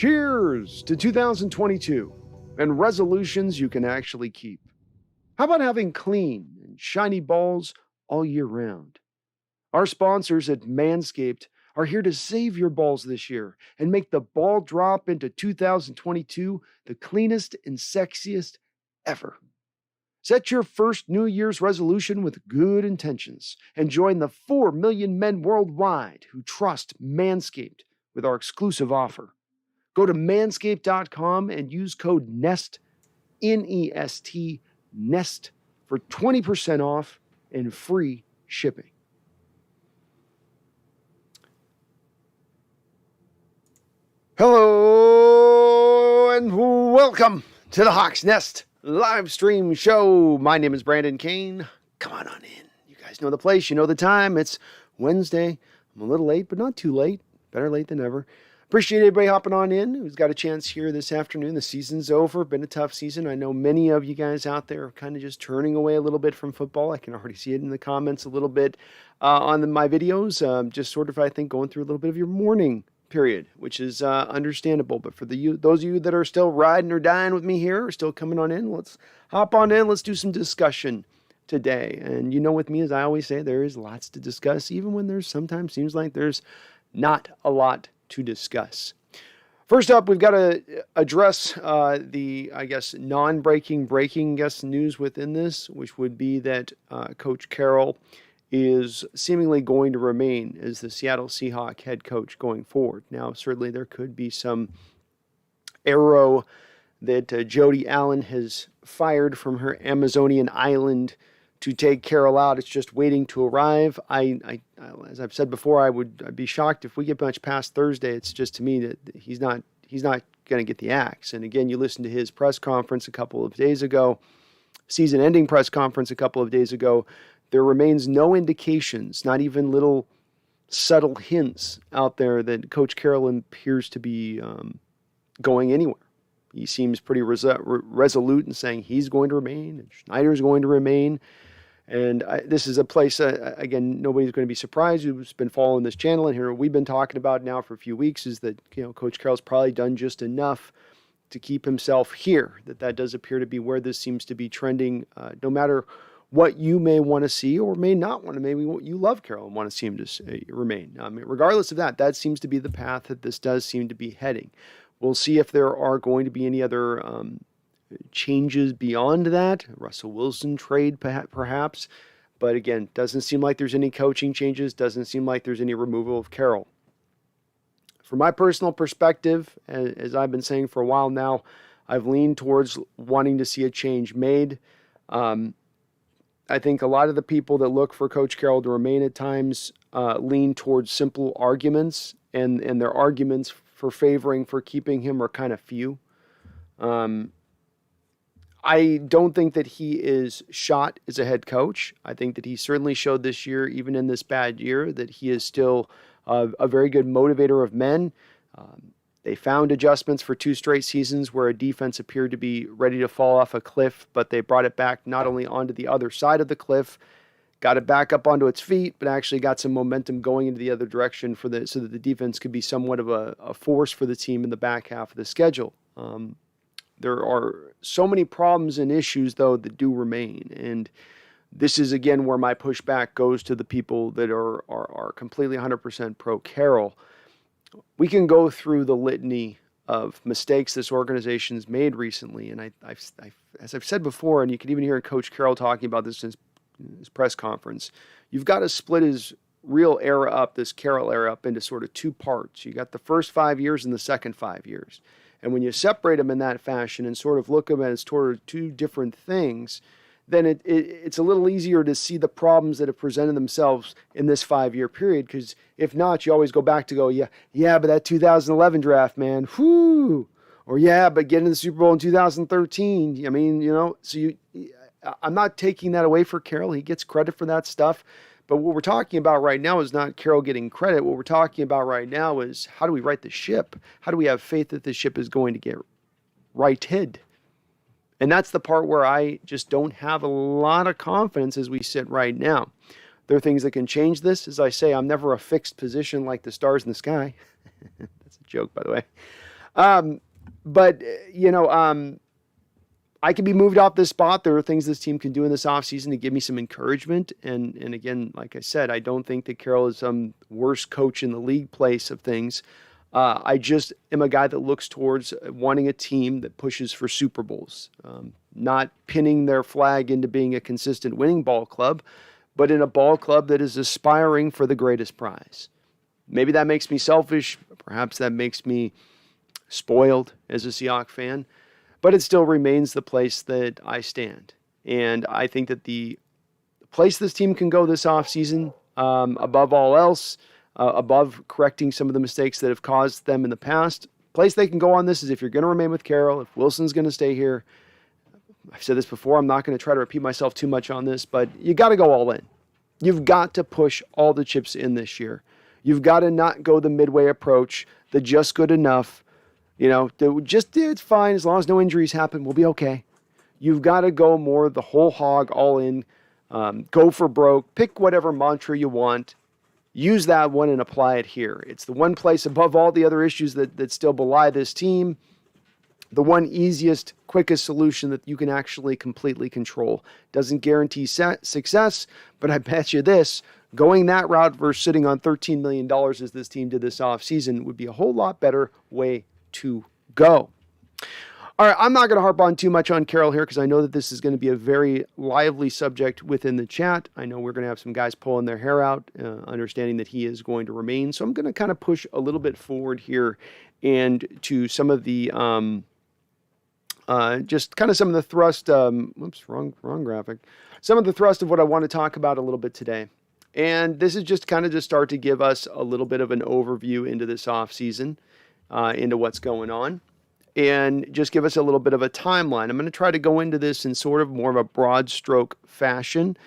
Cheers to 2022 and resolutions you can actually keep. How about having clean and shiny balls all year round? Our sponsors at Manscaped are here to save your balls this year and make the ball drop into 2022 the cleanest and sexiest ever. Set your first New Year's resolution with good intentions and join the 4 million men worldwide who trust Manscaped with our exclusive offer. Go to manscaped.com and use code NEST, N-E-S-T, NEST, for 20% off and free shipping. Hello and welcome to the Hawks Nest live stream show. My name is Brandon Kane. Come on in. You guys know the place. You know the time. It's Wednesday. I'm a little late, but not too late. Better late than never. Appreciate everybody hopping on in who's got a chance here this afternoon. The season's over. Been a tough season. I know many of you guys out there are kind of just turning away a little bit from football. I can already see it in the comments a little bit on my videos. Just sort of, I think, going through a little bit of your mourning period, which is understandable. But for those of you that are still riding or dying with me here, or still coming on in, let's hop on in. Let's do some discussion today. And you know, with me, as I always say, there is lots to discuss, even when there's sometimes seems like there's not a lot to discuss. First up, we've got to address the, I guess, non-breaking news within this, which would be that Coach Carroll is seemingly going to remain as the Seattle Seahawks head coach going forward. Now, certainly there could be some arrow that Jody Allen has fired from her Amazonian island to take Carroll out. It's just waiting to arrive. I as I've said before, I'd be shocked if we get much past Thursday. It's just, to me, that he's not going to get the axe. And again, you listen to his press conference a couple of days ago, season-ending press conference a couple of days ago. There remains no indications, not even little subtle hints out there that Coach Carroll appears to be going anywhere. He seems pretty resolute in saying he's going to remain and Schneider's going to remain. And this is a place, again, nobody's going to be surprised who's been following this channel. And here we've been talking about now for a few weeks is that, you know, Coach Carroll's probably done just enough to keep himself here. That does appear to be where this seems to be trending, no matter what you may want to see or may not want to. Maybe you love Carroll and want to see him to remain. I mean, regardless of that, that seems to be the path that this does seem to be heading. We'll see if there are going to be any other changes beyond that. Russell Wilson trade perhaps. But again, doesn't seem like there's any coaching changes. Doesn't seem like there's any removal of Carroll. From my personal perspective, as I've been saying for a while now, I've leaned towards wanting to see a change made. I think a lot of the people that look for Coach Carroll to remain at times lean towards simple arguments, and their arguments for keeping him are kind of few. I don't think that he is shot as a head coach. I think that he certainly showed this year, even in this bad year, that he is still a very good motivator of men. They found adjustments for 2 straight seasons where a defense appeared to be ready to fall off a cliff, but they brought it back not only onto the other side of the cliff, got it back up onto its feet, but actually got some momentum going into the other direction so that the defense could be somewhat of a force for the team in the back half of the schedule. There are so many problems and issues, though, that do remain. And this is, again, where my pushback goes to the people that are completely 100% pro-Carroll. We can go through the litany of mistakes this organization's made recently, and as I've said before, and you can even hear Coach Carroll talking about this in his press conference, you've got to split his real era up, this Carroll era, up into sort of 2 parts. You got the first 5 years and the second 5 years. And when you separate them in that fashion and sort of look at them as sort of 2 different things, then it's a little easier to see the problems that have presented themselves in this 5-year period. Because if not, you always go back to go, yeah, but that 2011 draft, man, whoo, or yeah, but getting to the Super Bowl in 2013. I mean, you know, so I'm not taking that away for Carroll. He gets credit for that stuff. But what we're talking about right now is not Carroll getting credit. What we're talking about right now is how do we right the ship? How do we have faith that the ship is going to get righted? And that's the part where I just don't have a lot of confidence as we sit right now. There are things that can change this. As I say, I'm never a fixed position like the stars in the sky. That's a joke, by the way. But, I can be moved off this spot. There are things this team can do in this offseason to give me some encouragement. And again, like I said, I don't think that Carroll is some worst coach in the league place of things. I just am a guy that looks towards wanting a team that pushes for Super Bowls, not pinning their flag into being a consistent winning ball club, but in a ball club that is aspiring for the greatest prize. Maybe that makes me selfish. Perhaps that makes me spoiled as a Seahawks fan, but it still remains the place that I stand. And I think that the place this team can go this offseason, above all else, above correcting some of the mistakes that have caused them in the past, place they can go on this is if you're going to remain with Carroll, if Wilson's going to stay here. I've said this before, I'm not going to try to repeat myself too much on this, but you got to go all in. You've got to push all the chips in this year. You've got to not go the midway approach, the just good enough, it's fine as long as no injuries happen, we'll be okay. You've got to go more the whole hog, all in, go for broke, pick whatever mantra you want, use that one and apply it here. It's the one place above all the other issues that still belie this team, the one easiest, quickest solution that you can actually completely control. Doesn't guarantee success, but I bet you this, going that route versus sitting on $13 million as this team did this offseason would be a whole lot better way to go. All right, I'm not going to harp on too much on Carroll here because I know that this is going to be a very lively subject within the chat. I know we're going to have some guys pulling their hair out, understanding that he is going to remain. So I'm going to kind of push a little bit forward here and to some of the just kind of some of the thrust. Wrong graphic. Some of the thrust of what I want to talk about a little bit today. And this is just kind of to start to give us a little bit of an overview into this offseason, into what's going on, and just give us a little bit of a timeline. I'm going to try to go into this in sort of more of a broad stroke fashion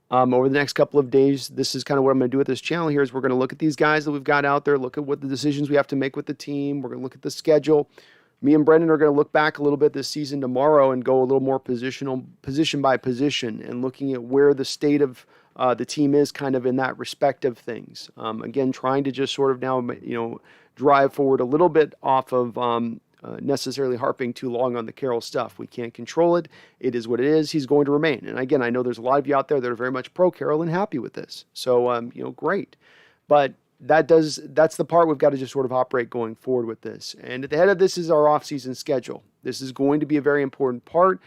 over the next couple of days. This is kind of what I'm going to do with this channel here is we're going to look at these guys that we've got out there, look at what the decisions we have to make with the team. We're going to look at the schedule. Me and Brendan are going to look back a little bit this season tomorrow and go a little more position by position and looking at where the state of the team is kind of in that respect of things. Again, trying to just sort of now, drive forward a little bit off of necessarily harping too long on the Carroll stuff. We can't control it. It is what it is. He's going to remain. And again, I know there's a lot of you out there that are very much pro Carroll and happy with this. So, great. But that's the part we've got to just sort of operate going forward with this. And at the head of this is our off-season schedule. This is going to be a very important part.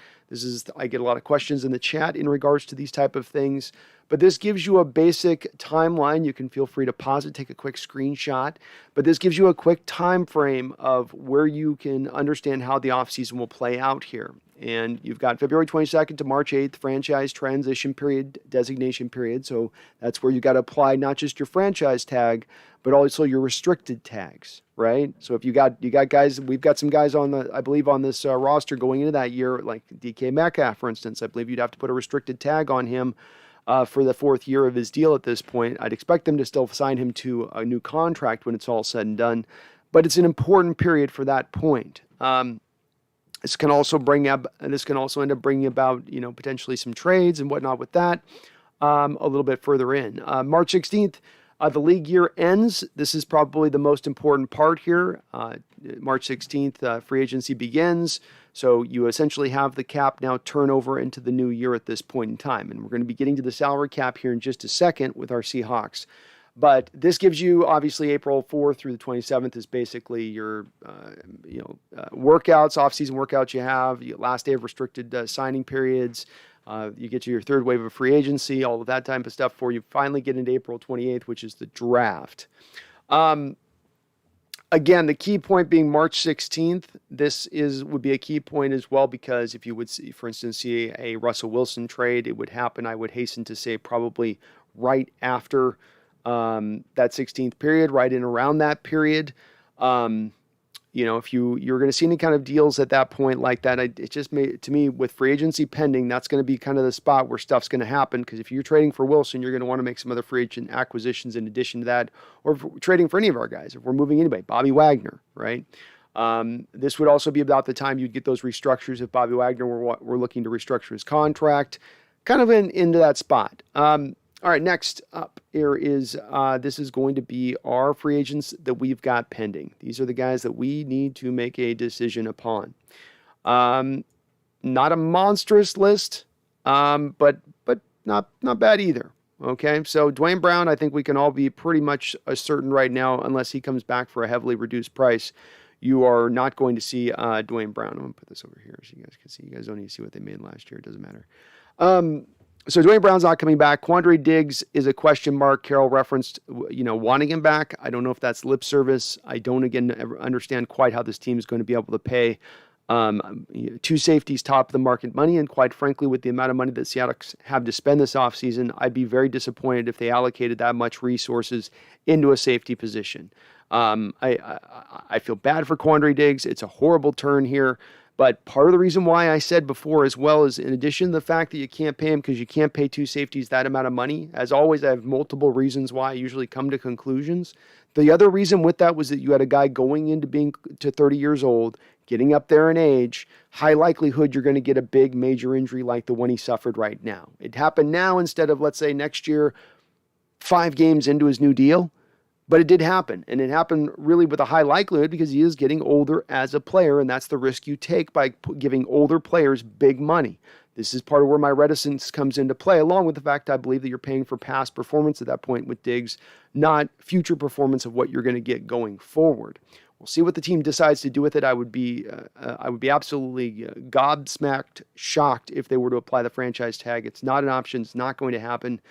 I get a lot of questions in the chat in regards to these type of things. But this gives you a basic timeline. You can feel free to pause it, take a quick screenshot. But this gives you a quick time frame of where you can understand how the offseason will play out here. And you've got February 22nd to March 8th, franchise transition period, designation period. So that's where you got to apply not just your franchise tag, but also your restricted tags, right? So if you got guys, we've got some guys on this roster going into that year, like DK Metcalf, for instance. I believe you'd have to put a restricted tag on him for the fourth year of his deal at this point. I'd expect them to still sign him to a new contract when it's all said and done, but it's an important period for that point. This can also end up bringing about, potentially some trades and whatnot with that a little bit further in. March 16th, the league year ends. This is probably the most important part here. March 16th, free agency begins. So you essentially have the cap now turn over into the new year at this point in time. And we're going to be getting to the salary cap here in just a second with our Seahawks. But this gives you, obviously, April 4th through the 27th is basically your, workouts, off-season workouts you have, your last day of restricted signing periods. You get to your third wave of free agency, all of that type of stuff before you finally get into April 28th, which is the draft. Again, the key point being March 16th, would be a key point as well, because if you would see, for instance, see a Russell Wilson trade, it would happen, I would hasten to say, probably right after that 16th period, right in around that period. If you're going to see any kind of deals at that point like that, it just made, to me, with free agency pending, that's going to be kind of the spot where stuff's going to happen. Because if you're trading for Wilson, you're going to want to make some other free agent acquisitions in addition to that, or if we're trading for any of our guys, if we're moving anybody, Bobby Wagner, right? This would also be about the time you'd get those restructures if Bobby Wagner were looking to restructure his contract, kind of into that spot. All right, next up here is this is going to be our free agents that we've got pending. These are the guys that we need to make a decision upon. Not a monstrous list, but not bad either. Okay, so Dwayne Brown, I think we can all be pretty much certain right now, unless he comes back for a heavily reduced price, you are not going to see Dwayne Brown. I'm going to put this over here so you guys can see. You guys don't need to see what they made last year. It doesn't matter. So Dwayne Brown's not coming back. Quandre Diggs is a question mark. Carroll referenced, wanting him back. I don't know if that's lip service. I don't, again, ever understand quite how this team is going to be able to pay two safeties top of the market money. And quite frankly, with the amount of money that Seahawks have to spend this offseason, I'd be very disappointed if they allocated that much resources into a safety position. I feel bad for Quandre Diggs. It's a horrible turn here. But part of the reason why I said before as well is, in addition to the fact that you can't pay him because you can't pay two safeties that amount of money, as always, I have multiple reasons why I usually come to conclusions. The other reason with that was that you had a guy going into being to 30 years old, getting up there in age, high likelihood you're going to get a big major injury like the one he suffered right now. It happened now instead of, let's say, next year, 5 games into his new deal. But it did happen, and it happened really with a high likelihood because he is getting older as a player, and that's the risk you take by giving older players big money. This is part of where my reticence comes into play, along with the fact I believe that you're paying for past performance at that point with Diggs, not future performance of what you're going to get going forward. We'll see what the team decides to do with it. I would be absolutely gobsmacked, shocked if they were to apply the franchise tag. It's not an option. It's not going to happen.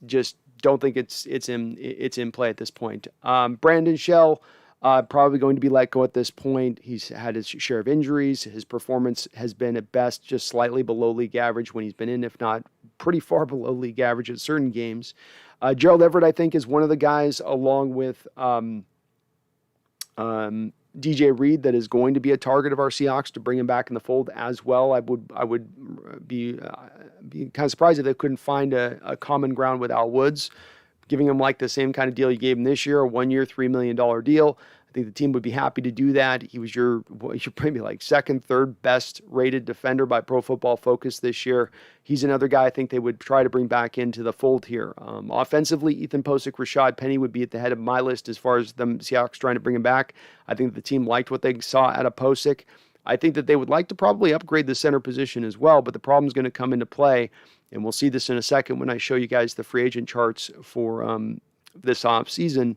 Just don't think it's in play at this point. Brandon Shell, probably going to be let go at this point. He's had his share of injuries. His performance has been at best just slightly below league average when he's been in, if not pretty far below league average at certain games. Gerald Everett, I think, is one of the guys, along with DJ Reed, that is going to be a target of our Seahawks to bring him back in the fold as well. I would be kind of surprised if they couldn't find a common ground with Al Woods, giving him like the same kind of deal you gave him this year, a 1-year, $3 million deal. I think the team would be happy to do that. He was your probably like second, third best rated defender by Pro Football Focus this year. He's another guy I think they would try to bring back into the fold here. Offensively, Ethan Posick, Rashad Penny would be at the head of my list as far as the Seahawks trying to bring him back. I think the team liked what they saw out of Posick. I think that they would like to probably upgrade the center position as well, but the problem is going to come into play, and we'll see this in a second when I show you guys the free agent charts for this offseason.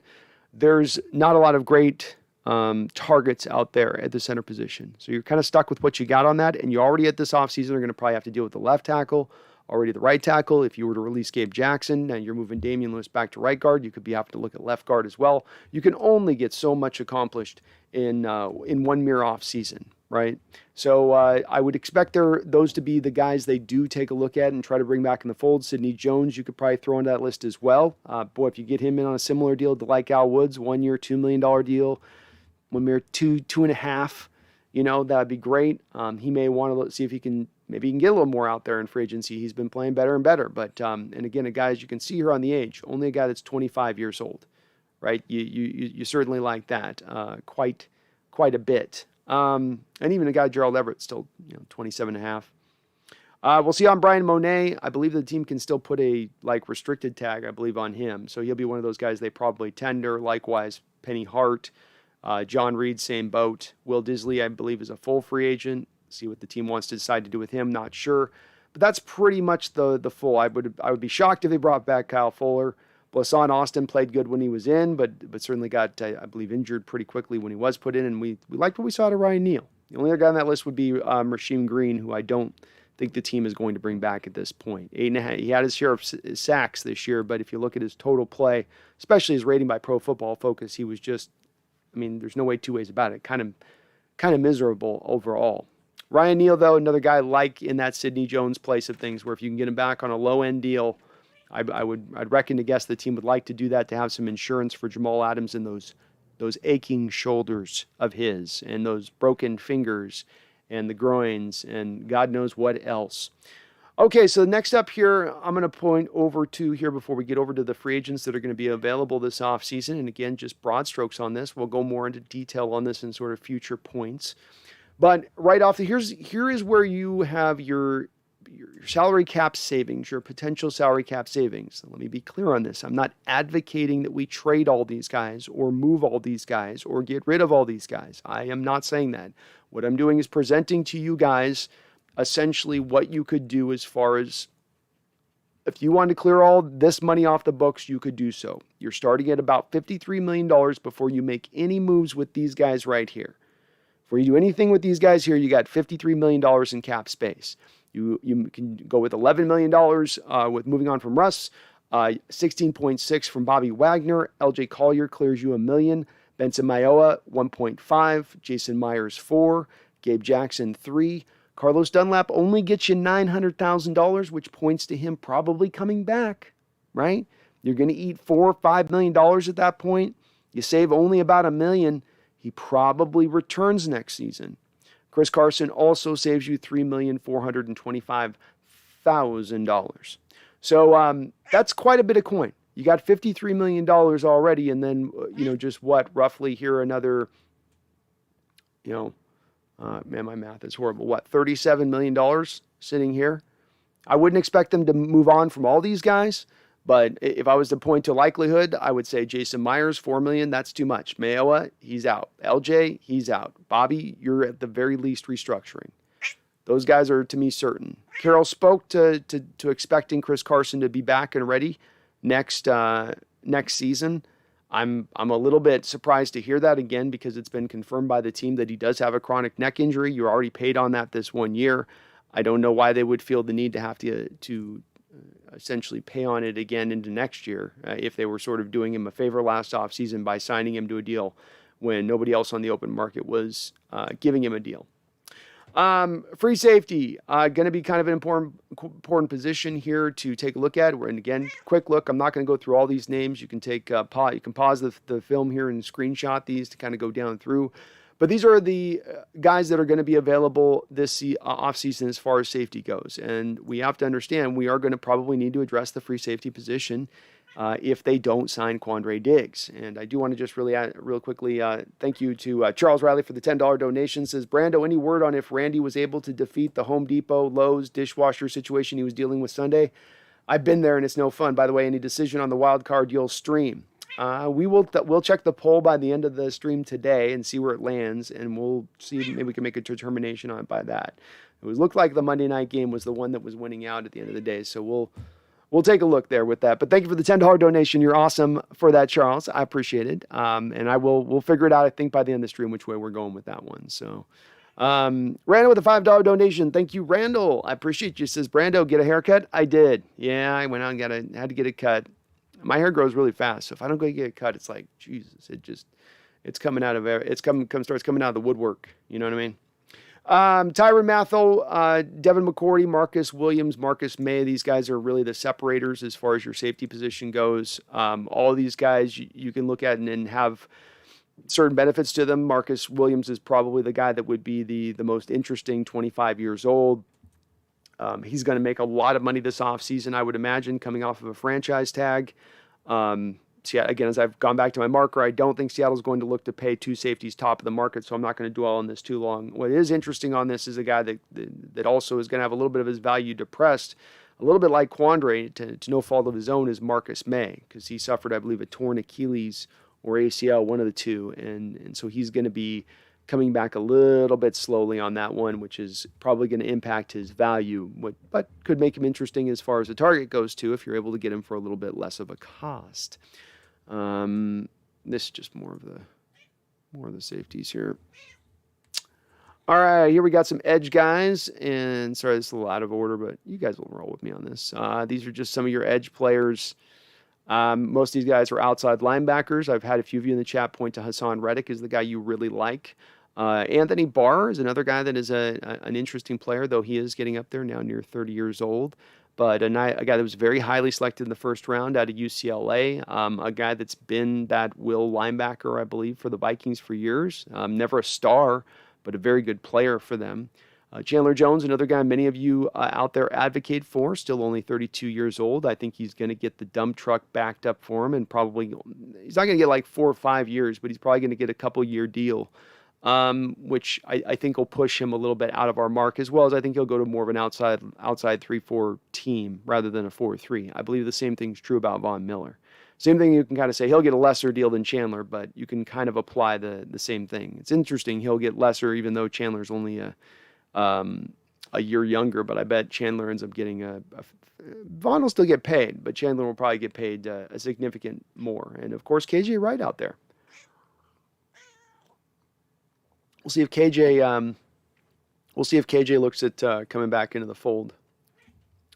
There's not a lot of great targets out there at the center position. So you're kind of stuck with what you got on that, and you already at this offseason are going to probably have to deal with the left tackle, already the right tackle. If you were to release Gabe Jackson and you're moving Damian Lewis back to right guard, you could be having to look at left guard as well. You can only get so much accomplished in one mere offseason, right? So I would expect those to be the guys they do take a look at and try to bring back in the fold. Sidney Jones, you could probably throw into that list as well. Boy, if you get him in on a similar deal to like Al Woods, 1 year, $2 million deal, 1 year, 2.5, that'd be great. He may want to see if he can get a little more out there in free agency. He's been playing better and better. But, and again, a guy, as you can see here on the age, only a guy that's 25 years old, right? You certainly like that quite a bit. And even a guy, Gerald Everett, still 27.5. We'll see on Brian Monet. I believe the team can still put a restricted tag, I believe, on him. So he'll be one of those guys they probably tender. Likewise, Penny Hart, John Reed, same boat. Will Disley, I believe, is a full free agent. See what the team wants to decide to do with him. Not sure, but that's pretty much the full. I would be shocked if they brought back Kyle Fuller. Blasson Austin played good when he was in, but certainly got, I believe, injured pretty quickly when he was put in, and we liked what we saw to Ryan Neal. The only other guy on that list would be Rasheem Green, who I don't think the team is going to bring back at this point. He had his share of sacks this year, but if you look at his total play, especially his rating by Pro Football Focus, he was just, there's no two ways about it, kind of miserable overall. Ryan Neal, though, another guy like in that Sidney Jones place of things, where if you can get him back on a low-end deal, I'd reckon to guess the team would like to do that to have some insurance for Jamal Adams and those aching shoulders of his and those broken fingers and the groins and God knows what else. Okay, so next up here, I'm going to point over to here before we get over to the free agents that are going to be available this offseason. And again, just broad strokes on this. We'll go more into detail on this in sort of future points. But right off here is where you have your your salary cap savings, your potential salary cap savings. Let me be clear on this. I'm not advocating that we trade all these guys or move all these guys or get rid of all these guys. I am not saying that. What I'm doing is presenting to you guys essentially what you could do as far as if you want to clear all this money off the books, you could do so. You're starting at about $53 million before you make any moves with these guys right here. Before you do anything with these guys here, you got $53 million in cap space. You can go with $11 million with moving on from Russ, 16.6 from Bobby Wagner. LJ Collier clears you $1 million. Benson Mayowa, 1.5. Jason Myers, 4. Gabe Jackson, 3. Carlos Dunlap only gets you $900,000, which points to him probably coming back, right? You're going to eat $4 or $5 million at that point. You save only about $1 million. He probably returns next season. Chris Carson also saves you $3,425,000. So that's quite a bit of coin. You got $53 million already, and then, just what, roughly here another, man, my math is horrible. What, $37 million sitting here? I wouldn't expect them to move on from all these guys, but if I was to point to likelihood, I would say Jason Myers, $4 million, that's too much. Mayowa, he's out. LJ, he's out. Bobby, you're at the very least restructuring. Those guys are, to me, certain. Carroll spoke to expecting Chris Carson to be back and ready next season. I'm a little bit surprised to hear that again because it's been confirmed by the team that he does have a chronic neck injury. You're already paid on that this 1 year. I don't know why they would feel the need to have to essentially pay on it again into next year if they were sort of doing him a favor last offseason by signing him to a deal when nobody else on the open market was giving him a deal. Free safety, going to be kind of an important position here to take a look at. And again, quick look. I'm not going to go through all these names. You can take you can pause the film here and screenshot these to kind of go down through. But these are the guys that are going to be available this offseason as far as safety goes. And we have to understand we are going to probably need to address the free safety position if they don't sign Quandre Diggs. And I do want to just real quickly thank you to Charles Riley for the $10 donation. Says, Brando, any word on if Randy was able to defeat the Home Depot, Lowe's dishwasher situation he was dealing with Sunday? I've been there and it's no fun. By the way, any decision on the wild card you'll stream? We'll check the poll by the end of the stream today and see where it lands, and we'll see if maybe we can make a determination on it by that. It looked like the Monday night game was the one that was winning out at the end of the day, so we'll take a look there with that. But thank you for the $10 donation. You're awesome for that, Charles. I appreciate it. And we'll figure it out, I think, by the end of the stream which way we're going with that one. So Randall with a $5 donation. Thank you, Randall. I appreciate you. Says, Brando, get a haircut? I did. Yeah, I went out and had to get it cut. My hair grows really fast, so if I don't go get it cut, it's like, Jesus, it's coming out of starts coming out of the woodwork. You know what I mean? Tyrann Mathieu, Devin McCourty, Marcus Williams, Marcus May. These guys are really the separators as far as your safety position goes. All of these guys you can look at and have certain benefits to them. Marcus Williams is probably the guy that would be the most interesting, 25 years old. He's going to make a lot of money this offseason, I would imagine, coming off of a franchise tag. Again, as I've gone back to my marker, I don't think Seattle's going to look to pay two safeties top of the market, so I'm not going to dwell on this too long. What is interesting on this is a guy that also is going to have a little bit of his value depressed, a little bit like Quandre, to no fault of his own, is Marcus May, because he suffered, I believe, a torn Achilles or ACL, one of the two, and so he's going to be coming back a little bit slowly on that one, which is probably going to impact his value, but could make him interesting as far as the target goes too, if you're able to get him for a little bit less of a cost. This is just more of the safeties here. All right, here we got some edge guys, and sorry, this is a little out of order, but you guys will roll with me on this. These are just some of your edge players. Most of these guys are outside linebackers. I've had a few of you in the chat point to Hassan Reddick as the guy you really like. Anthony Barr is another guy that is an interesting player, though he is getting up there now, near 30 years old. But a guy that was very highly selected in the first round out of UCLA, a guy that's been that will linebacker, I believe, for the Vikings for years. Never a star, but a very good player for them. Chandler Jones, another guy many of you out there advocate for, still only 32 years old. I think he's going to get the dump truck backed up for him, and probably he's not going to get like 4 or 5 years, but he's probably going to get a couple-year deal which I think will push him a little bit out of our mark, as well as I think he'll go to more of an outside 3-4 team rather than a 4-3. I believe the same thing's true about Von Miller. Same thing, you can kind of say he'll get a lesser deal than Chandler, but you can kind of apply the same thing. It's interesting, he'll get lesser even though Chandler's only a year younger, but I bet Chandler ends up getting Von will still get paid, but Chandler will probably get paid a significant more. And of course, KJ Wright out there. We'll see if KJ looks at coming back into the fold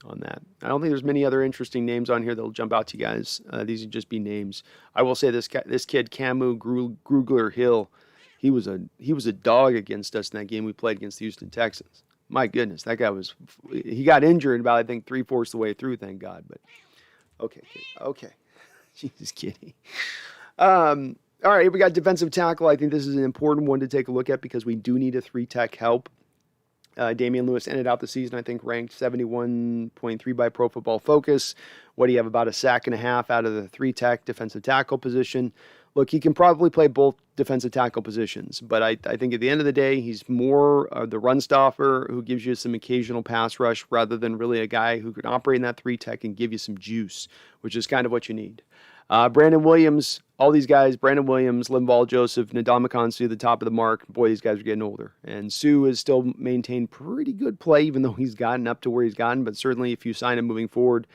on that. I don't think there's many other interesting names on here that'll jump out to you guys. These would just be names. I will say this kid Camu Grugler Hill, he was a dog against us in that game we played against the Houston Texans. My goodness, that guy he got injured about, I think, 3/4 of the way through, thank God. But okay. Jesus, kitty. All right, we got defensive tackle. I think this is an important one to take a look at because we do need a 3-tech help. Damian Lewis ended out the season, I think, ranked 71.3 by Pro Football Focus. What do you have, about a sack and a half out of the 3-tech defensive tackle position? Look, he can probably play both defensive tackle positions, but I think at the end of the day, he's more the run stopper who gives you some occasional pass rush rather than really a guy who can operate in that 3-tech and give you some juice, which is kind of what you need. Brandon Williams, all these guys, Brandon Williams, Linval Joseph, Ndamukong Suh, the top of the mark. Boy, these guys are getting older. And Suh has still maintained pretty good play, even though he's gotten up to where he's gotten. But certainly if you sign him moving forward,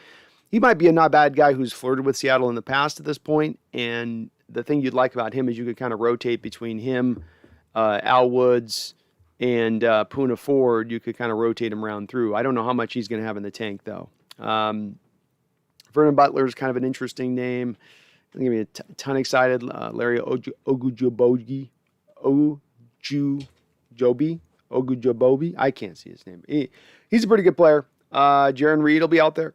he might be a not bad guy who's flirted with Seattle in the past at this point. And the thing you'd like about him is you could kind of rotate between him, Al Woods, and Poona Ford. You could kind of rotate him around through. I don't know how much he's going to have in the tank, though. Vernon Butler is kind of an interesting name. I'm going to be a ton excited. Larry Ogunjobi. I can't see his name. He's a pretty good player. Jaron Reed will be out there.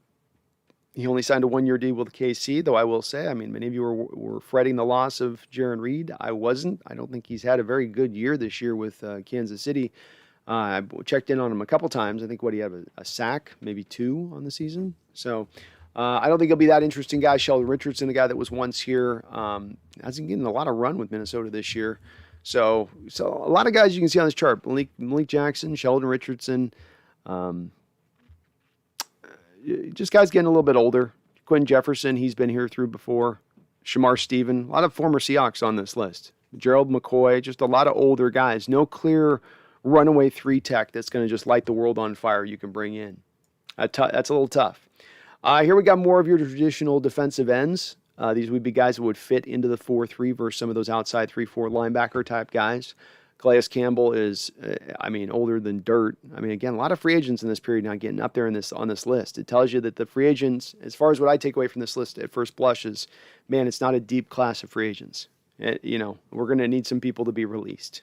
He only signed a 1-year deal with KC, though I will say, many of you were fretting the loss of Jaron Reed. I wasn't. I don't think he's had a very good year this year with Kansas City. I checked in on him a couple times. I think he had a sack, maybe 2 on the season. So I don't think he'll be that interesting guy. Sheldon Richardson, the guy that was once here, hasn't getting a lot of run with Minnesota this year. So a lot of guys you can see on this chart. Malik Jackson, Sheldon Richardson, just guys getting a little bit older. Quinn Jefferson, he's been here through before. Shamar Stephen, a lot of former Seahawks on this list. Gerald McCoy, just a lot of older guys. No clear runaway 3-tech that's going to just light the world on fire you can bring in. That's a little tough. Here we got more of your traditional defensive ends. These would be guys that would fit into the 4-3 versus some of those outside 3-4 linebacker type guys. Calais Campbell is, older than dirt. Again, a lot of free agents in this period now getting up there on this list. It tells you that the free agents, as far as what I take away from this list at first blush is, man, it's not a deep class of free agents. We're going to need some people to be released.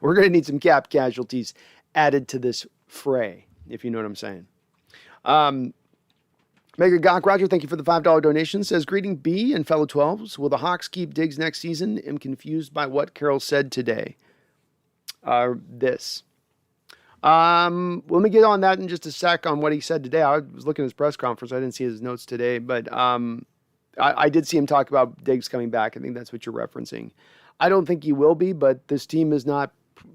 We're going to need some cap casualties added to this fray, if you know what I'm saying. Mega Gok Roger, thank you for the $5 donation. Says, greeting B and fellow 12s. Will the Hawks keep Diggs next season? Am confused by what Carroll said today. Let me get on that in just a sec on what he said today. I was looking at his press conference. I didn't see his notes today, but I did see him talk about Diggs coming back. I think that's what you're referencing. I don't think he will be, but this team is not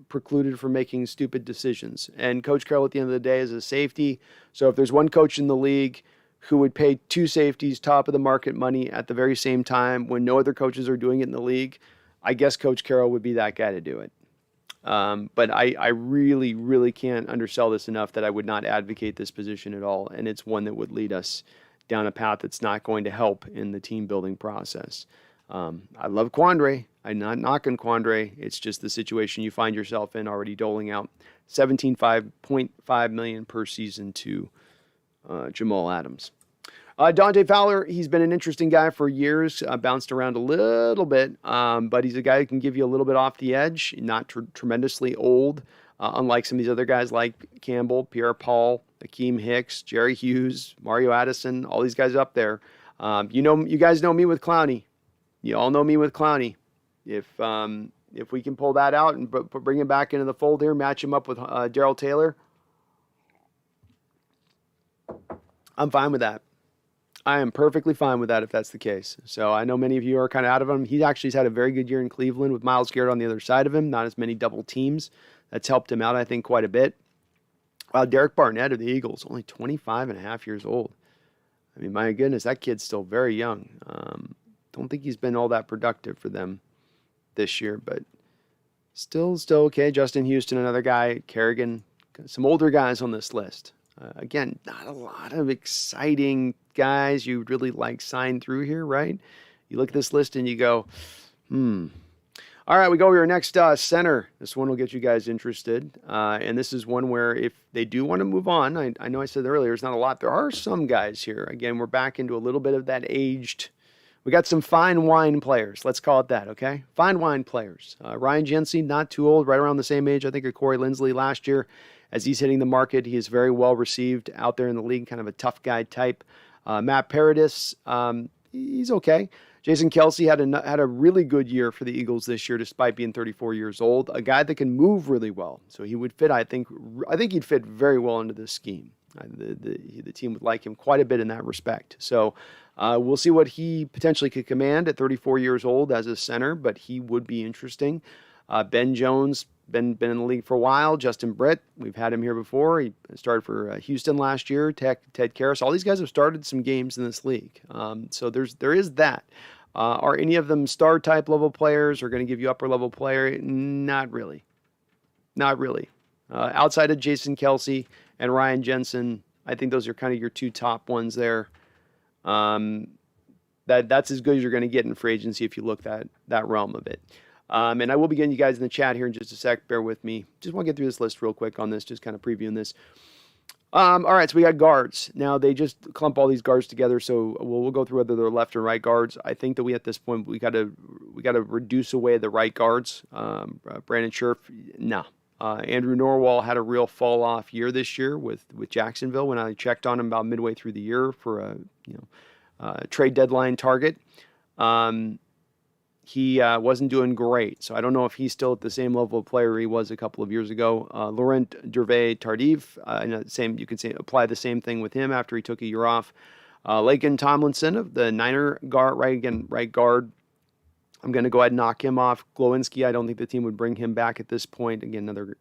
precluded from making stupid decisions. And Coach Carroll at the end of the day is a safety. So if there's one coach in the league who would pay 2 safeties top of the market money at the very same time when no other coaches are doing it in the league, I guess Coach Carroll would be that guy to do it. But I really, really can't undersell this enough that I would not advocate this position at all. And it's one that would lead us down a path that's not going to help in the team building process. I love Quandre. I'm not knocking Quandre. It's just the situation you find yourself in, already doling out $17.5 million per season to Jamal Adams. Dante Fowler, he's been an interesting guy for years, bounced around a little bit, but he's a guy who can give you a little bit off the edge, not tremendously old, unlike some of these other guys like Campbell, Pierre-Paul, Akeem Hicks, Jerry Hughes, Mario Addison, all these guys up there. You guys know me with Clowney. You all know me with Clowney. If we can pull that out and bring him back into the fold here, match him up with Darrell Taylor, I'm fine with that. I am perfectly fine with that if that's the case. So I know many of you are kind of out of him. He actually has had a very good year in Cleveland with Myles Garrett on the other side of him. Not as many double teams. That's helped him out, I think, quite a bit. Derek Barnett of the Eagles, only 25 and a half years old. I mean, my goodness, that kid's still very young. Don't think he's been all that productive for them this year, but still okay. Justin Houston, another guy. Kerrigan, some older guys on this list. Again, not a lot of exciting guys you really like signed through here, right? You look at this list and you go, All right, we go over your next center. This one will get you guys interested. And this is one where if they do want to move on, I know I said earlier, there's not a lot. There are some guys here. Again, we're back into a little bit of that aged. We got some fine wine players. Let's call it that, okay? Fine wine players. Ryan Jensen, not too old, right around the same age, I think, of Corey Linsley last year. As he's hitting the market, he is very well received out there in the league, kind of a tough guy type. Matt Paradis, he's okay. Jason Kelsey had a really good year for the Eagles this year, despite being 34 years old. A guy that can move really well, so he would fit. I think he'd fit very well into this scheme. The team would like him quite a bit in that respect. So we'll see what he potentially could command at 34 years old as a center, but he would be interesting. Ben Jones, been in the league for a while. Justin Britt, we've had him here before. He started for Houston last year. Ted Karras, all these guys have started some games in this league. So there is that. Are any of them star type level players or going to give you upper level player? Not really. Not really. Outside of Jason Kelsey and Ryan Jensen, I think those are kind of your two top ones there. That's as good as you're going to get in free agency if you look that realm of it. And I will be getting you guys in the chat here in just a sec. Bear with me. Just want to get through this list real quick on this, just kind of previewing this. All right, so we got guards. Now, they just clump all these guards together, so we'll go through whether they're left or right guards. I think that at this point, we got to reduce away the right guards. Brandon Scherf, no. Andrew Norwell had a real fall-off year this year with Jacksonville when I checked on him about midway through the year for a trade deadline target. He wasn't doing great, so I don't know if he's still at the same level of player he was a couple of years ago. Laurent Dervais-Tardif, you could say apply the same thing with him after he took a year off. Laken Tomlinson of the Niner guard, right guard. I'm going to go ahead and knock him off. Glowinski, I don't think the team would bring him back at this point. Again, another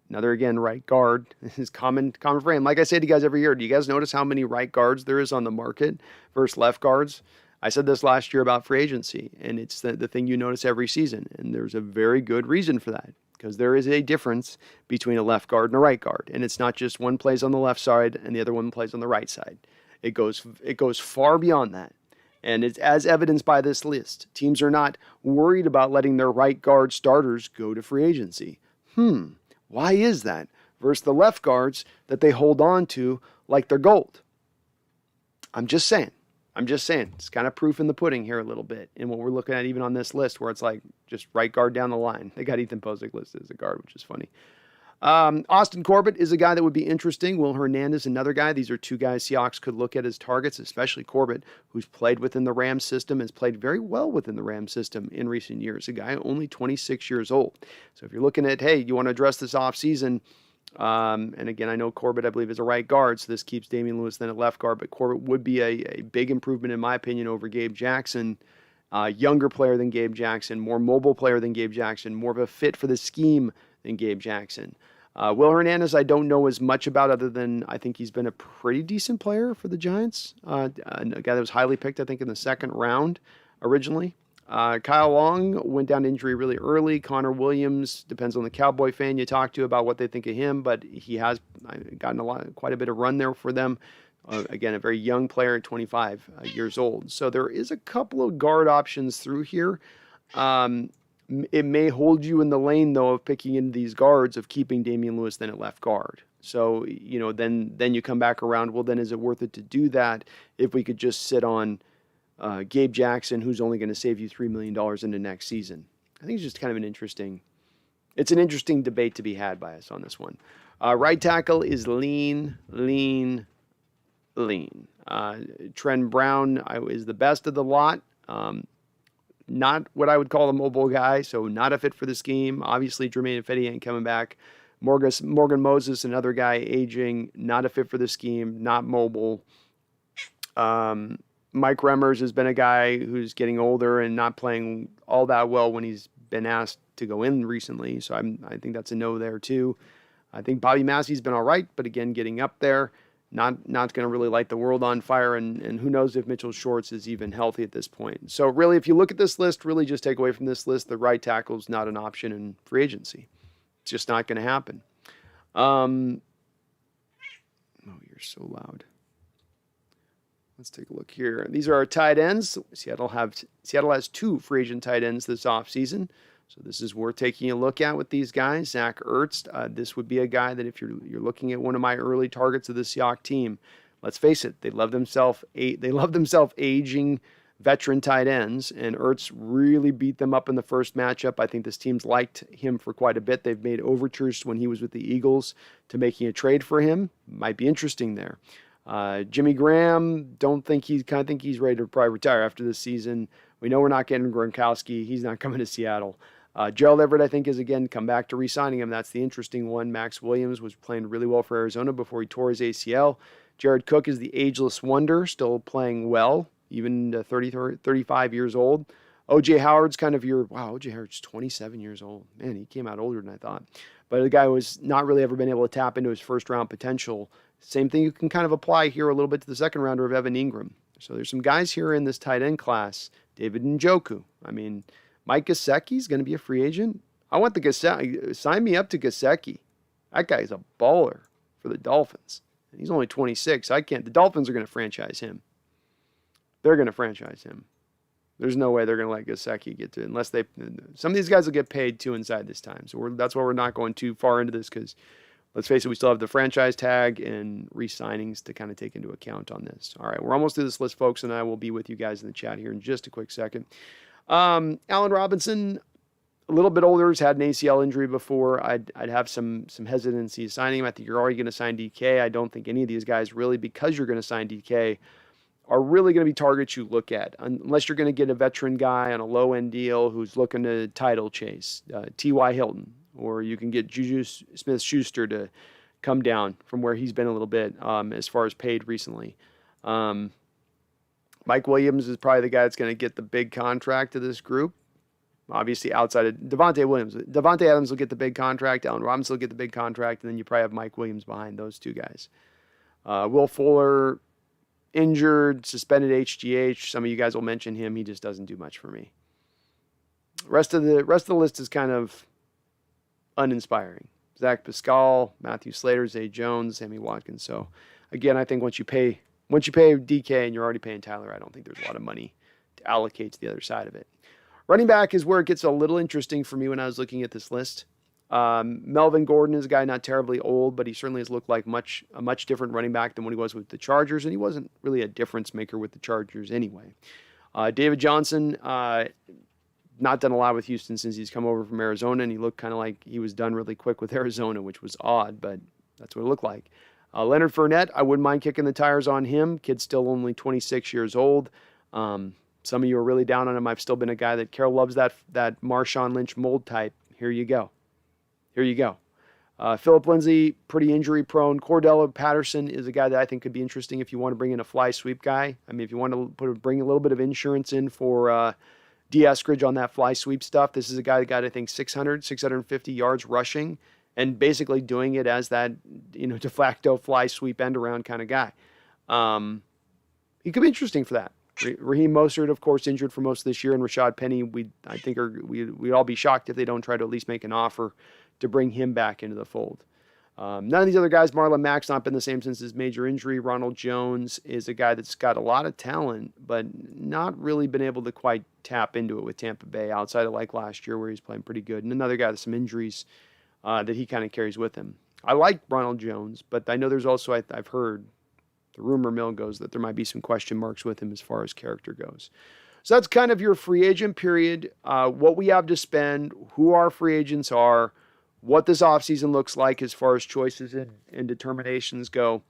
right guard. This is common frame. Like I say to you guys every year, do you guys notice how many right guards there is on the market versus left guards? I said this last year about free agency, and it's the thing you notice every season. And there's a very good reason for that, because there is a difference between a left guard and a right guard. And it's not just one plays on the left side and the other one plays on the right side. It goes far beyond that. And it's as evidenced by this list. Teams are not worried about letting their right guard starters go to free agency. Why is that? Versus the left guards that they hold on to like they're gold. I'm just saying. It's kind of proof in the pudding here a little bit in what we're looking at even on this list, where it's like just right guard down the line. They got Ethan Posick listed as a guard, which is funny. Austin Corbett is a guy that would be interesting. Will Hernandez, another guy. These are two guys Seahawks could look at as targets, especially Corbett, who's played within the Rams system, has played very well within the Rams system in recent years. A guy only 26 years old. So if you're looking at, hey, you want to address this offseason, and again, I know Corbett, I believe, is a right guard, so this keeps Damian Lewis then at left guard, but Corbett would be a big improvement, in my opinion, over Gabe Jackson. Younger player than Gabe Jackson, more mobile player than Gabe Jackson, more of a fit for the scheme than Gabe Jackson. Will Hernandez, I don't know as much about, other than I think he's been a pretty decent player for the Giants. A guy that was highly picked, I think, in the second round originally. Kyle Long went down to injury really early. Connor Williams, depends on the Cowboy fan you talk to about what they think of him, but he has gotten quite a bit of run there for them. Again, a very young player at 25 years old. So there is a couple of guard options through here. It may hold you in the lane, though, of picking in these guards, of keeping Damian Lewis then at left guard. So, then you come back around, well, then is it worth it to do that if we could just sit on Gabe Jackson, who's only going to save you $3 million into next season? I think it's just kind of an interesting debate to be had by us on this one. Right tackle is lean. Trent Brown is the best of the lot. Not what I would call a mobile guy, so not a fit for the scheme. Obviously, Jermaine Ifedi ain't coming back. Morgan Moses, another guy aging, not a fit for the scheme, not mobile. Mike Remmers has been a guy who's getting older and not playing all that well when he's been asked to go in recently. So I think that's a no there too. I think Bobby Massey's been all right, but again, getting up there, not going to really light the world on fire. And who knows if Mitchell Schwartz is even healthy at this point. So really, if you look at this list, really just take away from this list, the right tackle is not an option in free agency. It's just not going to happen. Oh, you're so loud. Let's take a look here. These are our tight ends. Seattle has 2 free agent tight ends this offseason. So this is worth taking a look at with these guys. Zach Ertz, this would be a guy that if you're looking at one of my early targets of the Seahawks team, let's face it, they love themselves aging veteran tight ends, and Ertz really beat them up in the first matchup. I think this team's liked him for quite a bit. They've made overtures when he was with the Eagles to making a trade for him. Might be interesting there. Jimmy Graham, think he's ready to probably retire after this season. We know we're not getting Gronkowski. He's not coming to Seattle. Gerald Everett, I think, is again come back to re-signing him. That's the interesting one. Max Williams was playing really well for Arizona before he tore his ACL. Jared Cook is the ageless wonder, still playing well, even 35 years old. O.J. Howard's O.J. Howard's 27 years old. Man, he came out older than I thought. But the guy was not really ever been able to tap into his first-round potential. Same thing you can kind of apply here a little bit to the second rounder of Evan Ingram. So there's some guys here in this tight end class. David Njoku. I mean, Mike Gesicki's going to be a free agent. I want the Gesicki. Sign me up to Gesicki. That guy's a baller for the Dolphins. And he's only 26. The Dolphins are going to franchise him. They're going to franchise him. There's no way they're going to let Gesicki get to it unless some of these guys will get paid too inside this time. So that's why we're not going too far into this because let's face it, we still have the franchise tag and re-signings to kind of take into account on this. All right, we're almost through this list, folks, and I will be with you guys in the chat here in just a quick second. Allen Robinson, a little bit older, has had an ACL injury before. I'd have some hesitancy signing him. I think you're already going to sign DK. I don't think any of these guys really, because you're going to sign DK, are really going to be targets you look at, unless you're going to get a veteran guy on a low-end deal who's looking to title chase, T.Y. Hilton, or you can get Juju Smith-Schuster to come down from where he's been a little bit as far as paid recently. Mike Williams is probably the guy that's going to get the big contract of this group. Obviously, outside of Devontae Williams. Devontae Adams will get the big contract. Allen Robinson will get the big contract. And then you probably have Mike Williams behind those two guys. Will Fuller, injured, suspended HGH. Some of you guys will mention him. He just doesn't do much for me. Rest of the list is kind of uninspiring. Zach Pascal, Matthew Slater, Zay Jones, Sammy Watkins. So, again, I think once you pay DK and you're already paying Tyler, I don't think there's a lot of money to allocate to the other side of it. Running back is where it gets a little interesting for me when I was looking at this list. Melvin Gordon is a guy not terribly old, but he certainly has looked like a much different running back than when he was with the Chargers, and he wasn't really a difference maker with the Chargers anyway. David Johnson, not done a lot with Houston since he's come over from Arizona, and he looked kind of like he was done really quick with Arizona, which was odd, but that's what it looked like. Leonard Fournette, I wouldn't mind kicking the tires on him. Kid's still only 26 years old. Some of you are really down on him. I've still been a guy that Carol loves that Marshawn Lynch mold type. Here you go. Philip Lindsay, pretty injury prone. Cordell Patterson is a guy that I think could be interesting if you want to bring in a fly sweep guy. I mean, if you want to bring a little bit of insurance in for D. Eskridge on that fly sweep stuff. This is a guy that got, I think, 650 yards rushing and basically doing it as that, de facto fly sweep end around kind of guy. He could be interesting for that. Raheem Mostert, of course, injured for most of this year, and Rashad Penny, we'd all be shocked if they don't try to at least make an offer to bring him back into the fold. None of these other guys, Marlon Mack's not been the same since his major injury. Ronald Jones is a guy that's got a lot of talent, but not really been able to quite tap into it with Tampa Bay outside of like last year where he's playing pretty good. And another guy with some injuries that he kind of carries with him. I like Ronald Jones, but I know there's also, I've heard, the rumor mill goes that there might be some question marks with him as far as character goes. So that's kind of your free agent period, what we have to spend, who our free agents are, what this offseason looks like as far as choices and determinations go.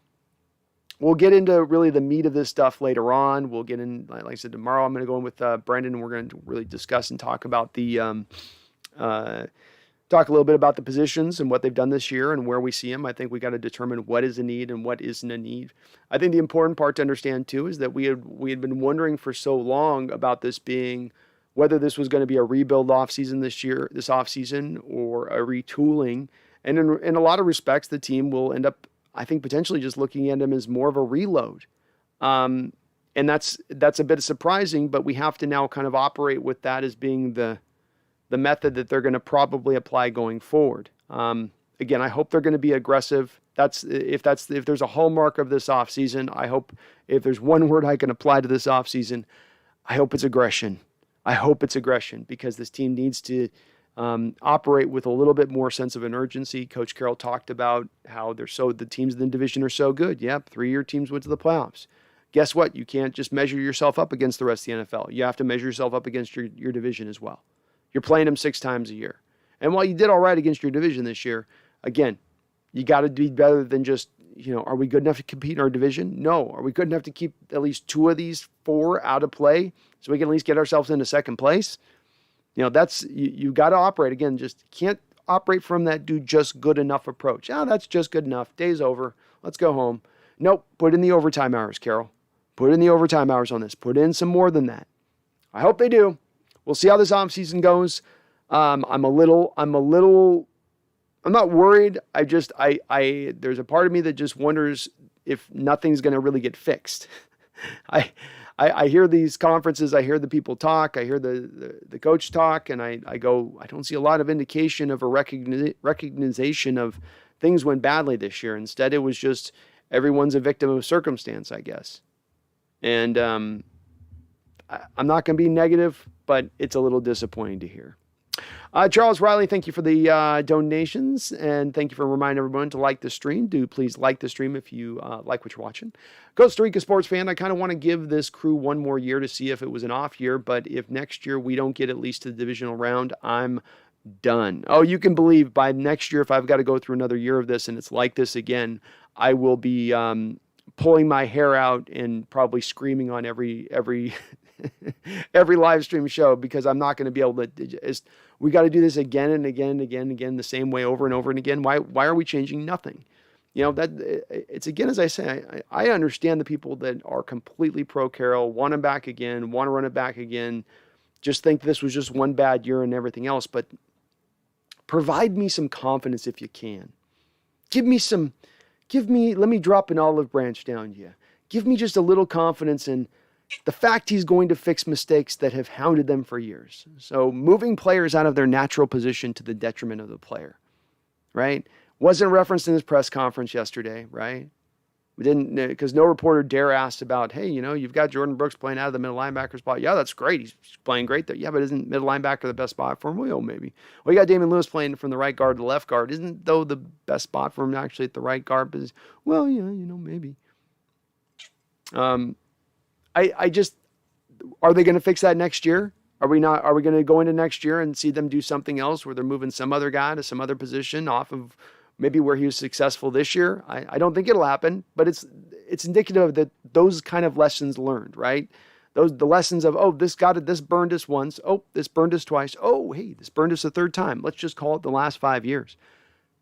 We'll get into really the meat of this stuff later on. We'll get in, like I said, tomorrow I'm going to go in with Brendan, and we're going to really discuss and talk about the talk a little bit about the positions and what they've done this year and where we see them. I think we got to determine what is a need and what isn't a need. I think the important part to understand too is that we had been wondering for so long about this being whether this was going to be a rebuild offseason this offseason, or a retooling. And in a lot of respects, the team will end up, I think, potentially just looking at them as more of a reload. And that's a bit surprising, but we have to now kind of operate with that as being the method that they're going to probably apply going forward. Again, I hope they're going to be aggressive. If there's a hallmark of this offseason, I hope, if there's one word I can apply to this offseason, I hope it's aggression. I hope it's aggression, because this team needs to operate with a little bit more sense of an urgency. Coach Carroll talked about how the teams in the division are so good. Yep, 3-year teams went to the playoffs. Guess what? You can't just measure yourself up against the rest of the NFL. You have to measure yourself up against your division as well. You're playing them 6 times a year. And while you did all right against your division this year, again, you got to be better than just, are we good enough to compete in our division? No. Are we good enough to keep at least 2 of these 4 out of play so we can at least get ourselves into second place? You got to operate. Again, just can't operate from that do just good enough approach. That's just good enough. Day's over. Let's go home. Nope. Put in the overtime hours, Carroll. Put in the overtime hours on this. Put in some more than that. I hope they do. We'll see how this offseason goes. I'm not worried. There's a part of me that just wonders if nothing's going to really get fixed. I hear these conferences, I hear the people talk, I hear the coach talk, and I go, I don't see a lot of indication of a recognition of things went badly this year. Instead, it was just everyone's a victim of circumstance, I guess. And I'm not going to be negative, but it's a little disappointing to hear. Charles Riley, thank you for the donations, and thank you for reminding everyone to like the stream. Do please like the stream if you like what you're watching. Costa Rica sports fan, I kind of want to give this crew one more year to see if it was an off year, but if next year we don't get at least to the divisional round, I'm done. Oh, you can believe by next year, if I've got to go through another year of this and it's like this again, I will be pulling my hair out and probably screaming on every every live stream show, because I'm not going to be able to. We got to do this again and again and again and again, the same way over and over and again. Why are we changing nothing? That it's, again, as I say, I understand the people that are completely pro Carroll, want him back again, want to run it back again, just think this was just one bad year and everything else. But provide me some confidence if you can. Let me drop an olive branch down to you. Give me just a little confidence in the fact he's going to fix mistakes that have hounded them for years. So moving players out of their natural position to the detriment of the player, right? Wasn't referenced in his press conference yesterday, right? We didn't, because no reporter dare asked about, hey, you've got Jordan Brooks playing out of the middle linebacker spot. Yeah, that's great. He's playing great there. Yeah, but isn't middle linebacker the best spot for him? Well, maybe. Well, you got Damon Lewis playing from the right guard to the left guard. Isn't, though, the best spot for him actually at the right guard? But well, yeah, maybe. I just, are they going to fix that next year? Are we going to go into next year and see them do something else where they're moving some other guy to some other position off of maybe where he was successful this year? I don't think it'll happen, but it's indicative that those kind of lessons learned, right? The lessons of, this burned us once. Oh, this burned us twice. Oh, hey, this burned us a third time. Let's just call it the last 5 years.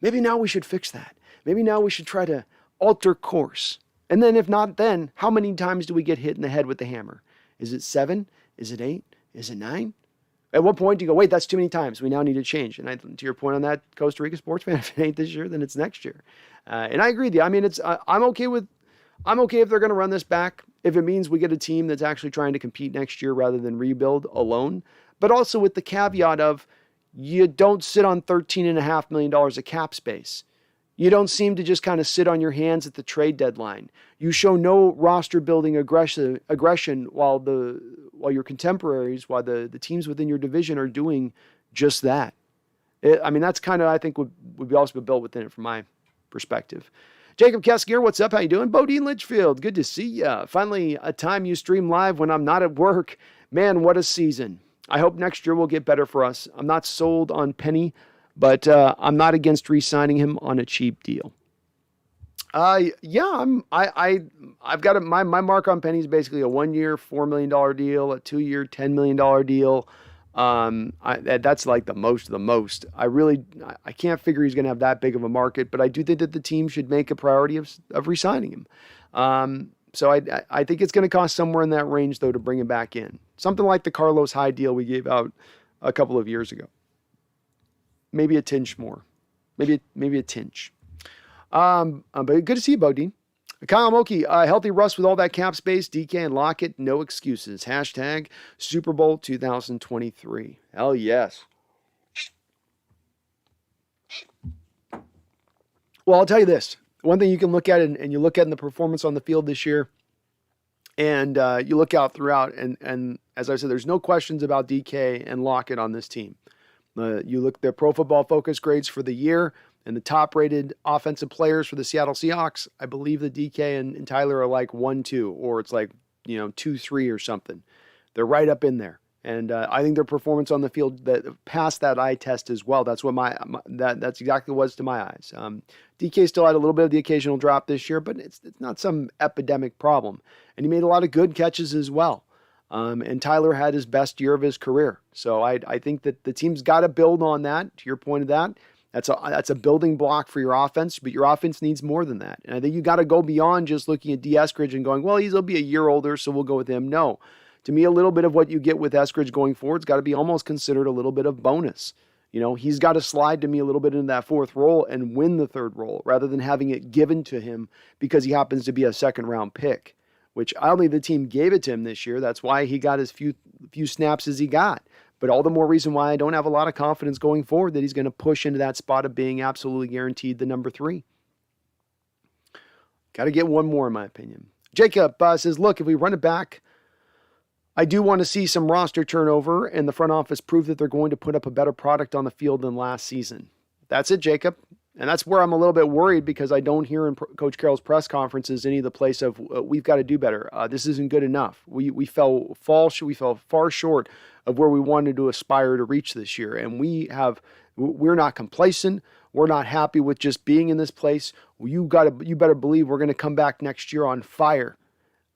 Maybe now we should fix that. Maybe now we should try to alter course. And then if not, then how many times do we get hit in the head with the hammer? Is it 7? Is it 8? Is it 9? At what point do you go, wait, that's too many times. We now need to change. And to your point on that, Costa Rica sports fan, if it ain't this year, then it's next year. And I agree with you. I mean, I'm okay if they're going to run this back, if it means we get a team that's actually trying to compete next year rather than rebuild alone. But also with the caveat of, you don't sit on $13.5 million of cap space. You don't seem to just kind of sit on your hands at the trade deadline. You show no roster building aggression while your contemporaries, while the teams within your division are doing just that. That's kind of, I think, would be also built within it from my perspective. Jacob Keskier, what's up? How you doing? Bodine Litchfield, good to see ya. Finally, a time you stream live when I'm not at work. Man, what a season. I hope next year will get better for us. I'm not sold on Penny, but I'm not against re-signing him on a cheap deal. I've got my mark on Penny is basically a 1-year, $4 million deal, a 2-year, $10 million deal. That's like the most of the most. I can't figure he's going to have that big of a market, but I do think that the team should make a priority of re-signing him. So I think it's going to cost somewhere in that range, though, to bring him back in. Something like the Carlos Hyde deal we gave out a couple of years ago. Maybe a tinge more. Maybe a tinge. But good to see you, Bodine. Kyle Moki, healthy Russ with all that cap space. DK and Lockett, no excuses. Hashtag Super Bowl 2023. Hell yes. Well, I'll tell you this. One thing you can look at, and you look at in the performance on the field this year, and you look out throughout, and as I said, there's no questions about DK and Lockett on this team. You look at their Pro Football Focus grades for the year, and the top-rated offensive players for the Seattle Seahawks, I believe the DK and Tyler are like 1-2, or it's like 2-3 or something. They're right up in there, and I think their performance on the field that passed that eye test as well. That's what that's exactly what it was to my eyes. DK still had a little bit of the occasional drop this year, but it's not some epidemic problem, and he made a lot of good catches as well. And Tyler had his best year of his career, so I think that the team's got to build on that. To your point of that. That's a building block for your offense, but your offense needs more than that. And I think you got to go beyond just looking at D. Eskridge and going, well, he'll be a year older, so we'll go with him. No. To me, a little bit of what you get with Eskridge going forward has got to be almost considered a little bit of bonus. He's got to slide to me a little bit into that fourth role and win the third role rather than having it given to him because he happens to be a second-round pick, which I don't think the team gave it to him this year. That's why he got as few snaps as he got. But all the more reason why I don't have a lot of confidence going forward that he's going to push into that spot of being absolutely guaranteed the number 3. Got to get one more, in my opinion. Jacob says, look, if we run it back, I do want to see some roster turnover and the front office prove that they're going to put up a better product on the field than last season. That's it, Jacob. And that's where I'm a little bit worried because I don't hear in Coach Carroll's press conferences any of the place of we've got to do better. This isn't good enough. We fell far short of where we wanted to aspire to reach this year, and we're not complacent. We're not happy with just being in this place. You better believe we're going to come back next year on fire.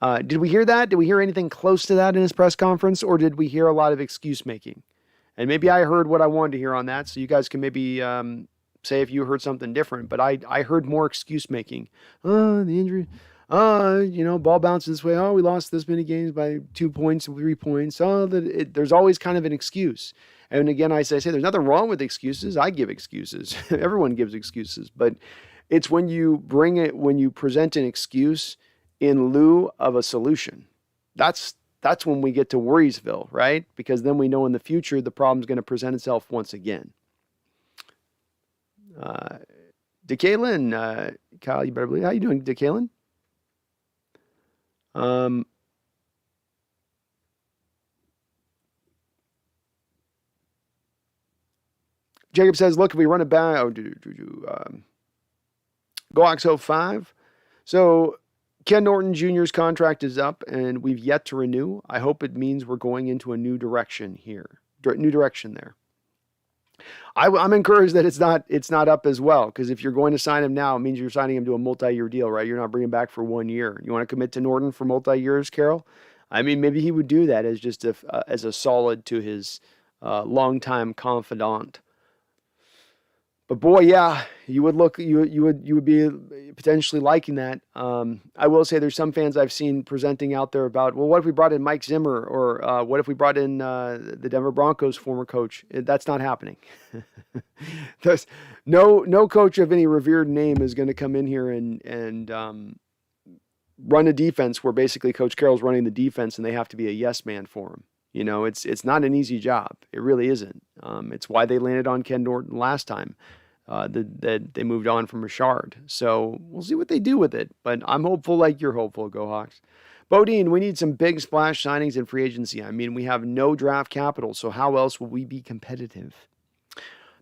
Did we hear that? Did we hear anything close to that in his press conference, or did we hear a lot of excuse making? And maybe I heard what I wanted to hear on that, so you guys can maybe say if you heard something different, but I heard more excuse making. The injury. Ball bounces this way. We lost this many games by 2 points, 3 points. There's always kind of an excuse. And again, I say there's nothing wrong with excuses. I give excuses. Everyone gives excuses, but it's when you present an excuse in lieu of a solution. That's when we get to Worriesville, right? Because then we know in the future the problem's going to present itself once again. DeKalin, Kyle, you better believe. How you doing, DeKalin? Jacob says, look, if we run it back, Go 05. So Ken Norton Jr.'s contract is up and we've yet to renew. I hope it means we're going into a new direction here, new direction there. I'm encouraged that it's not up as well, because if you're going to sign him now, it means you're signing him to a multi-year deal, right? You're not bringing him back for 1 year. You want to commit to Norton for multi-years, Carol? I mean, maybe he would do that as just as a solid to his longtime confidant. But boy, yeah, you would be potentially liking that. I will say there's some fans I've seen presenting out there about, well, what if we brought in Mike Zimmer, or what if we brought in the Denver Broncos former coach? That's not happening. There's no coach of any revered name is going to come in here and run a defense where basically Coach Carroll's running the defense and they have to be a yes man for him. It's not an easy job. It really isn't. It's why they landed on Ken Norton last time. That they moved on from Richard. So we'll see what they do with it. But I'm hopeful like you're hopeful, Go Hawks. Bodine, we need some big splash signings in free agency. I mean, we have no draft capital, so how else will we be competitive?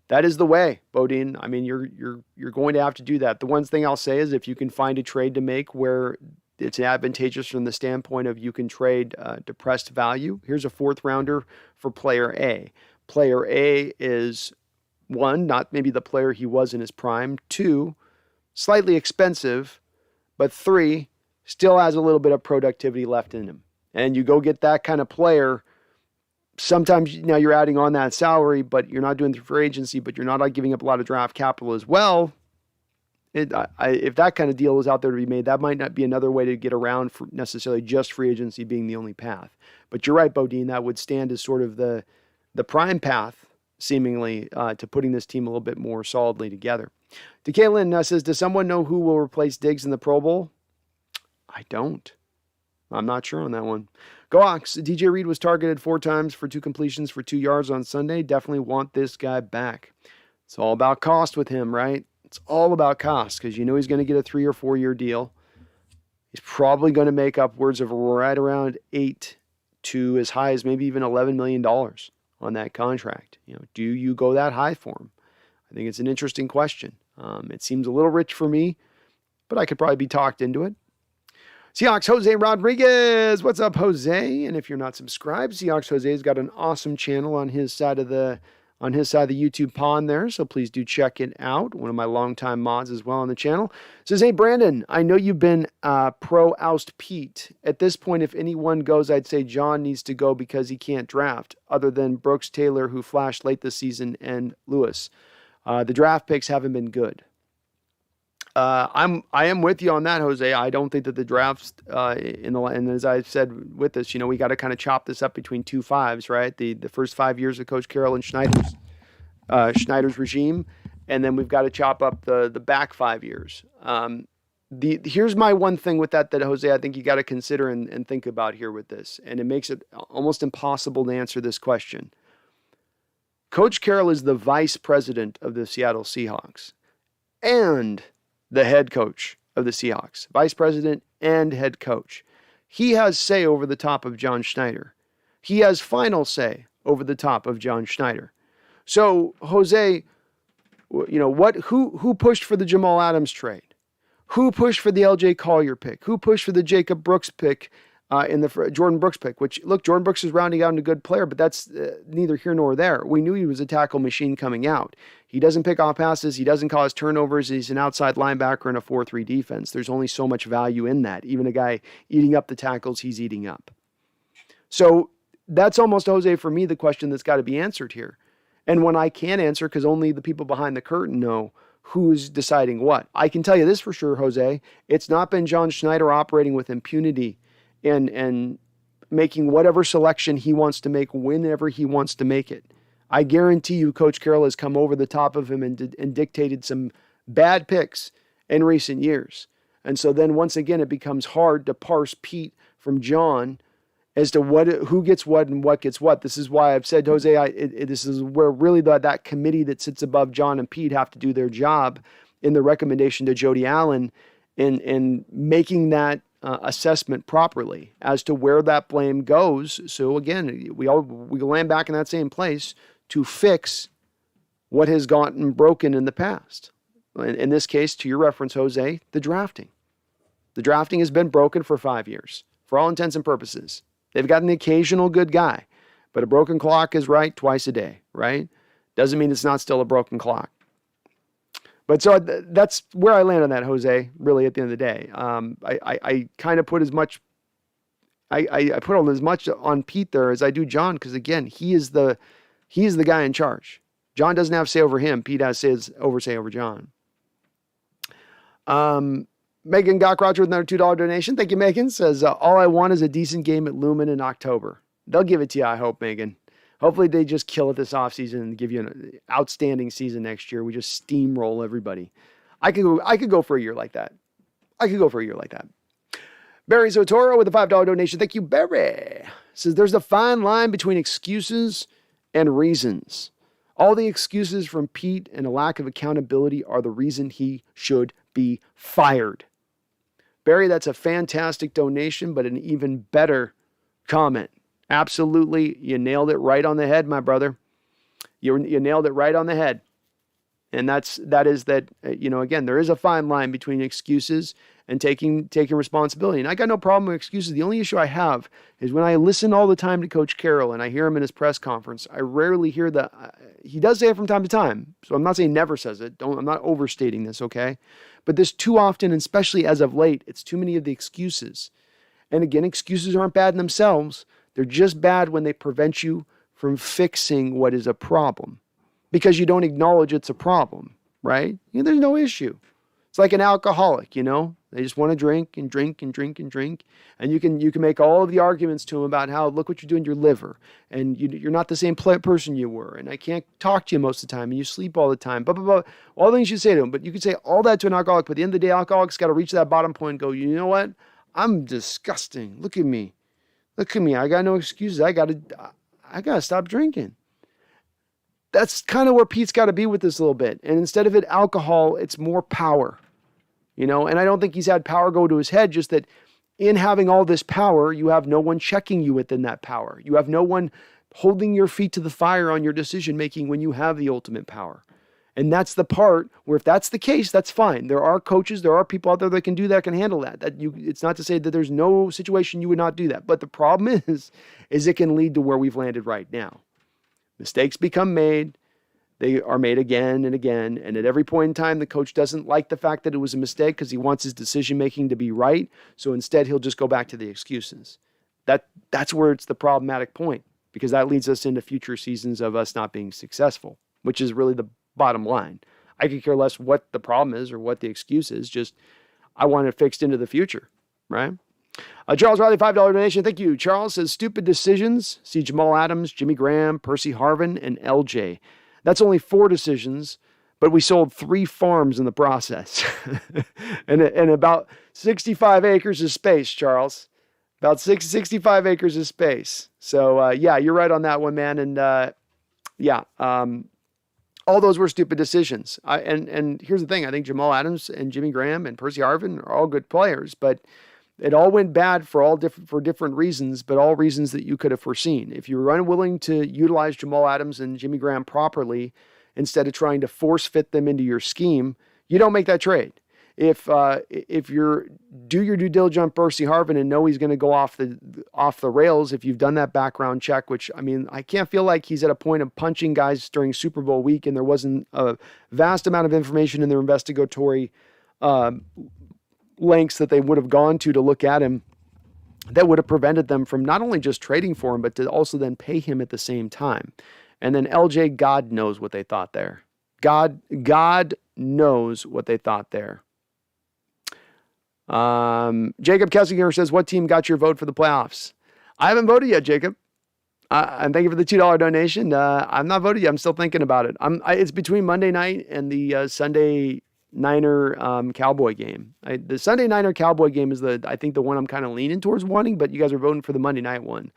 That is the way, Bodine. I mean, you're going to have to do that. The one thing I'll say is if you can find a trade to make where it's advantageous from the standpoint of you can trade depressed value. Here's a 4th rounder for player A. Player A is 1, not maybe the player he was in his prime. 2, slightly expensive, but 3, still has a little bit of productivity left in him. And you go get that kind of player sometimes now you're adding on that salary, but you're not doing the free agency, but you're not giving up a lot of draft capital as well. If that kind of deal is out there to be made, that might not be another way to get around for necessarily just free agency being the only path. But you're right, Bodine, that would stand as sort of the prime path, seemingly, to putting this team a little bit more solidly together. DeKaylin says, does someone know who will replace Diggs in the Pro Bowl? I don't. I'm not sure on that one. Go Hawks. DJ Reed was targeted 4 times for 2 completions for 2 yards on Sunday. Definitely want this guy back. It's all about cost with him, right? It's all about cost because you know he's going to get a 3 or 4 year deal. He's probably going to make upwards of right around 8 to as high as maybe even $11 million on that contract. Do you go that high for him? I think it's an interesting question. It seems a little rich for me, but I could probably be talked into it. Seahawks Jose Rodriguez. What's up, Jose? And if you're not subscribed, Seahawks Jose's got an awesome channel on his side of the YouTube pond there, so please do check it out. One of my longtime mods as well on the channel. Says, hey, Brandon, I know you've been pro oust Pete. At this point, if anyone goes, I'd say John needs to go because he can't draft, other than Brooks Taylor, who flashed late this season, and Lewis. The draft picks haven't been good. I am with you on that, Jose. I don't think that the drafts and as I said with this, we got to kind of chop this up between 2 5s, right? The first 5 years of Coach Carroll and Schneider's regime, and then we've got to chop up the back 5 years. Here's my one thing with that Jose, I think you got to consider and think about here with this, and it makes it almost impossible to answer this question. Coach Carroll is the vice president of the Seattle Seahawks and the head coach of the Seahawks, vice president and head coach. He has say over the top of John Schneider. He has final say over the top of John Schneider. So, Jose, who pushed for the Jamal Adams trade? Who pushed for the LJ Collier pick? Who pushed for the Jacob Brooks pick in the Jordan Brooks pick? Which, look, Jordan Brooks is rounding out into a good player, but that's neither here nor there. We knew he was a tackle machine coming out. He doesn't pick off passes. He doesn't cause turnovers. He's an outside linebacker in a 4-3 defense. There's only so much value in that. Even a guy eating up the tackles he's eating up. So that's almost, Jose, for me, the question that's got to be answered here. And when I can't answer, because only the people behind the curtain know who's deciding what. I can tell you this for sure, Jose. It's not been John Schneider operating with impunity and making whatever selection he wants to make whenever he wants to make it. I guarantee you Coach Carroll has come over the top of him and dictated some bad picks in recent years. And so then once again, it becomes hard to parse Pete from John as to who gets what and what gets what. This is why I've said, Jose, this is where really that committee that sits above John and Pete have to do their job in the recommendation to Jody Allen in making that assessment properly as to where that blame goes. So again, we land back in that same place to fix what has gotten broken in the past. In this case, to your reference, Jose, the drafting. The drafting has been broken for 5 years, for all intents and purposes. They've got an occasional good guy, but a broken clock is right twice a day, right? Doesn't mean it's not still a broken clock. But so that's where I land on that, Jose, really, at the end of the day. I kind of put as much, I put on as much on Pete there as I do John, because again, he is the guy in charge. John doesn't have say over him. Pete has say over John. Megan Gockroger with another $2 donation. Thank you, Megan. Says, all I want is a decent game at Lumen in October. They'll give it to you, I hope, Megan. Hopefully they just kill it this offseason and give you an outstanding season next year. We just steamroll everybody. I could go for a year like that. Barry Zotoro with a $5 donation. Thank you, Barry. Says, there's a fine line between excuses and reasons. All the excuses from Pete and a lack of accountability are the reason he should be fired. Barry, that's a fantastic donation, but an even better comment. Absolutely, you nailed it right on the head, my brother. You nailed it right on the head. And that is that, again, there is a fine line between excuses and taking responsibility. And I got no problem with excuses. The only issue I have is when I listen all the time to Coach Carroll and I hear him in his press conference, I rarely hear he does say it from time to time. So I'm not saying never says it. I'm not overstating this, okay? But this too often, and especially as of late, it's too many of the excuses. And again, excuses aren't bad in themselves. They're just bad when they prevent you from fixing what is a problem because you don't acknowledge it's a problem, right? There's no issue. It's like an alcoholic, they just want to drink and drink and drink and drink. And you can make all of the arguments to them about how, look what you're doing to your liver. And you're not the same person you were. And I can't talk to you most of the time. And you sleep all the time. Blah, blah, blah. All the things you say to them. But you can say all that to an alcoholic. But at the end of the day, alcoholics got to reach that bottom point and go, you know what? I'm disgusting. Look at me. Look at me. I got no excuses. I got to stop drinking. That's kind of where Pete's got to be with this a little bit. And instead of it alcohol, it's more power. And I don't think he's had power go to his head, just that in having all this power, you have no one checking you within that power. You have no one holding your feet to the fire on your decision making when you have the ultimate power. And that's the part where if that's the case, that's fine. There are coaches, there are people out there that can do that, can handle that. It's not to say that there's no situation you would not do that. But the problem is it can lead to where we've landed right now. Mistakes become made. They are made again and again. And at every point in time, the coach doesn't like the fact that it was a mistake because he wants his decision-making to be right. So instead, he'll just go back to the excuses. That's where it's the problematic point, because that leads us into future seasons of us not being successful, which is really the bottom line. I could care less what the problem is or what the excuse is. Just I want it fixed into the future, right? Charles Riley, $5 donation. Thank you. Charles says, stupid decisions. See Jamal Adams, Jimmy Graham, Percy Harvin, and LJ. That's only 4 decisions, but we sold 3 farms in the process. and about 65 acres of space, Charles. About 65 acres of space. So, yeah, you're right on that one, man. And, all those were stupid decisions. And here's the thing. I think Jamal Adams and Jimmy Graham and Percy Harvin are all good players, but it all went bad for different reasons, but all reasons that you could have foreseen. If you were unwilling to utilize Jamal Adams and Jimmy Graham properly, instead of trying to force fit them into your scheme, you don't make that trade. If you're do your due diligence on Percy Harvin and know he's going to go off the rails, if you've done that background check, which I can't feel like he's at a point of punching guys during Super Bowl week, and there wasn't a vast amount of information in their investigatory lengths that they would have gone to look at him that would have prevented them from not only just trading for him, but to also then pay him at the same time. And then LJ, God knows what they thought there. God knows what they thought there. Jacob Kessinger says, what team got your vote for the playoffs? I haven't voted yet, Jacob. And thank you for the $2 donation. I'm not voted yet. I'm still thinking about it. It's between Monday night and the Sunday Niner Cowboy game. The Sunday Niner Cowboy game is I think the one I'm kind of leaning towards wanting, but you guys are voting for the Monday night one,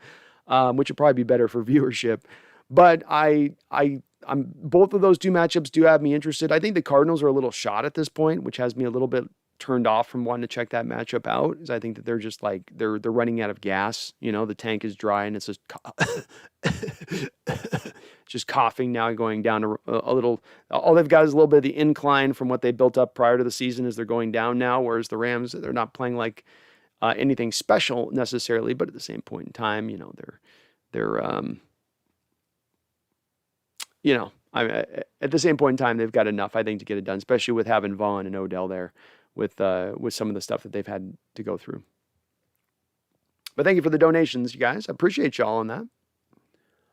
which would probably be better for viewership. But I'm both of those 2 matchups do have me interested. I think the Cardinals are a little shot at this point, which has me a little bit turned off from wanting to check that matchup out. Is I think that they're just like they're running out of gas. The tank is dry and it's just just coughing now, going down a little. All they've got is a little bit of the incline from what they built up prior to the season as they're going down now. Whereas the Rams, they're not playing like anything special necessarily, but at the same point in time, at the same point in time, they've got enough, I think, to get it done, especially with having Vaughn and Odell there with some of the stuff that they've had to go through. But thank you for the donations, you guys. I appreciate y'all on that.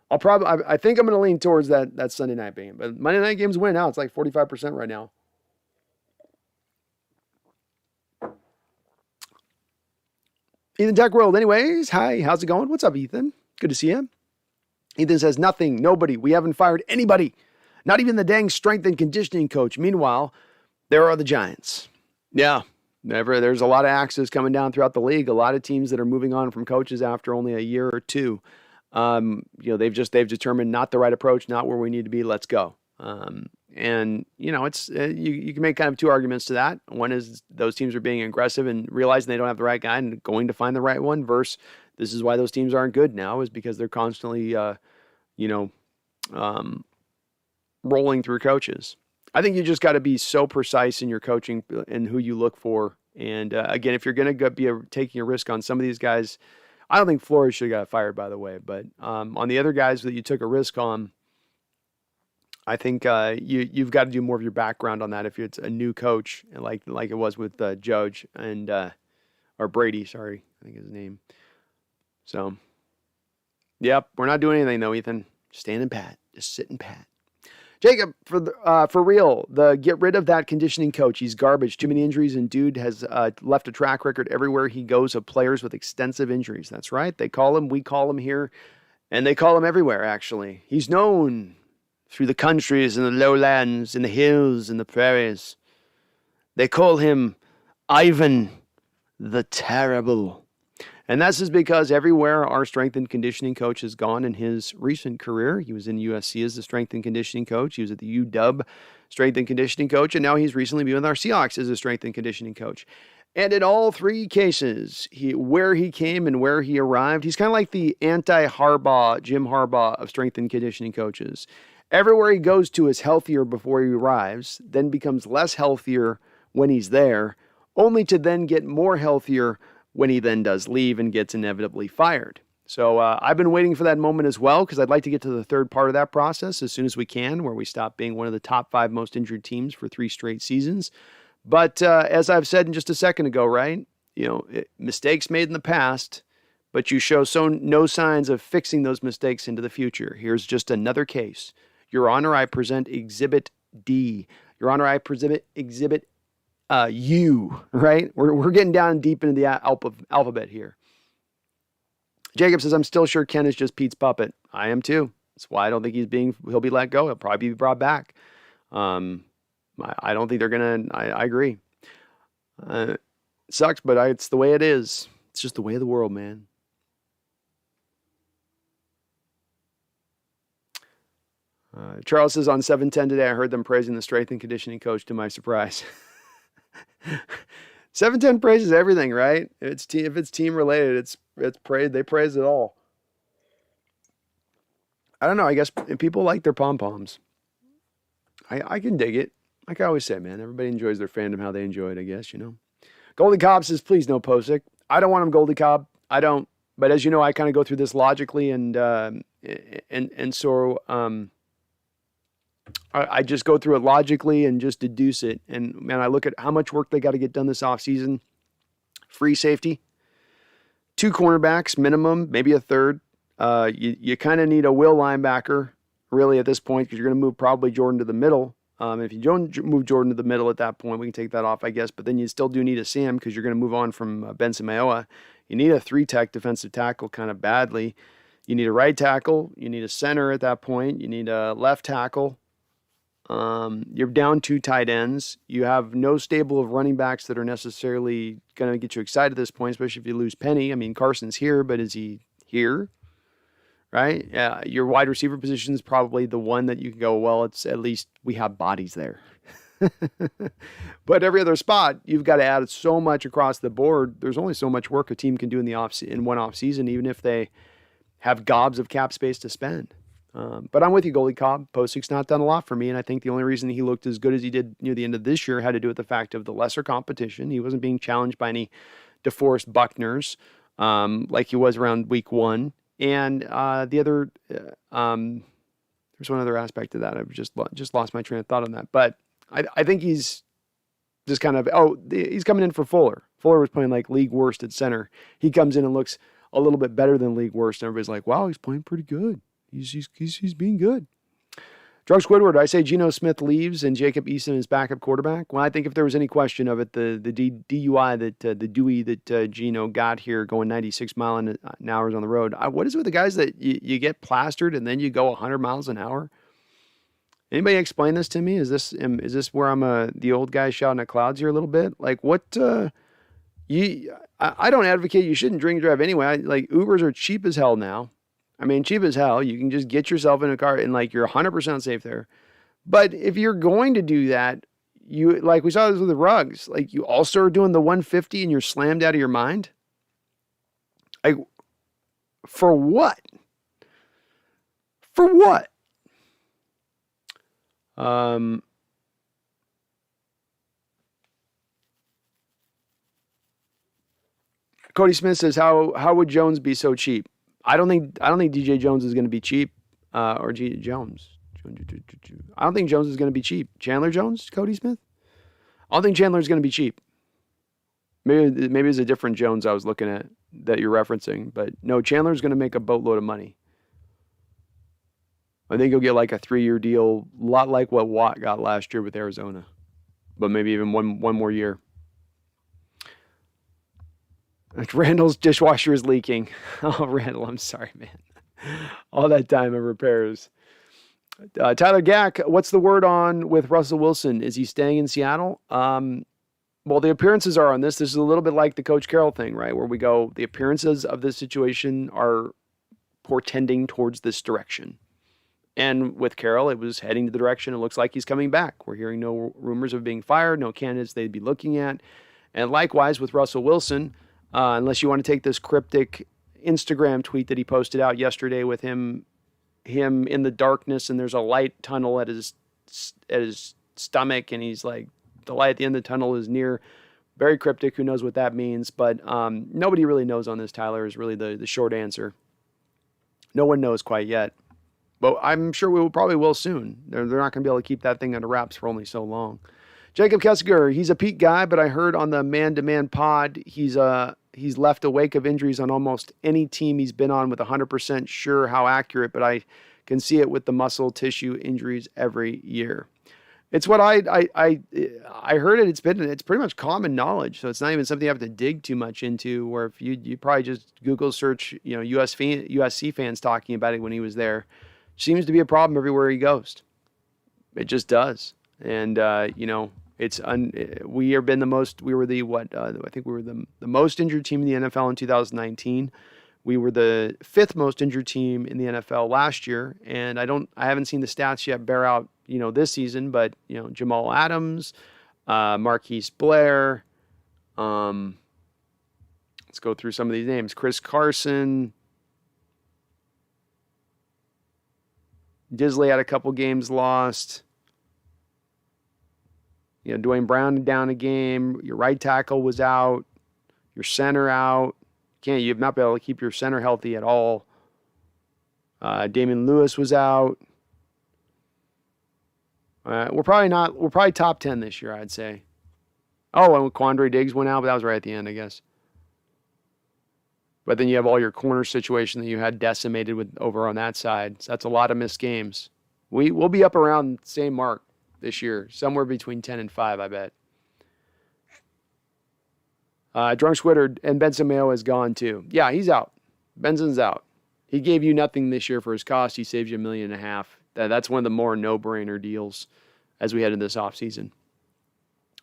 I think I'm going to lean towards that Sunday night game, but Monday night games win now. It's like 45% right now. Ethan Tech World, anyways. Hi, how's it going? What's up, Ethan? Good to see you. Ethan says, nothing, nobody. We haven't fired anybody. Not even the dang strength and conditioning coach. Meanwhile, there are the Giants. Yeah, there's a lot of axes coming down throughout the league. A lot of teams that are moving on from coaches after only a year or 2. They've determined not the right approach, not where we need to be. Let's go. It's you can make kind of 2 arguments to that. One is those teams are being aggressive and realizing they don't have the right guy and going to find the right one, versus this is why those teams aren't good now, is because they're constantly, rolling through coaches. I think you just got to be so precise in your coaching and who you look for. And again, if you're going to be taking a risk on some of these guys, I don't think Flores should have got fired, by the way. But on the other guys that you took a risk on, I think you've got to do more of your background on that if it's a new coach, like it was with Judge and or Brady. Sorry, I think his name. So, yep, we're not doing anything though, Ethan. standing pat, just sitting pat. Jacob, for real, get rid of that conditioning coach. He's garbage. Too many injuries, and dude has left a track record everywhere he goes of players with extensive injuries. That's right. We call him here, and they call him everywhere, actually. He's known through the countries and the lowlands and the hills and the prairies. They call him Ivan the Terrible. And that's just because everywhere our strength and conditioning coach has gone in his recent career. He was in USC as the strength and conditioning coach. He was at the UW strength and conditioning coach. And now he's recently been with our Seahawks as a strength and conditioning coach. And in all three cases, where he came and where he arrived, he's kind of like the anti-Harbaugh, Jim Harbaugh of strength and conditioning coaches. Everywhere he goes to is healthier before he arrives, then becomes less healthier when he's there, only to then get more healthier when he then does leave and gets inevitably fired. So I've been waiting for that moment as well, because I'd like to get to the third part of that process as soon as we can, where we stop being one of the top 5 most injured teams for 3 straight seasons. But as I've said just a second ago, right? Mistakes made in the past, but you show no signs of fixing those mistakes into the future. Here's just another case. Your Honor, I present Exhibit D. Your Honor, I present Exhibit U, right? We're getting down deep into the alphabet here. Jacob says, I'm still sure Ken is just Pete's puppet. I am too. That's why I don't think he'll be let go. He'll probably be brought back. I don't think they're going to, I agree. It sucks, but it's the way it is. It's just the way of the world, man. Charles says, on 710 today, I heard them praising the strength and conditioning coach, to my surprise. 710 praises everything, right? If it's team related, it's praised. They praise it all. I don't know. I guess people like their pom-poms. I can dig it. Like I always say, man, everybody enjoys their fandom how they enjoy it, I guess, Goldie Cobb says, please no Posick. I don't want him, Goldie Cobb. I don't. But as you know, I kind of go through this logically, and so I just go through it logically and just deduce it. And man, I look at how much work they got to get done this offseason. Free safety, 2 cornerbacks minimum, maybe a third. You kind of need a will linebacker really at this point, because you're going to move probably Jordan to the middle. If you don't move Jordan to the middle at that point, we can take that off, I guess. But then you still do need a Sam, because you're going to move on from Benson Mayowa. You need a 3-tech defensive tackle kind of badly. You need a right tackle. You need a center at that point. You need a left tackle. You're down 2 tight ends. You have no stable of running backs that are necessarily going to get you excited at this point, especially if you lose Penny. I mean, Carson's here, but is he here? Right? Your wide receiver position is probably the one that you can go, well, it's at least we have bodies there. But every other spot, you've got to add so much across the board. There's only so much work a team can do in one off season, even if they have gobs of cap space to spend. But I'm with you, Goldie Cobb. Posick's not done a lot for me, and I think the only reason he looked as good as he did near the end of this year had to do with the fact of the lesser competition. He wasn't being challenged by any DeForest Buckners like he was around week 1. And the other, there's one other aspect to that. I've just lost my train of thought on that. But I think he's just kind of, he's coming in for Fuller. Fuller was playing like league worst at center. He comes in and looks a little bit better than league worst. And everybody's like, wow, he's playing pretty good. He's being good. Drug Squidward, I say Geno Smith leaves and Jacob Eason is backup quarterback. Well, I think if there was any question of it, the DUI that the Dewey that Geno got here going 96 miles an hour on the road. What is it with the guys that you get plastered and then you go 100 miles an hour? Anybody explain this to me? Is this where I'm the old guy shouting at clouds here a little bit? Like what? I don't advocate you shouldn't drink and drive anyway. Like Ubers are cheap as hell now. I mean, cheap as hell. You can just get yourself in a car and like you're 100% safe there. But if you're going to do that, you like we saw this with the Rugs. Like you also are doing the 150 and you're slammed out of your mind. Like for what? For what? Cody Smith says, how would Jones be so cheap? I don't think DJ Jones is going to be cheap, or Jones. I don't think Jones is going to be cheap. Chandler Jones, Cody Smith. I don't think Chandler is going to be cheap. Maybe it's a different Jones I was looking at that you're referencing, but no, Chandler's going to make a boatload of money. I think he'll get like a 3-year deal, a lot like what Watt got last year with Arizona, but maybe even one more year. Randall's dishwasher is leaking. Oh, Randall, I'm sorry, man. All that time of repairs. Tyler Gack, what's the word on with Russell Wilson? Is he staying in Seattle? Well, the appearances are on this. This is a little bit like the Coach Carroll thing, right? Where we go, the appearances of this situation are portending towards this direction. And with Carroll, it was heading to the direction. It looks like he's coming back. We're hearing no rumors of being fired, no candidates they'd be looking at. And likewise with Russell Wilson, unless you want to take this cryptic Instagram tweet that he posted out yesterday with him in the darkness, and there's a light tunnel at his stomach, and he's like, the light at the end of the tunnel is near. Very cryptic. Who knows what that means? But nobody really knows on this, Tyler, is really the short answer. No one knows quite yet. But I'm sure we probably will soon. They're not going to be able to keep that thing under wraps for only so long. Jacob Kessinger, he's a peak guy, but I heard on the man-to-man pod he's left a wake of injuries on almost any team he's been on with 100% sure how accurate, but I can see it with the muscle tissue injuries every year. It's what I heard it. It's pretty much common knowledge, so it's not even something you have to dig too much into. Or if you probably just Google search, USC fans talking about it when he was there. Seems to be a problem everywhere he goes. It just does, and we have been the most. We were the I think we were the most injured team in the NFL in 2019. We were the 5th most injured team in the NFL last year, and I haven't seen the stats yet bear out, this season, but, Jamal Adams, Marquise Blair, let's go through some of these names. Chris Carson, Disley had a couple games lost. Dwayne Brown down a game. Your right tackle was out. Your center out. You've not been able to keep your center healthy at all. Damian Lewis was out. We're probably top 10 this year, I'd say. Oh, and Quandre Diggs went out, but that was right at the end, I guess. But then you have all your corner situation that you had decimated with over on that side. So that's a lot of missed games. We'll be up around the same mark this year, somewhere between 10 and 5, I bet. Drunk Squitter and Benson Mayo is gone too. Yeah, he's out. Benson's out. He gave you nothing this year for his cost. He saved you $1.5 million. That's one of the more no-brainer deals as we head into this offseason.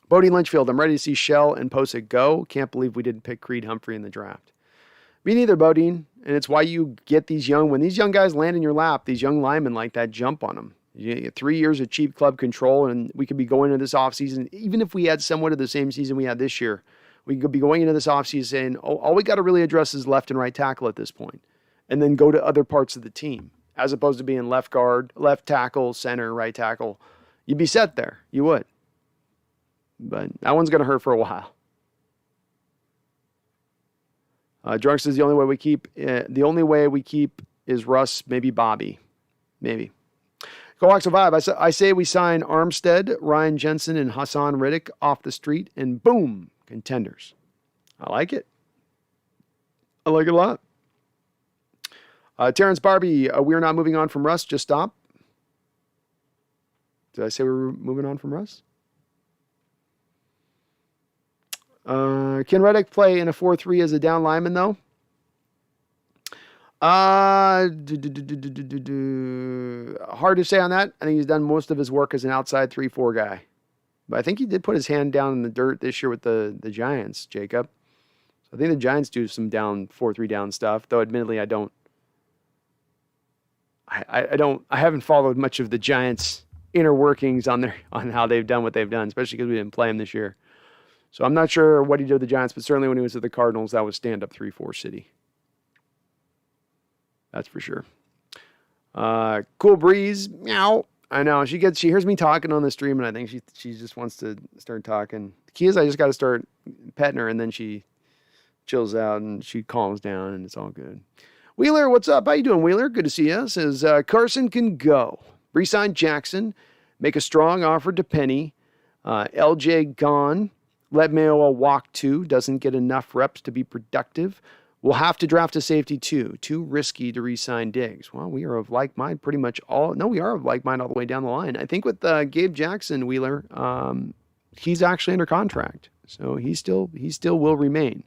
Bodie Lynchfield, I'm ready to see Shell and Posick go. Can't believe we didn't pick Creed Humphrey in the draft. Me neither, Bodine. And it's why you get when these young guys land in your lap, these young linemen like that, jump on them. You get 3 years of cheap club control, and we could be going into this offseason, even if we had somewhat of the same season we had this year, we could be going into this offseason saying, all we got to really address is left and right tackle at this point, and then go to other parts of the team, as opposed to being left guard, left tackle, center, right tackle. You'd be set there. You would. But that one's going to hurt for a while. Drunk says the only way we keep is Russ, maybe Bobby. Maybe. Coax Vibe, I say we sign Armstead, Ryan Jensen, and Hassan Riddick off the street, and boom, contenders. I like it. I like it a lot. Terrence Barbie, we're not moving on from Russ, just stop. Did I say we were moving on from Russ? Can Reddick play in a 4-3 as a down lineman, though? Hard to say on that. I think he's done most of his work as an outside 3-4 guy. But I think he did put his hand down in the dirt this year with the Giants, Jacob. So I think the Giants do some 4-3 down stuff, though admittedly I haven't followed much of the Giants' inner workings on how they've done what they've done, especially because we didn't play him this year. So I'm not sure what he did with the Giants, but certainly when he was at the Cardinals, that was stand-up 3-4 city. That's for sure. Cool Breeze, meow. I know she hears me talking on the stream, and I think she just wants to start talking. The key is I just got to start petting her, and then she chills out and she calms down, and it's all good. Wheeler, what's up? How you doing, Wheeler? Good to see you. Says Carson can go. Resign Jackson. Make a strong offer to Penny. LJ gone. Let Mayo walk too. Doesn't get enough reps to be productive. We'll have to draft a safety too. Too risky to re-sign Diggs. Well, we are of like mind pretty much all. No, we are of like mind all the way down the line. I think with Gabe Jackson, Wheeler, he's actually under contract, so he still will remain,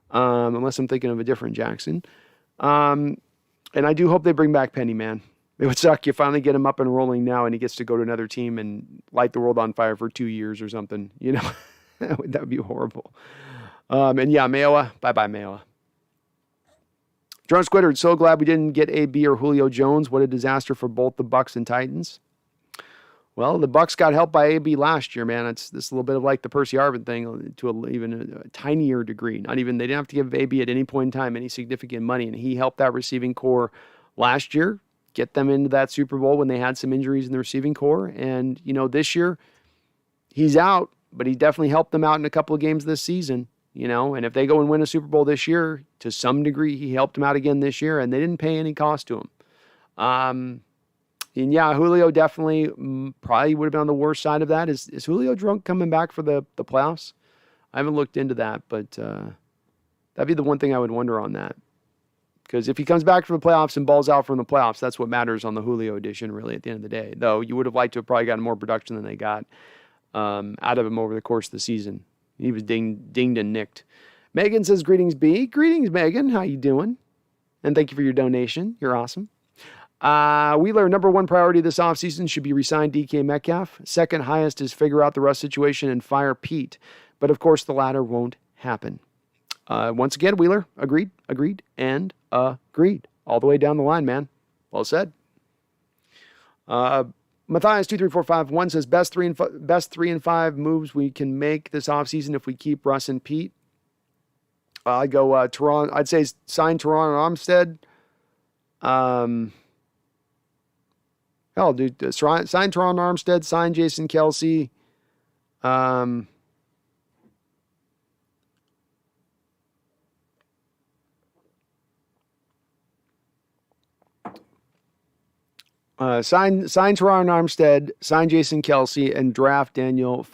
unless I'm thinking of a different Jackson. And I do hope they bring back Penny, man. It would suck. You finally get him up and rolling now, and he gets to go to another team and light the world on fire for 2 years or something. You know, that would be horrible. And yeah, Mayowa, bye-bye, Mayowa. John Squiddard, so glad we didn't get AB or Julio Jones. What a disaster for both the Bucs and Titans. Well, the Bucs got helped by AB last year, man. It's this little bit of like the Percy Harvin thing to even a tinier degree. Not even, they didn't have to give AB at any point in time any significant money, and he helped that receiving core last year get them into that Super Bowl when they had some injuries in the receiving core. And, you know, this year he's out, but he definitely helped them out in a couple of games this season. You know, and if they go and win a Super Bowl this year, to some degree, he helped them out again this year, and they didn't pay any cost to him. And yeah, Julio definitely probably would have been on the worst side of that. Is Julio drunk coming back for the playoffs? I haven't looked into that, but that'd be the one thing I would wonder on that. Because if he comes back for the playoffs and balls out from the playoffs, that's what matters on the Julio edition, really, at the end of the day. Though you would have liked to have probably gotten more production than they got out of him over the course of the season. He was dinged and nicked. Megan says, greetings, B. Greetings, Megan. How you doing? And thank you for your donation. You're awesome. Wheeler, number one priority this offseason should be resign DK Metcalf. Second highest is figure out the Russ situation and fire Pete. But, of course, the latter won't happen. Once again, Wheeler, agreed, and agreed. All the way down the line, man. Well said. Matthias23451 says best 3 and 5 moves we can make this offseason if we keep Russ and Pete. I'd go Toronto. I'd say sign Toronto Armstead. Hell, dude, sign Toronto Armstead. Sign Jason Kelsey. Sign Teron Armstead, sign Jason Kelsey, and draft Daniel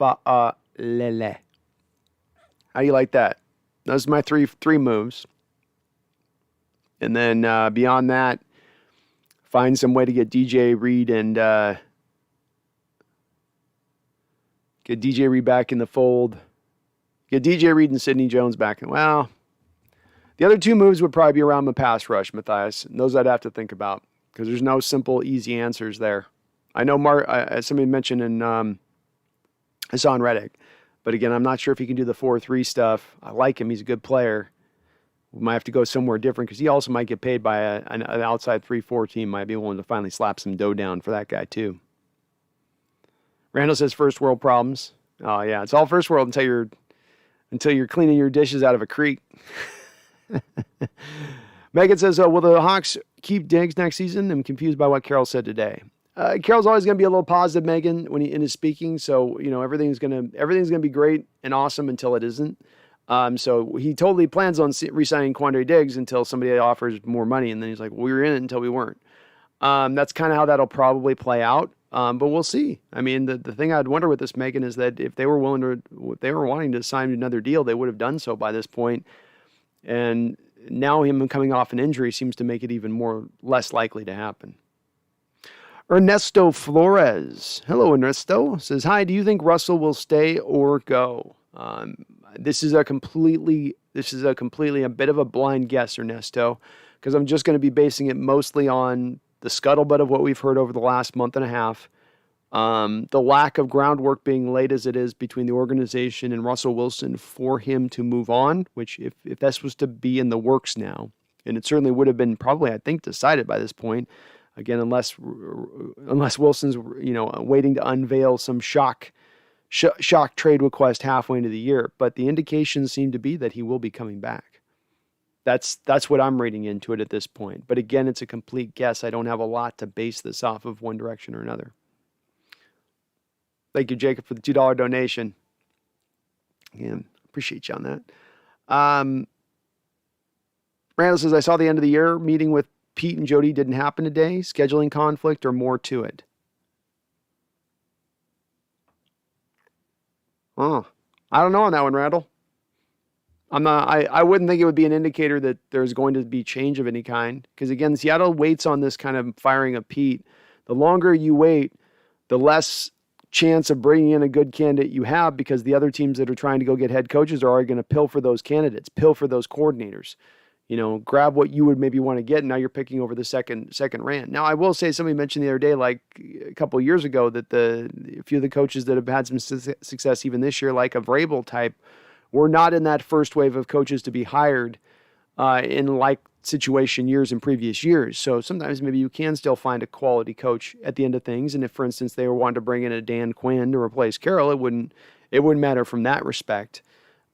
Lele. How do you like that? Those are my three moves. And then beyond that, find some way to get DJ Reed and get DJ Reed back in the fold. Get DJ Reed and Sidney Jones back in. Well, the other two moves would probably be around the pass rush, Matthias. And those I'd have to think about, because there's no simple, easy answers there. I know as somebody mentioned in Hassan Reddick, but again, I'm not sure if he can do the 4-3 stuff. I like him. He's a good player. We might have to go somewhere different, because he also might get paid by an outside 3-4 team. Might be willing to finally slap some dough down for that guy too. Randall says first world problems. Oh yeah, it's all first world until you're cleaning your dishes out of a creek. Megan says, will the Hawks keep Diggs next season? I'm confused by what Carroll said today. Carroll's always going to be a little positive, Megan, when in his speaking. So, you know, everything's going to be great and awesome until it isn't. So he totally plans on re-signing Quandre Diggs until somebody offers more money. And then he's like, well, we were in it until we weren't. That's kind of how that'll probably play out. But we'll see. I mean, the thing I'd wonder with this, Megan, is that if they were wanting to sign another deal, they would have done so by this point. And now him coming off an injury seems to make it even less likely to happen. Ernesto Flores. Hello, Ernesto. Says, hi, do you think Russell will stay or go? This is a completely a bit of a blind guess, Ernesto, because I'm just going to be basing it mostly on the scuttlebutt of what we've heard over the last month and a half. The lack of groundwork being laid as it is between the organization and Russell Wilson for him to move on, which if this was to be in the works now, and it certainly would have been probably, I think, decided by this point, again, unless Wilson's, waiting to unveil some shock trade request halfway into the year. But the indications seem to be that he will be coming back. That's what I'm reading into it at this point. But again, it's a complete guess. I don't have a lot to base this off of one direction or another. Thank you, Jacob, for the $2 donation. Again, appreciate you on that. Randall says, I saw the end of the year meeting with Pete and Jody didn't happen today. Scheduling conflict or more to it? Oh, I don't know on that one, Randall. I wouldn't think it would be an indicator that there's going to be change of any kind. Because again, Seattle waits on this kind of firing of Pete. The longer you wait, the less chance of bringing in a good candidate you have, because the other teams that are trying to go get head coaches are already going to pilfer those candidates, pilfer those coordinators. Grab what you would maybe want to get, and now you're picking over the second rant. Now, I will say, somebody mentioned the other day, like a couple of years ago, that a few of the coaches that have had some success even this year, like a Vrabel type, were not in that first wave of coaches to be hired in like situation years in previous years. So sometimes maybe you can still find a quality coach at the end of things. And if, for instance, they were wanting to bring in a Dan Quinn to replace Carroll, it wouldn't matter from that respect.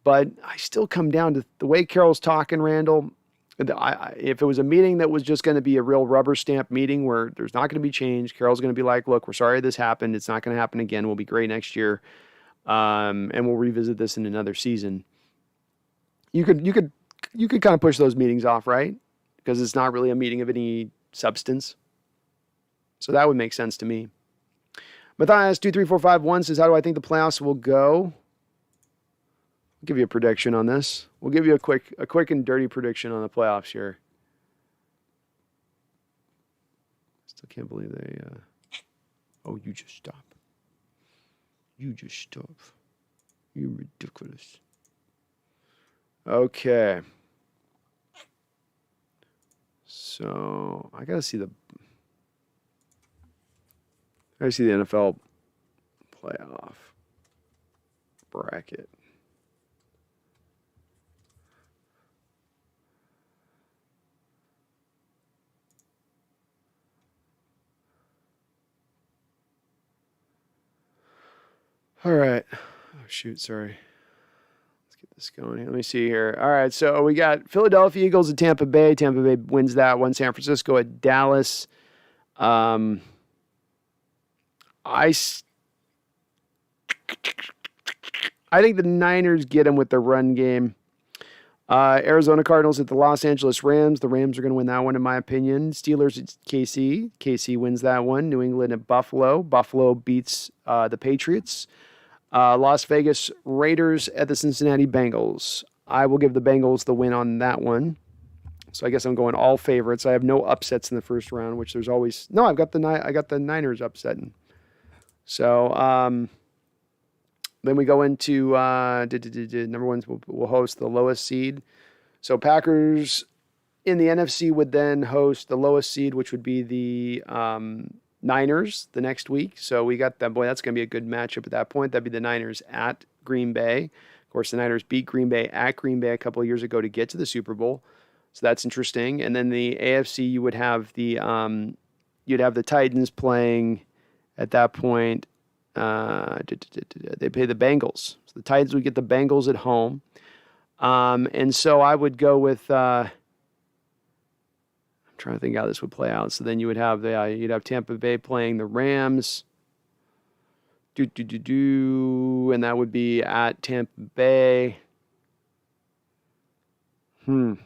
But I still come down to the way Carroll's talking, Randall. If it was a meeting that was just going to be a real rubber stamp meeting where there's not going to be change, Carroll's going to be like, look, we're sorry this happened. It's not going to happen again. We'll be great next year. And we'll revisit this in another season. You could kind of push those meetings off, right? Because it's not really a meeting of any substance. So that would make sense to me. Matthias 23451 says, how do I think the playoffs will go? I'll give you a prediction on this. We'll give you a quick and dirty prediction on the playoffs here. Still can't believe they. Oh, you just stop. You just stop. You're ridiculous. Okay. So I gotta see the NFL playoff bracket. All right. Oh, shoot. Sorry. Let's get this going. Let me see here. All right. So we got Philadelphia Eagles at Tampa Bay. Tampa Bay wins that one. San Francisco at Dallas. I think the Niners get them with the run game. Arizona Cardinals at the Los Angeles Rams. The Rams are going to win that one, in my opinion. Steelers at KC. KC wins that one. New England at Buffalo. Buffalo beats the Patriots. Las Vegas Raiders at the Cincinnati Bengals. I will give the Bengals the win on that one. So I guess I'm going all favorites. I have no upsets in the first round, which there's always no. I got the Niners upsetting. So then we go into number ones. We'll host the lowest seed. So Packers in the NFC would then host the lowest seed, which would be the Niners the next week. So we got that. Boy, that's going to be a good matchup at that point. That'd be the Niners at Green Bay. Of course, the Niners beat Green Bay at Green Bay a couple of years ago to get to the Super Bowl. So that's interesting. And then the AFC, you would have the Titans playing at that point. They play the Bengals. So the Titans would get the Bengals at home. And so I would go with I'm trying to think how this would play out. So then you would have you'd have Tampa Bay playing the Rams. And that would be at Tampa Bay. Rams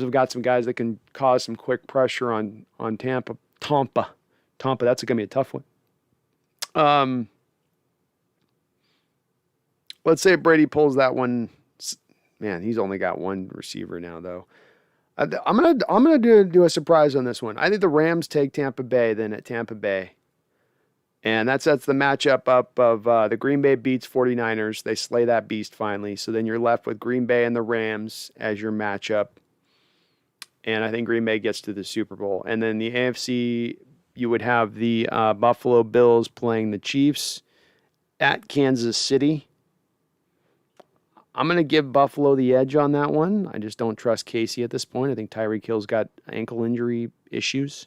have got some guys that can cause some quick pressure on Tampa. That's going to be a tough one. Let's say Brady pulls that one. Man, he's only got one receiver now, though. I'm gonna do a surprise on this one. I think the Rams take Tampa Bay then at Tampa Bay, and that sets the matchup up of the Green Bay beats 49ers. They slay that beast finally. So then you're left with Green Bay and the Rams as your matchup, and I think Green Bay gets to the Super Bowl. And then the AFC, you would have the Buffalo Bills playing the Chiefs at Kansas City. I'm going to give Buffalo the edge on that one. I just don't trust Casey at this point. I think Tyreek Hill's got ankle injury issues.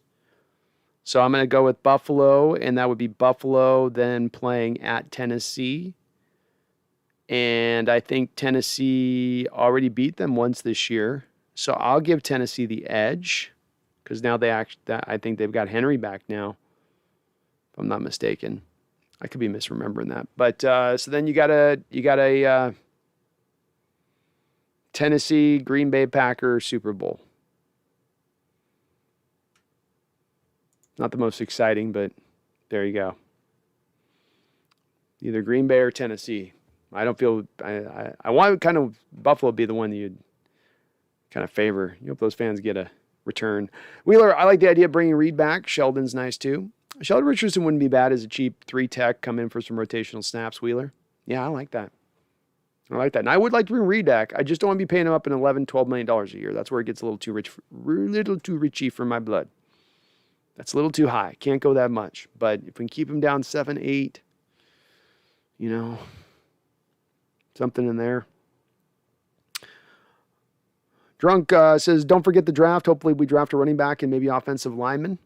So I'm going to go with Buffalo, and that would be Buffalo then playing at Tennessee. And I think Tennessee already beat them once this year. So I'll give Tennessee the edge because now I think they've got Henry back now, if I'm not mistaken. I could be misremembering that. But so then you got a Tennessee, Green Bay Packers Super Bowl. Not the most exciting, but there you go. Either Green Bay or Tennessee. I don't feel I want kind of Buffalo be the one that you'd kind of favor. You hope those fans get a return. Wheeler, I like the idea of bringing Reed back. Sheldon's nice too. Sheldon Richardson wouldn't be bad as a cheap 3 tech, come in for some rotational snaps, Wheeler. Yeah, I like that. I like that. And I would like to bring Reed back. I just don't want to be paying him up in $11, $12 million a year. That's where it gets a little too richy for my blood. That's a little too high. Can't go that much. But if we can keep him down 7, 8, something in there. Drunk says, don't forget the draft. Hopefully we draft a running back and maybe offensive lineman.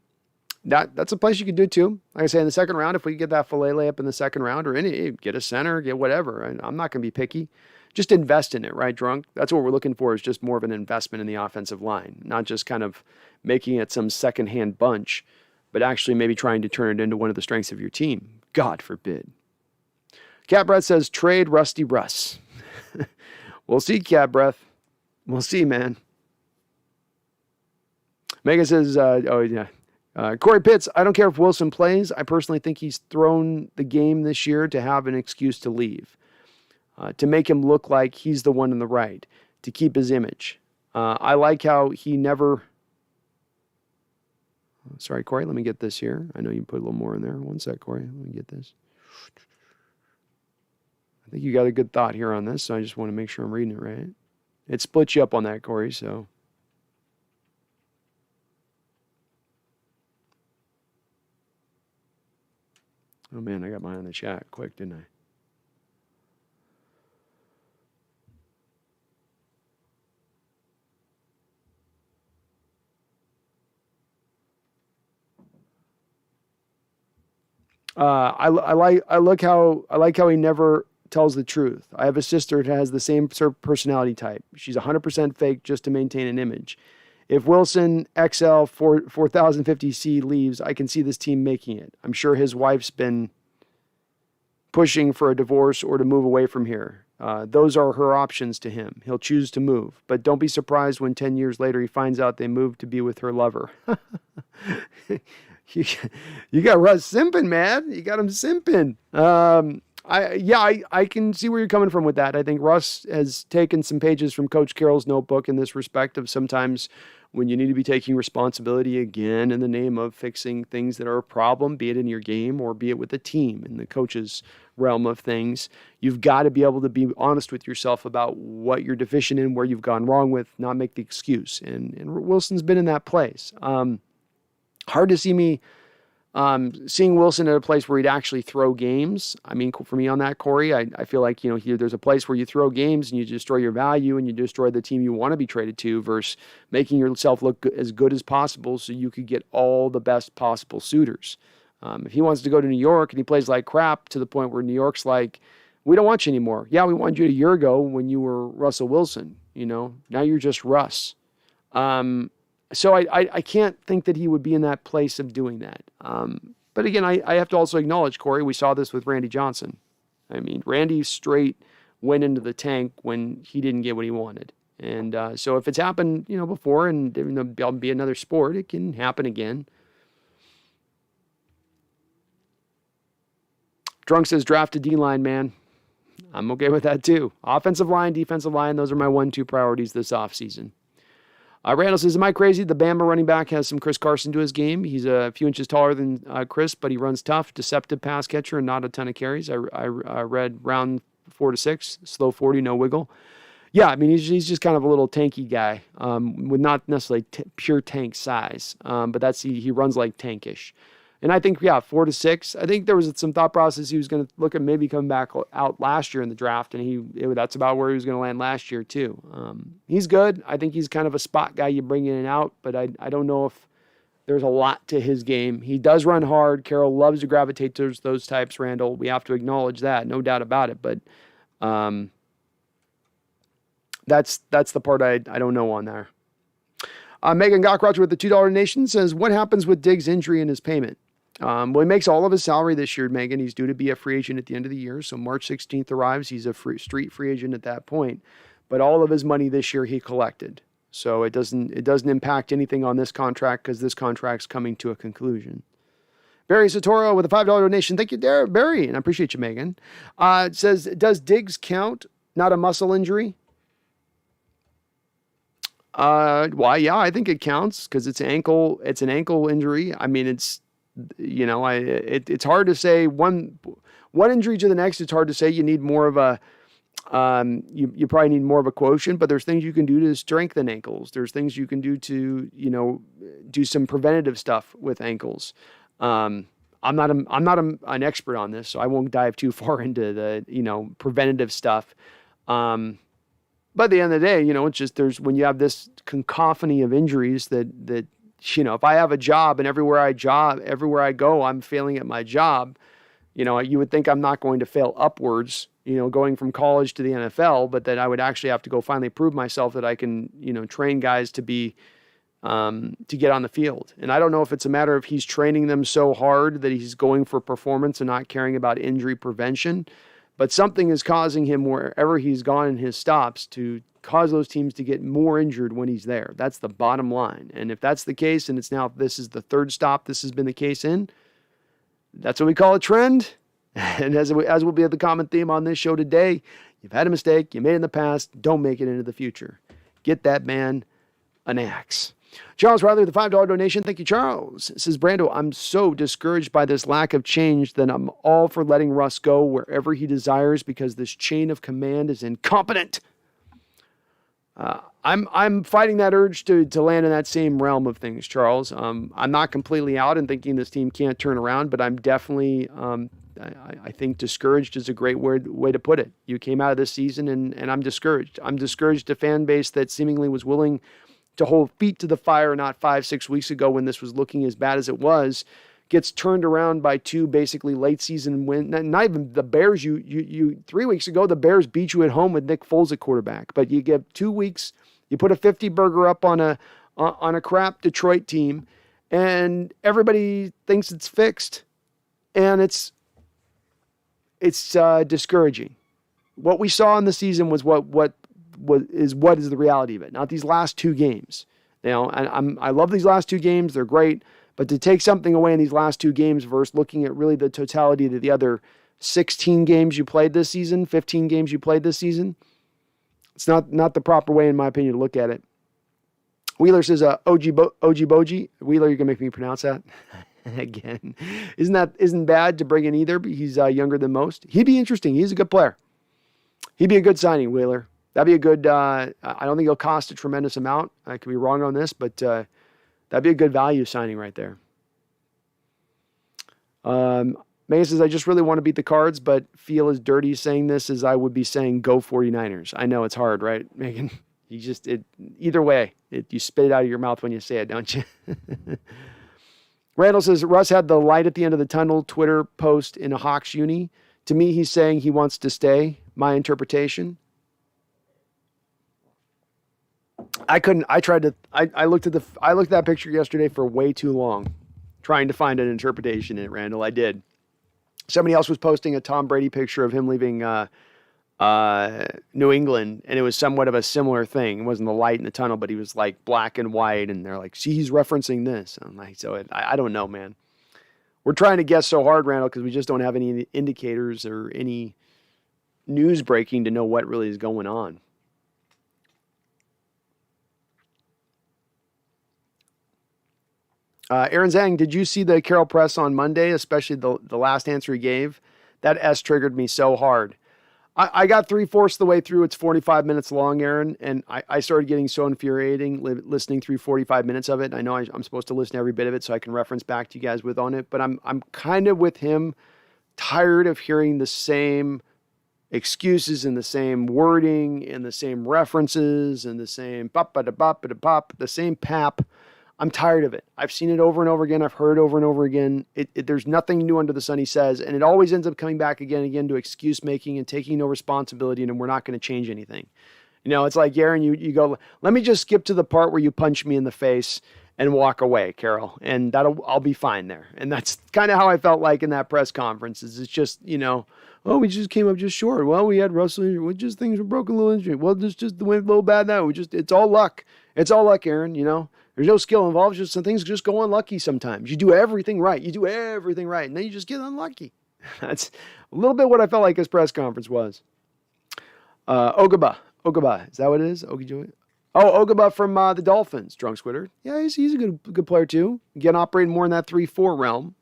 That's a place you could do too. Like I say, in the second round, if we get that filet layup in the second round or get a center, get whatever. And I'm not going to be picky. Just invest in it, right, Drunk? That's what we're looking for, is just more of an investment in the offensive line, not just kind of making it some secondhand bunch, but actually maybe trying to turn it into one of the strengths of your team. God forbid. Cat Breath says, trade Rusty Russ. We'll see, Cat Breath. We'll see, man. Megan says, Corey Pitts, I don't care if Wilson plays. I personally think he's thrown the game this year to have an excuse to leave, to make him look like he's the one in the right, to keep his image. I like how he never... Sorry, Corey, let me get this here. I know you put a little more in there. One sec, Corey. Let me get this. I think you got a good thought here on this, so I just want to make sure I'm reading it right. It splits you up on that, Corey, so... Oh, man, I got mine in the chat quick, didn't I? I like how he never tells the truth. I have a sister who has the same sort of personality type. She's 100% fake just to maintain an image. If Wilson XL 4050C leaves, I can see this team making it. I'm sure his wife's been pushing for a divorce or to move away from here. Those are her options to him. He'll choose to move. But don't be surprised when 10 years later he finds out they moved to be with her lover. You got Russ simping, man. You got him simping. I can see where you're coming from with that. I think Russ has taken some pages from Coach Carroll's notebook in this respect of sometimes when you need to be taking responsibility again in the name of fixing things that are a problem, be it in your game or be it with the team in the coach's realm of things. You've got to be able to be honest with yourself about what you're deficient in, where you've gone wrong with, not make the excuse. And Wilson's been in that place. Hard to see me seeing Wilson at a place where he'd actually throw games. I mean, for me on that, Corey, I feel like, here there's a place where you throw games and you destroy your value and you destroy the team you want to be traded to versus making yourself look as good as possible so you could get all the best possible suitors. If he wants to go to New York and he plays like crap to the point where New York's like, we don't want you anymore. Yeah, we wanted you a year ago when you were Russell Wilson, now you're just Russ. So I can't think that he would be in that place of doing that. But again, I have to also acknowledge, Corey, we saw this with Randy Johnson. I mean, Randy straight went into the tank when he didn't get what he wanted. And so if it's happened, before and there'll be another sport, it can happen again. Drunk says draft a D-line, man. I'm okay with that too. Offensive line, defensive line, those are my 1-2 priorities this offseason. Randall says, am I crazy? The Bama running back has some Chris Carson to his game. He's a few inches taller than Chris, but he runs tough, deceptive pass catcher, and not a ton of carries. I read round 4 to 6, slow 40, no wiggle. Yeah, I mean, he's just kind of a little tanky guy with not necessarily pure tank size, but he runs like tankish. And I think, 4 to 6. I think there was some thought process he was going to look at maybe coming back out last year in the draft, and that's about where he was going to land last year too. He's good. I think he's kind of a spot guy you bring in and out, but I don't know if there's a lot to his game. He does run hard. Carroll loves to gravitate towards those types, Randall. We have to acknowledge that, no doubt about it. But that's the part I don't know on there. Megan Gockroach with the $2 Nation says, what happens with Diggs' injury and his payment? Well, he makes all of his salary this year, Megan. He's due to be a free agent at the end of the year. So March 16th arrives. He's a street free agent at that point. But all of his money this year he collected. So it doesn't impact anything on this contract because this contract's coming to a conclusion. Barry Satoro with a $5 donation. Thank you, Barry, and I appreciate you, Megan. It says, does Diggs count? Not a muscle injury? Why? Yeah, I think it counts because it's an ankle injury. I mean, it's hard to say one injury to the next. It's hard to say. You need more of a you probably need more of a quotient, but there's things you can do to strengthen ankles. There's things you can do to do some preventative stuff with ankles. I'm not an expert on this, so I won't dive too far into the preventative stuff. But at the end of the day, it's just when you have this cacophony of injuries that if I have a job and everywhere I go, I'm failing at my job. You would think I'm not going to fail upwards, going from college to the NFL, but that I would actually have to go finally prove myself that I can, train guys to be, to get on the field. And I don't know if it's a matter of he's training them so hard that he's going for performance and not caring about injury prevention, but something is causing him wherever he's gone in his stops to cause those teams to get more injured when he's there. That's the bottom line. And if that's the case, and this is the third stop this has been the case in, that's what we call a trend. And as will be the common theme on this show today, you've had a mistake, you made it in the past, don't make it into the future. Get that man an axe. Charles Riley with a $5 donation. Thank you, Charles. It says, Brando, I'm so discouraged by this lack of change that I'm all for letting Russ go wherever he desires because this chain of command is incompetent. I'm fighting that urge to land in that same realm of things, Charles. I'm not completely out and thinking this team can't turn around, but I'm definitely, I think discouraged is a great way to put it. You came out of this season and I'm discouraged. I'm discouraged a fan base that seemingly was willing to hold feet to the fire not 5-6 weeks ago when this was looking as bad as it was, gets turned around by two basically late season wins. Not even the Bears. You 3 weeks ago, the Bears beat you at home with Nick Foles at quarterback, but you give 2 weeks, you put a 50 burger up on a crap Detroit team and everybody thinks it's fixed. And it's discouraging. What we saw in the season was what is the reality of it. Not these last 2 games. I love these last 2 games. They're great. But to take something away in these last 2 games versus looking at really the totality of the other 16 games you played this season, 15 games you played this season, it's not the proper way, in my opinion, to look at it. Wheeler says, OG Boji. Wheeler, you can make me pronounce that. Again, isn't bad to bring in either, but he's younger than most. He'd be interesting. He's a good player. He'd be a good signing, Wheeler. That'd be a good, I don't think he'll cost a tremendous amount. I could be wrong on this, but that'd be a good value signing right there. Megan says, I just really want to beat the Cards, but feel as dirty saying this as I would be saying go 49ers. I know it's hard, right, Megan? Either way, you spit it out of your mouth when you say it, don't you? Randall says, Russ had the light at the end of the tunnel Twitter post in a Hawks uni. To me, he's saying he wants to stay. My interpretation. I looked at that picture yesterday for way too long, trying to find an interpretation in it, Randall. I did. Somebody else was posting a Tom Brady picture of him leaving New England, and it was somewhat of a similar thing. It wasn't the light in the tunnel, but he was like black and white, and they're like, see, he's referencing this. I'm like, I don't know, man. We're trying to guess so hard, Randall, because we just don't have any indicators or any news breaking to know what really is going on. Aaron Zhang, did you see the Carol Press on Monday, especially the last answer he gave? That S triggered me so hard. I got 3/4 of the way through. It's 45 minutes long, Aaron, and I started getting so infuriating listening through 45 minutes of it. I know I'm supposed to listen to every bit of it so I can reference back to you guys on it, but I'm kind of with him, tired of hearing the same excuses and the same wording and the same references and the same pop, the same pap. I'm tired of it. I've seen it over and over again. I've heard it over and over again. There's nothing new under the sun, he says, and it always ends up coming back again and again to excuse making and taking no responsibility, and we're not going to change anything. It's like, Aaron, you go, let me just skip to the part where you punch me in the face and walk away, Carol, and I'll be fine there. And that's kind of how I felt like in that press conference. It's just, we just came up just short. Well, we had Russell, things were broken, a little injury. Well, just went a little bad now. It's all luck. It's all luck, Aaron, you know. There's no skill involved. Just some things just go unlucky sometimes. You do everything right. And then you just get unlucky. That's a little bit what I felt like his press conference was. Ogaba. Is that what it is? Ogijoy? Oh, Ogaba from the Dolphins. Drunk Squitter. Yeah, he's a good player too. Again, operating more in that 3-4 realm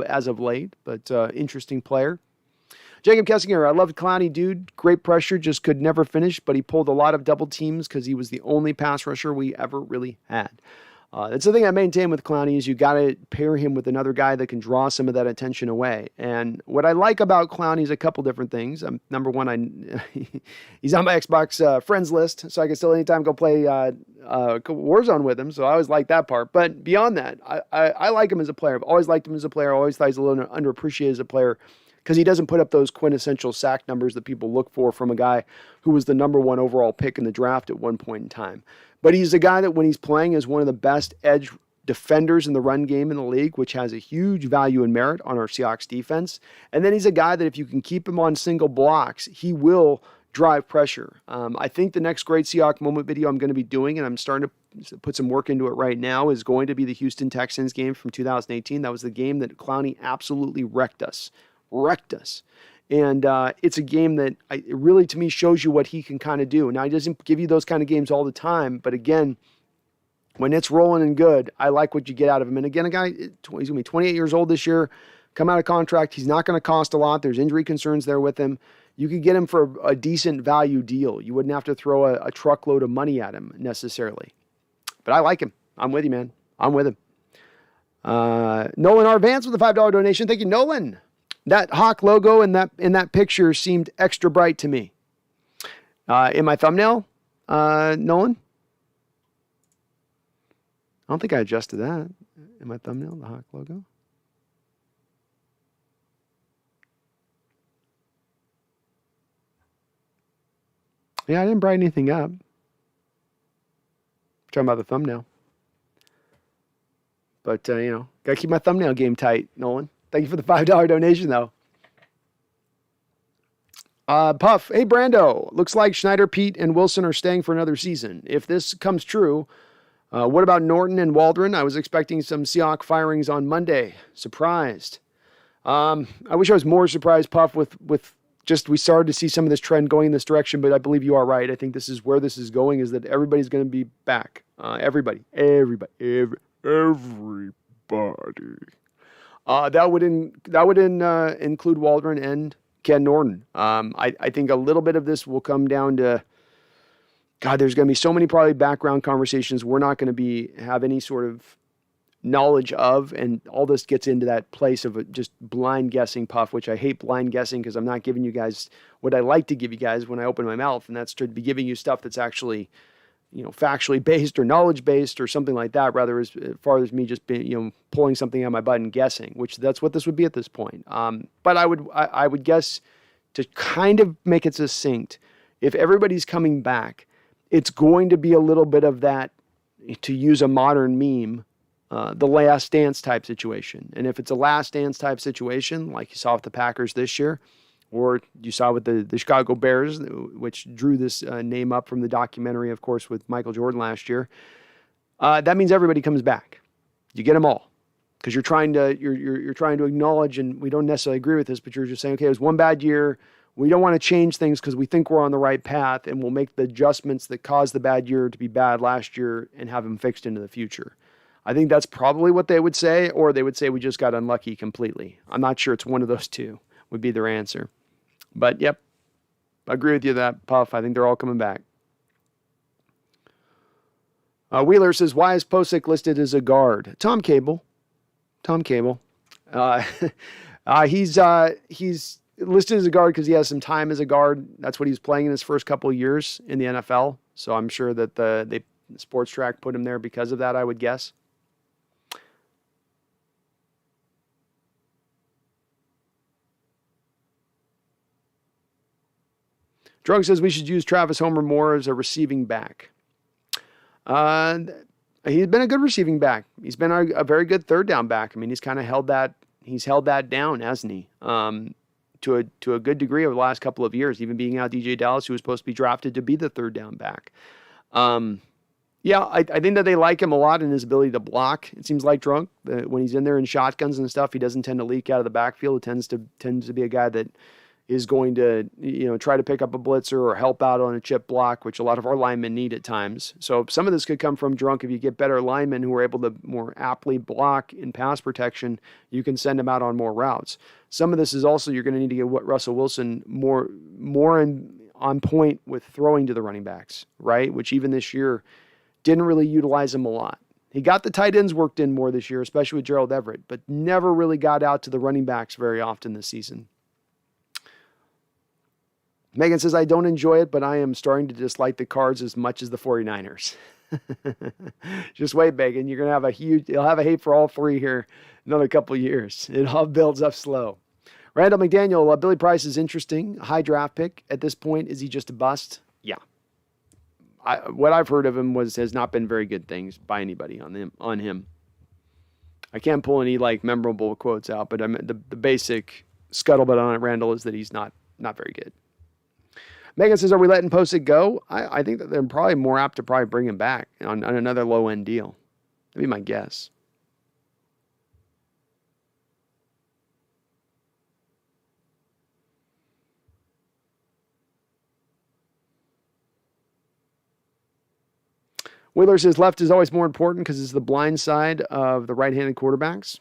as of late, but interesting player. Jacob Kessinger, I loved Clowney, dude. Great pressure, just could never finish, but he pulled a lot of double teams because he was the only pass rusher we ever really had. That's the thing I maintain with Clowney is you got to pair him with another guy that can draw some of that attention away. And what I like about Clowney is a couple different things. Number one, he's on my Xbox friends list, so I can still anytime go play Warzone with him. So I always like that part. But beyond that, I like him as a player. I've always liked him as a player. I always thought he's a little underappreciated as a player, because he doesn't put up those quintessential sack numbers that people look for from a guy who was the number 1 overall pick in the draft at one point in time. But he's a guy that when he's playing is one of the best edge defenders in the run game in the league, which has a huge value and merit on our Seahawks defense. And then he's a guy that if you can keep him on single blocks, he will drive pressure. I think the next great Seahawks moment video I'm going to be doing, and I'm starting to put some work into it right now, is going to be the Houston Texans game from 2018. That was the game that Clowney absolutely wrecked us. And it's a game that it really, to me, shows you what he can kind of do. Now, he doesn't give you those kind of games all the time, but again, when it's rolling and good, I like what you get out of him. And again, a guy, he's going to be 28 years old this year, come out of contract. He's not going to cost a lot. There's injury concerns there with him. You could get him for a decent value deal. You wouldn't have to throw a truckload of money at him necessarily. But I like him. I'm with you, man. I'm with him. Nolan R. Vance with a $5 donation. Thank you, Nolan. That Hawk logo in that picture seemed extra bright to me. In my thumbnail, Nolan? I don't think I adjusted that. In my thumbnail, the Hawk logo. Yeah, I didn't brighten anything up. Talking about the thumbnail. But, gotta keep my thumbnail game tight, Nolan. Thank you for the $5 donation, though. Puff, hey, Brando. Looks like Schneider, Pete, and Wilson are staying for another season. If this comes true, what about Norton and Waldron? I was expecting some Seahawks firings on Monday. Surprised. I wish I was more surprised, Puff, with just we started to see some of this trend going in this direction, but I believe you are right. I think this is where this is going, is that everybody's going to be back. Everybody. That would include Waldron and Ken Norton. I think a little bit of this will come down to, God, there's going to be so many probably background conversations we're not going to have any sort of knowledge of, and all this gets into that place of just blind guessing, Puff, which I hate blind guessing because I'm not giving you guys what I like to give you guys when I open my mouth, and that's to be giving you stuff that's actually factually based or knowledge based or something like that, rather as far as me just being, pulling something out of my butt and guessing, which that's what this would be at this point. But I would guess, to kind of make it succinct, if everybody's coming back, it's going to be a little bit of that, to use a modern meme, the last dance type situation. And if it's a last dance type situation, like you saw with the Packers this year, or you saw with the Chicago Bears, which drew this name up from the documentary, of course, with Michael Jordan last year, that means everybody comes back. You get them all, because you're trying to acknowledge, and we don't necessarily agree with this, but you're just saying, okay, it was one bad year. We don't want to change things because we think we're on the right path, and we'll make the adjustments that caused the bad year to be bad last year and have them fixed into the future. I think that's probably what they would say, or they would say we just got unlucky completely. I'm not sure. It's one of those two would be their answer. But, yep, I agree with you that, Puff. I think they're all coming back. Wheeler says, why is Posick listed as a guard? Tom Cable. He's listed as a guard because he has some time as a guard. That's what he's playing in his first couple of years in the NFL. So I'm sure that the Sports Track put him there because of that, I would guess. Drunk says we should use Travis Homer more as a receiving back. He's been a good receiving back. He's been a very good third down back. I mean, he's kind of held that down, hasn't he? To a good degree over the last couple of years, even being out DJ Dallas, who was supposed to be drafted to be the third down back. Yeah, I think that they like him a lot in his ability to block. It seems like Drunk when he's in there in shotguns and stuff, he doesn't tend to leak out of the backfield. It tends to be a guy that is going to try to pick up a blitzer or help out on a chip block, which a lot of our linemen need at times. So some of this could come from Drunk. If you get better linemen who are able to more aptly block in pass protection, you can send them out on more routes. Some of this is also you're going to need to get Russell Wilson more on point with throwing to the running backs, right? Which even this year didn't really utilize him a lot. He got the tight ends worked in more this year, especially with Gerald Everett, but never really got out to the running backs very often this season. Megan says, I don't enjoy it, but I am starting to dislike the Cards as much as the 49ers. Just wait, Megan. You'll have a hate for all three here another couple of years. It all builds up slow. Randall McDaniel, Billy Price is interesting. High draft pick. At this point, is he just a bust? Yeah. What I've heard of him has not been very good things by anybody on him. I can't pull any memorable quotes out, but the basic scuttlebutt on it, Randall, is that he's not very good. Megan says, are we letting Posey go? I think that they're probably more apt to probably bring him back on another low-end deal. That'd be my guess. Wheeler says left is always more important because it's the blind side of the right-handed quarterbacks.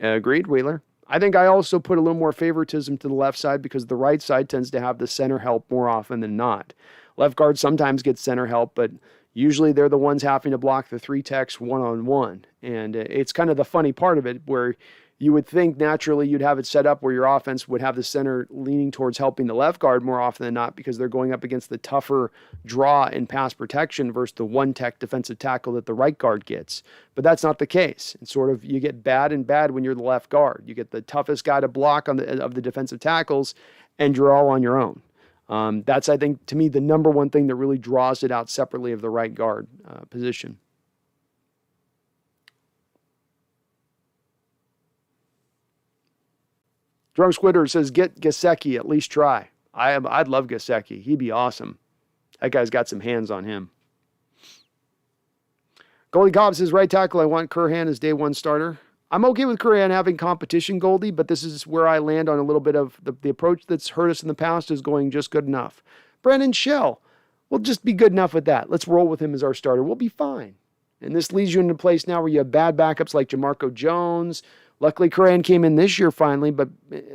Agreed, Wheeler. I think I also put a little more favoritism to the left side because the right side tends to have the center help more often than not. Left guard sometimes gets center help, but usually they're the ones having to block the three techs one-on-one. And it's kind of the funny part of it where you would think naturally you'd have it set up where your offense would have the center leaning towards helping the left guard more often than not because they're going up against the tougher draw in pass protection versus the one-tech defensive tackle that the right guard gets. But that's not the case. It's sort of you get bad and bad when you're the left guard. You get the toughest guy to block of the defensive tackles, and you're all on your own. That's, I think, to me, the number one thing that really draws it out separately of the right guard position. Drunk Squidder says, get Gesicki, at least try. I'd love Gesicki. He'd be awesome. That guy's got some hands on him. Goldie Cobb says, right tackle, I want Curhan as day one starter. I'm okay with Curhan having competition, Goldie, but this is where I land on a little bit of the approach that's hurt us in the past is going just good enough. Brandon Shell, we'll just be good enough with that. Let's roll with him as our starter. We'll be fine. And this leads you into a place now where you have bad backups like Jamarco Jones. Luckily, Curran came in this year finally, but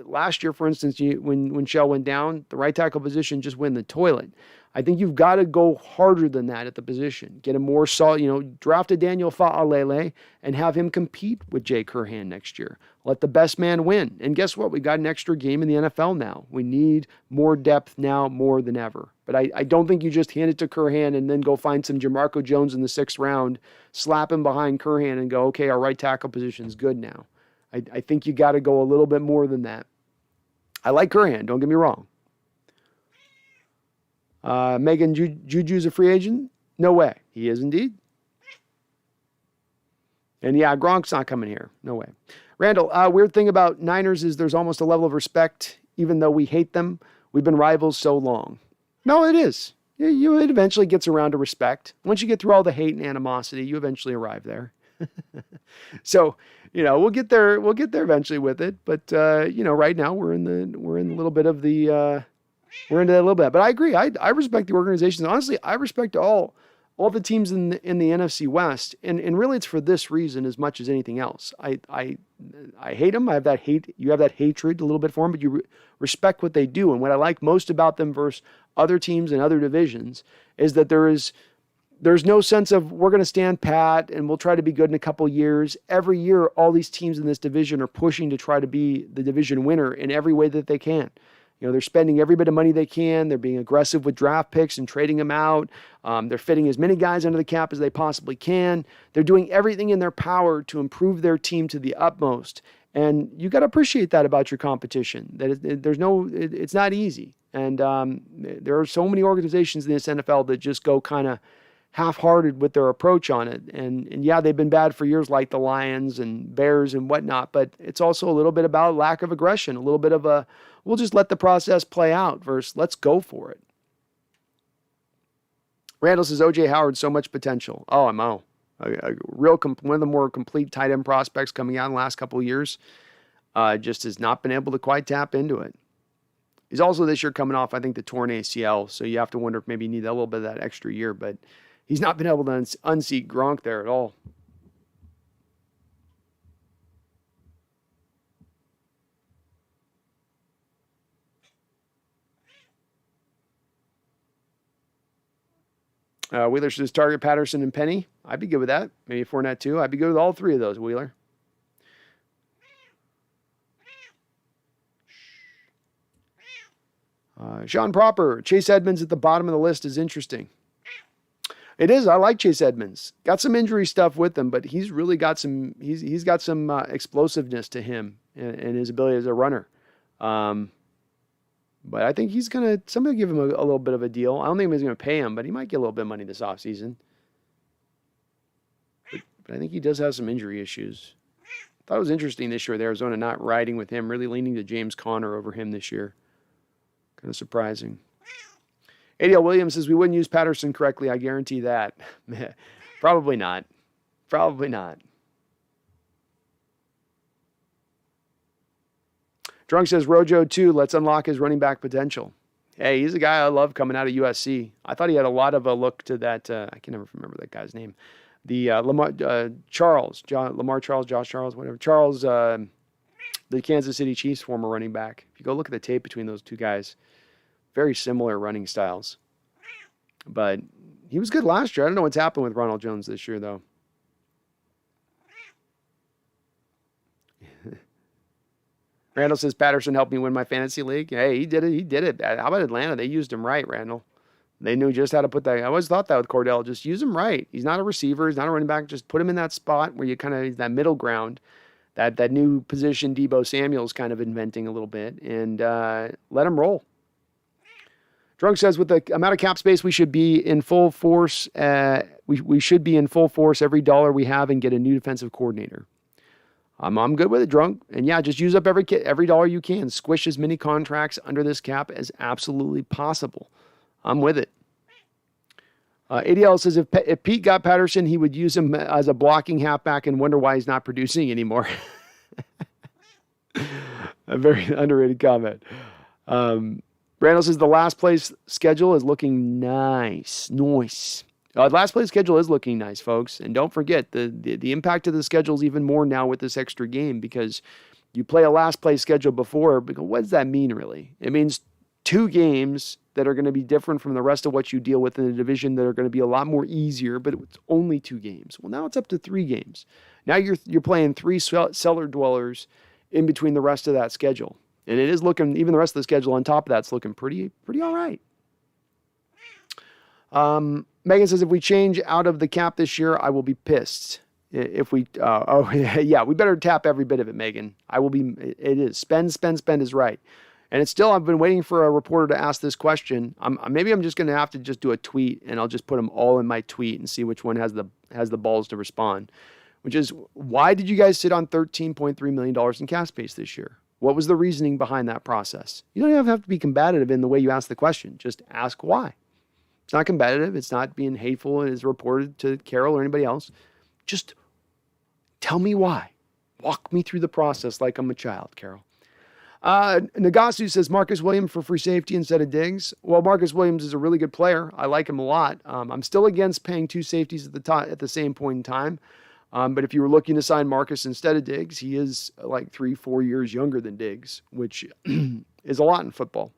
last year, for instance, when Shell went down, the right tackle position just went in the toilet. I think you've got to go harder than that at the position. Get a more solid, draft a Daniel Fa'alele and have him compete with Jay Curhan next year. Let the best man win. And guess what? We got an extra game in the NFL now. We need more depth now more than ever. But I don't think you just hand it to Curhan and then go find some Jamarco Jones in the 6th round, slap him behind Curhan and go, okay, our right tackle position is good now. I think you got to go a little bit more than that. I like Curhan, don't get me wrong. Megan, Juju's a free agent? No way. He is indeed. And yeah, Gronk's not coming here. No way. Randall, weird thing about Niners is there's almost a level of respect, even though we hate them. We've been rivals so long. No, it is. It eventually gets around to respect. Once you get through all the hate and animosity, you eventually arrive there. So, we'll get there eventually with it. But, right now we're in a little bit of the, we're into that a little bit. But I agree. I respect the organizations. Honestly, I respect all the teams in the NFC West. And really it's for this reason as much as anything else. I hate them. I have that hate. You have that hatred a little bit for them, but you respect what they do. And what I like most about them versus other teams and other divisions is that there's no sense of we're going to stand pat and we'll try to be good in a couple years. Every year, all these teams in this division are pushing to try to be the division winner in every way that they can. They're spending every bit of money they can. They're being aggressive with draft picks and trading them out. They're fitting as many guys under the cap as they possibly can. They're doing everything in their power to improve their team to the utmost. And you got to appreciate that about your competition. That it's not easy. And there are so many organizations in this NFL that just go kind of half-hearted with their approach on it. And yeah, they've been bad for years like the Lions and Bears and whatnot, but it's also a little bit about lack of aggression, a little bit of we'll just let the process play out versus let's go for it. Randall says, O.J. Howard, so much potential. Oh, I'm out. One of the more complete tight end prospects coming out in the last couple of years. Just has not been able to quite tap into it. He's also this year coming off, I think, the torn ACL, so you have to wonder if maybe you need a little bit of that extra year, but he's not been able to unseat Gronk there at all. Wheeler says target Patterson and Penny. I'd be good with that. Maybe Fournette too. I'd be good with all three of those, Wheeler. Sean Proper, Chase Edmonds at the bottom of the list is interesting. It is. I like Chase Edmonds. Got some injury stuff with him, but he's really got some. He's got some explosiveness to him and his ability as a runner. But I think he's gonna. Somebody give him a little bit of a deal. I don't think he's gonna pay him, but he might get a little bit of money this offseason. But I think he does have some injury issues. I thought it was interesting this year with Arizona not riding with him, really leaning to James Conner over him this year. Kind of surprising. ADL Williams says we wouldn't use Patterson correctly. I guarantee that. Probably not. Probably not. Drunk says Rojo too. Let's unlock his running back potential. Hey, he's a guy I love coming out of USC. I thought he had a lot of a look to that. I can never remember that guy's name. The Josh Charles, whatever. Charles, the Kansas City Chiefs former running back. If you go look at the tape between those two guys, very similar running styles. But he was good last year. I don't know what's happened with Ronald Jones this year, though. Randall says, Patterson helped me win my fantasy league. Hey, he did it. He did it. How about Atlanta? They used him right, Randall. They knew just how to put that. I always thought that with Cordell. Just use him right. He's not a receiver. He's not a running back. Just put him in that spot where you kind of, that middle ground, that new position Deebo Samuel's kind of inventing a little bit, and let him roll. Drunk says, with the amount of cap space, we should be in full force. We should be in full force every dollar we have and get a new defensive coordinator. I'm good with it, Drunk. And yeah, just use up every dollar you can. Squish as many contracts under this cap as absolutely possible. I'm with it. ADL says, if Pete got Patterson, he would use him as a blocking halfback and wonder why he's not producing anymore. A very underrated comment. Randall says the last place schedule is looking nice. Nice. Last place schedule is looking nice, folks. And don't forget, the impact of the schedule is even more now with this extra game, because you play a last place schedule before. Because what does that mean, really? It means 2 games that are going to be different from the rest of what you deal with in the division, that are going to be a lot more easier, but it's only 2 games. Well, now it's up to 3 games. Now you're playing 3 cellar dwellers in between the rest of that schedule. And it is looking, even the rest of the schedule on top of that's looking pretty all right. Megan says, if we change out of the cap this year, I will be pissed. If we, yeah, we better tap every bit of it, Megan. It is. Spend is right. And it's still, I've been waiting for a reporter to ask this question. Maybe I'm just going to have to just do a tweet, and I'll just put them all in my tweet and see which one has the balls to respond. Which is, why did you guys sit on $13.3 million in cap space this year? What was the reasoning behind that process? You don't even have to be combative in the way you ask the question. Just ask why. It's not combative. It's not being hateful as reported to Carol or anybody else. Just tell me why. Walk me through the process like I'm a child, Carol. Nagasu says Marcus Williams for free safety instead of Diggs. Well, Marcus Williams is a really good player. I like him a lot. I'm still against paying 2 safeties at the same point in time. But if you were looking to sign Marcus instead of Diggs, he is like 3-4 years younger than Diggs, which is a lot in football.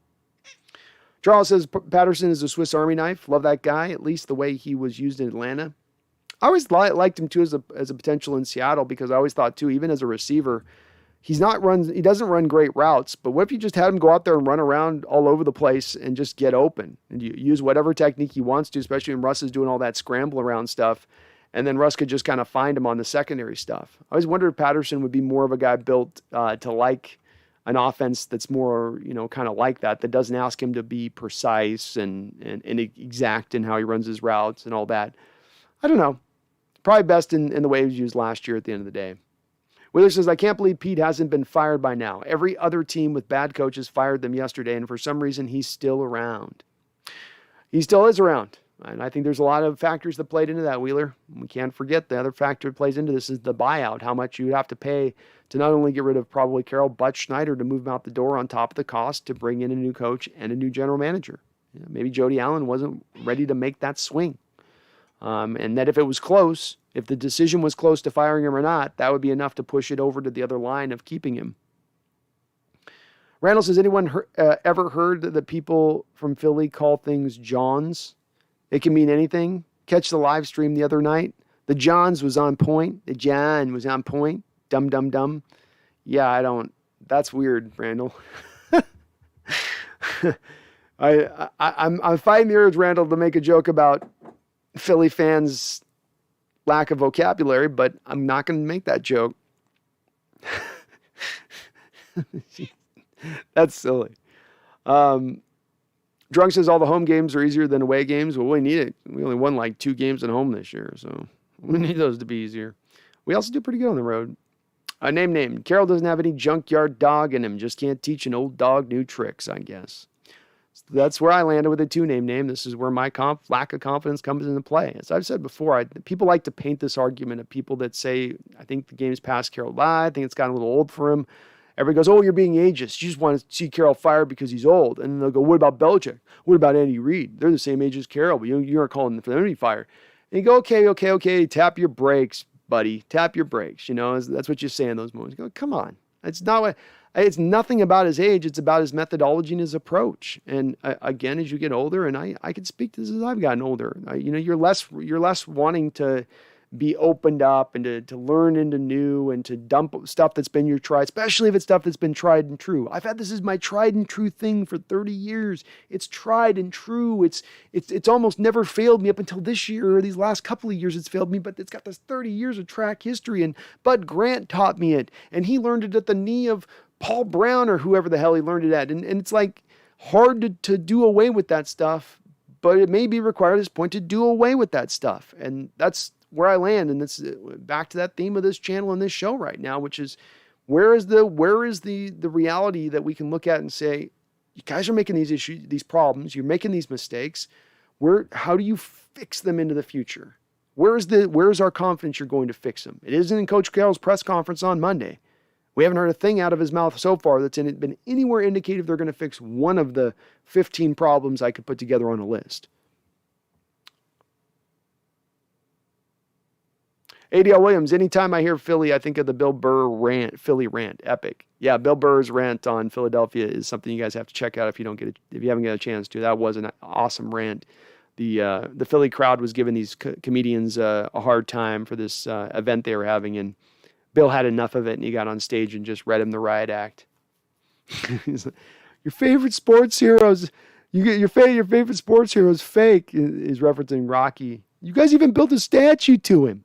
Charles says Patterson is a Swiss Army knife. Love that guy, at least the way he was used in Atlanta. I always liked him too as a potential in Seattle, because I always thought too, even as a receiver, he doesn't run great routes, but what if you just had him go out there and run around all over the place and just get open, and you use whatever technique he wants to, especially when Russ is doing all that scramble around stuff, and then Russ could just kind of find him on the secondary stuff. I always wondered if Patterson would be more of a guy built to like an offense that's more, kind of like that doesn't ask him to be precise and exact in how he runs his routes and all that. I don't know. Probably best in the way he was used last year at the end of the day. Wheeler says, I can't believe Pete hasn't been fired by now. Every other team with bad coaches fired them yesterday, and for some reason he's still around. He still is around. And I think there's a lot of factors that played into that, Wheeler. We can't forget the other factor that plays into this is the buyout, how much you would have to pay to not only get rid of probably Carroll, but Schneider to move him out the door on top of the cost to bring in a new coach and a new general manager. Maybe Jody Allen wasn't ready to make that swing. And that if it was close, if the decision was close to firing him or not, that would be enough to push it over to the other line of keeping him. Randall says, anyone ever heard that people from Philly call things Johns? It can mean anything. Catch the live stream the other night. The Johns was on point. The John was on point. Dum, dum, dum. Yeah, that's weird, Randall. I'm fighting the urge, Randall, to make a joke about Philly fans' lack of vocabulary, but I'm not going to make that joke. That's silly. Drunk says all the home games are easier than away games. Well, we need it. We only won like 2 games at home this year, so we need those to be easier. We also do pretty good on the road. Name. Carroll doesn't have any junkyard dog in him. Just can't teach an old dog new tricks, I guess. So that's where I landed with a 2 name. This is where my lack of confidence comes into play. As I've said before, people like to paint this argument of people that say, I think the game's past Carroll by. I think it's gotten a little old for him. Everybody goes, oh, you're being ageist. You just want to see Carroll fired because he's old. And then they'll go, what about Belichick? What about Andy Reid? They're the same age as Carroll, but you aren't calling for them to be fired. And you go, okay. Tap your brakes, buddy. Tap your brakes. That's what you say in those moments. You go, come on. It's nothing about his age. It's about his methodology and his approach. And again, as you get older, and I can speak to this as I've gotten older, you're less wanting to be opened up and to learn into new and to dump stuff that's been your tried, especially if it's stuff that's been tried and true. I've had this as my tried and true thing for 30 years. It's tried and true. It's almost never failed me up until this year or these last couple of years it's failed me, but it's got this 30 years of track history. And Bud Grant taught me it, and he learned it at the knee of Paul Brown or whoever the hell he learned it at. And it's like hard to do away with that stuff, but it may be required at this point to do away with that stuff. And that's where I land, and it's back to that theme of this channel and this show right now, which is where is the reality that we can look at and say, you guys are making these issues, these problems, you're making these mistakes. How do you fix them into the future? Where's our confidence you're going to fix them? It isn't in Coach Carroll's press conference on Monday. We haven't heard a thing out of his mouth so far that's been anywhere indicative they're going to fix one of the 15 problems I could put together on a list. ADL Williams, anytime I hear Philly, I think of the Bill Burr Philly rant, epic. Yeah, Bill Burr's rant on Philadelphia is something you guys have to check out if you haven't got a chance to. That was an awesome rant. The Philly crowd was giving these comedians a hard time for this event they were having, and Bill had enough of it, and he got on stage and just read him the riot act. He's like, your favorite sports heroes, your favorite sports hero is fake. He's referencing Rocky. You guys even built a statue to him.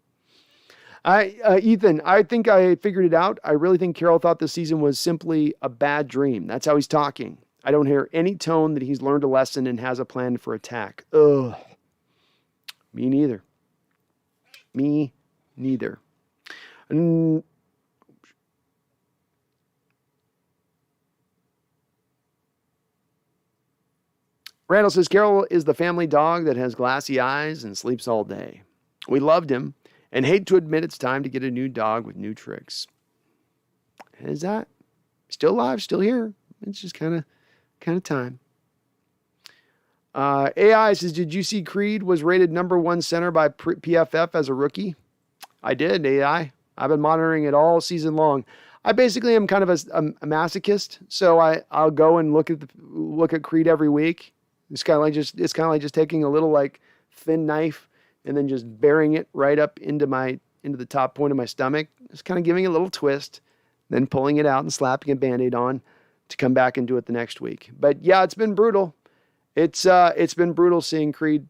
Ethan, I think I figured it out. I really think Carroll thought the season was simply a bad dream. That's how he's talking. I don't hear any tone that he's learned a lesson and has a plan for attack. Ugh. Me neither. Randall says, Carroll is the family dog that has glassy eyes and sleeps all day. We loved him and hate to admit it's time to get a new dog with new tricks. Is that still alive, still here? It's just kind of time. AI says, did you see Creed was rated #1 center by PFF as a rookie? I did, AI. I've been monitoring it all season long. I basically am kind of a masochist, so I'll go and look at Creed every week. It's kind of like just taking a little like thin knife and then just burying it right up into the top point of my stomach. Just kind of giving it a little twist, then pulling it out and slapping a Band-Aid on to come back and do it the next week. But yeah, it's been brutal. It's been brutal seeing Creed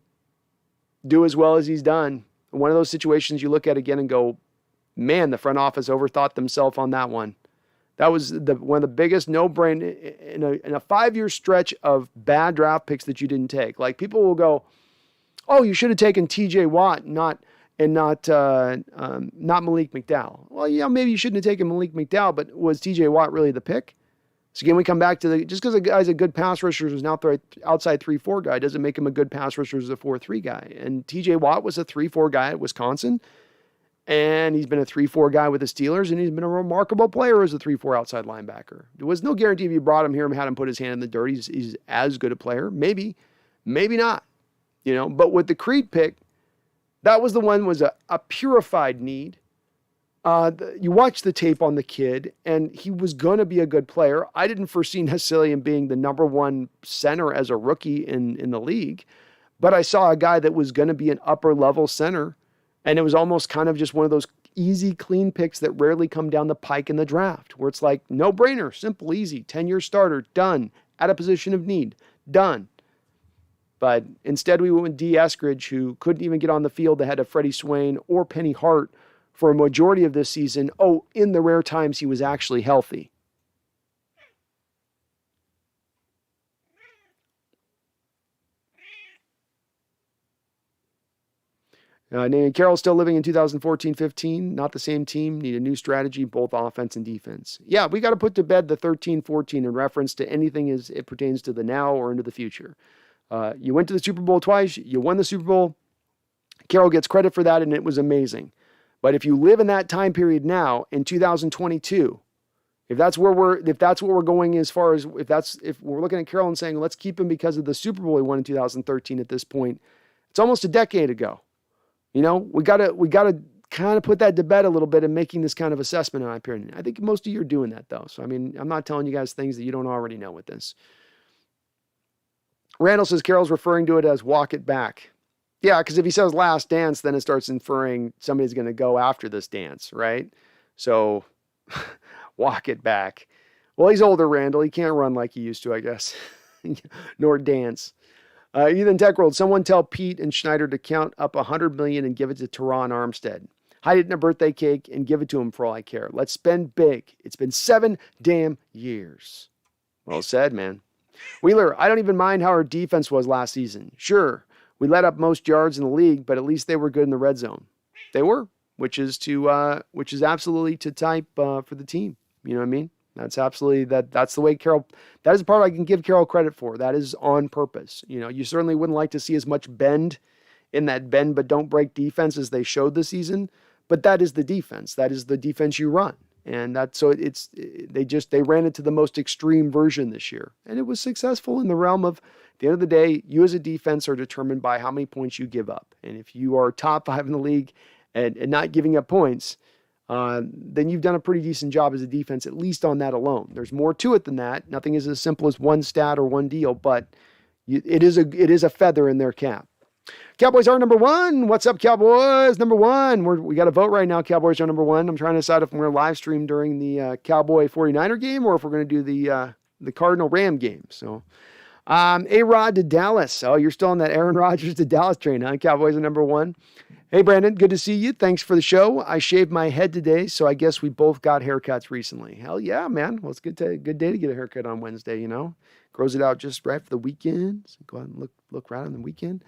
do as well as he's done. One of those situations you look at again and go, man, the front office overthought themselves on that one. That was one of the biggest no-brain in a 5-year stretch of bad draft picks that you didn't take. Like people will go, oh, you should have taken T.J. Watt, not Malik McDowell. Well, yeah, maybe you shouldn't have taken Malik McDowell, but was T.J. Watt really the pick? So again, we come back to just because a guy's a good pass rusher who's an outside 3-4 guy doesn't make him a good pass rusher as a 4-3 guy. And TJ Watt was a 3-4 guy at Wisconsin, and he's been a 3-4 guy with the Steelers, and he's been a remarkable player as a 3-4 outside linebacker. There was no guarantee if you brought him here and had him put his hand in the dirt, he's as good a player. Maybe not. But with the Creed pick, that was the one was a purified need. You watch the tape on the kid, and he was going to be a good player. I didn't foresee necessarily him being the number one center as a rookie in the league, but I saw a guy that was going to be an upper-level center, and it was almost kind of just one of those easy, clean picks that rarely come down the pike in the draft, where it's like, no-brainer, simple, easy, 10-year starter, done, at a position of need, done. But instead, we went with D. Eskridge, who couldn't even get on the field ahead of Freddie Swain or Penny Hart for a majority of this season. Oh, in the rare times he was actually healthy. Nathan Carroll still living in 2014-15. Not the same team. Need a new strategy, both offense and defense. Yeah, we got to put to bed the 13-14 in reference to anything as it pertains to the now or into the future. You went to the Super Bowl twice. You won the Super Bowl. Carroll gets credit for that, and it was amazing. But if you live in that time period now in 2022, if that's what we're going as far as if we're looking at Carroll and saying let's keep him because of the Super Bowl he won in 2013 at this point, it's almost a decade ago. We gotta kind of put that to bed a little bit in making this kind of assessment in my opinion. I think most of you are doing that though. So I'm not telling you guys things that you don't already know with this. Randall says Carroll's referring to it as walk it back. Yeah, because if he says last dance, then it starts inferring somebody's going to go after this dance, right? So walk it back. Well, he's older, Randall. He can't run like he used to, I guess, nor dance. Ethan Techworld, someone tell Pete and Schneider to count up $100 million and give it to Teron Armstead. Hide it in a birthday cake and give it to him for all I care. Let's spend big. It's been 7 damn years. Well said, man. Wheeler, I don't even mind how our defense was last season. Sure, we let up most yards in the league, but at least they were good in the red zone. They were, which is absolutely to type for the team. You know what I mean? That's absolutely that's the way Carroll. That is the part I can give Carroll credit for. That is on purpose. You certainly wouldn't like to see as much bend in that bend but don't break defense as they showed this season. But that is the defense. That is the defense you run. And they ran into the most extreme version this year. And it was successful in the realm of, at the end of the day, you as a defense are determined by how many points you give up. And if you are top 5 in the league and not giving up points, then you've done a pretty decent job as a defense, at least on that alone. There's more to it than that. Nothing is as simple as one stat or one deal, but it is a feather in their cap. Cowboys are number 1. What's up, Cowboys? Number 1. We got a vote right now. Cowboys are number 1. I'm trying to decide if we're going to live stream during the Cowboy 49er game or if we're going to do the Cardinal Ram game. So, A-Rod to Dallas. Oh, you're still on that Aaron Rodgers to Dallas train, huh? Cowboys are number 1. Hey, Brandon, good to see you. Thanks for the show. I shaved my head today, so I guess we both got haircuts recently. Hell yeah, man. Well, it's a good day to get a haircut on Wednesday, Grows it out just right for the weekend. So go out and look right on the weekend.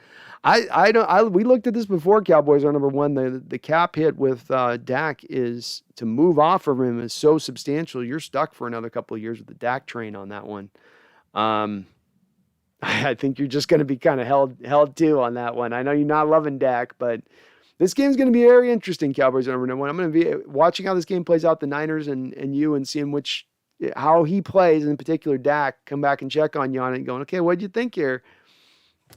We looked at this before. Cowboys are number 1. The cap hit with Dak is to move off of him is so substantial. You're stuck for another couple of years with the Dak train on that one. I think you're just going to be kind of held to on that one. I know you're not loving Dak, but this game's going to be very interesting. Cowboys are number 1. I'm going to be watching how this game plays out, the Niners and seeing how he plays, in particular Dak, come back and check on you on it and going, okay, what'd you think here?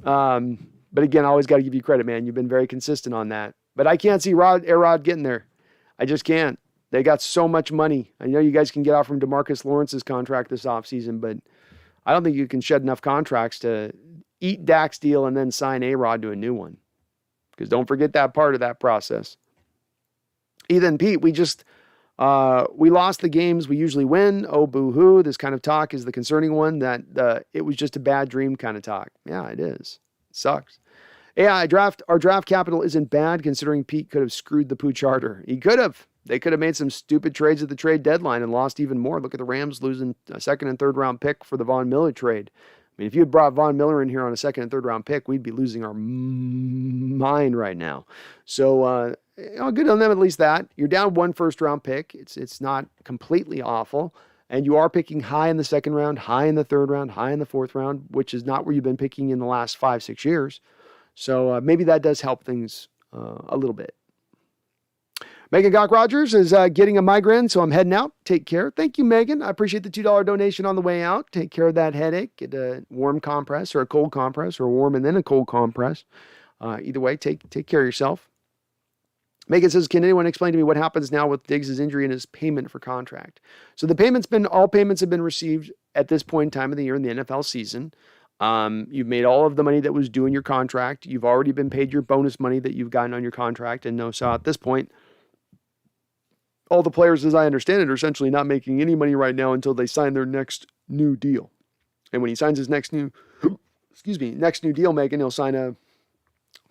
But again, I always got to give you credit, man. You've been very consistent on that. But I can't see A-Rod getting there. I just can't. They got so much money. I know you guys can get out from DeMarcus Lawrence's contract this offseason, but I don't think you can shed enough contracts to eat Dak's deal and then sign A-Rod to a new one. Because don't forget that part of that process. Ethan, Pete, we lost the games we usually win. Oh, boo-hoo. This kind of talk is the concerning one, that it was just a bad dream kind of talk. Yeah, it is. It sucks. Yeah, our draft capital isn't bad considering Pete could have screwed the pooch harder. He could have. They could have made some stupid trades at the trade deadline and lost even more. Look at the Rams losing a 2nd and 3rd round pick for the Von Miller trade. I mean, if you had brought Von Miller in here on a 2nd and 3rd round pick, we'd be losing our mind right now. So, good on them, at least that. You're down 1 first round pick. It's not completely awful. And you are picking high in the second round, high in the third round, high in the fourth round, which is not where you've been picking in the last 5-6 years. So maybe that does help things a little bit. Megan Gawk Rogers is getting a migraine, so I'm heading out. Take care. Thank you, Megan. I appreciate the $2 donation on the way out. Take care of that headache. Get a warm compress or a cold compress, or warm and then a cold compress. Either way, take care of yourself. Megan says, can anyone explain to me what happens now with Diggs' injury and his payment for contract? So all payments have been received at this point in time of the year in the NFL season. You've made all of the money that was due in your contract. You've already been paid your bonus money that you've gotten on your contract. And so at this point, all the players, as I understand it, are essentially not making any money right now until they sign their next new deal. And when he signs his next new deal, Megan, he'll sign a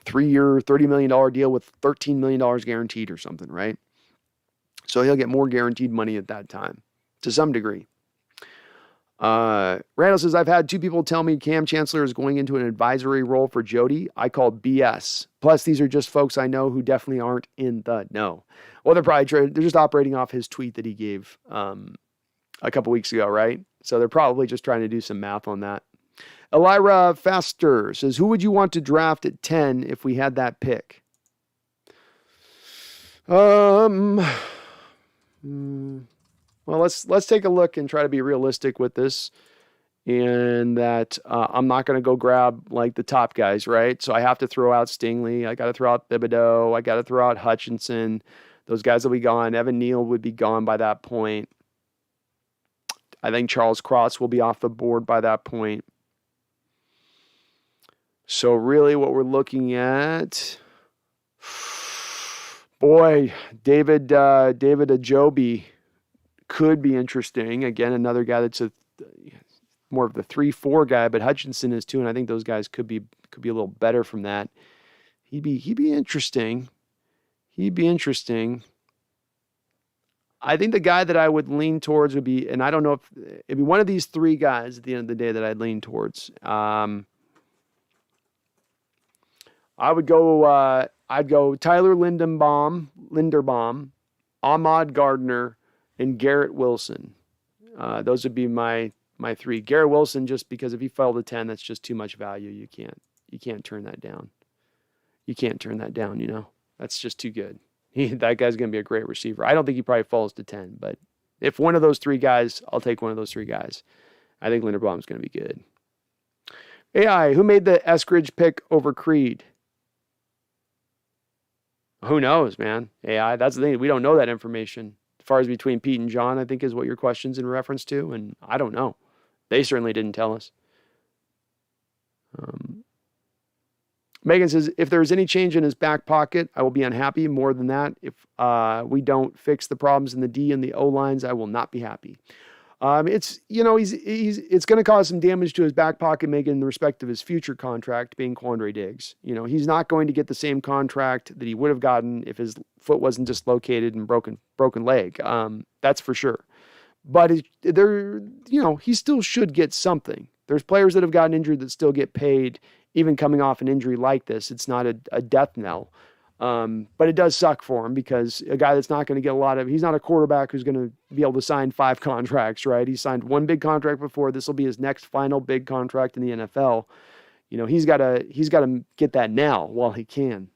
3-year, $30 million deal with $13 million guaranteed or something, right? So he'll get more guaranteed money at that time, to some degree. Randall says, I've had 2 people tell me Cam Chancellor is going into an advisory role for Jody. I call BS. Plus, these are just folks I know who definitely aren't in the know. Well, they're just operating off his tweet that he gave a couple weeks ago, right? So they're probably just trying to do some math on that. Elira Faster says, who would you want to draft at 10 if we had that pick? Well, let's take a look and try to be realistic with this. And that I'm not going to go grab like the top guys, right? So I have to throw out Stingley. I got to throw out Thibodeau. I got to throw out Hutchinson. Those guys will be gone. Evan Neal would be gone by that point. I think Charles Cross will be off the board by that point. So really what we're looking at, boy, David Ajobi could be interesting. Again, another guy that's more of the 3-4 guy, but Hutchinson is too, and I think those guys could be a little better from that. He'd be interesting. I think the guy that I would lean towards would be, and I don't know if it'd be one of these 3 guys at the end of the day that I'd lean towards. I'd go Tyler Linderbaum, Ahmad Gardner, and Garrett Wilson. Those would be my 3. Garrett Wilson, just because if he fell to 10, that's just too much value. You can't turn that down. That's just too good. That guy's going to be a great receiver. I don't think he probably falls to 10, but if one of those 3 guys, I'll take one of those 3 guys. I think Linderbaum's going to be good. AI, who made the Eskridge pick over Creed? Who knows, man? AI, that's the thing. We don't know that information. As far as between Pete and John, I think is what your question's in reference to, and I don't know. They certainly didn't tell us. Megan says, if there's any change in his back pocket, I will be unhappy. More than that, if we don't fix the problems in the D and the O lines, I will not be happy. It's going to cause some damage to his back pocket, Megan, in respect of his future contract being Quandre Diggs. He's not going to get the same contract that he would have gotten if his foot wasn't dislocated and broken leg. That's for sure. But he still should get something. There's players that have gotten injured that still get paid, even coming off an injury like this. It's not a death knell. But it does suck for him because a guy that's not going to get he's not a quarterback who's going to be able to sign 5 contracts, right? He signed 1 big contract before. This will be his next final big contract in the NFL. He's got to get that now while he can.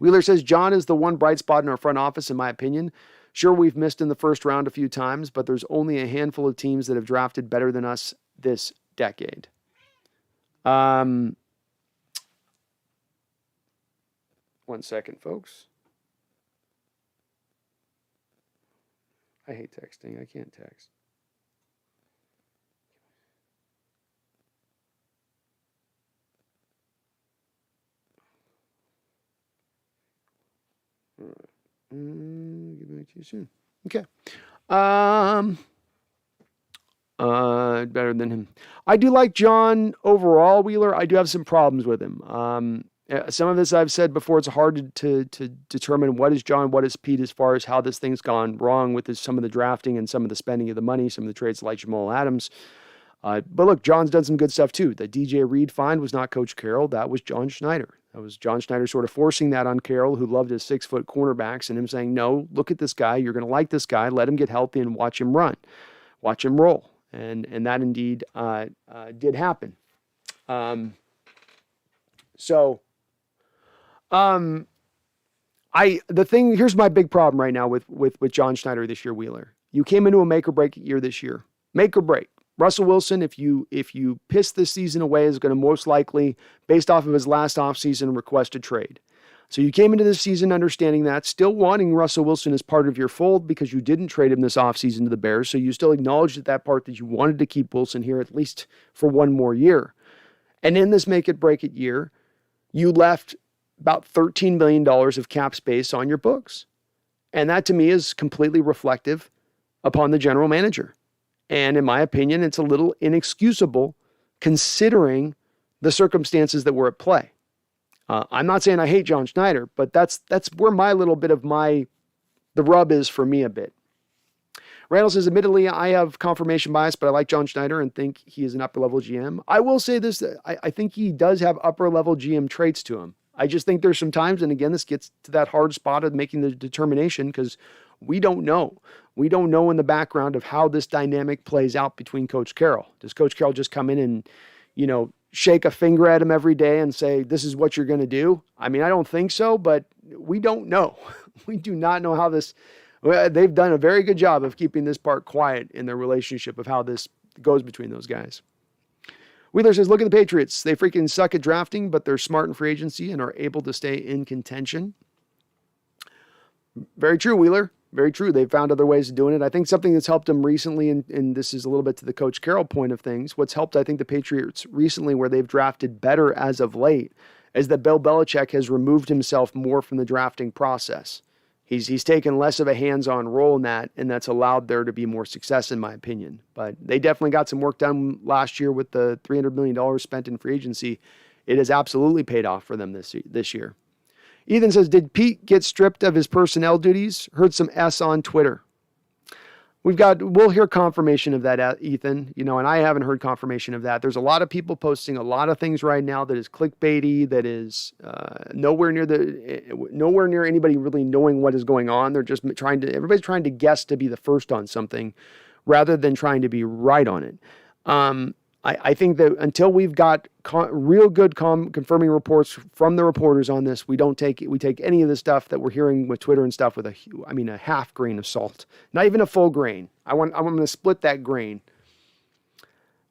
Wheeler says, John is the one bright spot in our front office, in my opinion. Sure, we've missed in the first round a few times, but there's only a handful of teams that have drafted better than us this decade. One second, folks. I hate texting. I can't text. All right. Get back to you soon. Okay. Better than him. I do like John overall, Wheeler. I do have some problems with him. Some of this I've said before, it's hard to determine what is John, what is Pete, as far as how this thing's gone wrong with some of the drafting and some of the spending of the money, some of the trades like Jamal Adams. But look, John's done some good stuff too. The DJ Reed find was not Coach Carroll. That was John Schneider. That was John Schneider sort of forcing that on Carroll, who loved his 6-foot cornerbacks, and him saying, no, look at this guy. You're going to like this guy. Let him get healthy and watch him run. watch him roll. And that indeed did happen. Here's my big problem right now with John Schneider this year, Wheeler. You came into a make or break year this year. Make or break. Russell Wilson, if you piss this season away, is going to most likely, based off of his last offseason, request a trade. So you came into this season understanding that, still wanting Russell Wilson as part of your fold because you didn't trade him this offseason to the Bears. So you still acknowledged that part that you wanted to keep Wilson here at least for one more year. And in this make it break it year, you left about $13 million of cap space on your books. And that to me is completely reflective upon the general manager. And in my opinion, it's a little inexcusable considering the circumstances that were at play. I'm not saying I hate John Schneider, but that's where my little bit of the rub is for me a bit. Randall says, admittedly, I have confirmation bias, but I like John Schneider and think he is an upper-level GM. I will say this, I think he does have upper-level GM traits to him. I just think there's some times, and again, this gets to that hard spot of making the determination because we don't know. We don't know in the background of how this dynamic plays out between Coach Carroll. Does Coach Carroll just come in and, shake a finger at him every day and say, this is what you're going to do? I mean, I don't think so, but we don't know. We do not know how this, they've done a very good job of keeping this part quiet in their relationship of how this goes between those guys. Wheeler says, look at the Patriots. They freaking suck at drafting, but they're smart in free agency and are able to stay in contention. Very true, Wheeler. Very true. They've found other ways of doing it. I think something that's helped them recently, and this is a little bit to the Coach Carroll point of things, what's helped, I think, the Patriots recently where they've drafted better as of late is that Bill Belichick has removed himself more from the drafting process. He's taken less of a hands-on role in that, and that's allowed there to be more success, in my opinion. But they definitely got some work done last year with the $300 million spent in free agency. It has absolutely paid off for them this year. Ethan says, did Pete get stripped of his personnel duties? Heard some S on Twitter. We'll hear confirmation of that, Ethan, and I haven't heard confirmation of that. There's a lot of people posting a lot of things right now that is clickbaity, that is nowhere near anybody really knowing what is going on. They're just everybody's trying to guess to be the first on something rather than trying to be right on it. I think that until we've got real good confirming reports from the reporters on this, we take any of the stuff that we're hearing with Twitter and stuff with a half grain of salt, not even a full grain. I'm going to split that grain.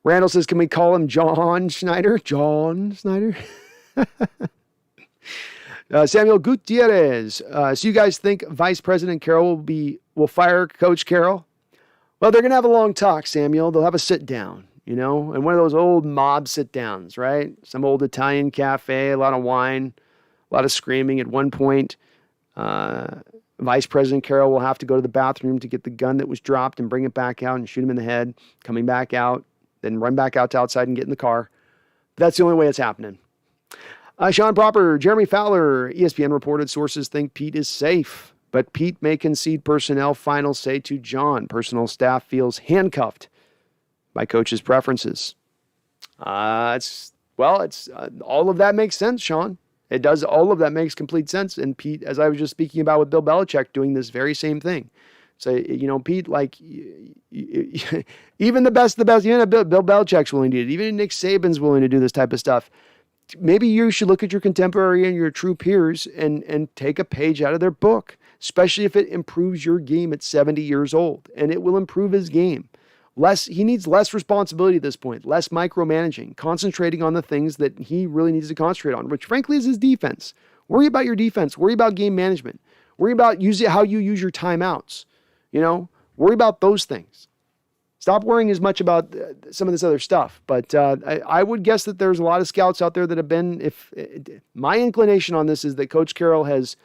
Randall says, can we call him John Schneider? John Schneider? Samuel Gutierrez. So you guys think Vice President Carroll will fire Coach Carroll? Well, they're going to have a long talk, Samuel. They'll have a sit down. And one of those old mob sit-downs, right? Some old Italian cafe, a lot of wine, a lot of screaming. At one point, Vice President Carroll will have to go to the bathroom to get the gun that was dropped and bring it back out and shoot him in the head, coming back out, then run back out to outside and get in the car. That's the only way it's happening. Sean Proper, Jeremy Fowler, ESPN reported sources think Pete is safe, but Pete may concede personnel final say to John. Personal staff feels handcuffed by coach's preferences. All of that makes sense, Sean. It does. All of that makes complete sense. And Pete, as I was just speaking about with Bill Belichick, doing this very same thing. So, Pete, even the best, Bill Belichick's willing to do it. Even Nick Saban's willing to do this type of stuff. Maybe you should look at your contemporary and your true peers and take a page out of their book, especially if it improves your game at 70 years old. And it will improve his game. He needs less responsibility at this point, less micromanaging, concentrating on the things that he really needs to concentrate on, which frankly is his defense. Worry about your defense. Worry about game management. Worry about how you use your timeouts. Worry about those things. Stop worrying as much about some of this other stuff. But I would guess that there's a lot of scouts out there that have been, my inclination on this is that Coach Carroll has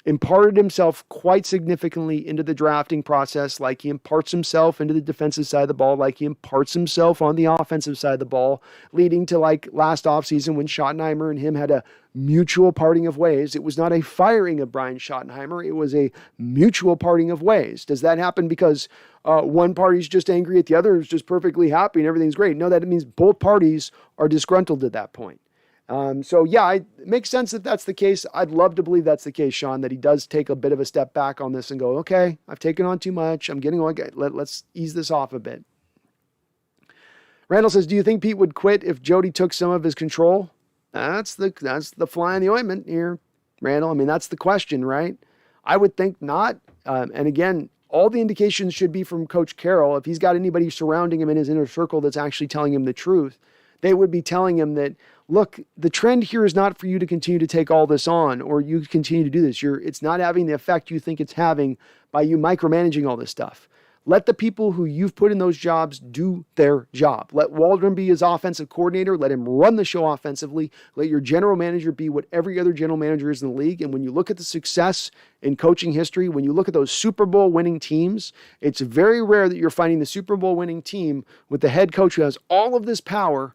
imparted himself quite significantly into the drafting process, like he imparts himself into the defensive side of the ball, like he imparts himself on the offensive side of the ball, leading to like last offseason when Schottenheimer and him had a mutual parting of ways. It was not a firing of Brian Schottenheimer. It was a mutual parting of ways. Does that happen because one party's just angry at the other is just perfectly happy and everything's great? No, that means both parties are disgruntled at that point. So yeah, it makes sense that that's the case. I'd love to believe that's the case, Sean, that he does take a bit of a step back on this and go, okay, I've taken on too much. I'm getting on. Let's ease this off a bit. Randall says, do you think Pete would quit if Jody took some of his control? That's the fly in the ointment here, Randall. I mean, that's the question, right? I would think not. And again, all the indications should be from Coach Carroll. If he's got anybody surrounding him in his inner circle that's actually telling him the truth, they would be telling him that, look, the trend here is not for you to continue to take all this on or you continue to do this. It's not having the effect you think it's having by you micromanaging all this stuff. Let the people who you've put in those jobs do their job. Let Waldron be his offensive coordinator. Let him run the show offensively. Let your general manager be what every other general manager is in the league. And when you look at the success in coaching history, when you look at those Super Bowl winning teams, it's very rare that you're finding the Super Bowl winning team with the head coach who has all of this power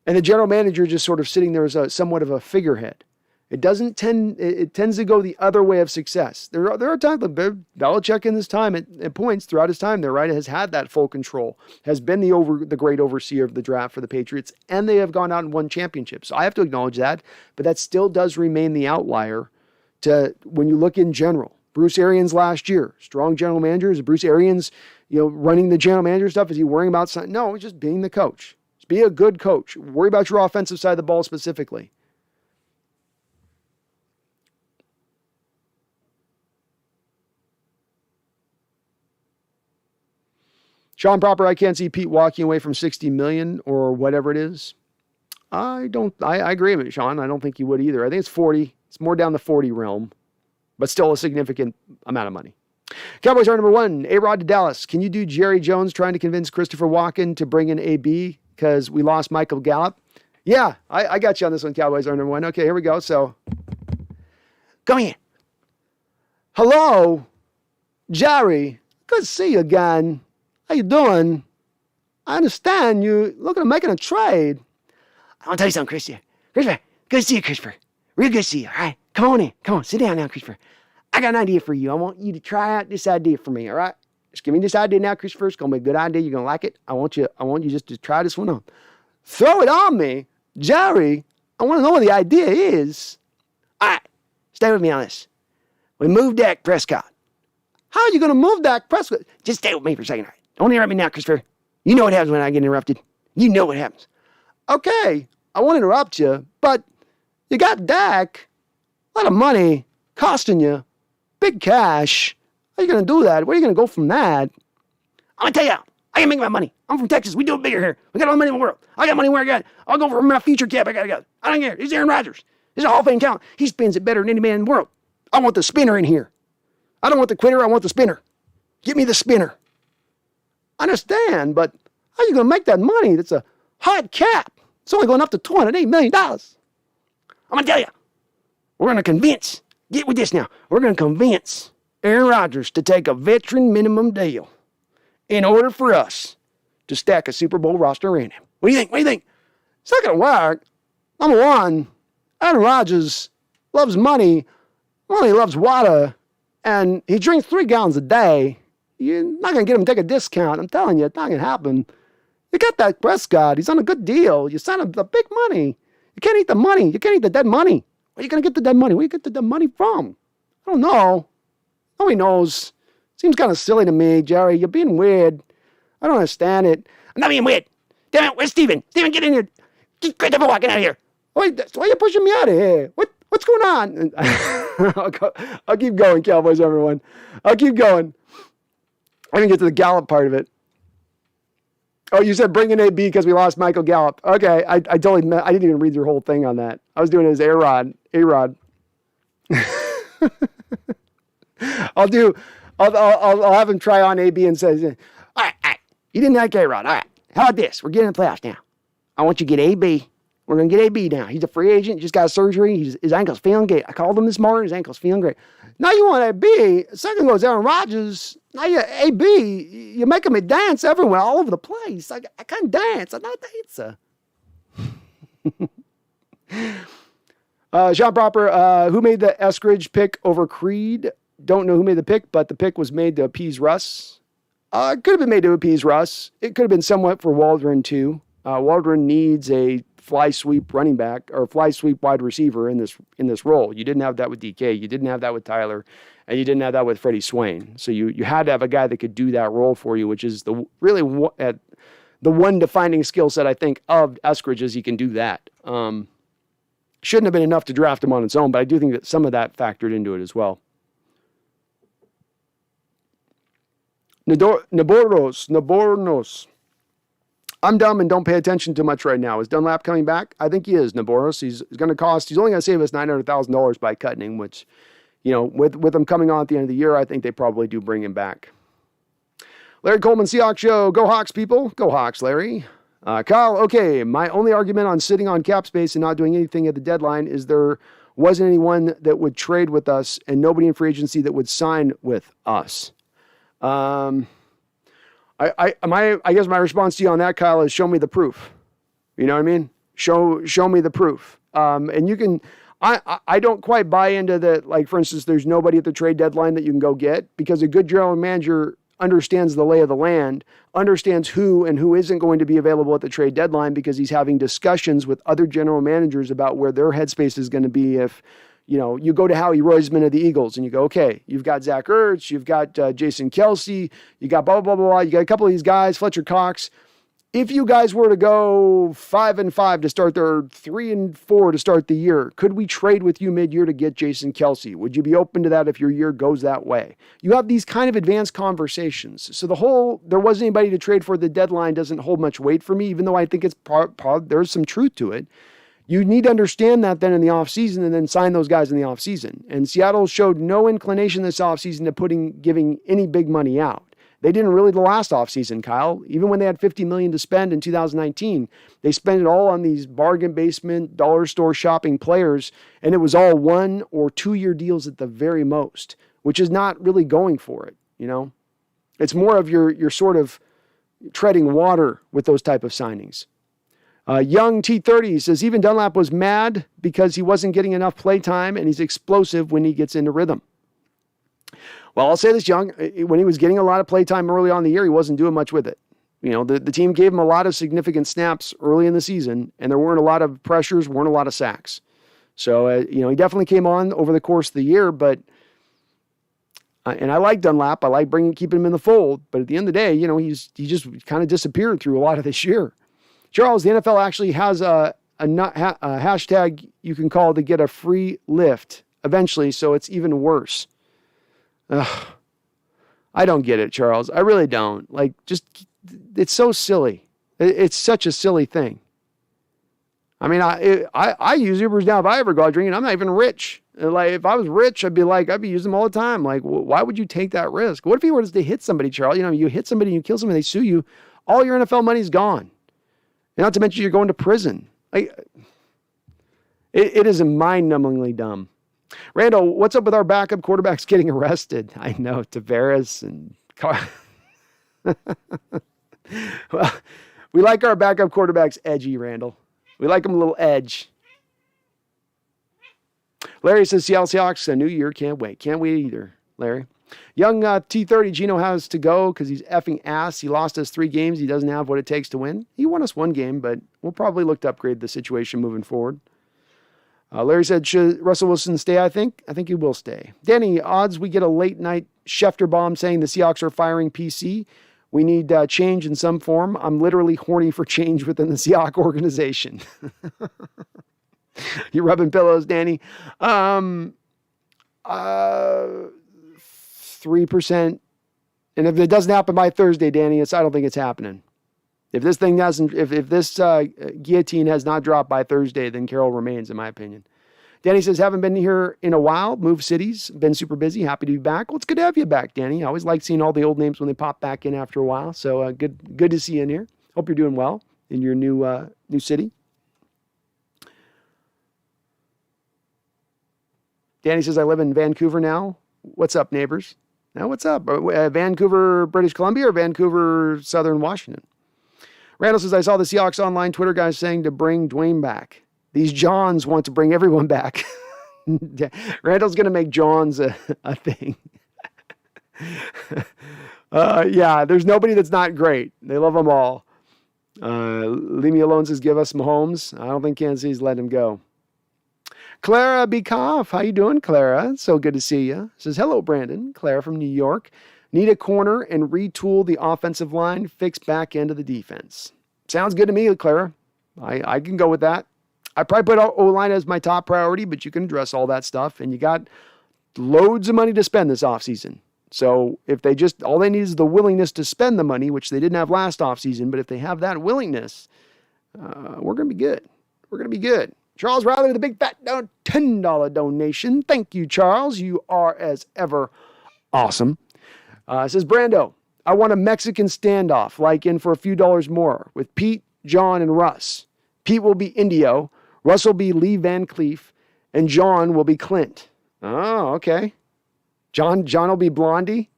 and the general manager just sort of sitting there as somewhat of a figurehead. It tends to go the other way of success. There are times, Belichick in his time at points throughout his time there, right, has had that full control, has been the great overseer of the draft for the Patriots, and they have gone out and won championships. So I have to acknowledge that, but that still does remain the outlier to when you look in general. Bruce Arians last year, strong general manager. Is Bruce Arians, running the general manager stuff? Is he worrying about something? No, he's just being the coach. Just be a good coach. Worry about your offensive side of the ball specifically. Sean Proper, I can't see Pete walking away from $60 million or whatever it is. I agree with it, Sean. I don't think he would either. I think it's 40. It's more down the 40 realm, but still a significant amount of money. Cowboys are number 1. A-Rod to Dallas. Can you do Jerry Jones trying to convince Christopher Walken to bring in AB because we lost Michael Gallup? Yeah, I got you on this one. Cowboys are number 1. Okay, here we go. So, come here. Hello, Jerry. Good to see you again. How you doing? I understand you looking at making a trade. I want to tell you something, Christopher. Christopher, good to see you, Christopher. Real good to see you, all right? Come on in. Come on, sit down now, Christopher. I got an idea for you. I want you to try out this idea for me, all right? Just give me this idea now, Christopher. It's going to be a good idea. You're going to like it. I want you just to try this one on. Throw it on me. Jerry, I want to know what the idea is. All right, stay with me on this. We moved Dak Prescott. How are you going to move Dak Prescott? Just stay with me for a second, all right? Don't interrupt me now, Christopher. You know what happens when I get interrupted. You know what happens. Okay, I won't interrupt you, but you got Dak. A lot of money costing you. Big cash. How are you going to do that? Where are you going to go from that? I'm going to tell you, I can make my money. I'm from Texas. We do it bigger here. We got all the money in the world. I got money where I got it. I'll go for my future cap. I got it. I don't care. He's Aaron Rodgers. He's a Hall of Fame talent. He spins it better than any man in the world. I want the spinner in here. I don't want the quitter. I want the spinner. Give me the spinner. I understand, but how are you going to make that money? That's a hard cap. It's only going up to $208 million. I'm going to tell you, we're going to convince, get with this now, we're going to convince Aaron Rodgers to take a veteran minimum deal in order for us to stack a Super Bowl roster around him. What do you think? What do you think? It's not going to work. Number one, Aaron Rodgers loves money, he loves water, and he drinks 3 gallons a day. You're not going to get him to take a discount. I'm telling you, it's not going to happen. You got that Prescott. He's on a good deal. You signed him the big money. You can't eat the money. You can't eat the dead money. Where are you going to get the dead money? Where do you get the dead money from? I don't know. Nobody knows. Seems kind of silly to me, Jerry. You're being weird. I don't understand it. I'm not being weird. Damn it, where's Steven? Steven, get in here. Get Christopher walking out of here. Wait, why are you pushing me out of here? What's going on? I'll keep going, Cowboys, everyone. I'll keep going. I didn't get to the Gallup part of it. Oh, you said bring in AB because we lost Michael Gallup. Okay, I totally I didn't even read your whole thing on that. I was doing it as A-Rod. I'll have him try on AB and say, all right, you didn't like A-Rod. All right, how about this? We're getting in the playoffs now. I want you to get AB. We're going to get AB now. He's a free agent. Just got surgery. His ankle's feeling great. I called him this morning. His ankle's feeling great. Now you want AB. Second goes Aaron Rodgers. Now you AB. You're making me dance everywhere, all over the place. I can't dance. I'm not a dancer. Sean Proper, who made the Eskridge pick over Creed? Don't know who made the pick, but the pick was made to appease Russ. It could have been made to appease Russ. It could have been somewhat for Waldron, too. Waldron needs a fly sweep running back or fly sweep wide receiver in this role. You didn't have that with DK. You didn't have that with Tyler, and you didn't have that with Freddie Swain. So you had to have a guy that could do that role for you, which is the one defining skill set I think of Eskridge is he can do that. Shouldn't have been enough to draft him on its own, but I do think that some of that factored into it as well. Nabornos. I'm dumb and don't pay attention too much right now. Is Dunlap coming back? I think he is, Naboros. He's only going to save us $900,000 by cutting him, which, with him coming on at the end of the year, I think they probably do bring him back. Larry Coleman, Seahawks Show. Go Hawks, people. Go Hawks, Larry. Kyle, okay, my only argument on sitting on cap space and not doing anything at the deadline is there wasn't anyone that would trade with us and nobody in free agency that would sign with us. I guess my response to you on that, Kyle, is show me the proof. You know what I mean? Show me the proof. And you can, I don't quite buy into that. Like, for instance, there's nobody at the trade deadline that you can go get because a good general manager understands the lay of the land, understands who and who isn't going to be available at the trade deadline because he's having discussions with other general managers about where their headspace is going to be if, you go to Howie Roseman of the Eagles and you go, okay, you've got Zach Ertz, you've got Jason Kelsey, you got blah, blah, blah, blah. You got a couple of these guys, Fletcher Cox. If you guys were to go 5-5 to start their 3-4 to start the year, could we trade with you mid-year to get Jason Kelsey? Would you be open to that if your year goes that way? You have these kind of advanced conversations. So there wasn't anybody to trade for the deadline doesn't hold much weight for me, even though I think there's some truth to it. You need to understand that then in the offseason and then sign those guys in the offseason. And Seattle showed no inclination this offseason to giving any big money out. They didn't really the last offseason, Kyle. Even when they had $50 million to spend in 2019, they spent it all on these bargain basement, dollar store shopping players, and it was all 1 or 2 year deals at the very most, which is not really going for it, It's more of your sort of treading water with those type of signings. Young T30 says, even Dunlap was mad because he wasn't getting enough play time and he's explosive when he gets into rhythm. Well, I'll say this, Young, when he was getting a lot of play time early on in the year, he wasn't doing much with it. The team gave him a lot of significant snaps early in the season and there weren't a lot of pressures, weren't a lot of sacks. So, he definitely came on over the course of the year, but, and I like Dunlap, I like keeping him in the fold, but at the end of the day, he just kind of disappeared through a lot of this year. Charles, the NFL actually has a hashtag you can call to get a free lift eventually, so it's even worse. Ugh. I don't get it, Charles. I really don't. It's so silly. It's such a silly thing. I mean, I use Ubers now. If I ever go out drinking, I'm not even rich. If I was rich, I'd be using them all the time. Why would you take that risk? What if you were to hit somebody, Charles? You hit somebody, you kill somebody, they sue you. All your NFL money's gone. And not to mention you're going to prison. It is mind-numbingly dumb. Randall, what's up with our backup quarterbacks getting arrested? I know, Tavares and well, we like our backup quarterbacks edgy, Randall. We like them a little edge. Larry says, Seattle Seahawks, a new year, can't wait. Can't wait either, Larry. Young T30, Gino has to go because he's effing ass. He lost us 3 games. He doesn't have what it takes to win. He won us 1 game, but we'll probably look to upgrade the situation moving forward. Larry said, should Russell Wilson stay, I think? I think he will stay. Danny, odds we get a late night Schefter bomb saying the Seahawks are firing PC. We need change in some form. I'm literally horny for change within the Seahawks organization. You rubbing pillows, Danny? 3%. And if it doesn't happen by Thursday, Danny, I don't think it's happening. If this thing doesn't, if this guillotine has not dropped by Thursday, then Carroll remains, in my opinion. Danny says, haven't been here in a while. Moved cities. Been super busy. Happy to be back. Well, it's good to have you back, Danny. I always like seeing all the old names when they pop back in after a while. So good to see you in here. Hope you're doing well in your new city. Danny says, I live in Vancouver now. What's up, neighbors? Now, what's up? Vancouver, British Columbia, or Vancouver, Southern Washington? Randall says, I saw the Seahawks online Twitter guys saying to bring Dwayne back. These Johns want to bring everyone back. Randall's going to make Johns a thing. Yeah, there's nobody that's not great. They love them all. Leave me alone says, give us Mahomes. I don't think Kansas City's letting him go. Clara Bekoff, how you doing, Clara? So good to see you. Says, hello, Brandon. Clara from New York. Need a corner and retool the offensive line, fix back end of the defense. Sounds good to me, Clara. I can go with that. I probably put O-line as my top priority, but you can address all that stuff. And you got loads of money to spend this offseason. So if they just, all they need is the willingness to spend the money, which they didn't have last offseason, but if they have that willingness, we're going to be good. We're going to be good. Charles Riley with a big fat $10 donation. Thank you, Charles. You are, as ever, awesome. Says, Brando, I want a Mexican standoff, like in for a few dollars more, with Pete, John, and Russ. Pete will be Indio, Russ will be Lee Van Cleef, and John will be Clint. Oh, okay. John will be Blondie?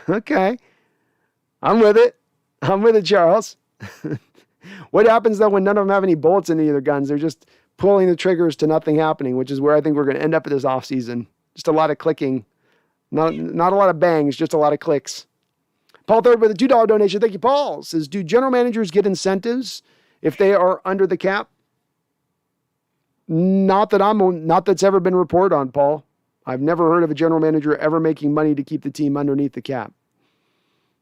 Okay. I'm with it. I'm with it, Charles. What happens, though, when none of them have any bullets in any of their guns? They're just pulling the triggers to nothing happening, which is where I think we're going to end up at this offseason. Just a lot of clicking. Not a lot of bangs, just a lot of clicks. Paul Third with a $2 donation. Thank you, Paul. Says, do general managers get incentives if they are under the cap? Not that's ever been reported on, Paul. I've never heard of a general manager ever making money to keep the team underneath the cap.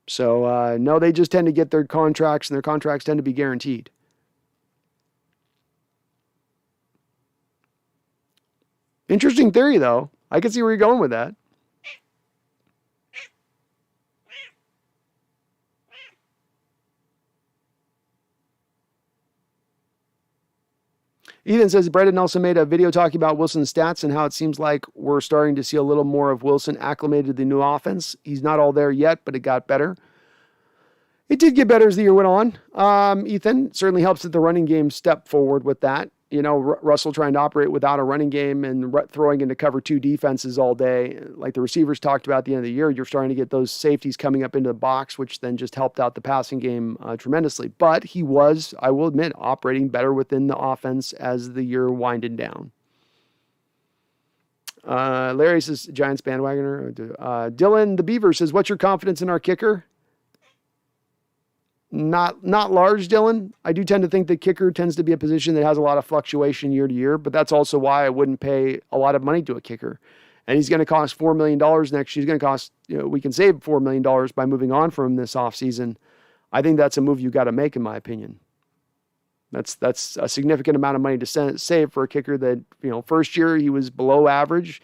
So, no, they just tend to get their contracts, and their contracts tend to be guaranteed. Interesting theory, though. I can see where you're going with that. Ethan says, Brendan Nelson made a video talking about Wilson's stats and how it seems like we're starting to see a little more of Wilson acclimated to the new offense. He's not all there yet, but it got better. It did get better as the year went on. Ethan, certainly helps that the running game step forward with that. You know, Russell trying to operate without a running game and throwing into cover two defenses all day. Like the receivers talked about at the end of the year, you're starting to get those safeties coming up into the box, which then just helped out the passing game tremendously. But he was, I will admit, operating better within the offense as the year winded down. Larry says, Giants bandwagoner. Dylan the Beaver says, what's your confidence in our kicker? Not large, Dylan. I do tend to think the kicker tends to be a position that has a lot of fluctuation year to year, but that's also why I wouldn't pay a lot of money to a kicker. And he's going to cost $4 million next year. He's going to cost, we can save $4 million by moving on from him this offseason. I think that's a move you got to make, in my opinion. That's a significant amount of money to save for a kicker that, first year he was below average.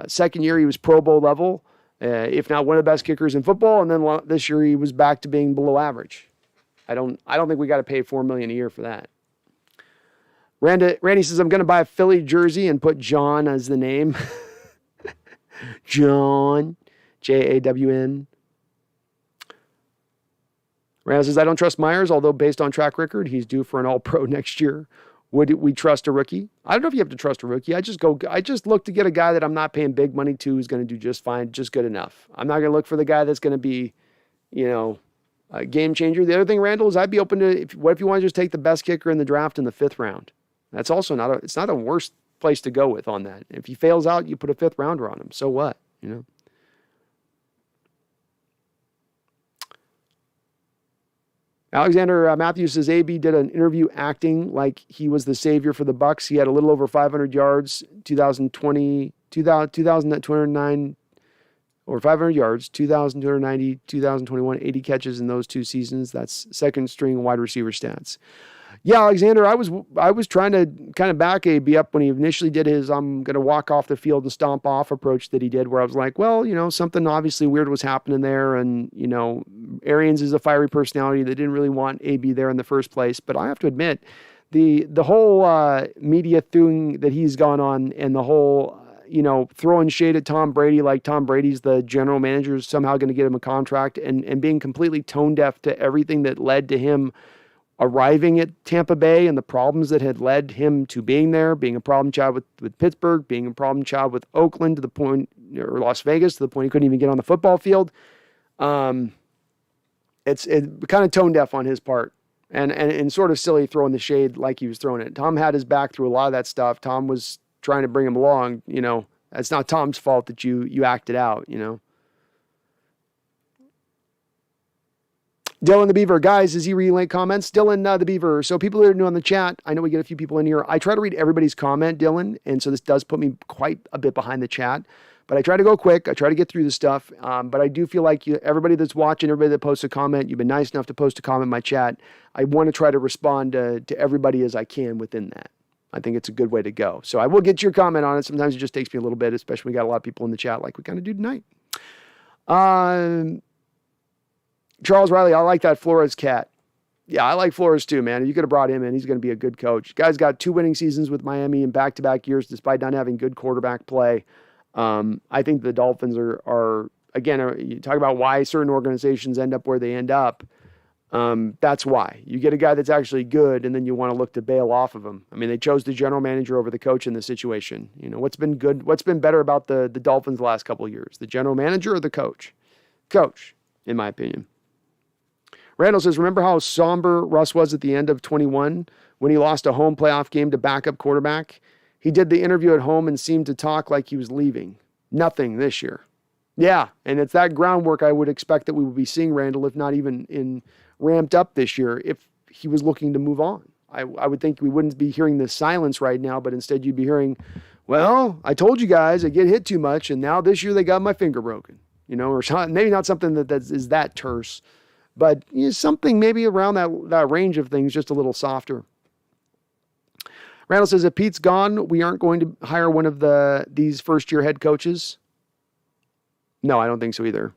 Second year he was Pro Bowl level. If not one of the best kickers in football, and then this year he was back to being below average. I don't think we got to pay $4 million a year for that. Randy says, I'm going to buy a Philly jersey and put John as the name. John, Jawn. Randy says, I don't trust Myers, although based on track record, he's due for an All-Pro next year. Would we trust a rookie? I don't know if you have to trust a rookie. I just look to get a guy that I'm not paying big money to who's going to do just fine, just good enough. I'm not going to look for the guy that's going to be, a game changer. The other thing, Randall, is I'd be open to, what if you want to just take the best kicker in the draft in the 5th round? That's also it's not a worse place to go with on that. If he fails out, you put a 5th rounder on him. So what, Alexander Matthews says AB did an interview acting like he was the savior for the Bucs. He had a little over 500 yards, 2,209 or 500 yards, 2,290, 2021, 80 catches in those 2 seasons. That's second string wide receiver stats. Yeah, Alexander, I was trying to kind of back AB up when he initially did his I'm going to walk off the field and stomp off approach that he did, where I was like, well, something obviously weird was happening there. And, Arians is a fiery personality that didn't really want AB there in the first place. But I have to admit, the whole media thing that he's gone on and the whole, throwing shade at Tom Brady, like Tom Brady's the general manager, is somehow going to get him a contract, and being completely tone deaf to everything that led to him arriving at Tampa Bay and the problems that had led him to being there, being a problem child with Pittsburgh, being a problem child with Oakland to the point, or Las Vegas to the point he couldn't even get on the football field. It's kind of tone deaf on his part and sort of silly throwing the shade like he was throwing it. Tom had his back through a lot of that stuff. Tom was trying to bring him along. It's not Tom's fault that you acted out, Dylan the Beaver, guys, is he reading late comments? Dylan the Beaver. So people that are new on the chat, I know we get a few people in here. I try to read everybody's comment, Dylan, and so this does put me quite a bit behind the chat. But I try to go quick. I try to get through the stuff. But I do feel like everybody that's watching, everybody that posts a comment, you've been nice enough to post a comment in my chat. I want to try to respond to everybody as I can within that. I think it's a good way to go. So I will get your comment on it. Sometimes it just takes me a little bit, especially when we got a lot of people in the chat like we kind of do tonight. Charles Riley, I like that Flores cat. Yeah, I like Flores too, man. You could have brought him in. He's going to be a good coach. Guy's got 2 winning seasons with Miami in back-to-back years despite not having good quarterback play. I think the Dolphins are again, you talk about why certain organizations end up where they end up. That's why. You get a guy that's actually good, and then you want to look to bail off of him. I mean, they chose the general manager over the coach in this situation. You know, what's been good? What's been better about the Dolphins the last couple of years? The general manager or the coach? Coach, in my opinion. Randall says, remember how somber Russ was at the end of 21 when he lost a home playoff game to backup quarterback? He did the interview at home and seemed to talk like he was leaving. Nothing this year. Yeah, and it's that groundwork I would expect that we would be seeing Randall, if not even ramped up this year, if he was looking to move on. I would think we wouldn't be hearing this silence right now, but instead you'd be hearing, well, I told you guys I get hit too much, and now this year they got my finger broken. You know, or maybe not something that is that terse, but something maybe around that range of things, just a little softer. Randall says, if Pete's gone, we aren't going to hire one of these first-year head coaches. No, I don't think so either.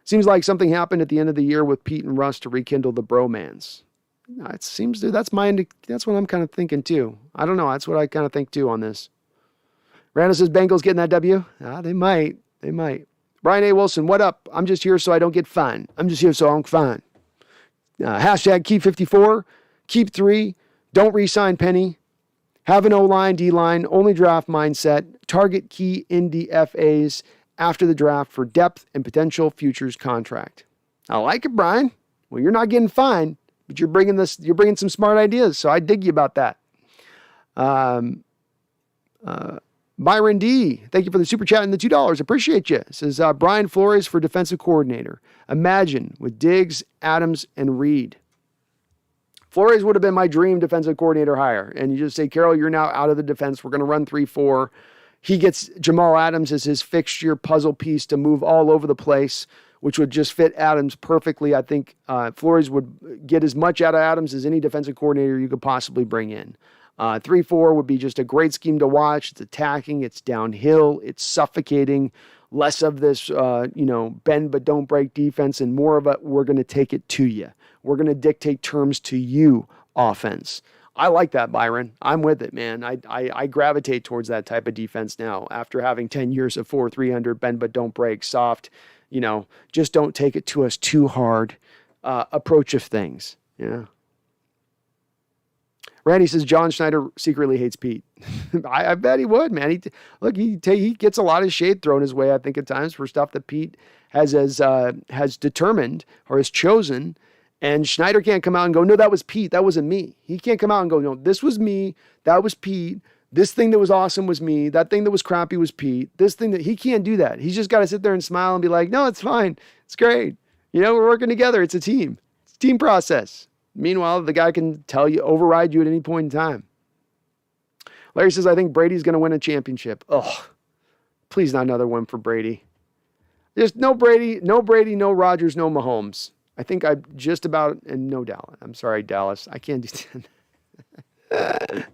Seems like something happened at the end of the year with Pete and Russ to rekindle the bromance. It seems to, that's what I'm kind of thinking too. I don't know. That's what I kind of think too on this. Randall says, Bengals getting that W? They might. Brian A. Wilson, what up? I'm just here so I don't get fined. I'm just here so I'm fine. Hashtag keep 54, keep 3, don't re-sign Penny, have an O-line, D-line, only draft mindset, target key indie FAs after the draft for depth and potential futures contract. I like it, Brian. Well, you're not getting fined, but you're bringing some smart ideas, so I dig you about that. Byron D, thank you for the super chat and the $2. Appreciate you. It says, Brian Flores for defensive coordinator. Imagine with Diggs, Adams, and Reed. Flores would have been my dream defensive coordinator hire. And you just say, Carroll, you're now out of the defense. We're going to run 3-4. He gets Jamal Adams as his fixture puzzle piece to move all over the place, which would just fit Adams perfectly. I think Flores would get as much out of Adams as any defensive coordinator you could possibly bring in. 3-4 would be just a great scheme to watch. It's attacking, it's downhill, it's suffocating, less of this, bend but don't break defense, and more of a, we're going to take it to you. We're going to dictate terms to you offense. I like that, Byron. I'm with it, man. I gravitate towards that type of defense now after having 10 years of 4-300, bend but don't break, soft, just don't take it to us too hard approach of things. Yeah. Randy says John Schneider secretly hates Pete. I bet he would, man. He gets a lot of shade thrown his way, I think, at times for stuff that Pete has determined or has chosen. And Schneider can't come out and go, no, that was Pete. That wasn't me. He can't come out and go, no, this was me. That was Pete. This thing that was awesome was me. That thing that was crappy was Pete. He can't do that. He's just got to sit there and smile and be like, no, it's fine. It's great. We're working together. It's a team. It's a team process. Meanwhile, the guy can override you at any point in time. Larry says, I think Brady's going to win a championship. Oh, please not another one for Brady. There's no Brady, no Rodgers, no Mahomes. I think I just about, and no Dallas. I'm sorry, Dallas. I can't do that.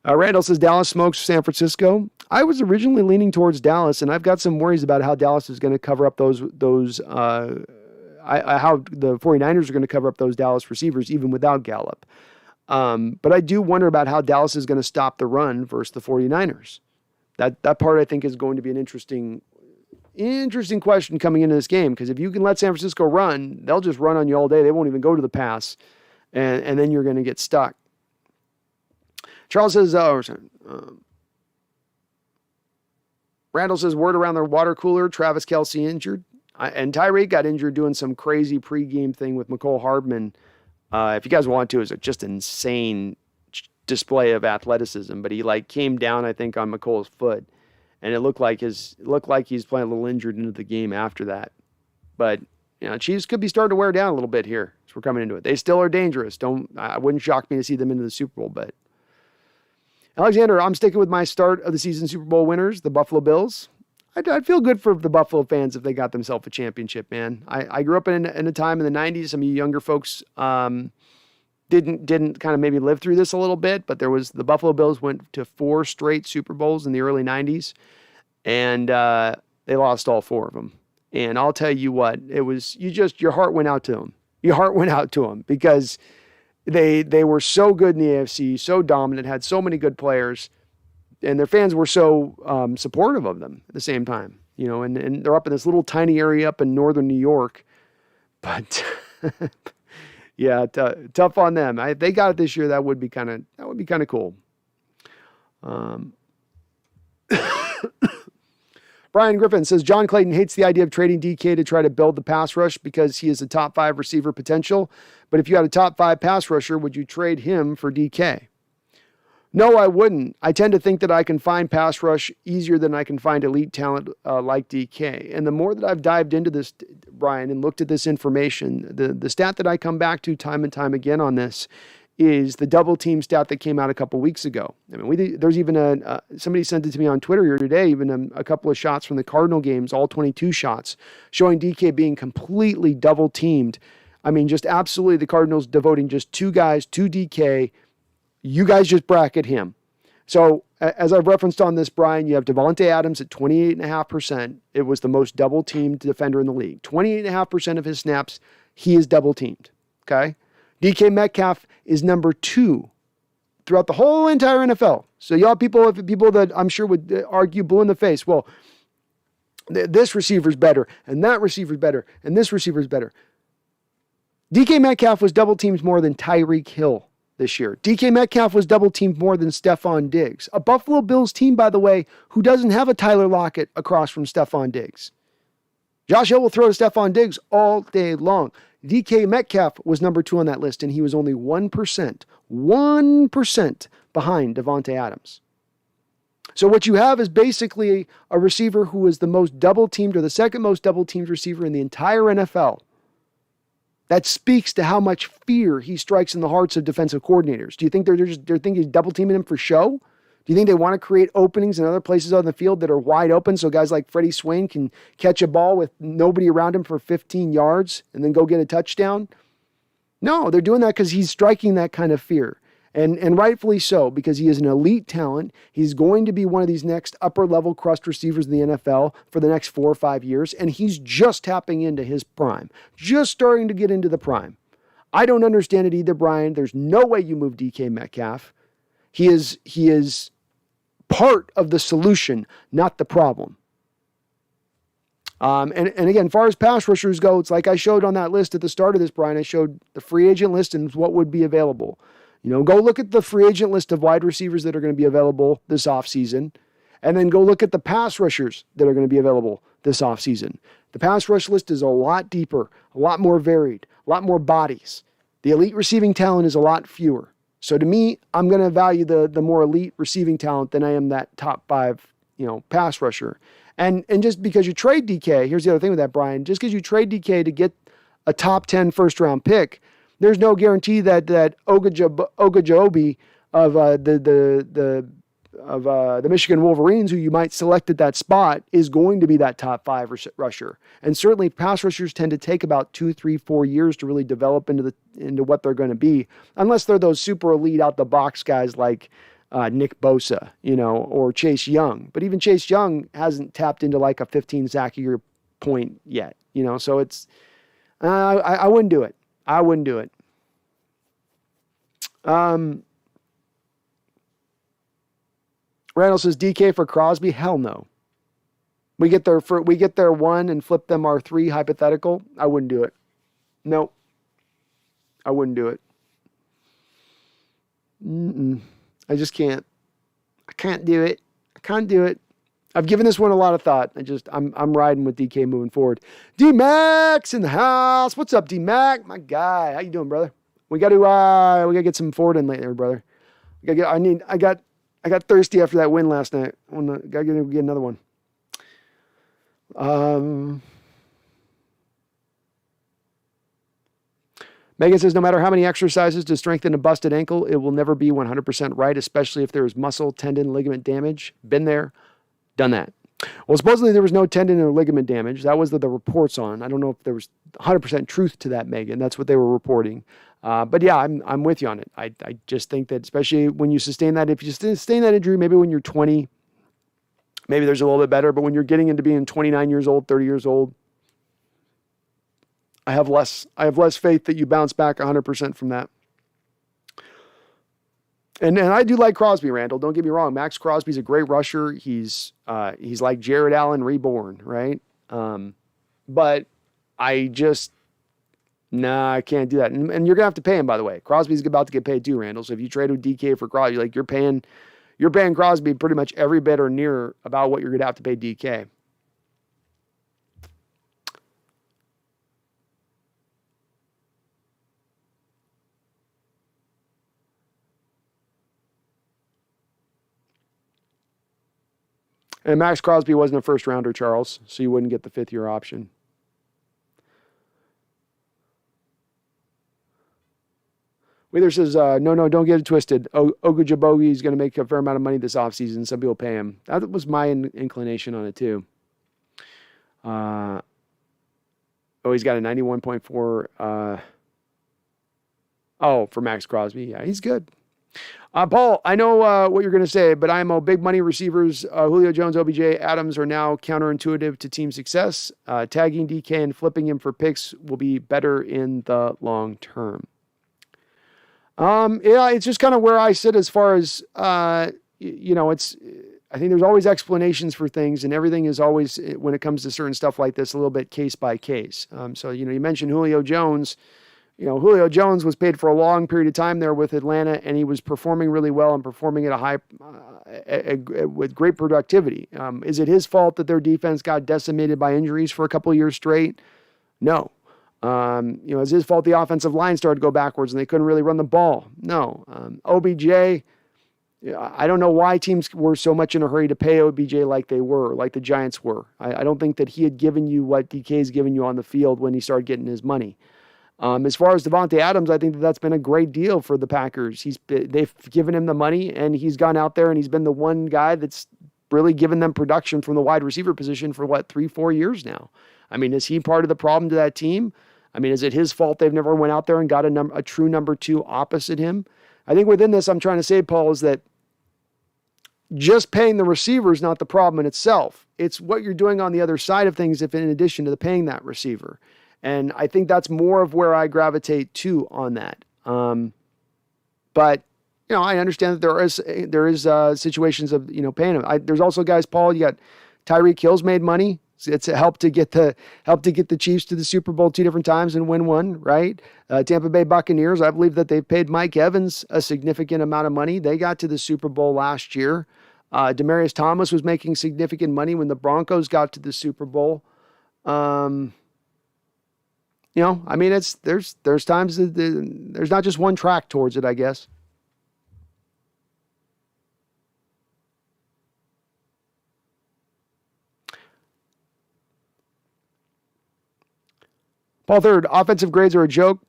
Randall says, Dallas smokes San Francisco. I was originally leaning towards Dallas, and I've got some worries about how Dallas is going to cover up those how the 49ers are going to cover up those Dallas receivers even without Gallup. But I do wonder about how Dallas is going to stop the run versus the 49ers. That part I think is going to be an interesting question coming into this game, because if you can let San Francisco run, they'll just run on you all day. They won't even go to the pass, and then you're going to get stuck. Charles says, Randall says, word around the water cooler, Travis Kelce injured. And Tyreek got injured doing some crazy pregame thing with McCole Hardman. If you guys want to, it's just an insane display of athleticism. But he came down, I think, on McCole's foot, and it looked like he's playing a little injured into the game after that. But Chiefs could be starting to wear down a little bit here as we're coming into it. They still are dangerous. I wouldn't shock me to see them into the Super Bowl, but Alexander, I'm sticking with my start of the season Super Bowl winners, the Buffalo Bills. I'd feel good for the Buffalo fans if they got themselves a championship, man. I grew up in a time in the 90s. Some of you younger folks didn't kind of maybe live through this a little bit, but the Buffalo Bills went to 4 straight Super Bowls in the early 90s, and they lost all 4 of them. And I'll tell you what, it was, your heart went out to them. Your heart went out to them because they were so good in the AFC, so dominant, had so many good players, and their fans were so supportive of them at the same time. And they're up in this little tiny area up in northern New York. But yeah, tough on them. If they got it this year, that would be kind of cool. Brian Griffin says, John Clayton hates the idea of trading DK to try to build the pass rush because he is a top 5 receiver potential. But if you had a top 5 pass rusher, would you trade him for DK? No, I wouldn't. I tend to think that I can find pass rush easier than I can find elite talent like DK. And the more that I've dived into this, Brian, and looked at this information, the stat that I come back to time and time again on this is the double team stat that came out a couple weeks ago. I mean, there's even somebody sent it to me on Twitter here today, even a couple of shots from the Cardinal games, all 22 shots, showing DK being completely double teamed. I mean, just absolutely the Cardinals devoting just 2 guys to DK. You guys just bracket him. So as I've referenced on this, Brian, you have Devontae Adams at 28.5%. It was the most double teamed defender in the league. 28.5% of his snaps, he is double teamed. Okay. DK Metcalf is number 2 throughout the whole entire NFL. So y'all people that I'm sure would argue blue in the face. Well, this receiver's better, and that receiver's better, and this receiver's better. DK Metcalf was double teamed more than Tyreek Hill this year. DK Metcalf was double teamed more than Stephon Diggs. A Buffalo Bills team, by the way, who doesn't have a Tyler Lockett across from Stephon Diggs. Josh Hill will throw to Stephon Diggs all day long. DK Metcalf was number 2 on that list, and he was only 1% behind Devontae Adams. So what you have is basically a receiver who is the most double-teamed or the second most double-teamed receiver in the entire NFL. That speaks to how much fear he strikes in the hearts of defensive coordinators. Do you think they're thinking double-teaming him for show? Do you think they want to create openings in other places on the field that are wide open so guys like Freddie Swain can catch a ball with nobody around him for 15 yards and then go get a touchdown? No, they're doing that because he's striking that kind of fear. And rightfully so, because he is an elite talent. He's going to be one of these next upper-level crust receivers in the NFL for the next 4 or 5 years, and he's just tapping into his prime, just starting to get into the prime. I don't understand it either, Brian. There's no way you move DK Metcalf. He is part of the solution, not the problem. And again, as far as pass rushers go, it's like I showed on that list at the start of this, Brian. I showed the free agent list and what would be available. Go look at the free agent list of wide receivers that are going to be available this offseason, and then go look at the pass rushers that are going to be available this offseason. The pass rush list is a lot deeper, a lot more varied, a lot more bodies. The elite receiving talent is a lot fewer. So to me, I'm going to value the more elite receiving talent than I am that top 5, pass rusher. And just because you trade DK, here's the other thing with that, Brian. Just because you trade DK to get a top 10 first round pick, there's no guarantee that Ogunjobi of the Michigan Wolverines, who you might select at that spot, is going to be that top 5 rusher. And certainly pass rushers tend to take about 2, 3, 4 years to really develop into what they're going to be, unless they're those super elite out the box guys like Nick Bosa, or Chase Young. But even Chase Young hasn't tapped into like a 15 sack a year point yet, so it's, I wouldn't do it. I wouldn't do it. Randall says DK for Crosby. Hell no. We get their 1 and flip them our 3 hypothetical. I wouldn't do it. Nope. I wouldn't do it. I just can't. I can't do it. I can't do it. I've given this one a lot of thought. I'm riding with DK moving forward. D-Max in the house. What's up, D-Mac? My guy. How you doing, brother? We got to get some forward in late there, brother. I got thirsty after that got to get another one. Megan says, no matter how many exercises to strengthen a busted ankle, it will never be 100% right, especially if there is muscle, tendon, ligament damage. Been there, done that. Well, supposedly there was no tendon or ligament damage. That was the reports on. I don't know if there was 100% truth to that, Megan. That's what they were reporting. But yeah, I'm with you on it. I just think that especially when you sustain that, if you sustain that injury, maybe when you're 20, maybe there's a little bit better. But when you're getting into being 29 years old, 30 years old, I have less faith that you bounce back 100% from that. And I do like Crosby, Randall. Don't get me wrong. Max Crosby's a great rusher. He's like Jared Allen reborn, right? But I just, I can't do that. And you're gonna have to pay him, by the way. Crosby's about to get paid too, Randall. So if you trade with DK for Crosby, like you're paying Crosby pretty much every bit or near about what you're gonna have to pay DK. And Max Crosby wasn't a first rounder, Charles, so you wouldn't get the 5th year option. Wheeler says, no, don't get it twisted. Ogunjobi is going to make a fair amount of money this offseason. Some people pay him. That was my inclination on it, too. He's got a 91.4. For Max Crosby. Yeah, he's good. Paul, I know what you're going to say, but IMO, big money receivers, Julio Jones, OBJ, Adams are now counterintuitive to team success. Tagging DK and flipping him for picks will be better in the long term. It's just kind of where I sit as far as, I think there's always explanations for things, and everything is always, when it comes to certain stuff like this, a little bit case by case. You mentioned Julio Jones. Julio Jones was paid for a long period of time there with Atlanta, and he was performing really well and performing at a high, with great productivity. Is it his fault that their defense got decimated by injuries for a couple of years straight? No. Is it his fault the offensive line started to go backwards and they couldn't really run the ball? No. OBJ, I don't know why teams were so much in a hurry to pay OBJ like they were, like the Giants were. I don't think that he had given you what DK's given you on the field when he started getting his money. As far as Devontae Adams, I think that's been a great deal for the Packers. They've given him the money, and he's gone out there and he's been the one guy that's really given them production from the wide receiver position for 3-4 years now. I mean, is he part of the problem to that team? I mean, is it his fault they've never went out there and got a true number 2 opposite him? I think within this, I'm trying to say, Paul, is that just paying the receiver is not the problem in itself. It's what you're doing on the other side of things, if in addition to the paying that receiver. And I think that's more of where I gravitate to on that. But I understand that there is situations of paying him. There's also guys, Paul. You got Tyreek Hill's made money. It's helped to get the Chiefs to the Super Bowl 2 different times and win one, right? Tampa Bay Buccaneers. I believe that they've paid Mike Evans a significant amount of money. They got to the Super Bowl last year. Demaryius Thomas was making significant money when the Broncos got to the Super Bowl. There's times that there's not just one track towards it, I guess. Paul Third, offensive grades are a joke.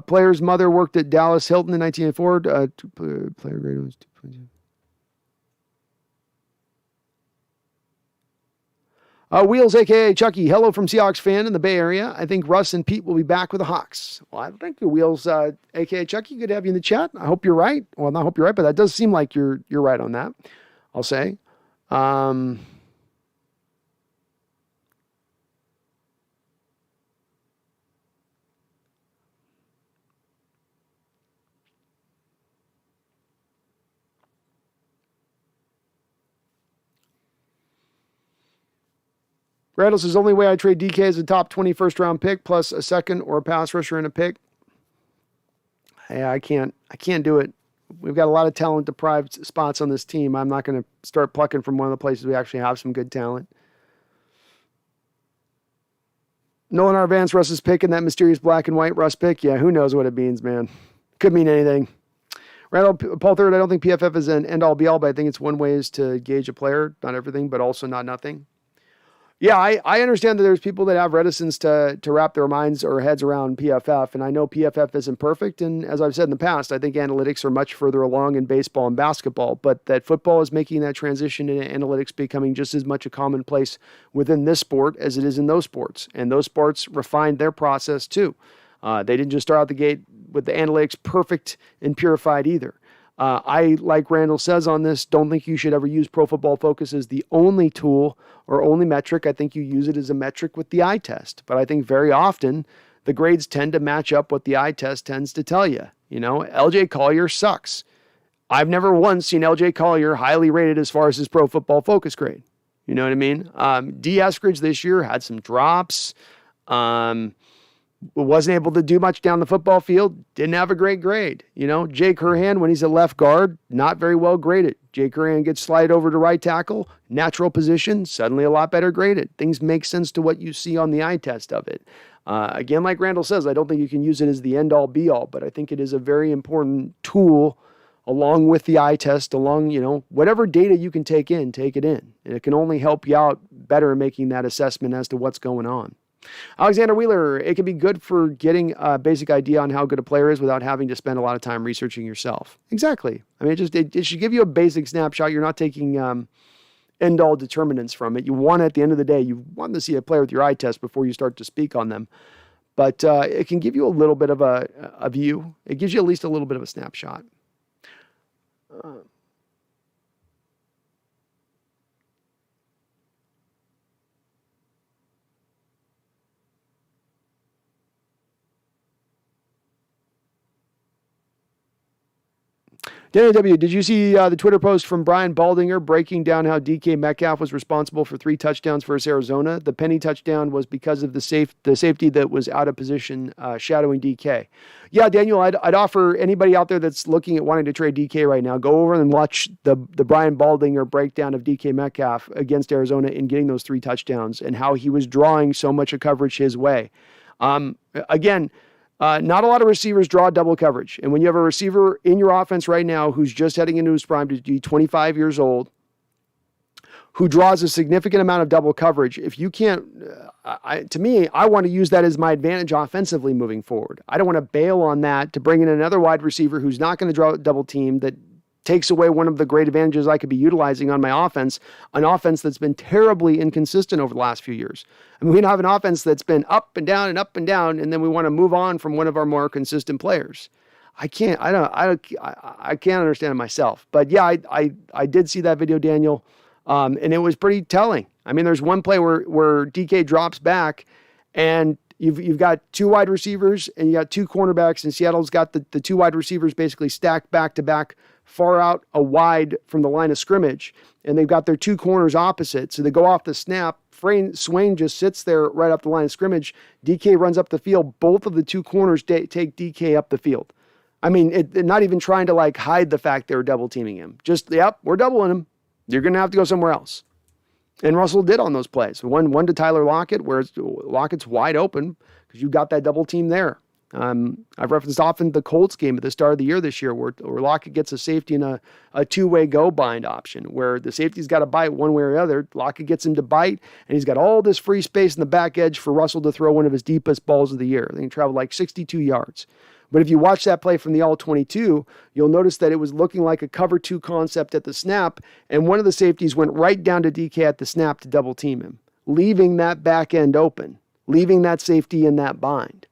Player's mother worked at Dallas Hilton in 1984. Player grade was 2.0. Wheels, a.k.a. Chucky. Hello from Seahawks fan in the Bay Area. I think Russ and Pete will be back with the Hawks. Well, I thank you, Wheels, a.k.a. Chucky. Good to have you in the chat. I hope you're right. Well, not hope you're right, but that does seem like you're right on that, I'll say. Randall says, only way I trade DK is a top 20 first-round pick plus a second or a pass rusher and a pick. Yeah, I can't do it. We've got a lot of talent-deprived spots on this team. I'm not going to start plucking from one of the places we actually have some good talent. Nolan R. Vance, Russ's pick, and that mysterious black and white Russ pick. Yeah, who knows what it means, man. Could mean anything. Randall, Paul Third, I don't think PFF is an end-all, be-all, but I think it's one way is to gauge a player. Not everything, but also not nothing. Yeah, I understand that there's people that have reticence to wrap their minds or heads around PFF, and I know PFF isn't perfect, and as I've said in the past, I think analytics are much further along in baseball and basketball, but that football is making that transition into analytics becoming just as much a commonplace within this sport as it is in those sports, and those sports refined their process too. They didn't just start out the gate with the analytics perfect and purified either. I, like Randall says on this, don't think you should ever use Pro Football Focus as the only tool or only metric. I think you use it as a metric with the eye test. But I think very often the grades tend to match up what the eye test tends to tell you. You know, LJ Collier sucks. I've never once seen LJ Collier highly rated as far as his Pro Football Focus grade. You know what I mean? D. Eskridge this year had some drops. Wasn't able to do much down the football field. Didn't have a great grade. You know, Jake Curhan, when he's a left guard, not very well graded. Jake Curhan gets slide over to right tackle, natural position, suddenly a lot better graded. Things make sense to what you see on the eye test of it. Again, like Randall says, I don't think you can use it as the end-all, be-all, but I think it is a very important tool along with the eye test, along, you know, whatever data you can take it in. And it can only help you out better in making that assessment as to what's going on. Alexander Wheeler, it can be good for getting a basic idea on how good a player is without having to spend a lot of time researching yourself. Exactly. I mean, it should give you a basic snapshot. You're not taking end-all determinants from it. You want, at the end of the day, you want to see a player with your eye test before you start to speak on them. But it can give you a little bit of a view. It gives you at least a little bit of a snapshot. Danny W., did you see the Twitter post from Brian Baldinger breaking down how DK Metcalf was responsible for 3 touchdowns versus Arizona? The penny touchdown was because of the safety that was out of position shadowing DK. Yeah, Daniel, I'd offer anybody out there that's looking at wanting to trade DK right now, go over and watch the Brian Baldinger breakdown of DK Metcalf against Arizona in getting those 3 touchdowns and how he was drawing so much of coverage his way. Again, not a lot of receivers draw double coverage. And when you have a receiver in your offense right now who's just heading into his prime to be 25 years old, who draws a significant amount of double coverage, if you can't, to me, I want to use that as my advantage offensively moving forward. I don't want to bail on that to bring in another wide receiver who's not going to draw a double team that takes away one of the great advantages I could be utilizing on my offense, an offense that's been terribly inconsistent over the last few years. I mean, we have an offense that's been up and down, and then we want to move on from one of our more consistent players. I can't understand it myself. But yeah, I did see that video, Daniel, and it was pretty telling. I mean, there's one play where DK drops back, and you've got 2 wide receivers and you got 2 cornerbacks, and Seattle's got the 2 wide receivers basically stacked back to back, far out a wide from the line of scrimmage, and they've got their 2 corners opposite. So they go off the snap. Swain just sits there right up the line of scrimmage. DK runs up the field. Both of the 2 corners take DK up the field. I mean, not even trying to like hide the fact they were double teaming him. Just, yep, we're doubling him. You're going to have to go somewhere else. And Russell did on those plays. One to Tyler Lockett, where Lockett's wide open because you got that double team there. I've referenced often the Colts game at the start of the year this year where Lockett gets a safety and a 2-way go bind option where the safety's got to bite one way or the other. Lockett gets him to bite, and he's got all this free space in the back edge for Russell to throw one of his deepest balls of the year. They traveled like 62 yards. But if you watch that play from the All-22, you'll notice that it was looking like a cover 2 concept at the snap, and one of the safeties went right down to DK at the snap to double team him, leaving that back end open, leaving that safety in that bind.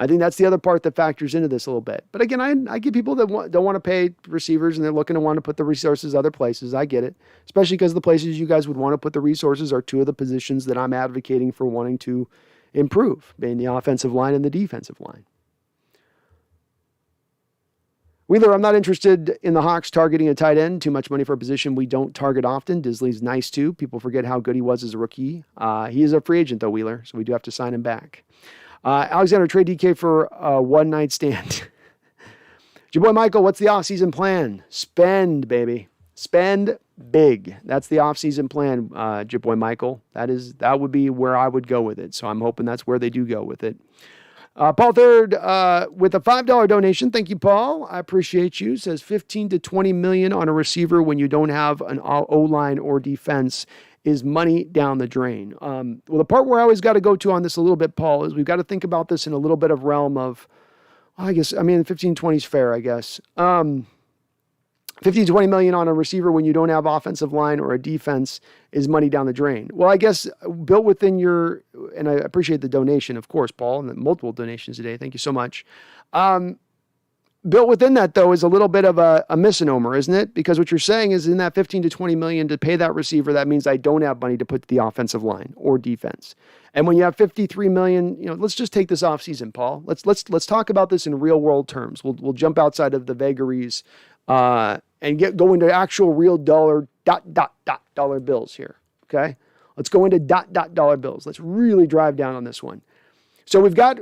I think that's the other part that factors into this a little bit. But again, I get people that don't want to pay receivers and they're looking to want to put the resources other places. I get it, especially because the places you guys would want to put the resources are 2 of the positions that I'm advocating for wanting to improve, being the offensive line and the defensive line. Wheeler, I'm not interested in the Hawks targeting a tight end. Too much money for a position we don't target often. Disley's nice too. People forget how good he was as a rookie. He is a free agent though, Wheeler, so we do have to sign him back. Alexander, trade DK for a one-night stand. Your boy Michael, what's the offseason plan? Spend, baby. Spend big. That's the offseason plan, your boy Michael. That would be where I would go with it. So I'm hoping that's where they do go with it. Paul Third, with a $5 donation. Thank you, Paul. I appreciate you. Says 15 to 20 million on a receiver when you don't have an O-line or defense is money down the drain. Well, the part where I always got to go to on this a little bit, Paul, is we've got to think about this in a little bit of realm of, well, I guess, 15-20 is fair, I guess. 15 to 20 million on a receiver when you don't have offensive line or a defense is money down the drain. Well, I guess built within your, and I appreciate the donation, of course, Paul, and the multiple donations today. Thank you so much. Built within that, though, is a little bit of a misnomer, isn't it? Because what you're saying is in that 15 to 20 million to pay that receiver, that means I don't have money to put to the offensive line or defense. And when you have 53 million, let's just take this offseason, Paul. Let's talk about this in real world terms. We'll jump outside of the vagaries and go into actual real dollar bills here. Okay, let's go into dollar bills. Let's really drive down on this one. So we've got,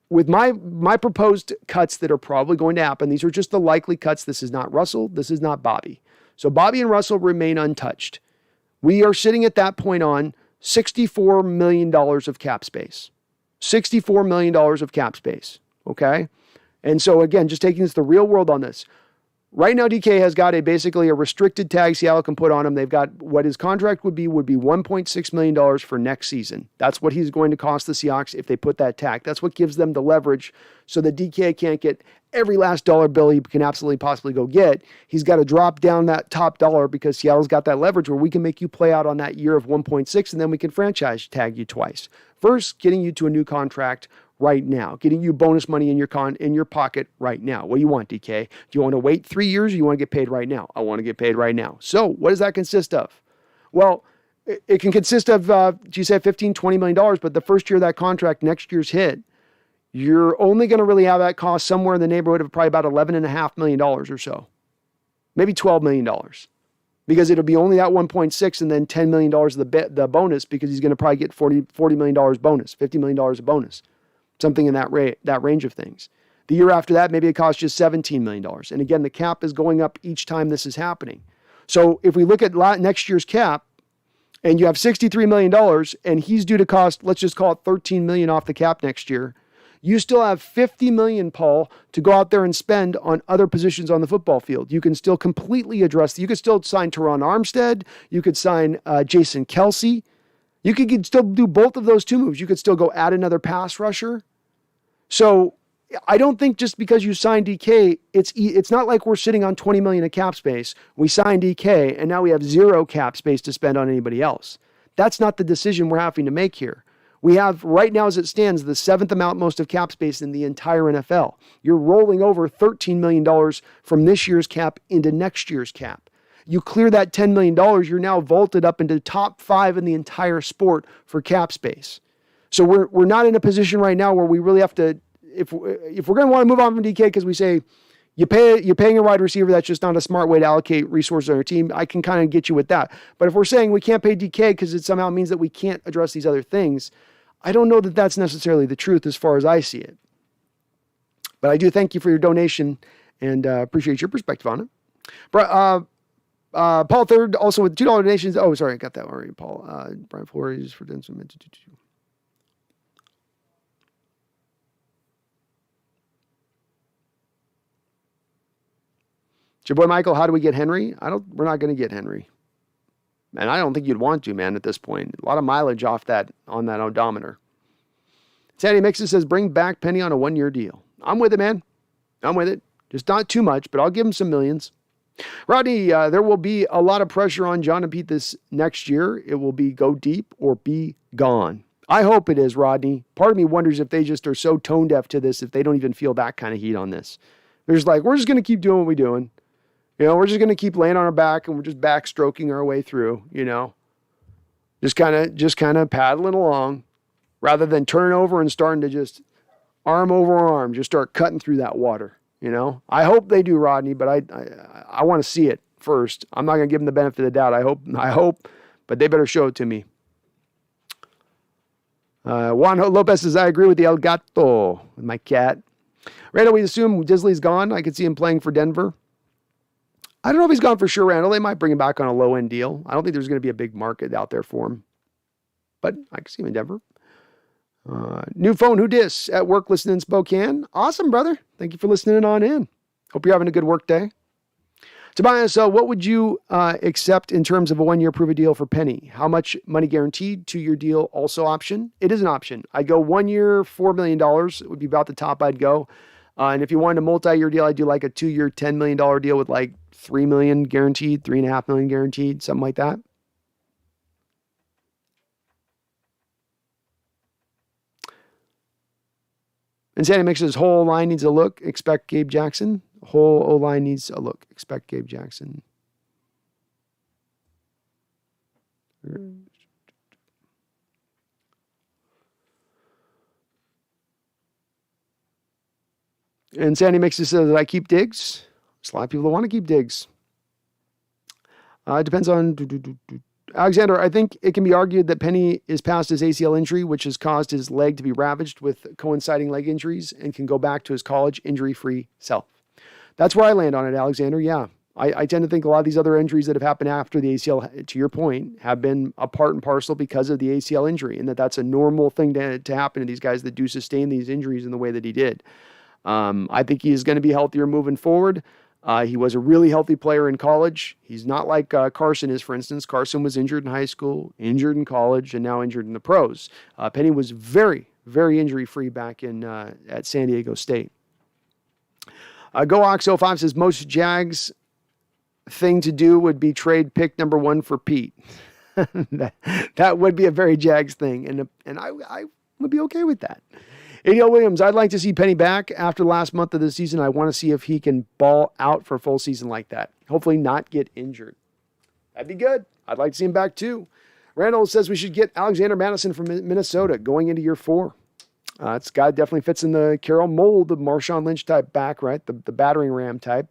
with my proposed cuts that are probably going to happen, these are just the likely cuts. This is not Russell. This is not Bobby. So Bobby and Russell remain untouched. We are sitting at that point on $64 million of cap space. $64 million of cap space. Okay. And so again, just taking this to the real world on this. Right now, DK has got basically a restricted tag Seattle can put on him. They've got what his contract would be $1.6 million for next season. That's what he's going to cost the Seahawks if they put that tag. That's what gives them the leverage so that DK can't get every last dollar bill he can absolutely possibly go get. He's got to drop down that top dollar because Seattle's got that leverage where we can make you play out on that year of 1.6 and then we can franchise tag you twice. First, getting you to a new contract right now, getting you bonus money in your pocket right now. What do you want, DK? Do you want to wait 3 years or you want to get paid right now? I want to get paid right now. So what does that consist of? Well, it can consist of, you said $15, $20 million, but the first year of that contract, next year's hit, you're only going to really have that cost somewhere in the neighborhood of probably about $11.5 million or so. Maybe $12 million. Because it'll be only that 1.6 and then $10 million of the bonus because he's going to probably get $40 million bonus, $50 million of bonus. Something in that range of things. The year after that, maybe it costs just $17 million. And again, the cap is going up each time this is happening. So if we look at next year's cap and you have $63 million and he's due to cost, let's just call it $13 million off the cap next year, you still have $50 million, Paul, to go out there and spend on other positions on the football field. You can still completely address, you could still sign Teron Armstead. You could sign Jason Kelce. You could still do both of those two moves. You could still go add another pass rusher. So I don't think just because you signed DK, it's not like we're sitting on $20 million of cap space. We signed DK and now we have zero cap space to spend on anybody else. That's not the decision we're having to make here. We have right now as it stands, the seventh amount most of cap space in the entire NFL. You're rolling over $13 million from this year's cap into next year's cap. You clear that $10 million, you're now vaulted up into top 5 in the entire sport for cap space. So we're not in a position right now where we really have to, if we're going to want to move on from DK because we say you're paying a wide receiver, that's just not a smart way to allocate resources on your team. I can kind of get you with that. But if we're saying we can't pay DK because it somehow means that we can't address these other things, I don't know that that's necessarily the truth as far as I see it. But I do thank you for your donation and appreciate your perspective on it. Paul Third also with $2 donations. Oh, sorry, I got that already, Paul. Brian Flores for Denson. Your boy Michael, how do we get Henry? We're not going to get Henry. And I don't think you'd want to, man, at this point. A lot of mileage on that odometer. Sandy Mixon says, bring back Penny on a 1-year deal. I'm with it, man. I'm with it. Just not too much, but I'll give him some millions. Rodney, there will be a lot of pressure on John and Pete this next year. It will be go deep or be gone. I hope it is, Rodney. Part of me wonders if they just are so tone deaf to this, if they don't even feel that kind of heat on this. They're just like, we're just going to keep doing what we're doing. We're just going to keep laying on our back and we're just backstroking our way through, just kind of paddling along rather than turning over and starting to just arm over arm, just start cutting through that water. I hope they do, Rodney, but I want to see it first. I'm not going to give them the benefit of the doubt. I hope, but they better show it to me. Juan Lopez says, I agree with the El Gato, with my cat. Randall, we assume Disley's gone. I could see him playing for Denver. I don't know if he's gone for sure, Randall. They might bring him back on a low-end deal. I don't think there's going to be a big market out there for him. But I can see him in Denver. New phone, who dis? At work listening in Spokane. Awesome, brother. Thank you for listening on in. Hope you're having a good work day. Tobias, so what would you accept in terms of a 1-year prove a deal for Penny? How much money guaranteed? 2-year deal also option? It is an option. I'd go 1 year, $4 million. It would be about the top I'd go. And if you wanted a multi-year deal, I'd do like a 2-year, $10 million deal with like $3 million guaranteed, $3.5 million guaranteed, something like that. And Sandy mixes whole line needs a look. Expect Gabe Jackson. Whole O-line needs a look. Expect Gabe Jackson. And Sandy mixes says that I keep Diggs. There's a lot of people that want to keep Diggs. It depends on... Alexander, I think it can be argued that Penny is past his ACL injury, which has caused his leg to be ravaged with coinciding leg injuries and can go back to his college injury-free self. That's where I land on it, Alexander. Yeah. I tend to think a lot of these other injuries that have happened after the ACL, to your point, have been a part and parcel because of the ACL injury, and that's a normal thing to happen to these guys that do sustain these injuries in the way that he did. I think he is going to be healthier moving forward. He was a really healthy player in college. He's not like Carson is, for instance. Carson was injured in high school, injured in college, and now injured in the pros. Penny was very, very injury-free back in at San Diego State. GoOx05 says, most Jags thing to do would be trade pick number 1 for Pete. that would be a very Jags thing, and I would be okay with that. A.D.L. Williams, I'd like to see Penny back after the last month of the season. I want to see if he can ball out for a full season like that. Hopefully not get injured. That'd be good. I'd like to see him back too. Randall says we should get Alexander Madison from Minnesota going into year 4. This guy definitely fits in the Carroll mold, the Marshawn Lynch type back, right? The battering ram type.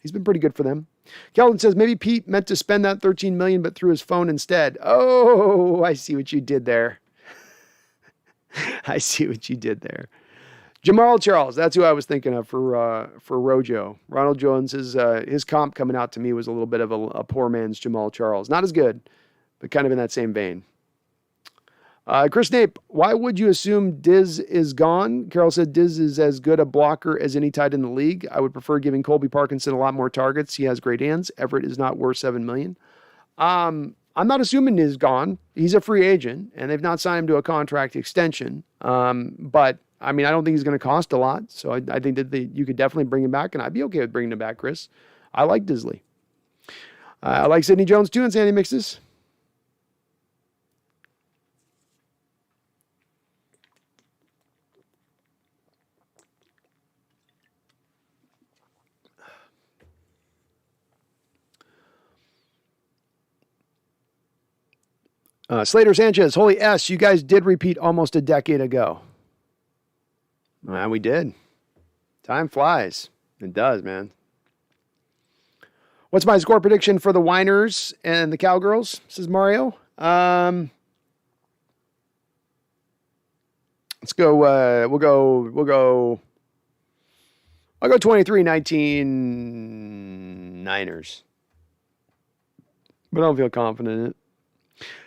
He's been pretty good for them. Kelvin says maybe Pete meant to spend that $13 million but threw his phone instead. Oh, I see what you did there. I see what you did there. Jamal Charles, that's who I was thinking of for Rojo. Ronald Jones, his comp coming out to me was a little bit of a poor man's Jamal Charles. Not as good, but kind of in that same vein. Chris Nape, why would you assume Diz is gone? Carroll said Diz is as good a blocker as any tight in the league. I would prefer giving Colby Parkinson a lot more targets. He has great hands. Everett is not worth $7 million. I'm not assuming he's gone. He's a free agent, and they've not signed him to a contract extension. But, I mean, I don't think he's going to cost a lot. So I think that you could definitely bring him back, and I'd be okay with bringing him back, Chris. I like Disley. I like Sidney Jones, too, and Sandy Mixes. Slater Sanchez, holy S, you guys did repeat almost a decade ago. We did. Time flies. It does, man. What's my score prediction for the Winers and the Cowgirls, says Mario? Let's go, I'll go 23-19 Niners. But I don't feel confident in it.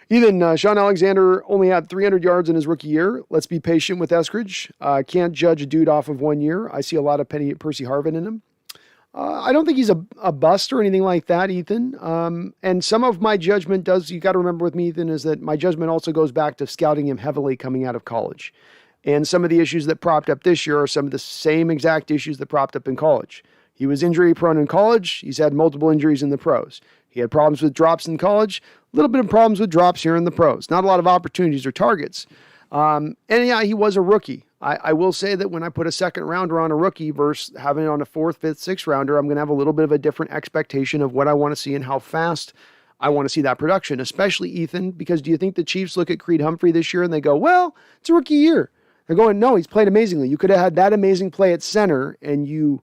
Ethan, Sean Alexander only had 300 yards in his rookie year. Let's be patient with Eskridge. Can't judge a dude off of 1 year. I see a lot of Percy Harvin in him. I don't think he's a bust or anything like that, Ethan. And some of my judgment you got to remember with me, Ethan, is that my judgment also goes back to scouting him heavily coming out of college. And some of the issues that propped up this year are some of the same exact issues that propped up in college. He was injury prone in college. He's had multiple injuries in the pros. He had problems with drops in college, a little bit of problems with drops here in the pros. Not a lot of opportunities or targets. And yeah, he was a rookie. I will say that when I put a second rounder on a rookie versus having it on a 4th, 5th, 6th rounder, I'm going to have a little bit of a different expectation of what I want to see and how fast I want to see that production, especially Ethan, because do you think the Chiefs look at Creed Humphrey this year and they go, well, it's a rookie year. They're going, no, he's played amazingly. You could have had that amazing play at center and you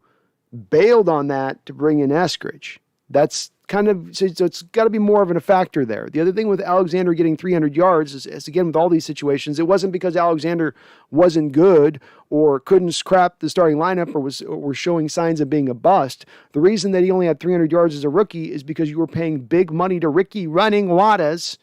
bailed on that to bring in Eskridge. That's kind of, so it's got to be more of a factor there. The other thing with Alexander getting 300 yards is again, with all these situations, it wasn't because Alexander wasn't good or couldn't scrap the starting lineup or was showing signs of being a bust. The reason that he only had 300 yards as a rookie is because you were paying big money to Ricky Running Waters,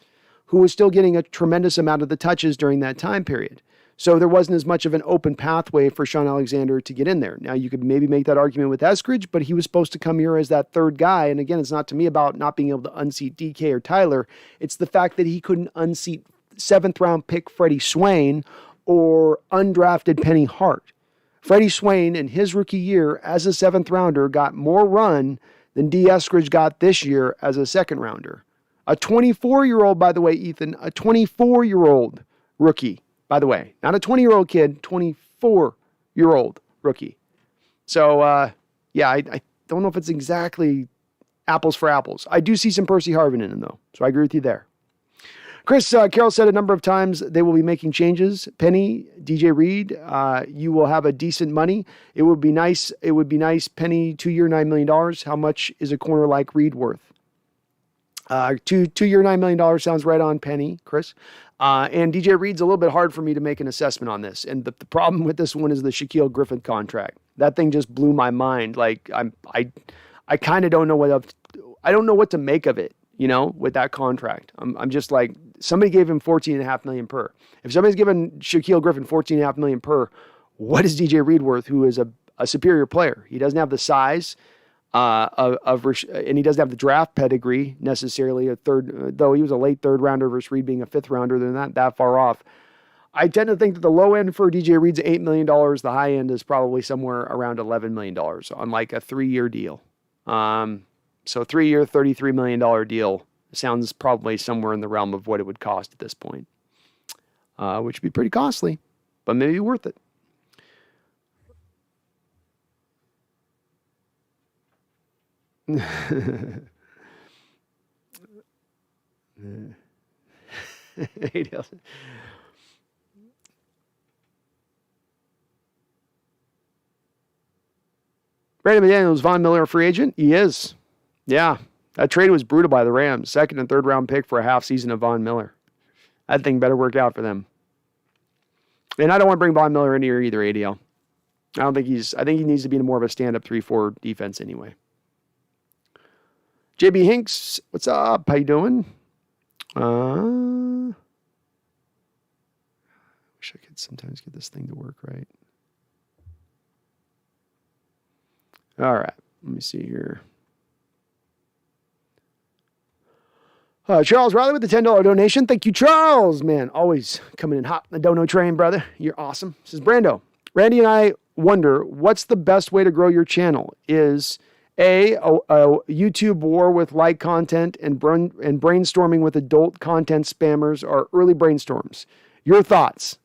who was still getting a tremendous amount of the touches during that time period. So there wasn't as much of an open pathway for Sean Alexander to get in there. Now, you could maybe make that argument with Eskridge, but he was supposed to come here as that third guy. And again, it's not to me about not being able to unseat DK or Tyler. It's the fact that he couldn't unseat 7th-round pick Freddie Swain or undrafted Penny Hart. Freddie Swain, in his rookie year as a 7th-rounder, got more run than D. Eskridge got this year as a 2nd-rounder. A 24-year-old, by the way, Ethan, a 24-year-old rookie. By the way, not a 20-year-old kid, 24-year-old rookie. So, yeah, I don't know if it's exactly apples for apples. I do see some Percy Harvin in him, though, so I agree with you there. Chris Carroll said a number of times they will be making changes. Penny, DJ Reed, you will have a decent money. It would be nice. It would be nice. Penny, 2-year, $9 million. How much is a corner like Reed worth? 2-year, $9 million sounds right on, Penny, Chris. And DJ Reed's a little bit hard for me to make an assessment on this. And the problem with this one is the Shaquille Griffin contract. That thing just blew my mind. Like I kind of don't know what to make of it, you know, with that contract. I'm just like, somebody gave him $14.5 million per. If somebody's given Shaquille Griffin $14.5 million per, what is DJ Reed worth, who is a superior player? He doesn't have the size and he doesn't have the draft pedigree necessarily. Though he was a late 3rd rounder versus Reed being a 5th rounder, they're not that far off. I tend to think that the low end for DJ Reed's $8 million. The high end is probably somewhere around $11 million on like a 3-year deal. So 3-year, $33 million deal sounds probably somewhere in the realm of what it would cost at this point, which would be pretty costly, but maybe worth it. He doesn't. Brandon McDaniels, Von Miller, a free agent? He is. Yeah. That trade was brutal by the Rams. 2nd and 3rd round pick for a half season of Von Miller. That thing better work out for them. And I don't want to bring Von Miller in here either, ADL. I think he needs to be more of a stand-up 3-4 defense anyway. JB Hinks, what's up? How you doing? Wish I could sometimes get this thing to work right. All right, let me see here. Charles Riley with the $10 donation. Thank you, Charles. Man, always coming in hot on the dono train, brother. You're awesome. This is Brando. Randy and I wonder, what's the best way to grow your channel? Is A, YouTube war with like content and brainstorming with adult content spammers are early brainstorms. Your thoughts?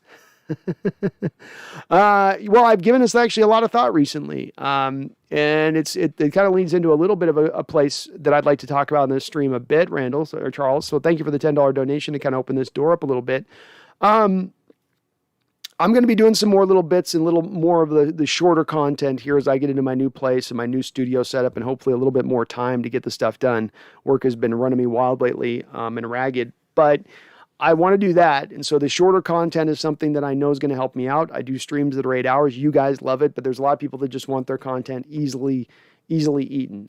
Well, I've given this actually a lot of thought recently. And it kind of leads into a little bit of a place that I'd like to talk about in this stream a bit, Randall or Charles. So thank you for the $10 donation to kind of open this door up a little bit. I'm going to be doing some more little bits and a little more of the shorter content here as I get into my new place and my new studio setup and hopefully a little bit more time to get the stuff done. Work has been running me wild lately and ragged, but I want to do that. And so the shorter content is something that I know is going to help me out. I do streams that are 8 hours. You guys love it, but there's a lot of people that just want their content easily eaten.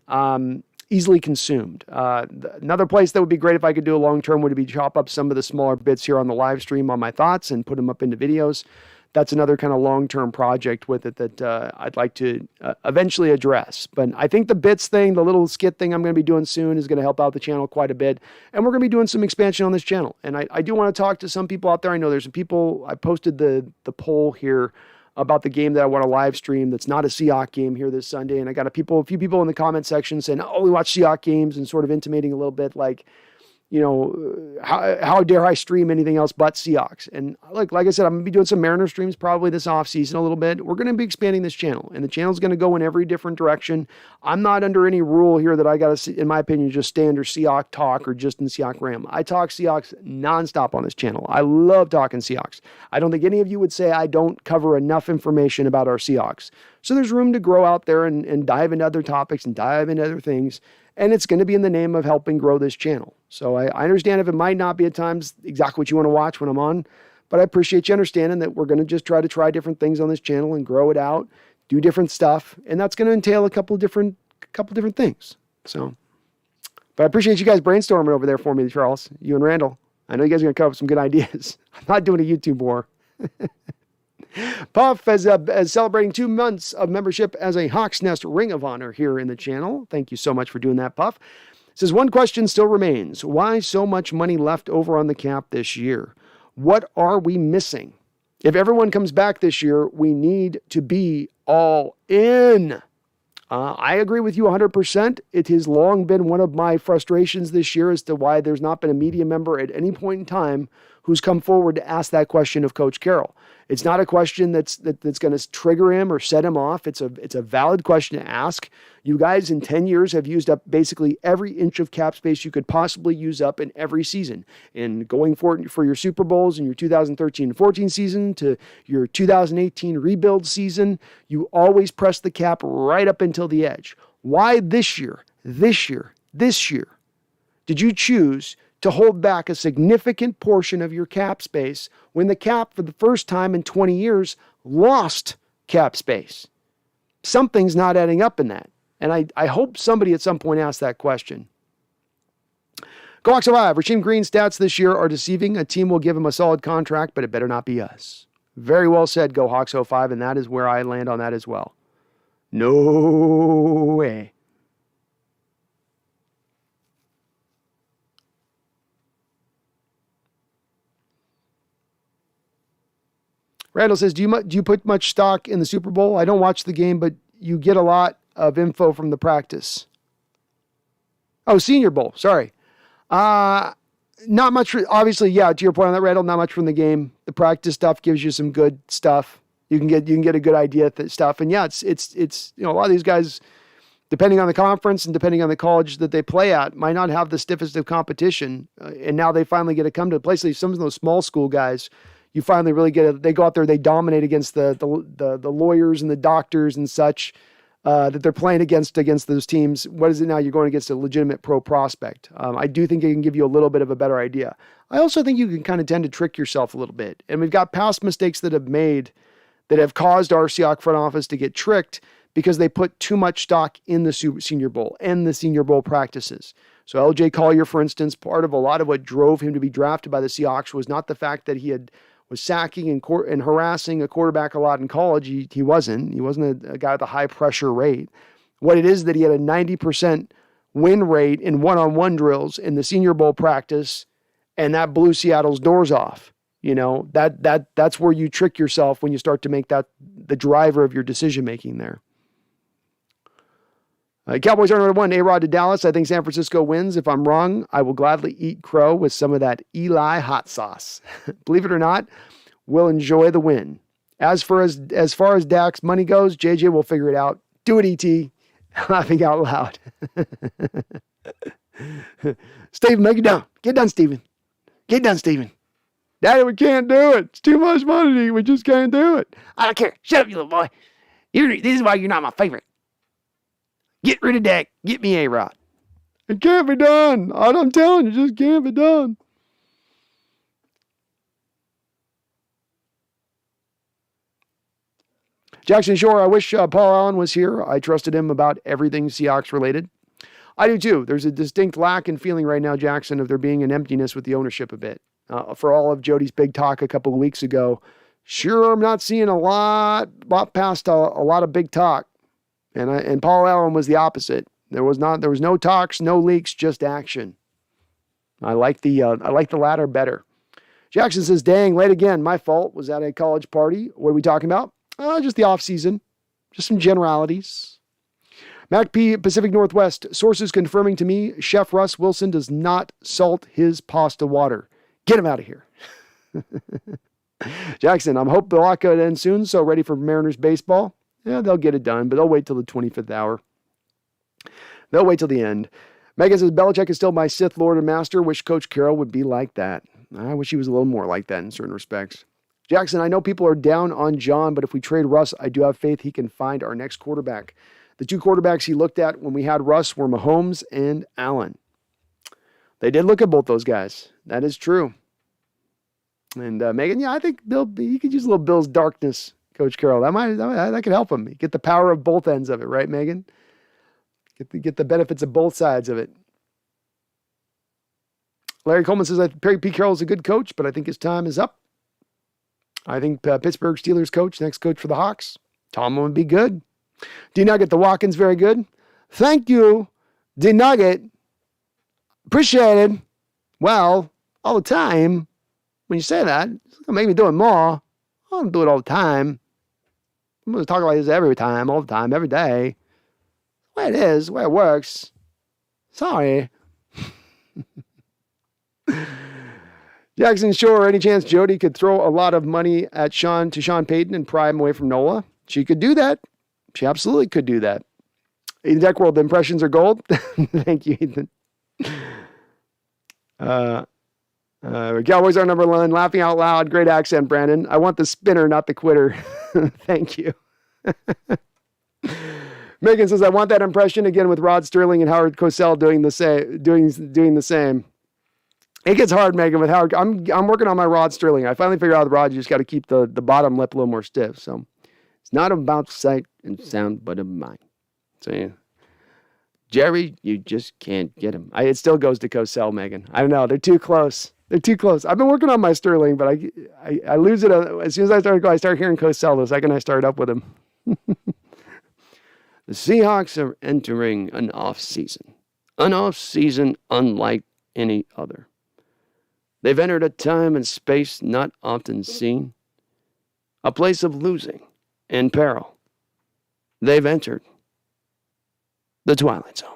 Easily consumed. Another place that would be great if I could do a long-term would be chop up some of the smaller bits here on the live stream on my thoughts and put them up into videos. That's another kind of long-term project with it that I'd like to eventually address. But I think the bits thing, the little skit thing I'm going to be doing soon is going to help out the channel quite a bit. And we're going to be doing some expansion on this channel. And I do want to talk to some people out there. I know there's some people, I posted the poll here about the game that I want to live stream that's not a Seahawks game here this Sunday. And I got a few people in the comment section saying, oh, we watch Seahawks games, and sort of intimating a little bit like, you know, how dare I stream anything else but Seahawks? And like I said, I'm going to be doing some Mariner streams probably this offseason a little bit. We're going to be expanding this channel, and the channel's going to go in every different direction. I'm not under any rule here that I got to, in my opinion, just stay under Seahawks talk or just in Seahawks Ram. I talk Seahawks nonstop on this channel. I love talking Seahawks. I don't think any of you would say I don't cover enough information about our Seahawks. So there's room to grow out there and dive into other topics and dive into other things. And it's going to be in the name of helping grow this channel. So I understand if it might not be at times exactly what you want to watch when I'm on, but I appreciate you understanding that we're going to just try different things on this channel and grow it out, do different stuff. And that's going to entail a couple different things. So, but I appreciate you guys brainstorming over there for me, Charles, you and Randall. I know you guys are going to come up with some good ideas. I'm not doing a YouTube war. Puff is celebrating 2 months of membership as a Hawks Nest Ring of Honor here in the channel. Thank you so much for doing that, Puff. Says, one question still remains. Why so much money left over on the cap this year? What are we missing? If everyone comes back this year, we need to be all in. I agree with you 100%. It has long been one of my frustrations this year as to why there's not been a media member at any point in time who's come forward to ask that question of Coach Carroll. It's not a question that's going to trigger him or set him off. It's a valid question to ask. You guys in 10 years have used up basically every inch of cap space you could possibly use up in every season. And going forward for your Super Bowls in your 2013-14 season to your 2018 rebuild season, you always press the cap right up until the edge. Why this year did you choose to hold back a significant portion of your cap space when the cap for the first time in 20 years lost cap space? Something's not adding up in that. And I hope somebody at some point asks that question. Go Hawks Alive. Rasheem Green's stats this year are deceiving. A team will give him a solid contract, but it better not be us. Very well said, Go Hawks 05, and that is where I land on that as well. No way. Randall says, do you put much stock in the Super Bowl? I don't watch the game, but you get a lot of info from the practice. Oh, Senior Bowl. Sorry. Not much. Obviously, yeah, to your point on that, Randall, not much from the game. The practice stuff gives you some good stuff. You can get a good idea of stuff. And yeah, it's a lot of these guys, depending on the conference and depending on the college that they play at, might not have the stiffest of competition. And now they finally get to come to a place like some of those small school guys. You finally really they go out there, they dominate against the lawyers and the doctors and such that they're playing against those teams. What is it now? You're going against a legitimate pro prospect. I do think it can give you a little bit of a better idea. I also think you can kind of tend to trick yourself a little bit. And we've got past mistakes that have caused our Seahawks front office to get tricked because they put too much stock in the Senior Bowl and the Senior Bowl practices. So LJ Collier, for instance, part of a lot of what drove him to be drafted by the Seahawks was not the fact that he was sacking and harassing a quarterback a lot in college. He wasn't. He wasn't a guy with a high pressure rate. What it is that he had a 90% win rate in one-on-one drills in the Senior Bowl practice, and that blew Seattle's doors off. That's where you trick yourself when you start to make that the driver of your decision making there. Cowboys are number 1. A-Rod to Dallas. I think San Francisco wins. If I'm wrong, I will gladly eat crow with some of that Eli hot sauce. Believe it or not, we'll enjoy the win. As far as Dak's money goes, JJ will figure it out. Do it, ET. Laughing out loud. Steven, make it down. Get done, Steven. Get done, Steven. Daddy, we can't do it. It's too much money. We just can't do it. I don't care. Shut up, you little boy. This is why you're not my favorite. Get rid of Dak. Get me A-Rod. It can't be done. I'm telling you, it just can't be done. Jackson Shore, I wish Paul Allen was here. I trusted him about everything Seahawks related. I do too. There's a distinct lack and feeling right now, Jackson, of there being an emptiness with the ownership a bit. For all of Jody's big talk a couple of weeks ago, sure, I'm not seeing a lot past a lot of big talk. And Paul Allen was the opposite. There was no talks, no leaks, just action. I like the latter better. Jackson says, dang, late again. My fault. Was at a college party. What are we talking about? Just the offseason. Just some generalities. Mac P, Pacific Northwest. Sources confirming to me, Chef Russ Wilson does not salt his pasta water. Get him out of here. Jackson, I'm hope the lockout ends soon, so ready for Mariners baseball. Yeah, they'll get it done, but they'll wait till the 25th hour. They'll wait till the end. Megan says, Belichick is still my Sith Lord and Master. Wish Coach Carroll would be like that. I wish he was a little more like that in certain respects. Jackson, I know people are down on John, but if we trade Russ, I do have faith he can find our next quarterback. The 2 quarterbacks he looked at when we had Russ were Mahomes and Allen. They did look at both those guys. That is true. And Megan, yeah, I think he could use a little Bill's darkness, Coach Carroll. That could help him. Get the power of both ends of it, right, Megan? Get the benefits of both sides of it. Larry Coleman says, Pete Carroll is a good coach, but I think his time is up. I think Pittsburgh Steelers coach, next coach for the Hawks, Tomlin would be good. D-Nugget, the Watkins, very good. Thank you, D-Nugget. Appreciate it. Well, all the time, when you say that, it's going to make me do it more. I don't do it all the time. I'm going to talk like this every time, all the time, every day. The way it is, the way it works. Sorry. Jackson Shore, any chance Jody could throw a lot of money at Sean Payton and pry him away from Nola? She could do that. She absolutely could do that. In Deck World, the impressions are gold. Thank you, Ethan. Cowboys are number one. Laughing out loud. Great accent, Brandon. I want the spinner, not the quitter. Thank you. Megan says, I want that impression again with Rod Sterling and Howard Cosell doing the same. It gets hard, Megan, with Howard. I'm working on my Rod Sterling. I finally figured out with Rod, you just got to keep the bottom lip a little more stiff. So it's not about sight and sound, but of mind. So yeah. Jerry, you just can't get him. It still goes to Cosell, Megan. I don't know. They're too close. I've been working on my Sterling, but I lose it. As soon as I start hearing Cosell the second I start up with him. The Seahawks are entering an off-season. An off-season unlike any other. They've entered a time and space not often seen. A place of losing and peril. They've entered the Twilight Zone.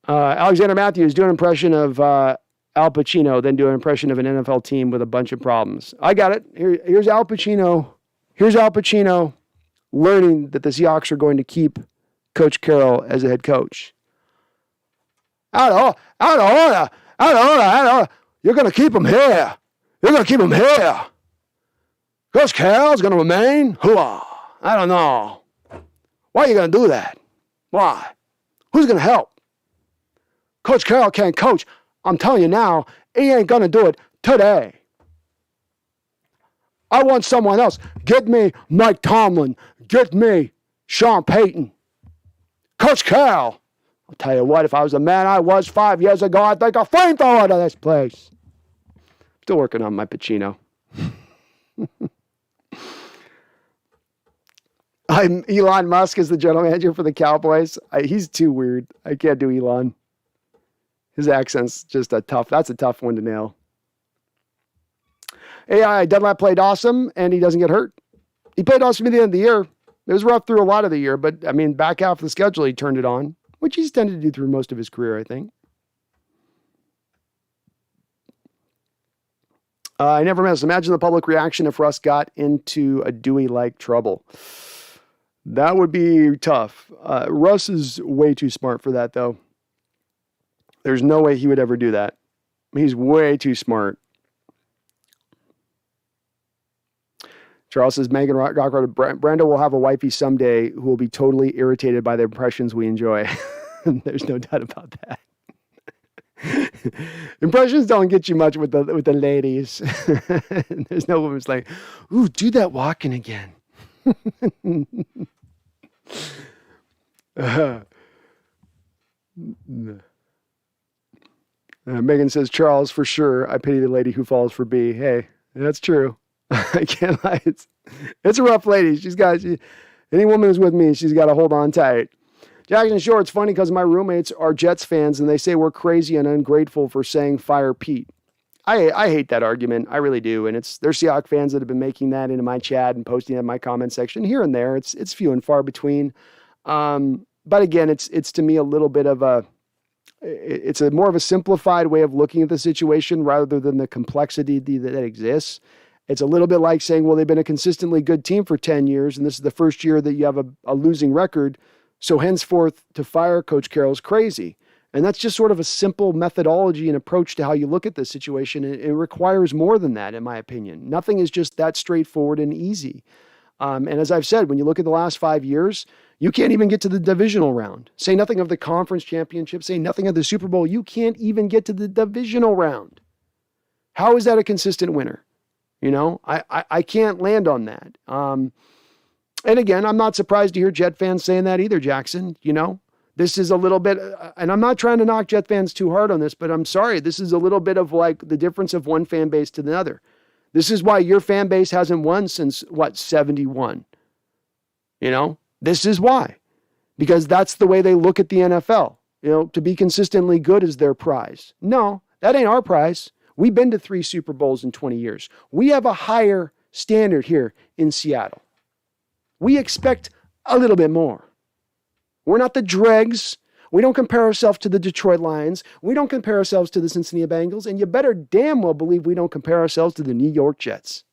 Alexander Matthews, do an impression of Al Pacino, then do an impression of an NFL team with a bunch of problems. I got it. Here's Al Pacino. Here's Al Pacino learning that the Seahawks are going to keep Coach Carroll as a head coach. Out of order. You're going to keep him here. Coach Carroll's going to remain? Hooah. I don't know. Why are you going to do that? Why? Who's going to help? Coach Carroll can't coach. I'm telling you now, he ain't going to do it today. I want someone else. Get me Mike Tomlin. Get me Sean Payton. Coach Carroll. I'll tell you what, if I was the man I was 5 years ago, I'd take a flamethrower to this place. Still working on my Pacino. Elon Musk is the general manager for the Cowboys. He's too weird. I can't do Elon. His accent's just that's a tough one to nail. AI Dunlap played awesome, and he doesn't get hurt. He played awesome at the end of the year. It was rough through a lot of the year, but, I mean, back half of the schedule, he turned it on, which he's tended to do through most of his career, I think. I never miss. Imagine the public reaction if Russ got into a Dewey-like trouble. That would be tough. Russ is way too smart for that, though. There's no way he would ever do that. He's way too smart. Charles says, Megan Rockford, Brando will have a wifey someday who will be totally irritated by the impressions we enjoy. There's no doubt about that. Impressions don't get you much with the ladies. There's no woman's like, ooh, do that walking again. Megan says, Charles, for sure. I pity the lady who falls for B. Hey, that's true. I can't lie. It's a rough lady. Any woman who's with me, she's got to hold on tight. Jackson Shore, it's funny because my roommates are Jets fans and they say we're crazy and ungrateful for saying fire Pete. I hate that argument. I really do. And they're Seahawks fans that have been making that into my chat and posting it in my comment section here and there. It's few and far between. But again, it's to me a little bit of it's a more of a simplified way of looking at the situation rather than the complexity that exists. It's a little bit like saying, well, they've been a consistently good team for 10 years, and this is the first year that you have a losing record. So henceforth, to fire Coach Carroll is crazy. And that's just sort of a simple methodology and approach to how you look at this situation. It requires more than that, in my opinion. Nothing is just that straightforward and easy. And as I've said, when you look at the last 5 years, you can't even get to the divisional round. Say nothing of the conference championship. Say nothing of the Super Bowl. You can't even get to the divisional round. How is that a consistent winner? You know, I can't land on that. And again, I'm not surprised to hear Jet fans saying that either, Jackson. You know, This is a little bit, and I'm not trying to knock Jet fans too hard on this, but I'm sorry. This is a little bit of like the difference of one fan base to the other. This is why your fan base hasn't won since, 71? This is why. Because that's the way they look at the NFL. To be consistently good is their prize. No, that ain't our prize. We've been to 3 Super Bowls in 20 years. We have a higher standard here in Seattle. We expect a little bit more. We're not the dregs. We don't compare ourselves to the Detroit Lions. We don't compare ourselves to the Cincinnati Bengals. And you better damn well believe we don't compare ourselves to the New York Jets.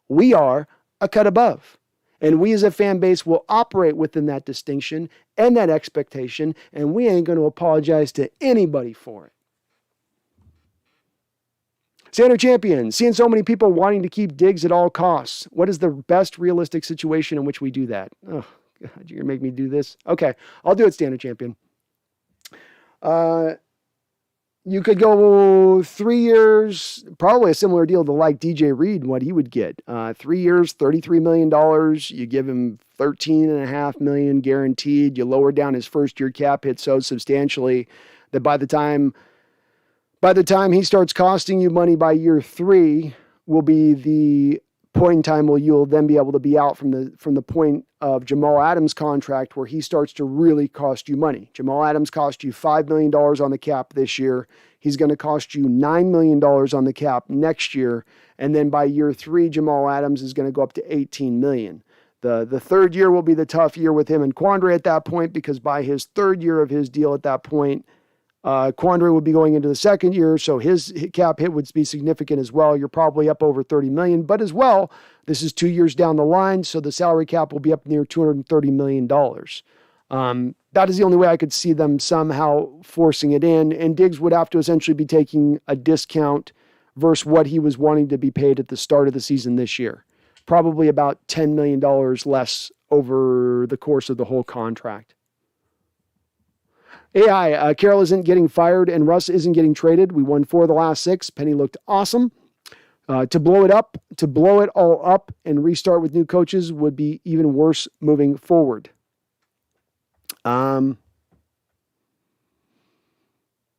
We are a cut above. And we as a fan base will operate within that distinction and that expectation, and we ain't going to apologize to anybody for it. Standard champion, seeing so many people wanting to keep Diggs at all costs. What is the best realistic situation in which we do that? Oh, God, you're going to make me do this? Okay, I'll do it, standard champion. You could go 3 years, probably a similar deal to like DJ Reed, what he would get. 3 years, $33 million. You give him $13.5 million guaranteed. You lower down his first year cap hit so substantially that by the time he starts costing you money by year 3 will be the point in time where you'll then be able to be out from the point of Jamal Adams' contract where he starts to really cost you money. Jamal Adams cost you $5 million on the cap this year. He's going to cost you $9 million on the cap next year. And then by year 3, Jamal Adams is going to go up to $18 million. The third year will be the tough year with him and Quandre at that point, because by his third year of his deal at that point, Quandre would be going into the second year, so his cap hit would be significant as well. You're probably up over $30 million, but as well, this is 2 years down the line, so the salary cap will be up near $230 million. That is the only way I could see them somehow forcing it in, and Diggs would have to essentially be taking a discount versus what he was wanting to be paid at the start of the season this year. Probably about $10 million less over the course of the whole contract. AI, Carroll isn't getting fired and Russ isn't getting traded. We won 4 of the last 6. Penny looked awesome. To blow it all up and restart with new coaches would be even worse moving forward.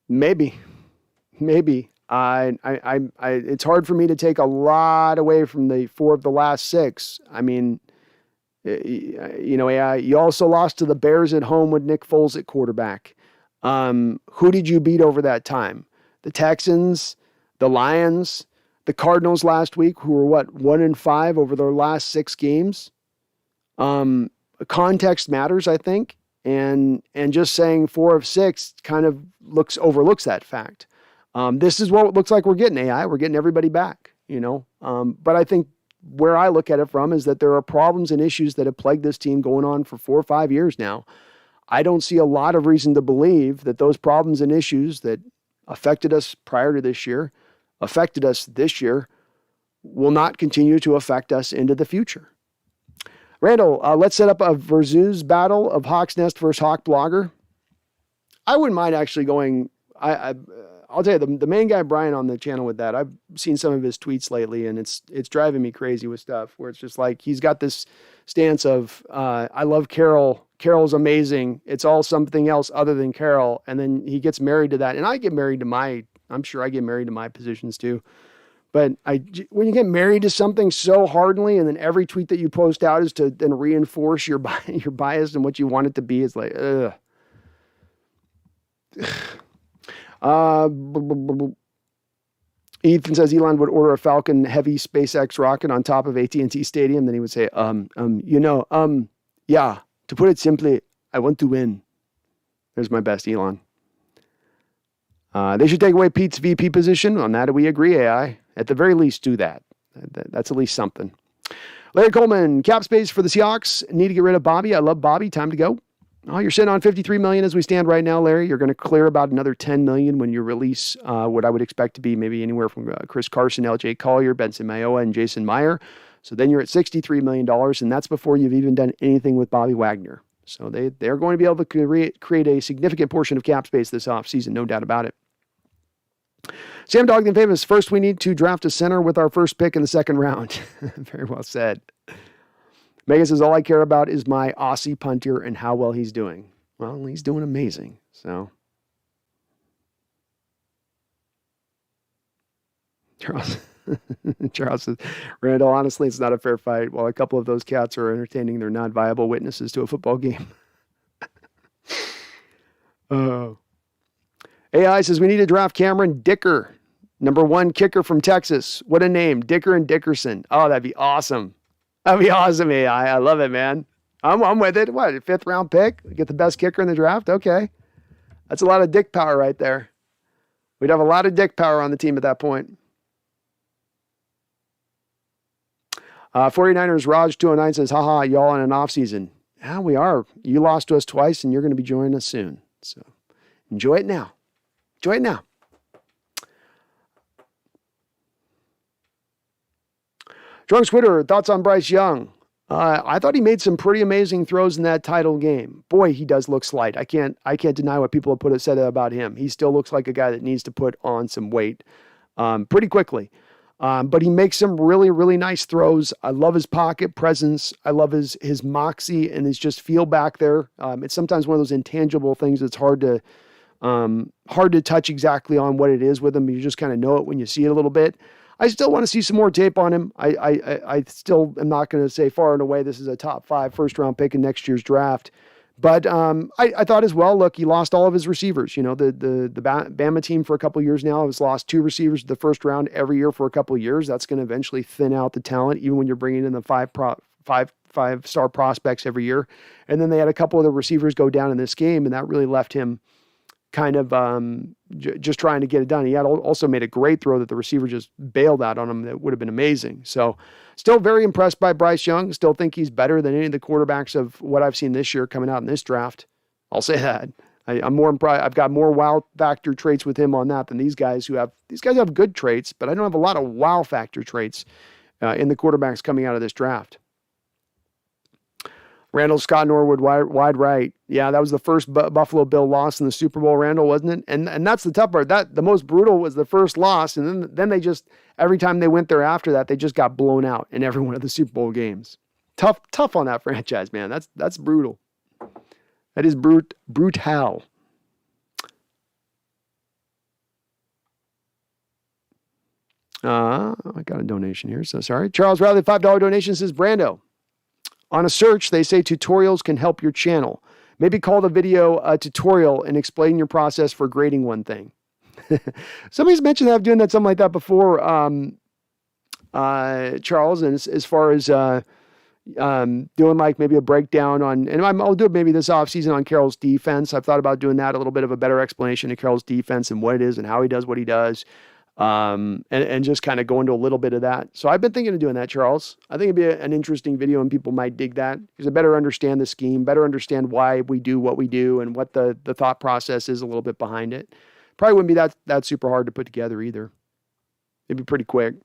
Maybe. It's hard for me to take a lot away from the 4 of the last 6. I mean, AI, you also lost to the Bears at home with Nick Foles at quarterback. Who did you beat over that time? The Texans, the Lions, the Cardinals last week, who were 1-5 over their last 6 games. Context matters, I think. And just saying 4 of 6 kind of overlooks that fact. This is what it looks like we're getting, AI. We're getting everybody back, but I think where I look at it from is that there are problems and issues that have plagued this team going on for 4 or 5 years now. I don't see a lot of reason to believe that those problems and issues that affected us prior to this year, affected us this year, will not continue to affect us into the future. Randall, let's set up a versus battle of Hawks Nest versus Hawk Blogger. I wouldn't mind actually going, I'll tell you, the main guy, Brian, on the channel with that, I've seen some of his tweets lately, and it's driving me crazy with stuff where it's just like, he's got this stance of, I love Carroll. Carroll's amazing. It's all something else other than Carroll. And then he gets married to that. And I get married to I'm sure I get married to my positions too. But when you get married to something so hardly, and then every tweet that you post out is to then reinforce your bias and what you want it to be, it's like, ugh. Ethan says Elon would order a Falcon Heavy SpaceX rocket on top of AT&T Stadium. Then he would say, yeah, to put it simply, I want to win. There's my best, Elon. They should take away Pete's VP position. On that, we agree, AI. At the very least, do that. That's at least something. Larry Coleman, cap space for the Seahawks. Need to get rid of Bobby. I love Bobby. Time to go. Oh, you're sitting on $53 million as we stand right now, Larry. You're going to clear about another $10 million when you release what I would expect to be maybe anywhere from Chris Carson, LJ Collier, Benson Mayowa, and Jason Meyer. So then you're at $63 million, and that's before you've even done anything with Bobby Wagner. So they're going to be able to create a significant portion of cap space this offseason, no doubt about it. Sam Dogden Famous, first we need to draft a center with our first pick in the second round. Very well said. Megan says, all I care about is my Aussie punter and how well he's doing. Well, he's doing amazing. So, Charles, Charles says, Randall, honestly, it's not a fair fight. While a couple of those cats are entertaining, they're not viable witnesses to a football game. AI says, we need to draft Cameron Dicker, #1 kicker from Texas. What a name, Dicker and Dickerson. Oh, that'd be awesome. That'd be awesome, AI. I love it, man. I'm with it. What, a 5th round pick? Get the best kicker in the draft? Okay. That's a lot of dick power right there. We'd have a lot of dick power on the team at that point. 49ers Raj209 says, haha, y'all in an offseason. Yeah, we are. You lost to us twice, and you're going to be joining us soon. So enjoy it now. Enjoy it now. Drunk Twitter, thoughts on Bryce Young? I thought he made some pretty amazing throws in that title game. Boy, he does look slight. I can't deny what people have said about him. He still looks like a guy that needs to put on some weight pretty quickly. But he makes some really, really nice throws. I love his pocket presence. I love his moxie and his just feel back there. It's sometimes one of those intangible things that's hard to touch exactly on what it is with him. You just kind of know it when you see it a little bit. I still want to see some more tape on him. I still am not going to say far and away this is a top 5 first-round pick in next year's draft. But I thought as well, look, he lost all of his receivers. You know, the Bama team for a couple of years now has lost 2 receivers in the first round every year for a couple of years. That's going to eventually thin out the talent, even when you're bringing in the five-star prospects every year. And then they had a couple of the receivers go down in this game, and that really left him kind of just trying to get it done. He had also made a great throw that the receiver just bailed out on him. That would have been amazing. So still very impressed by Bryce Young. Still think he's better than any of the quarterbacks of what I've seen this year coming out in this draft. I'll say that. I'm more impressed. I've got more wow factor traits with him on that than these guys have good traits, but I don't have a lot of wow factor traits in the quarterbacks coming out of this draft. Randall Scott Norwood, wide right. Yeah, that was the first Buffalo Bill loss in the Super Bowl, Randall, wasn't it? And that's the tough part. That the most brutal was the first loss, and then they just, every time they went there after that, they just got blown out in every one of the Super Bowl games. Tough on that franchise, man. That's brutal. That is brutal. I got a donation here, so sorry. Charles Riley, $5 donation, says, Brando, on a search, they say tutorials can help your channel. Maybe call the video a tutorial and explain your process for grading one thing. Somebody's mentioned that I'm doing something like that before, Charles, and as far as doing like maybe a breakdown on, and I'll do it maybe this offseason on Carroll's defense. I've thought about doing that, a little bit of a better explanation of Carroll's defense and what it is and how he does what he does. And just kind of go into a little bit of that. So I've been thinking of doing that, Charles. I think it'd be an interesting video and people might dig that because I better understand the scheme, better understand why we do what we do and what the thought process is a little bit behind it. Probably wouldn't be that super hard to put together either. It'd be pretty quick.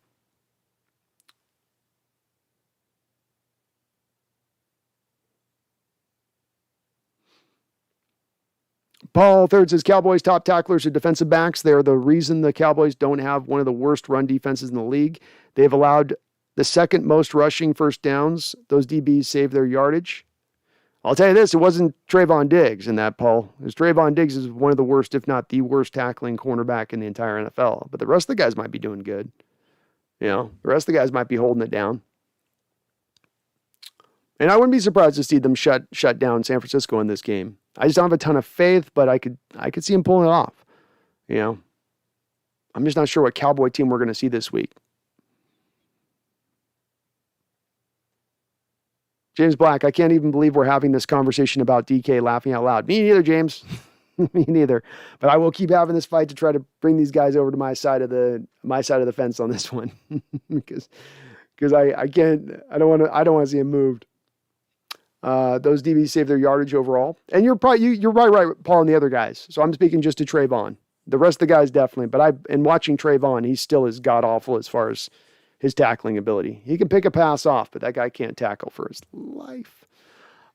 Paul Third says, Cowboys top tacklers are defensive backs. They are the reason the Cowboys don't have one of the worst run defenses in the league. They have allowed the second most rushing first downs. Those DBs save their yardage. I'll tell you this, it wasn't Trayvon Diggs in that, Paul. Because Trayvon Diggs is one of the worst, if not the worst tackling cornerback in the entire NFL. But the rest of the guys might be doing good. You know, the rest of the guys might be holding it down. And I wouldn't be surprised to see them shut down San Francisco in this game. I just don't have a ton of faith, but I could see him pulling it off. You know, I'm just not sure what Cowboy team we're going to see this week. James Black, I can't even believe we're having this conversation about DK laughing out loud. Me neither, James. Me neither. But I will keep having this fight to try to bring these guys over to my side of the fence on this one, because I don't want to see him moved. Those DBs save their yardage overall. And you're right, Paul, and the other guys. So I'm speaking just to Trayvon. The rest of the guys definitely. But in watching Trayvon, he still is god-awful as far as his tackling ability. He can pick a pass off, but that guy can't tackle for his life.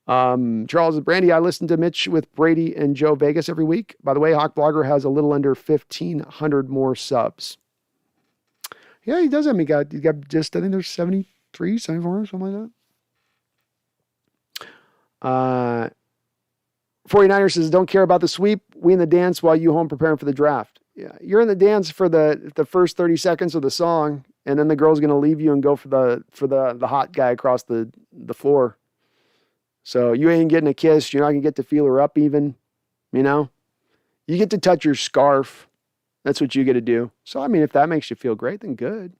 Charles and Brandy, I listen to Mitch with Brady and Joe Vegas every week. By the way, Hawk Blogger has a little under 1,500 more subs. Yeah, he does have. He got just, I think there's 73, 74, something like that. 49ers says, don't care about the sweep. We in the dance while you home preparing for the draft. Yeah, you're in the dance for the first 30 seconds of the song, and then the girl's going to leave you and go for the hot guy across the floor. So you ain't getting a kiss. You're not going to get to feel her up even, you know. You get to touch your scarf. That's what you get to do. So, I mean, if that makes you feel great, then good.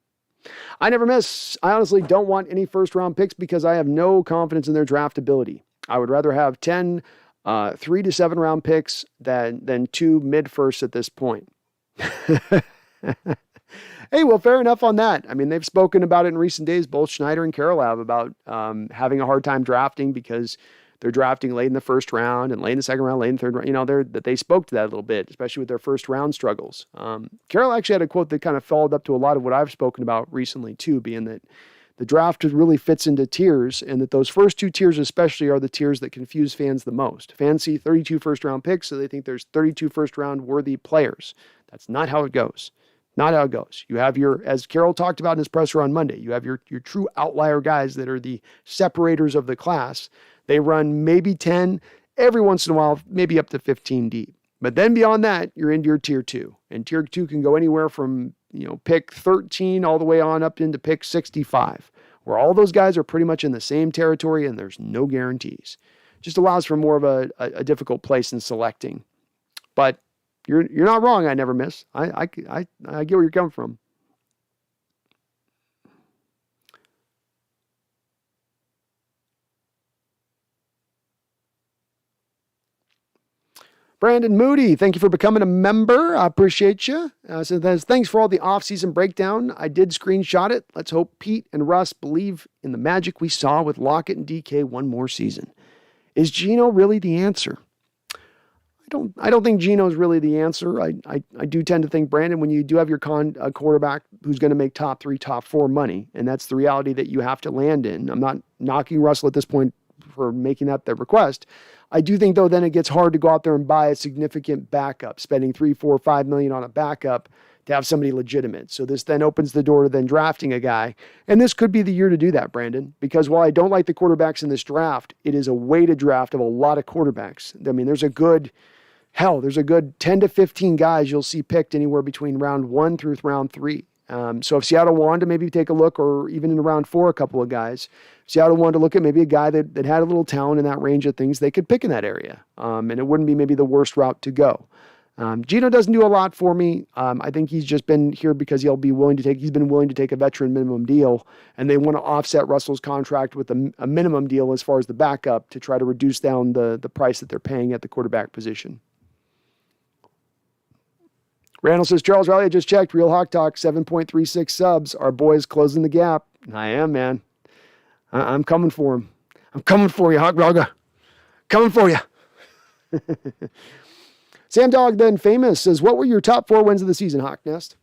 I never miss. I honestly don't want any first-round picks because I have no confidence in their draftability. I would rather have 10 3 to 7 round picks than 2 mid-firsts at this point. Hey, well, fair enough on that. I mean, they've spoken about it in recent days. Both Schneider and Carroll have about having a hard time drafting because they're drafting late in the first round and late in the second round, late in the third round. You know, they spoke to that a little bit, especially with their first round struggles. Carroll actually had a quote that kind of followed up to a lot of what I've spoken about recently too, being that the draft really fits into tiers, and that those first 2 tiers especially are the tiers that confuse fans the most. Fans see 32 first-round picks, so they think there's 32 first-round worthy players. That's not how it goes. Not how it goes. You have your, as Carroll talked about in his presser on Monday, you have your true outlier guys that are the separators of the class. They run maybe 10, every once in a while, maybe up to 15 deep. But then beyond that, you're into your tier 2. And tier 2 can go anywhere from, pick 13 all the way on up into pick 65, where all those guys are pretty much in the same territory and there's no guarantees. Just allows for more of a difficult place in selecting. But you're not wrong. I never miss. I get where you're coming from. Brandon Moody, thank you for becoming a member. I appreciate you. So thanks for all the off-season breakdown. I did screenshot it. Let's hope Pete and Russ believe in the magic we saw with Lockett and DK one more season. Is Geno really the answer? I don't think Geno's really the answer. I do tend to think, Brandon, when you do have your quarterback who's going to make top 3, top 4 money, and that's the reality that you have to land in. I'm not knocking Russell at this point for making that the request. I do think, though, then it gets hard to go out there and buy a significant backup, spending $3, $4, $5 million on a backup to have somebody legitimate. So this then opens the door to then drafting a guy. And this could be the year to do that, Brandon, because while I don't like the quarterbacks in this draft, it is a weighted draft of a lot of quarterbacks. I mean, there's a good 10 to 15 guys you'll see picked anywhere between round 1 through round 3. So if Seattle wanted to maybe take a look, or even in round 4, a couple of guys, Seattle wanted to look at maybe a guy that had a little talent in that range of things, they could pick in that area. And it wouldn't be maybe the worst route to go. Geno doesn't do a lot for me. I think he's just been here because he's been willing to take a veteran minimum deal, and they want to offset Russell's contract with a minimum deal as far as the backup to try to reduce down the price that they're paying at the quarterback position. Randall says, Charles Riley, I just checked. Real Hawk Talk, 7.36 subs. Our boys closing the gap. I am, man. I'm coming for him. I'm coming for you, Hawk Raga. Coming for you. Sam Dog, then famous, says, what were your top 4 wins of the season, Hawk Nest?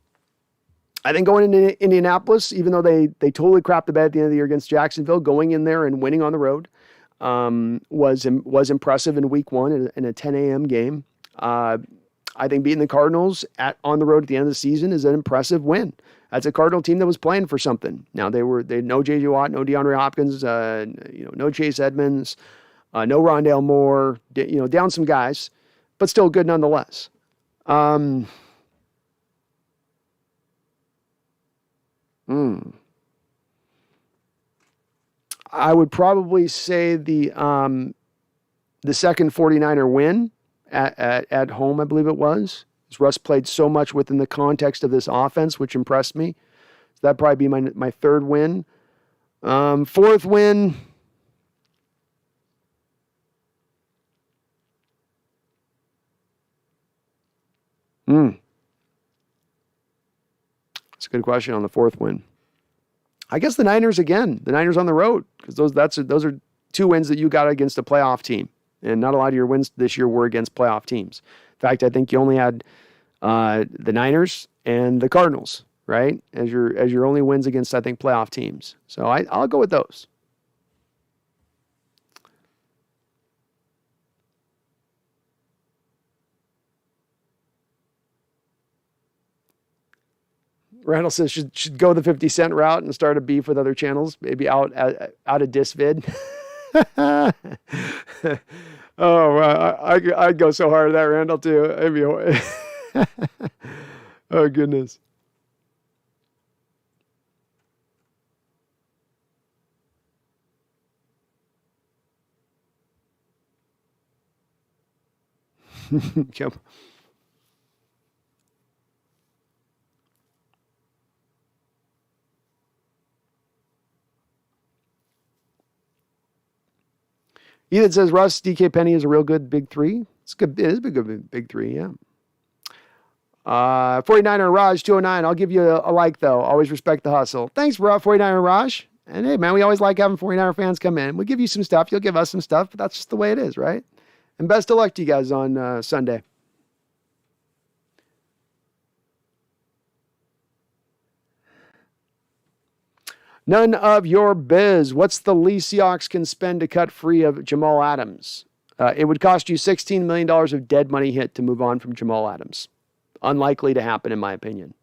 I think going into Indianapolis, even though they totally crapped the bed at the end of the year against Jacksonville, going in there and winning on the road was impressive in week 1 in a 10 a.m. game. I think beating the Cardinals on the road at the end of the season is an impressive win. That's a Cardinal team that was playing for something. Now they had no J.J. Watt, no DeAndre Hopkins, no Chase Edmonds, no Rondale Moore, down some guys, but still good nonetheless. I would probably say the second 49er win at home, I believe it was. Russ played so much within the context of this offense, which impressed me. So that'd probably be my third win. Fourth win. That's a good question on the fourth win. I guess the Niners again. The Niners on the road, because those are 2 wins that you got against a playoff team. And not a lot of your wins this year were against playoff teams. In fact, I think you only had the Niners and the Cardinals, right, as your only wins against, I think, playoff teams. So I'll go with those. Randall says should go the 50 Cent route and start a beef with other channels, maybe out of Disvid. Oh, I'd go so hard at that, Randall, too. It'd be oh, goodness. Yep. Ethan says Russ, DK Penny is a real good big three. It's good. It is a good big three, yeah. 49er Raj 209. I'll give you a like though. Always respect the hustle. Thanks, bro. 49er Raj. And hey, man, we always like having 49er fans come in. We'll give you some stuff. You'll give us some stuff, but that's just the way it is, right? And best of luck to you guys on Sunday. None of your biz. What's the least Seahawks can spend to cut free of Jamal Adams? It would cost you $16 million of dead money hit to move on from Jamal Adams. Unlikely to happen, in my opinion.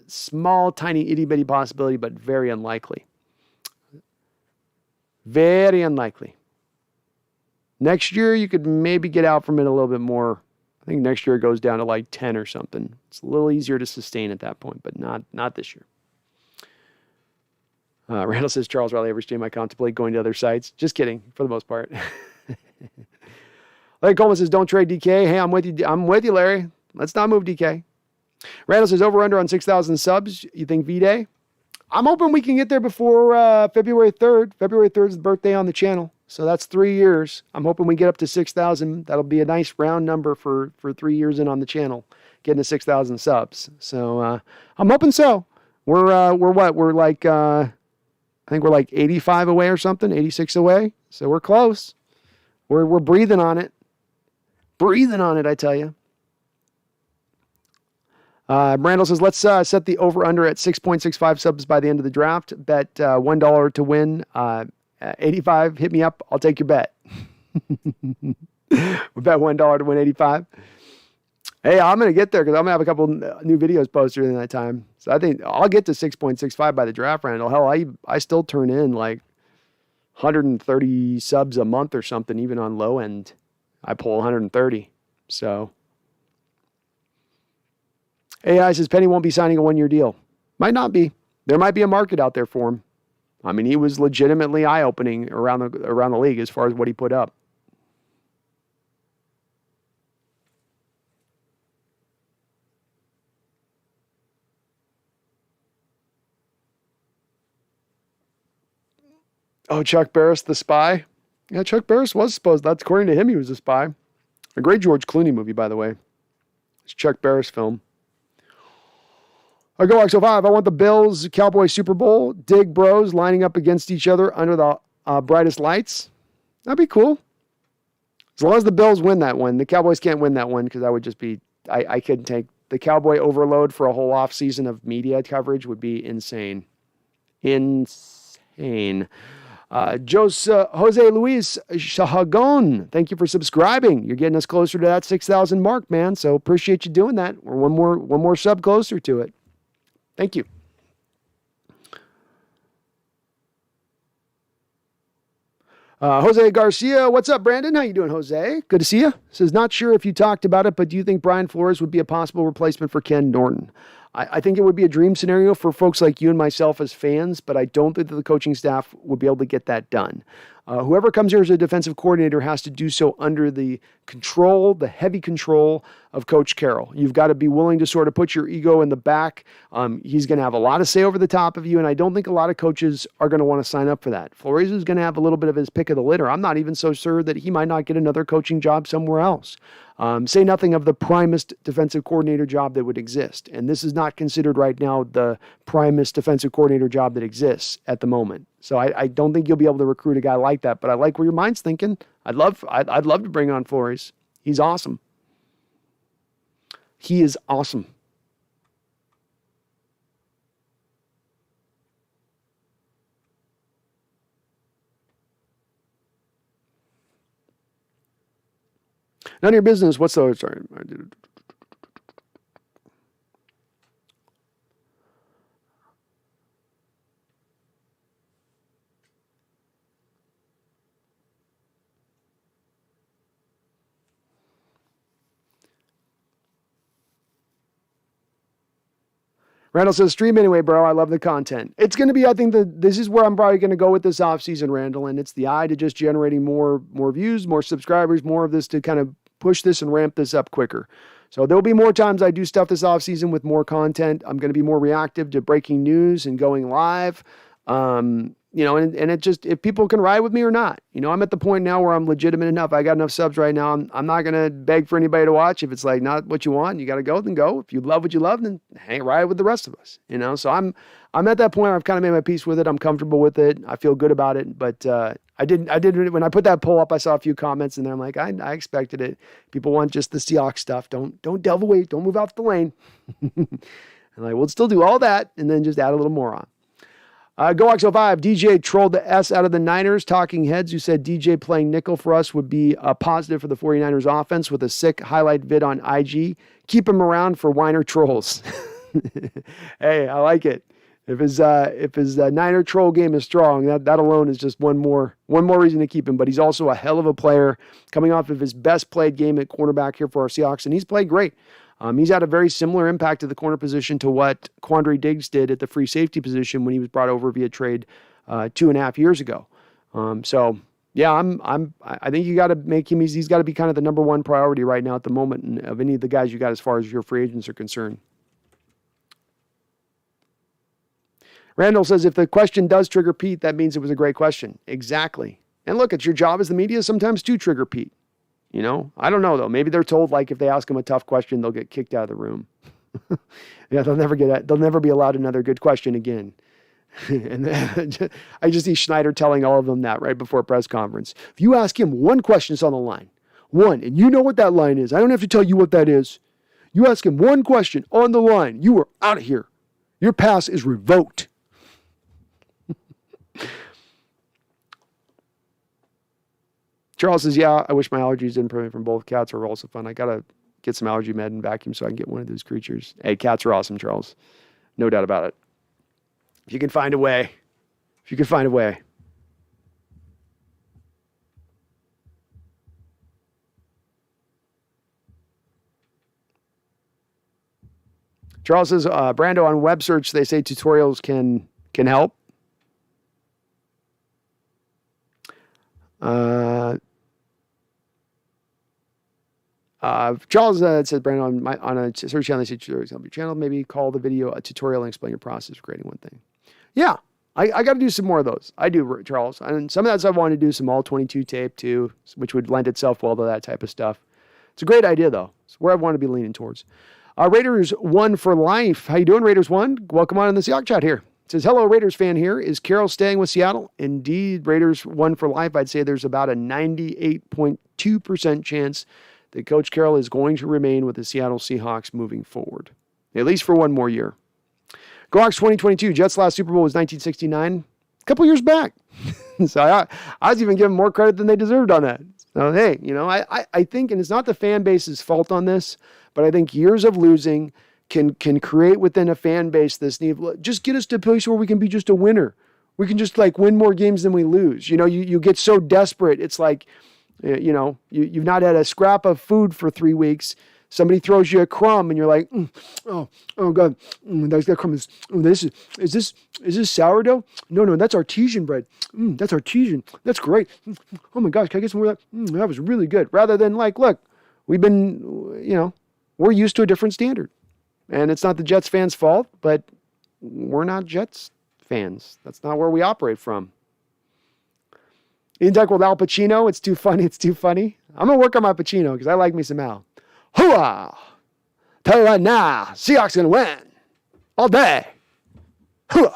Small, tiny, itty-bitty possibility, but very unlikely. Very unlikely. Next year, you could maybe get out from it a little bit more. I think next year it goes down to like 10 or something. It's a little easier to sustain at that point, but not this year. Randall says, Charles Riley every stream I contemplate going to other sites. Just kidding, for the most part. Larry Coleman says, don't trade DK. Hey, I'm with you, Larry. Let's not move DK. Randall says, over under on 6,000 subs. You think V-Day? I'm hoping we can get there before February 3rd. February 3rd is the birthday on the channel. So that's 3 years. I'm hoping we get up to 6,000. That'll be a nice round number for 3 years in on the channel, getting to 6,000 subs. So I'm hoping so. We're what? We're like, I think we're like 85 away or something, 86 away. So we're close. We're breathing on it. Breathing on it, I tell you. Randall says, let's set the over-under at 6.65 subs by the end of the draft. Bet $1 to win. 85, hit me up. I'll take your bet. We bet $1 to win 85. Hey, I'm going to get there because I'm going to have a couple new videos posted in that time. So I think I'll get to 6.65 by the draft, Randall. Hell, I still turn in like 130 subs a month or something, even on low end. I pull 130. So AI says Penny won't be signing a 1-year deal. Might not be. There might be a market out there for him. I mean, he was legitimately eye-opening around the league as far as what he put up. Oh, Chuck Barris, the spy? Yeah, Chuck Barris was supposed. That's according to him, he was a spy. A great George Clooney movie, by the way. It's Chuck Barris film. I go X05. I want the Bills Cowboys Super Bowl. Dig bros lining up against each other under the brightest lights. That'd be cool. As long as the Bills win that one. The Cowboys can't win that one because I would just be, I couldn't take the Cowboy overload for a whole offseason of media coverage would be insane. Insane. Jose Luis Shahagon, thank you for subscribing. You're getting us closer to that 6,000 mark, man. So appreciate you doing that. We're one more sub closer to it. Thank you. Jose Garcia, what's up, Brandon? How you doing, Jose? Good to see you. Says, not sure if you talked about it, but do you think Brian Flores would be a possible replacement for Ken Norton? I think it would be a dream scenario for folks like you and myself as fans, but I don't think that the coaching staff would be able to get that done. Whoever comes here as a defensive coordinator has to do so under the control, the heavy control of Coach Carroll. You've got to be willing to sort of put your ego in the back. He's going to have a lot of say over the top of you, and I don't think a lot of coaches are going to want to sign up for that. Flores is going to have a little bit of his pick of the litter. I'm not even so sure that he might not get another coaching job somewhere else. Say nothing of the primest defensive coordinator job that would exist. And this is not considered right now the primest defensive coordinator job that exists at the moment. So I don't think you'll be able to recruit a guy like that, but I like where your mind's thinking. I'd love to bring on Flores. He's awesome. He is awesome. None of your business. What's the, sorry. Randall says, stream anyway, bro. I love the content. It's going to be, I think that this is where I'm probably going to go with this offseason, Randall. And it's the eye to just generating more views, more subscribers, more of this to kind of push this and ramp this up quicker. So there'll be more times I do stuff this offseason with more content. I'm going to be more reactive to breaking news and going live. And it just, if people can ride with me or not, I'm at the point now where I'm legitimate enough. I got enough subs right now. I'm not going to beg for anybody to watch. If it's like not what you want, you got to go, then go. If you love what you love, then ride with the rest of us, So I'm at that point. I've kind of made my peace with it. I'm comfortable with it. I feel good about it. But, I did when I put that poll up, I saw a few comments and I'm like, I expected it. People want just the Seahawks stuff. Don't delve away. Don't move off the lane. And we'll still do all that and then just add a little more on. GoX05, DJ trolled the S out of the Niners. Talking Heads, who said DJ playing nickel for us would be a positive for the 49ers offense with a sick highlight vid on IG. Keep him around for whiner trolls. Hey, I like it. If his Niner troll game is strong, that alone is just one more reason to keep him. But he's also a hell of a player, coming off of his best played game at cornerback here for our Seahawks, and he's played great. He's had a very similar impact to the corner position to what Quandre Diggs did at the free safety position when he was brought over via trade 2.5 years ago. I think you got to make him. He's got to be kind of the number one priority right now at the moment of any of the guys you got as far as your free agents are concerned. Randall says, if the question does trigger Pete, that means it was a great question. Exactly. And look, it's your job as the media sometimes to trigger Pete. I don't know though. Maybe they're told like if they ask him a tough question, they'll get kicked out of the room. Yeah, they'll never be allowed another good question again. And I just see Schneider telling all of them that right before a press conference. If you ask him one question, it's on the line. One, and you know what that line is. I don't have to tell you what that is. You ask him one question on the line, you are out of here. Your pass is revoked. Charles says, yeah, I wish my allergies didn't prevent me from both. Cats are also fun. I got to get some allergy med and vacuum so I can get one of those creatures. Hey, cats are awesome, Charles. No doubt about it. If you can find a way. Charles says, Brando, on web search, they say tutorials can help. Charles said, Brandon, on a search channel, they say tutorials help your channel. Maybe call the video a tutorial and explain your process for creating one thing. Yeah, I got to do some more of those. I do, Charles. And some of that stuff I want to do some all 22 tape too, which would lend itself well to that type of stuff. It's a great idea though. It's where I want to be leaning towards. Raiders 1 for life. How you doing, Raiders 1? Welcome on in the Seahawks chat here. It says, hello, Raiders fan here. Is Carroll staying with Seattle? Indeed, Raiders 1 for life. I'd say there's about a 98.2% chance that Coach Carroll is going to remain with the Seattle Seahawks moving forward, at least for one more year. Grox 2022, Jets' last Super Bowl was 1969, a couple years back. So I was even giving more credit than they deserved on that. So, hey, I think, and it's not the fan base's fault on this, but I think years of losing can create within a fan base this need. Just get us to a place where we can be just a winner. We can just win more games than we lose. You get so desperate. It's like, you've not had a scrap of food for 3 weeks. Somebody throws you a crumb and you're like, oh God, that crumb is, is this sourdough? No, that's artesian bread. That's artesian. That's great. Oh my gosh, can I get some more of that? That was really good. Rather than look, we've been, we're used to a different standard. And it's not the Jets fans' fault, but we're not Jets fans. That's not where we operate from. In deck with Al Pacino. It's too funny. I'm going to work on my Pacino because I like me some Al. Hooah! Tell you right now, Seahawks going to win. All day. Hooah!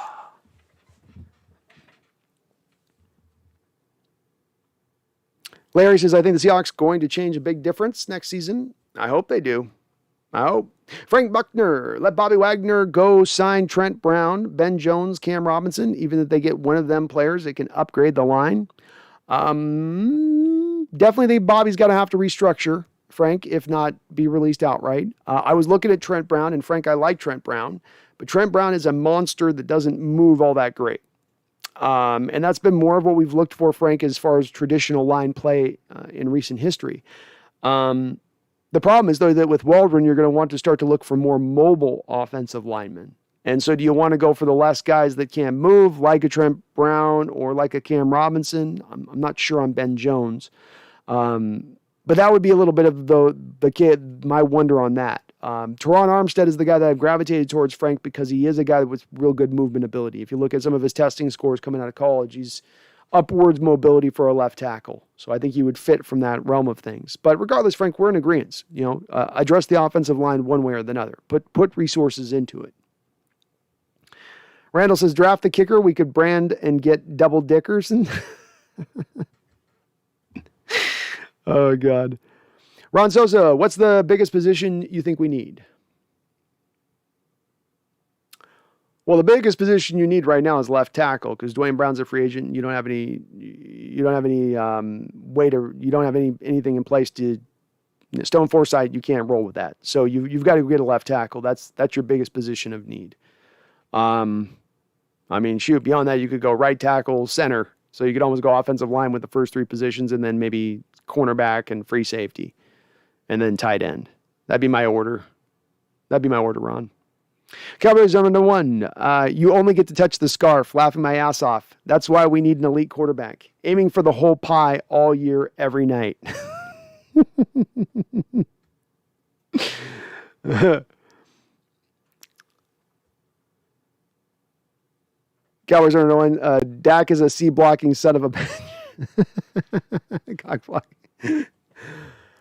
Larry says, I think the Seahawks going to change a big difference next season. I hope they do. I hope. Frank Buckner, let Bobby Wagner go sign Trent Brown, Ben Jones, Cam Robinson. Even if they get one of them players, they can upgrade the line. Definitely think Bobby's got to have to restructure, Frank, if not be released outright. I was looking at Trent Brown, and Frank, I like Trent Brown, but Trent Brown is a monster that doesn't move all that great. And that's been more of what we've looked for, Frank, as far as traditional line play in recent history. The problem is, though, that with Waldron, you're going to want to start to look for more mobile offensive linemen. And so do you want to go for the less guys that can't move, like a Trent Brown or like a Cam Robinson? I'm not sure on Ben Jones. But that would be a little bit of my wonder on that. Teron Armstead is the guy that I've gravitated towards, Frank, because he is a guy with real good movement ability. If you look at some of his testing scores coming out of college, he's upwards mobility for a left tackle. So I think he would fit from that realm of things. But regardless, Frank, we're in agreement. Address the offensive line one way or another. Put resources into it. Randall says, draft the kicker. We could brand and get double Dickerson. Oh, God. Ron Sosa, what's the biggest position you think we need? Well, the biggest position you need right now is left tackle because Dwayne Brown's a free agent. You don't have any anything in place to Stone Forsythe. You can't roll with that. So you've got to get a left tackle. That's your biggest position of need. Beyond that, you could go right tackle, center. So you could almost go offensive line with the first three positions and then maybe cornerback and free safety and then tight end. That'd be my order. Ron. Cowboys number one. You only get to touch the scarf, laughing my ass off. That's why we need an elite quarterback. Aiming for the whole pie all year, every night. Cowboys are one. Dak is a C blocking son of a bitch. Cock blocking.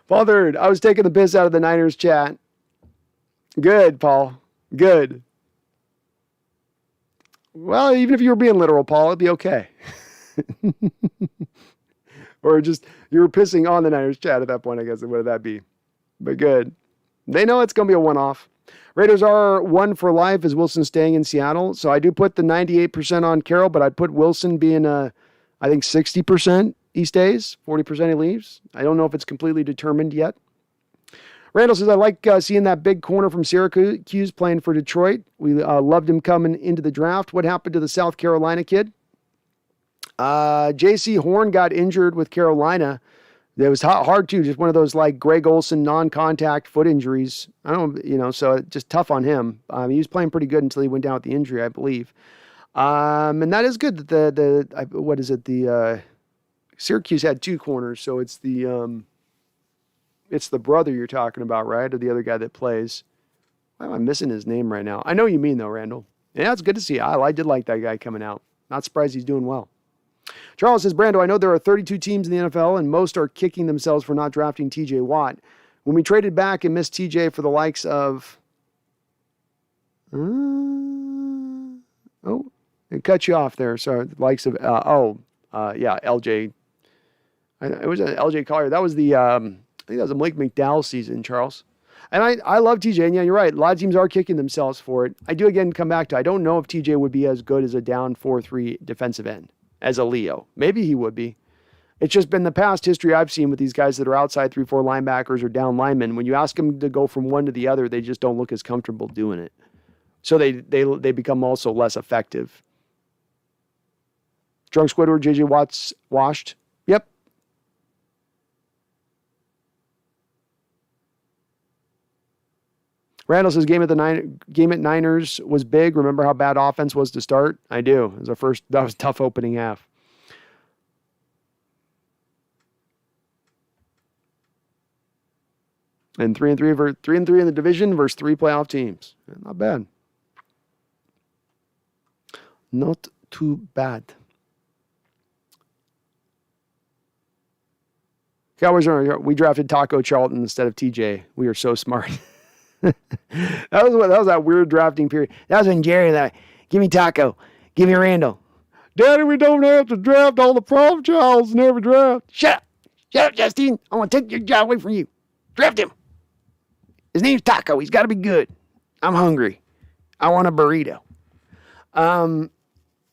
Paul Third, I was taking the piss out of the Niners chat. Good, Paul. Good. Well, even if you were being literal, Paul, it'd be okay. Or just you were pissing on the Niners chat at that point, I guess. What would that be? But good. They know it's going to be a one-off. Raiders are one for life. Is Wilson staying in Seattle? So I do put the 98% on Carroll, but I'd put Wilson being I think 60% he stays, 40% he leaves. I don't know if it's completely determined yet. Randall says, I like seeing that big corner from Syracuse playing for Detroit. We loved him coming into the draft. What happened to the South Carolina kid? J.C. Horn got injured with Carolina. It was hard too, just one of those like Greg Olsen non-contact foot injuries. So just tough on him. He was playing pretty good until he went down with the injury, I believe. And that is good that the Syracuse had two corners, so it's the brother you're talking about, right? Or the other guy that plays. Why am I missing his name right now? I know what you mean though, Randall. Yeah, it's good to see. I did like that guy coming out. Not surprised he's doing well. Charles says, Brando, I know there are 32 teams in the NFL, and most are kicking themselves for not drafting TJ Watt. When we traded back and missed TJ for the likes of... it cut you off there. Sorry, the likes of... LJ. It was an LJ Collier. That was the... I think that was a Malik McDowell season, Charles. And I love TJ, and yeah, you're right. A lot of teams are kicking themselves for it. I do, again, come back to, I don't know if TJ would be as good as a down 4-3 defensive end as a Leo. Maybe he would be. It's just been the past history I've seen with these guys that are outside 3-4 linebackers or down linemen. When you ask them to go from one to the other, they just don't look as comfortable doing it. So they become also less effective. Drunk Squidward, J.J. Watts washed. Yep. Randall says game at Niners was big. Remember how bad offense was to start? I do. That was a tough opening half. And 3-3 in the division versus 3 playoff teams. Not bad. Not too bad. Cowboys we drafted Taco Charlton instead of TJ. We are so smart. that was that weird drafting period. That was when Jerry give me Taco, give me Randall. Daddy, we don't have to draft all the problem childs in every draft. Shut up, Justin. I want to take your job away from you. Draft him. His name's Taco. He's got to be good. I'm hungry. I want a burrito.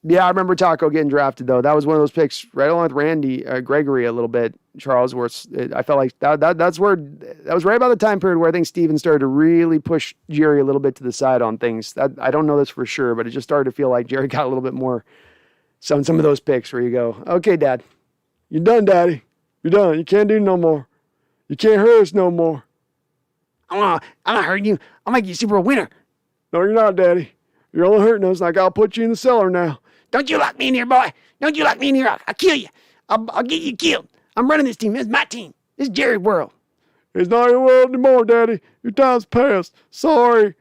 Yeah, I remember Taco getting drafted, though. That was one of those picks right along with Randy Gregory a little bit, Charles, where I felt like that was right about the time period where I think Steven started to really push Jerry a little bit to the side on things. I don't know this for sure, but it just started to feel like Jerry got a little bit more some of those picks where you go, okay, Dad, you're done, Daddy. You're done. You can't do no more. You can't hurt us no more. I'm not hurting you. I'll make you Super Bowl winner. No, you're not, Daddy. You're only hurting us, like I'll put you in the cellar now. Don't you lock me in here, boy. Don't you lock me in here. I'll kill you. I'll get you killed. I'm running this team. This is my team. This is Jerry's world. It's not your world anymore, Daddy. Your time's past. Sorry.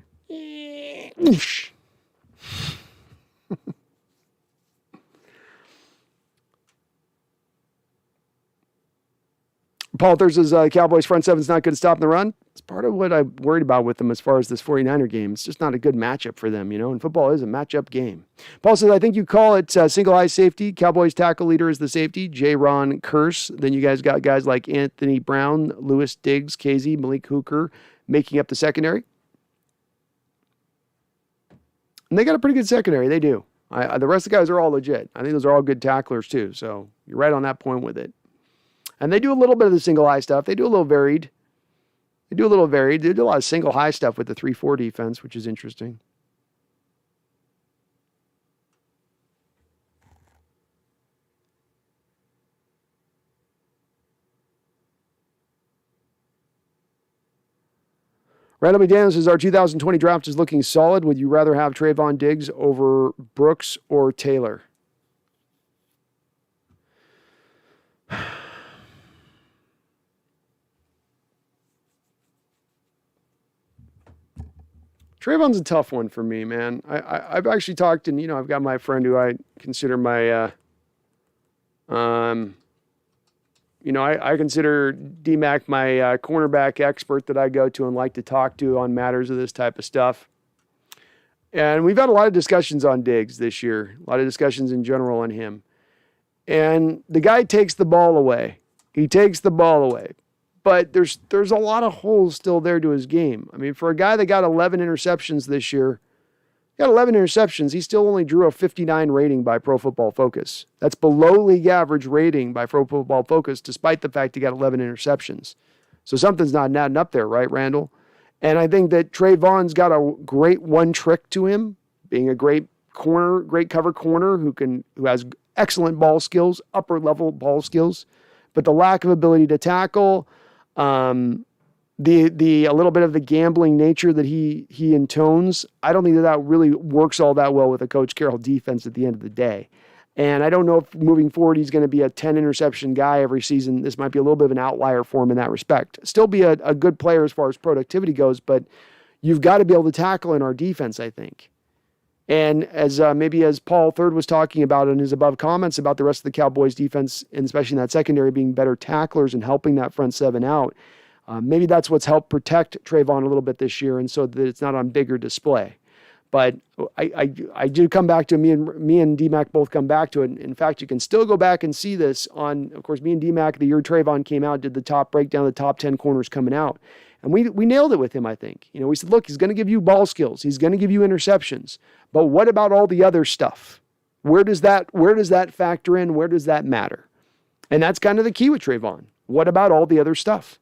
Paul Thurs's Cowboys front seven's not going to stop the run. It's part of what I'm worried about with them as far as this 49er game. It's just not a good matchup for them, and football is a matchup game. Paul says, I think you call it single high safety. Cowboys tackle leader is the safety, J-Ron Curse. Then you guys got guys like Anthony Brown, Lewis Diggs, Casey, Malik Hooker making up the secondary. And they got a pretty good secondary. They do. The rest of the guys are all legit. I think those are all good tacklers too. So you're right on that point with it. And they do a little bit of the single high stuff. They do a little varied. They do a lot of single high stuff with the 3-4 defense, which is interesting. Randall McDaniel says, our 2020 draft is looking solid. Would you rather have Trayvon Diggs over Brooks or Taylor? Trayvon's a tough one for me, man. I've actually talked, and I've got my friend who I consider my, I consider DMAC my cornerback expert that I go to and like to talk to on matters of this type of stuff. And we've had a lot of discussions on Diggs this year, a lot of discussions in general on him. And the guy takes the ball away. He takes the ball away. But there's a lot of holes still there to his game. I mean, for a guy that got 11 interceptions this year, he still only drew a 59 rating by Pro Football Focus. That's below league average rating by Pro Football Focus, despite the fact he got 11 interceptions. So something's not adding up there, right, Randall? And I think that Trayvon's got a great one trick to him, being a great cover corner who has excellent ball skills, upper level ball skills, but the lack of ability to tackle, a little bit of the gambling nature that he intones, I don't think that really works all that well with a Coach Carroll defense at the end of the day. And I don't know if moving forward he's going to be a 10 interception guy every season. This might be a little bit of an outlier for him in that respect. Still be a good player as far as productivity goes, but you've got to be able to tackle in our defense, I think. And as Paul Third was talking about in his above comments about the rest of the Cowboys defense, and especially in that secondary being better tacklers and helping that front seven out, maybe that's what's helped protect Trayvon a little bit this year, and so that it's not on bigger display. But I do come back to me and DMAC both come back to it. In fact, you can still go back and see this on, of course, me and DMAC, the year Trayvon came out, did the top breakdown of the top 10 corners coming out. And we nailed it with him, I think. We said, look, he's going to give you ball skills. He's going to give you interceptions. But what about all the other stuff? Where does that factor in? Where does that matter? And that's kind of the key with Trayvon. What about all the other stuff?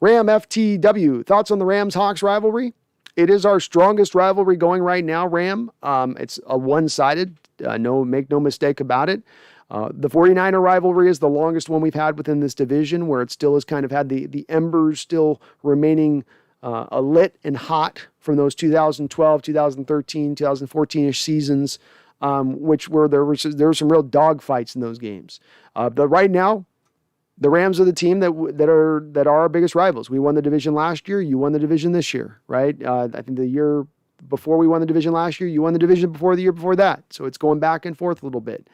Ram FTW, thoughts on the Rams-Hawks rivalry? It is our strongest rivalry going right now, Ram. It's a one-sided, make no mistake about it. The 49er rivalry is the longest one we've had within this division, where it still has kind of had the embers still remaining lit and hot from those 2012, 2013, 2014-ish seasons, which were there were some real dogfights in those games. But right now, the Rams are the team that are our biggest rivals. We won the division last year. You won the division this year, right? I think the year before we won the division last year, you won the division before the year before that. So it's going back and forth a little bit.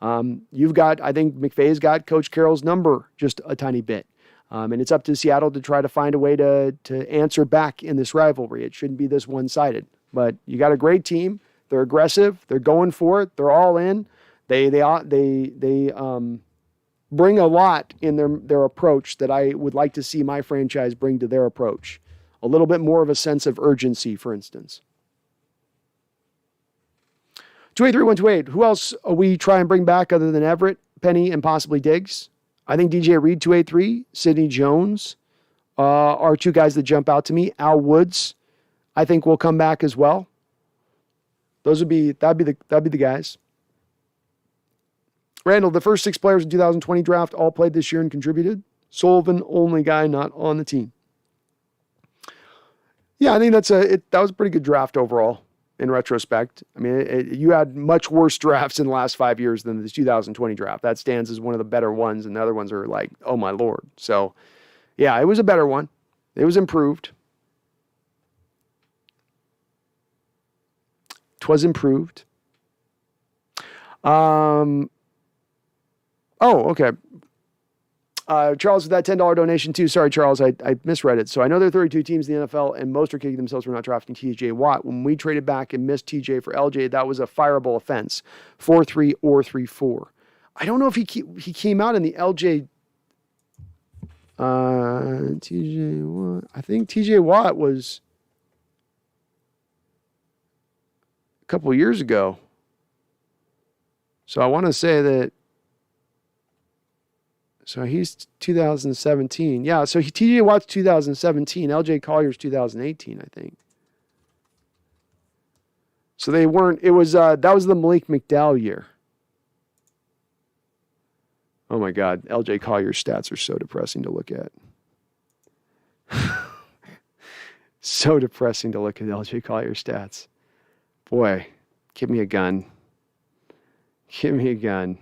I think McVay's got Coach Carroll's number just a tiny bit. And it's up to Seattle to try to find a way to answer back in this rivalry. It shouldn't be this one-sided. But you got a great team. They're aggressive. They're going for it. They're all in. They bring a lot in their approach that I would like to see my franchise bring to their approach. A little bit more of a sense of urgency, for instance. 283-128. Who else are we try and bring back other than Everett, Penny, and possibly Diggs? I think DJ Reed, 283, Sidney Jones are two guys that jump out to me. Al Woods, I think, will come back as well. That'd be the guys. Randall, the first 6 players in 2020 draft all played this year and contributed. Sullivan, only guy not on the team. Yeah, I think that was a pretty good draft overall in retrospect. I mean, you had much worse drafts in the last 5 years than the 2020 draft. That stands as one of the better ones, and the other ones are like, oh my Lord. So, yeah, it was a better one. It was improved. Twas improved. Oh, okay. Charles, with that $10 donation too. Sorry, Charles, I misread it. So I know there are 32 teams in the NFL, and most are kicking themselves for not drafting TJ Watt. When we traded back and missed TJ for LJ, that was a fireable offense. 4-3 or 3-4. I don't know if he came out in the LJ. TJ Watt. I think TJ Watt was a couple of years ago. So I want to say that. So he's 2017. Yeah, so TJ Watt's 2017. LJ Collier's 2018, I think. So they weren't, it was, that was the Malik McDowell year. Oh my God, LJ Collier's stats are so depressing to look at. So depressing to look at LJ Collier's stats. Boy, give me a gun. Give me a gun.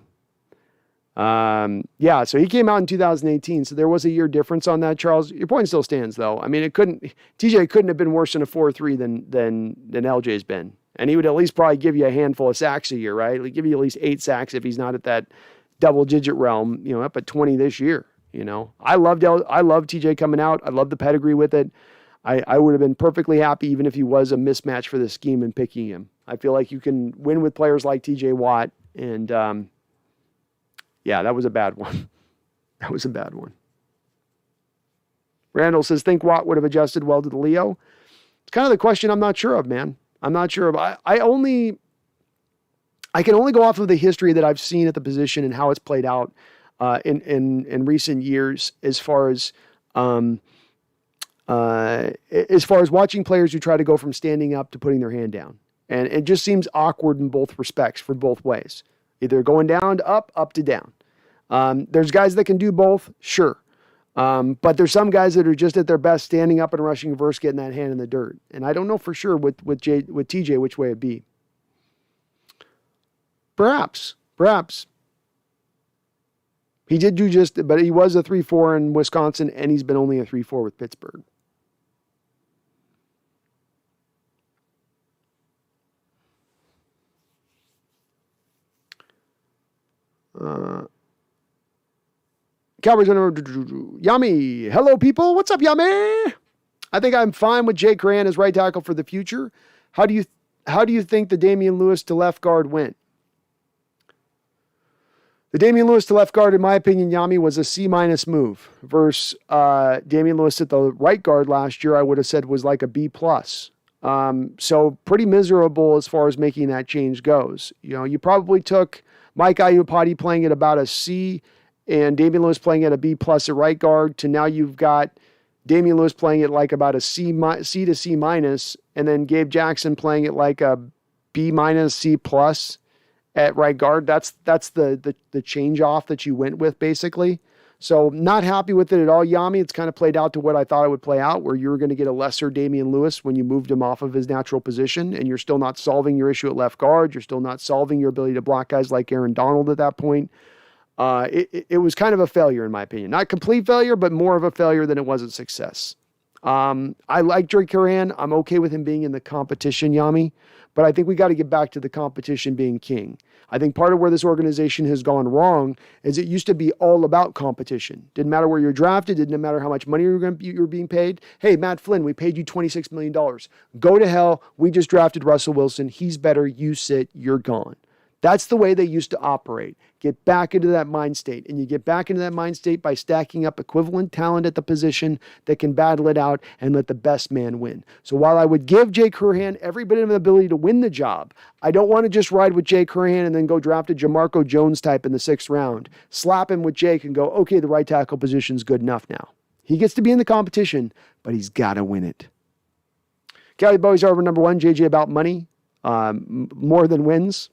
Yeah, so he came out in 2018, so there was a year difference on that, Charles. Your point still stands, though. I mean, TJ couldn't have been worse in a 4-3 than LJ's been. And he would at least probably give you a handful of sacks a year, right? He'd give you at least 8 sacks if he's not at that double-digit realm, up at 20 this year, I loved TJ coming out. I loved the pedigree with it. I would have been perfectly happy even if he was a mismatch for the scheme and picking him. I feel like you can win with players like TJ Watt, and yeah, that was a bad one. That was a bad one. Randall says, think Watt would have adjusted well to the Leo? It's kind of the question I'm not sure of, man. I'm not sure of. I can only go off of the history that I've seen at the position and how it's played out in recent years as far as watching players who try to go from standing up to putting their hand down. And it just seems awkward in both respects for both ways. Either going down to up to down. There's guys that can do both, sure. But there's some guys that are just at their best standing up and rushing versus getting that hand in the dirt. And I don't know for sure with TJ which way it'd be. Perhaps. He did do but he was a 3-4 in Wisconsin, and he's been only a 3-4 with Pittsburgh. Cowboys Yummy. Hello, people. What's up, Yummy? I think I'm fine with Jake Curran as right tackle for the future. How do you think the Damian Lewis to left guard went? The Damian Lewis to left guard, in my opinion, Yami, was a C- move versus Damian Lewis at the right guard last year. I would have said was like a B+. So pretty miserable as far as making that change goes. You probably took Mike Iupati playing at about a C and Damian Lewis playing at a B+ at right guard to now you've got Damian Lewis playing at like about a C to C-, and then Gabe Jackson playing at like a B-, C+ at right guard. That's the change off that you went with, basically. So not happy with it at all, Yami. It's kind of played out to what I thought it would play out, where you were going to get a lesser Damian Lewis when you moved him off of his natural position, and you're still not solving your issue at left guard. You're still not solving your ability to block guys like Aaron Donald at that point. It was kind of a failure, in my opinion. Not complete failure, but more of a failure than it was a success. I like Drake Curran. I'm okay with him being in the competition, Yami, but I think we got to get back to the competition being king. I think part of where this organization has gone wrong is it used to be all about competition. Didn't matter where you're drafted. Didn't matter how much money you were being paid. Hey, Matt Flynn, we paid you $26 million. Go to hell. We just drafted Russell Wilson. He's better. You sit. You're gone. That's the way they used to operate. Get back into that mind state. And you get back into that mind state by stacking up equivalent talent at the position that can battle it out and let the best man win. So while I would give Jake Curhan every bit of the ability to win the job, I don't want to just ride with Jake Curhan and then go draft a Jamarco Jones type in the 6th round, slap him with Jake and go, okay, the right tackle position's good enough now. He gets to be in the competition, but he's got to win it. Cali Boys over number 1, JJ about money, more than wins.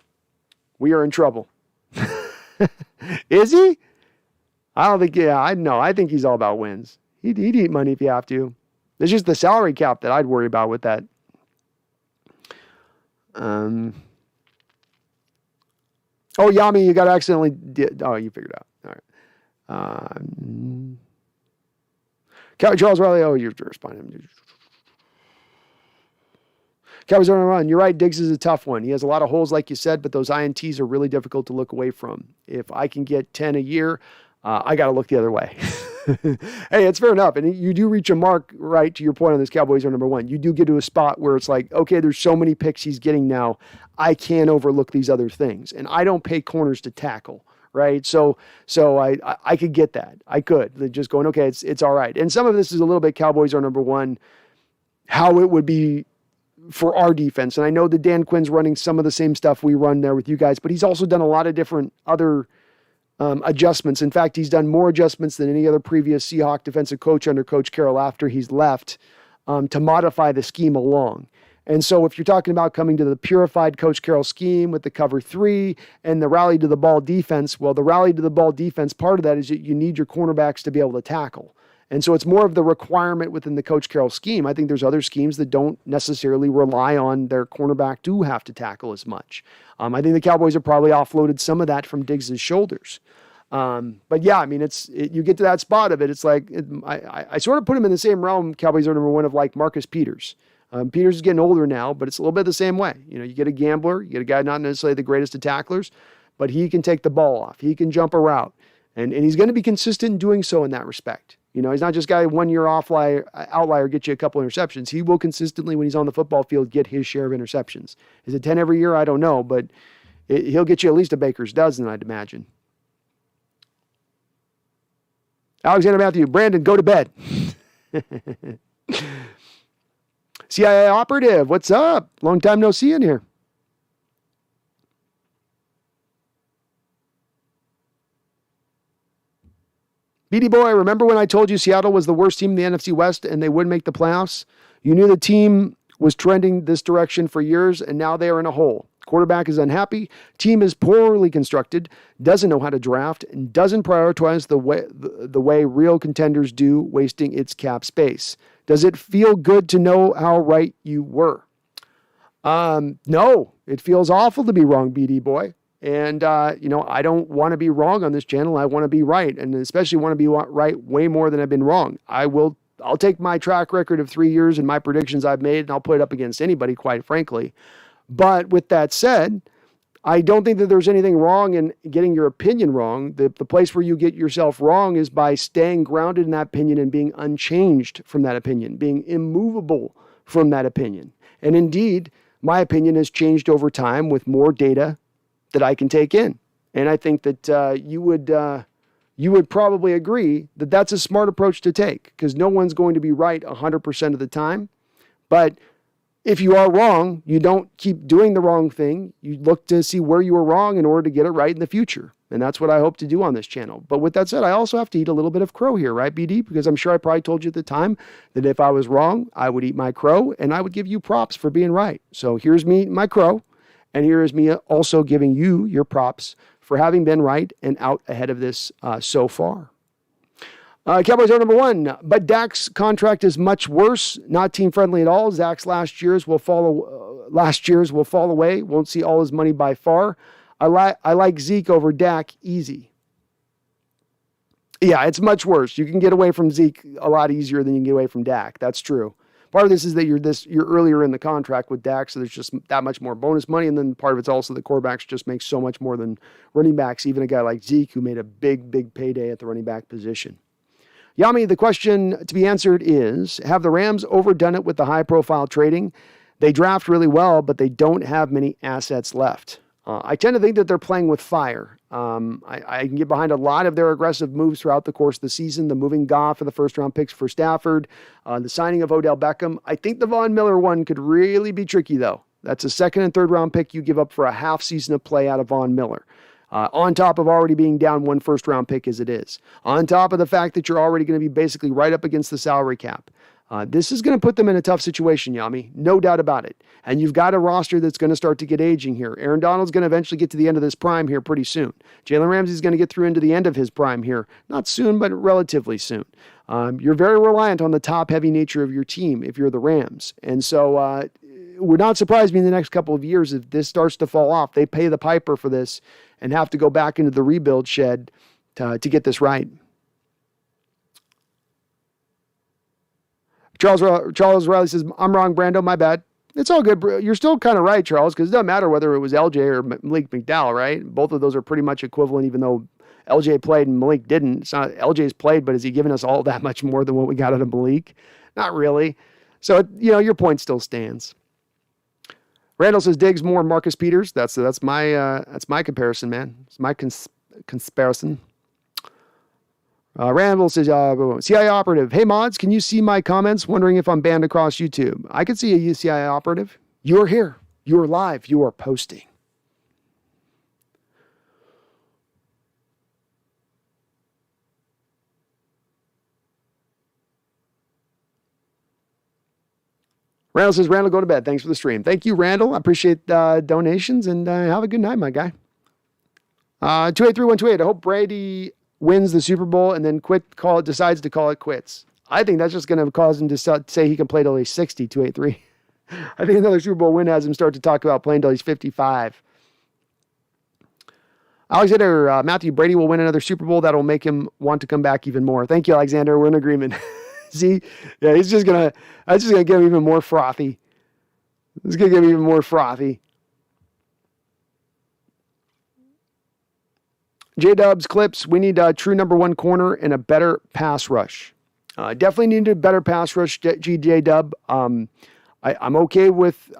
We are in trouble. Is he? I don't think, I think he's all about wins. He'd eat money if you have to. It's just the salary cap that I'd worry about with that. Oh, Yami, you got accidentally... Oh, you figured it out. All right. Charles Riley, oh, you're responding. Cowboys on a run. You're right, Diggs is a tough one. He has a lot of holes, like you said, but those INTs are really difficult to look away from. If I can get 10 a year, I got to look the other way. Hey, it's fair enough. And you do reach a mark, right, to your point on this Cowboys are number one. You do get to a spot where it's like, okay, there's so many picks he's getting now. I can't overlook these other things. And I don't pay corners to tackle, right? So I could get that. I could. Just going, okay, it's all right. And some of this is a little bit Cowboys are number one, how it would be for our defense. And I know that Dan Quinn's running some of the same stuff we run there with you guys, but he's also done a lot of different other adjustments. In fact, he's done more adjustments than any other previous Seahawk defensive coach under Coach Carroll after he's left to modify the scheme along. And so if you're talking about coming to the purified Coach Carroll scheme with the cover 3 and the rally to the ball defense, well, the rally to the ball defense, part of that is that you need your cornerbacks to be able to tackle. And so it's more of the requirement within the Coach Carroll scheme. I think there's other schemes that don't necessarily rely on their cornerback to have to tackle as much. I think the Cowboys have probably offloaded some of that from Diggs' shoulders. But yeah, I mean, you get to that spot of it. It's like, I sort of put him in the same realm, Cowboys are number one, of like Marcus Peters. Peters is getting older now, but it's a little bit the same way. You know, you get a gambler, you get a guy not necessarily the greatest of tacklers, but he can take the ball off. He can jump a route. And he's going to be consistent in doing so in that respect. You know, he's not just a guy 1 year outlier, get you a couple interceptions. He will consistently, when he's on the football field, get his share of interceptions. Is it 10 every year? I don't know, but he'll get you at least a baker's dozen, I'd imagine. Alexander Matthew, Brandon, go to bed. CIA operative, what's up? Long time no see in here. BD boy, remember when I told you Seattle was the worst team in the NFC West and they wouldn't make the playoffs? You knew the team was trending this direction for years, and now they are in a hole. Quarterback is unhappy, team is poorly constructed, doesn't know how to draft, and doesn't prioritize the way real contenders do, wasting its cap space. Does it feel good to know how right you were? No, it feels awful to be wrong, BD boy. And, I don't want to be wrong on this channel. I want to be right, and especially want to be right way more than I've been wrong. I'll take my track record of 3 years and my predictions I've made, and I'll put it up against anybody, quite frankly. But with that said, I don't think that there's anything wrong in getting your opinion wrong. The place where you get yourself wrong is by staying grounded in that opinion and being unchanged from that opinion, being immovable from that opinion. And indeed, my opinion has changed over time with more data that I can take in. And I think that you would probably agree that that's a smart approach to take, because no one's going to be right 100% of the time. But if you are wrong, you don't keep doing the wrong thing. You look to see where you were wrong in order to get it right in the future. And that's what I hope to do on this channel. But with that said, I also have to eat a little bit of crow here, right, BD? Because I'm sure I probably told you at the time that if I was wrong, I would eat my crow and I would give you props for being right. So here's me eating my crow. And here is me also giving you your props for having been right and out ahead of this so far. Cowboys are number one, but Dak's contract is much worse, not team-friendly at all. Zach's last year's will fall away. Won't see all his money by far. I like Zeke over Dak easy. Yeah, it's much worse. You can get away from Zeke a lot easier than you can get away from Dak. That's true. Part of this is that you're earlier in the contract with Dak, so there's just that much more bonus money. And then part of it's also that quarterbacks just make so much more than running backs, even a guy like Zeke who made a big, big payday at the running back position. Yami, the question to be answered is, have the Rams overdone it with the high-profile trading? They draft really well, but they don't have many assets left. I tend to think that they're playing with fire. I can get behind a lot of their aggressive moves throughout the course of the season. The moving Goff for the first-round picks for Stafford, the signing of Odell Beckham. I think the Von Miller one could really be tricky, though. That's a second- and third-round pick you give up for a half season of play out of Von Miller. On top of already being down one first-round pick as it is. On top of the fact that you're already going to be basically right up against the salary cap. This is going to put them in a tough situation, Yami. No doubt about it. And you've got a roster that's going to start to get aging here. Aaron Donald's going to eventually get to the end of this prime here pretty soon. Jalen Ramsey's going to get through into the end of his prime here. Not soon, but relatively soon. You're very reliant on the top-heavy nature of your team if you're the Rams. And so would not surprise me in the next couple of years if this starts to fall off. They pay the piper for this and have to go back into the rebuild shed to get this right. Charles Riley says, I'm wrong, Brando, my bad. It's all good, bro. You're still kind of right, Charles, because it doesn't matter whether it was LJ or Malik McDowell, right? Both of those are pretty much equivalent, even though LJ played and Malik didn't. It's not LJ's played, but has he given us all that much more than what we got out of Malik? Not really. So, your point still stands. Randall says, Diggs more Marcus Peters. That's my comparison, man. It's my comparison. Randall says, CIA operative. Hey, mods, can you see my comments? Wondering if I'm banned across YouTube. I can see a UCI operative. You're here. You're live. You are posting. Randall says, Randall, go to bed. Thanks for the stream. Thank you, Randall. I appreciate donations, and have a good night, my guy. 283128. I hope Brady wins the Super Bowl and then decides to call it quits. I think that's just going to cause him to say he can play till he's 60, 283. I think another Super Bowl win has him start to talk about playing till he's 55. Alexander, Matthew, Brady will win another Super Bowl. That'll make him want to come back even more. Thank you, Alexander. We're in agreement. See? Yeah, that's just going to get him even more frothy. It's going to get him even more frothy. J-Dubs clips, we need a true number one corner and a better pass rush. Definitely need a better pass rush, J-Dub. I'm okay with...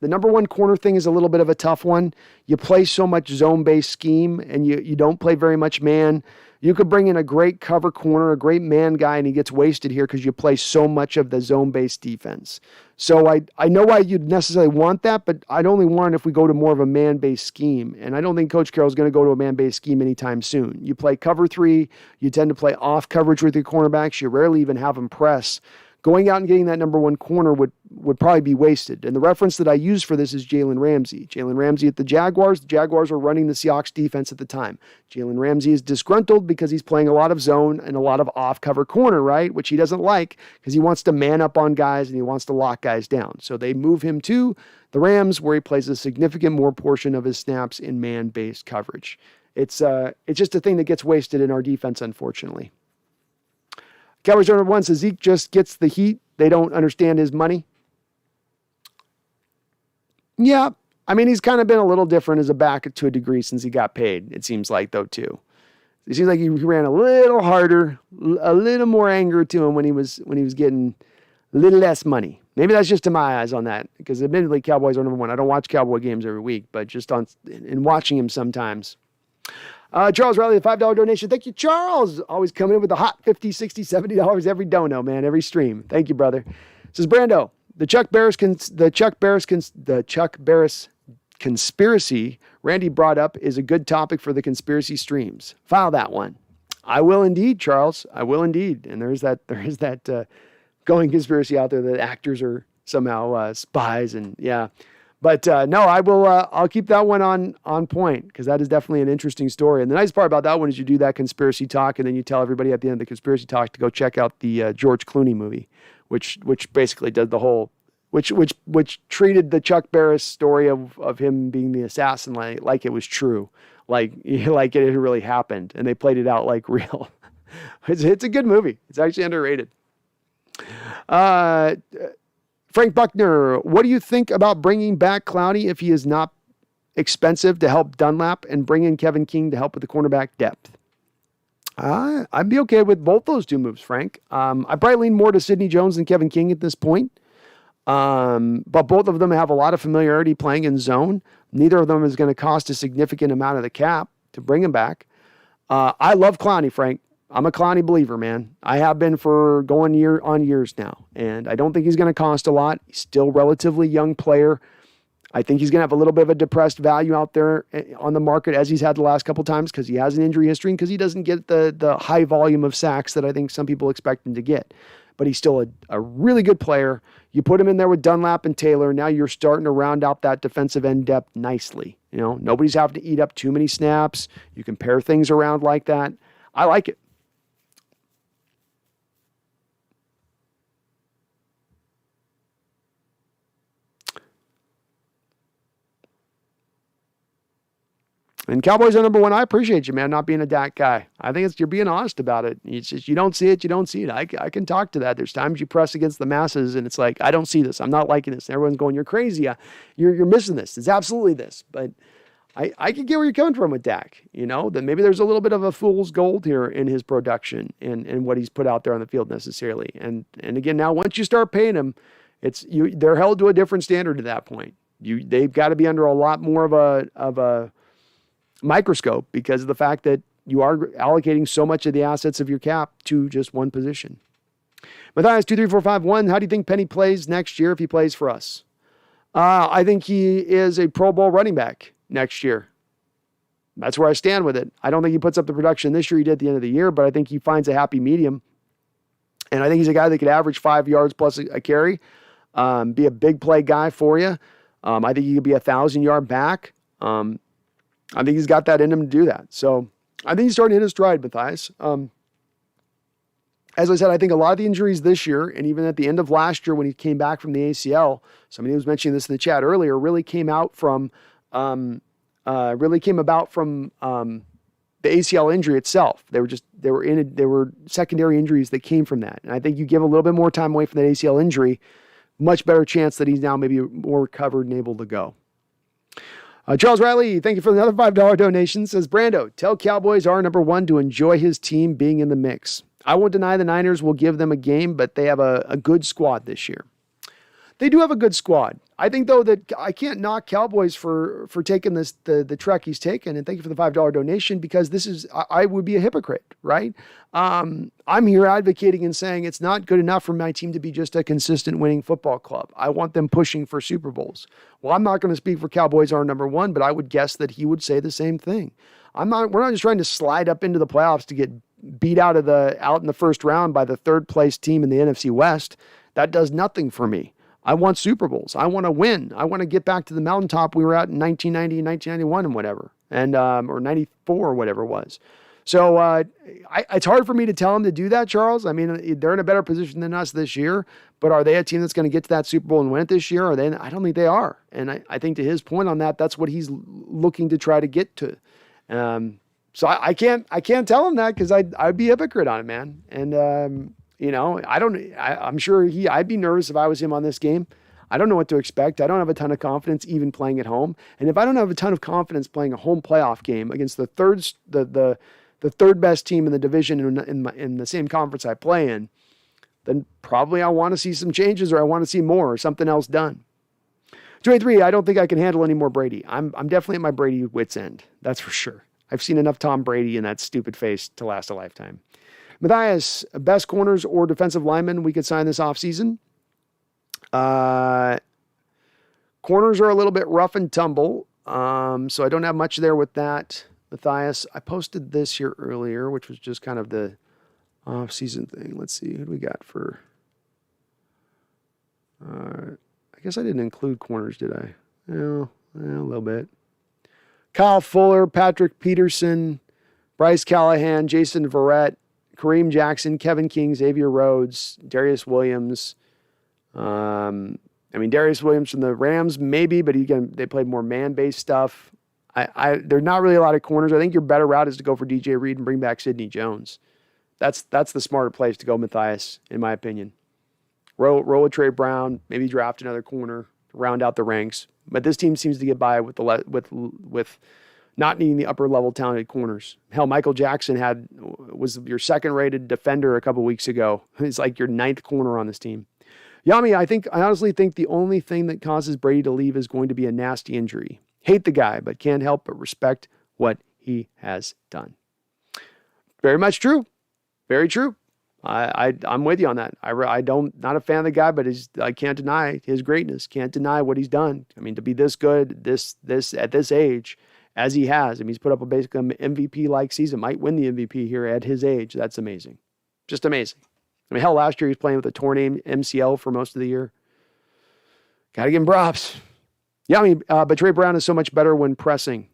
the number one corner thing is a little bit of a tough one. You play so much zone-based scheme, and you don't play very much man. You could bring in a great cover corner, a great man guy, and he gets wasted here because you play so much of the zone-based defense. So I know why you'd necessarily want that, but I'd only want it if we go to more of a man-based scheme. And I don't think Coach Carroll's going to go to a man-based scheme anytime soon. You play cover three. You tend to play off coverage with your cornerbacks. You rarely even have them press. Going out and getting that number one corner would probably be wasted. And the reference that I use for this is Jalen Ramsey. Jalen Ramsey at the Jaguars. The Jaguars were running the Seahawks defense at the time. Jalen Ramsey is disgruntled because he's playing a lot of zone and a lot of off-cover corner, right? Which he doesn't like because he wants to man up on guys and he wants to lock guys down. So they move him to the Rams where he plays a significant more portion of his snaps in man-based coverage. It's just a thing that gets wasted in our defense, unfortunately. Cowboys owner one says Zeke just gets the heat. They don't understand his money. Yeah, I mean, he's kind of been a little different as a back to a degree since he got paid, it seems like, though, too. It seems like he ran a little harder, a little more anger to him when he was getting a little less money. Maybe that's just to my eyes on that, because admittedly, Cowboys are number one. I don't watch Cowboy games every week, but just in watching him sometimes. Charles Riley, the $5 donation. Thank you, Charles. Always coming in with the hot $50, $60, $70 every dono, man, every stream. Thank you, brother. Says Brando, the Chuck Barris conspiracy Randy brought up is a good topic for the conspiracy streams. File that one. I will indeed, Charles. I will indeed. And there is that going conspiracy out there that actors are somehow spies, and yeah. But no, I will. I'll keep that one on point because that is definitely an interesting story. And the nice part about that one is you do that conspiracy talk, and then you tell everybody at the end of the conspiracy talk to go check out the George Clooney movie, which basically does the whole, which treated the Chuck Barris story of him being the assassin like it was true, like it had really happened, and they played it out like real. It's a good movie. It's actually underrated. Frank Buckner, what do you think about bringing back Clowney if he is not expensive to help Dunlap and bring in Kevin King to help with the cornerback depth? I'd be okay with both those two moves, Frank. I probably lean more to Sidney Jones than Kevin King at this point. But both of them have a lot of familiarity playing in zone. Neither of them is going to cost a significant amount of the cap to bring him back. I love Clowney, Frank. I'm a Clowney believer, man. I have been for going year on years now, and I don't think he's going to cost a lot. He's still a relatively young player. I think he's going to have a little bit of a depressed value out there on the market as he's had the last couple times because he has an injury history and because he doesn't get the high volume of sacks that I think some people expect him to get. but he's still a really good player. You put him in there with Dunlap and Taylor. Now you're starting to round out that defensive end depth nicely. Nobody's having to eat up too many snaps. You can pair things around like that. I like it. And Cowboys are number one. I appreciate you, man, not being a Dak guy. I think you're being honest about it. It's just, you don't see it, you don't see it. I can talk to that. There's times you press against the masses, and it's like, I don't see this. I'm not liking this. And everyone's going, you're crazy. You're missing this. It's absolutely this. But I can get where you're coming from with Dak. That maybe there's a little bit of a fool's gold here in his production and what he's put out there on the field necessarily. And again, now once you start paying him, they're held to a different standard at that point. They've got to be under a lot more of a microscope because of the fact that you are allocating so much of the assets of your cap to just one position. Matthias 23451, how do you think Penny plays next year if he plays for us? I think he is a Pro Bowl running back next year. That's where I stand with it. I don't think he puts up the production this year he did at the end of the year, but I think he finds a happy medium. And I think he's a guy that could average 5 yards plus a carry, be a big play guy for you. I think he could be 1,000-yard back. I think he's got that in him to do that. So I think he's starting to hit his stride, Matthias. As I said, I think a lot of the injuries this year, and even at the end of last year when he came back from the ACL, somebody was mentioning this in the chat earlier, really came about from the ACL injury itself. There were secondary injuries that came from that. And I think you give a little bit more time away from that ACL injury, much better chance that he's now maybe more recovered and able to go. Charles Riley, thank you for another $5 donation. Says, Brando, tell Cowboys are number one to enjoy his team being in the mix. I won't deny the Niners will give them a game, but they have a good squad this year. They do have a good squad. I think, though, that I can't knock Cowboys for taking the trek he's taken. And thank you for the $5 donation, because I would be a hypocrite, right? I'm here advocating and saying it's not good enough for my team to be just a consistent winning football club. I want them pushing for Super Bowls. Well, I'm not going to speak for Cowboys are number one, but I would guess that he would say the same thing. We're not just trying to slide up into the playoffs to get beat out in the first round by the third place team in the NFC West. That does nothing for me. I want Super Bowls. I want to win. I want to get back to the mountaintop we were at in 1990 and 1991 and whatever, or 94 or whatever it was. So it's hard for me to tell them to do that, Charles. I mean, they're in a better position than us this year, but are they a team that's going to get to that Super Bowl and win it this year? I don't think they are. And I think to his point on that, that's what he's looking to try to get to. So I can't tell him that because I'd be a hypocrite on it, man. And, I'm sure I'd be nervous if I was him on this game. I don't know what to expect. I don't have a ton of confidence even playing at home. And if I don't have a ton of confidence playing a home playoff game against the third best team in the division in the same conference I play in, then probably I want to see some changes, or I want to see more, or something else done. 23, I don't think I can handle any more Brady. I'm definitely at my Brady wit's end. That's for sure. I've seen enough Tom Brady in that stupid face to last a lifetime. Matthias, best corners or defensive linemen we could sign this offseason? Corners are a little bit rough and tumble, so I don't have much there with that. Matthias, I posted this here earlier, which was just kind of the off-season thing. Let's see, who do we got for... I guess I didn't include corners, did I? A little bit. Kyle Fuller, Patrick Peterson, Bryce Callahan, Jason Verrett, Kareem Jackson, Kevin King, Xavier Rhodes, Darius Williams. Darius Williams from the Rams, maybe, but they played more man-based stuff. There's not really a lot of corners. I think your better route is to go for DJ Reed and bring back Sidney Jones. That's the smarter place to go, Matthias, in my opinion. Roll with Trey Brown, maybe draft another corner to round out the ranks. But this team seems to get by with not needing the upper level talented corners. Hell, Michael Jackson was your second rated defender a couple weeks ago. He's like your ninth corner on this team. Yami, I honestly think the only thing that causes Brady to leave is going to be a nasty injury. Hate the guy, but can't help but respect what he has done. Very much true. Very true. I'm with you on that. Not a fan of the guy, but I can't deny his greatness. Can't deny what he's done. I mean, to be this good, this at this age, as he has. I mean, he's put up basically an MVP-like season. Might win the MVP here at his age. That's amazing. Just amazing. I mean, hell, last year he was playing with a torn MCL for most of the year. Got to give him props. Yeah, I mean, but Trey Brown is so much better when pressing.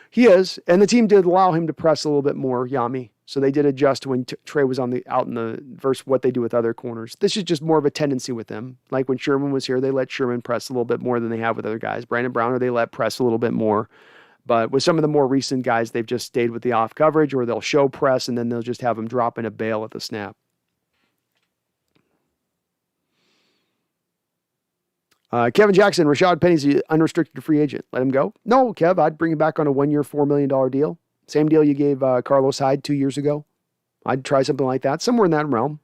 He is, and the team did allow him to press a little bit more, Yami. So they did adjust when Trey was out in the versus what they do with other corners. This is just more of a tendency with them. Like when Sherman was here, they let Sherman press a little bit more than they have with other guys. Brandon Browner, they let press a little bit more. But with some of the more recent guys, they've just stayed with the off coverage, or they'll show press and then they'll just have them drop in a bail at the snap. Kevin Jackson, Rashad Penny's an unrestricted free agent. Let him go? No, Kev, I'd bring him back on a 1-year, $4 million deal. Same deal you gave Carlos Hyde 2 years ago. I'd try something like that, somewhere in that realm.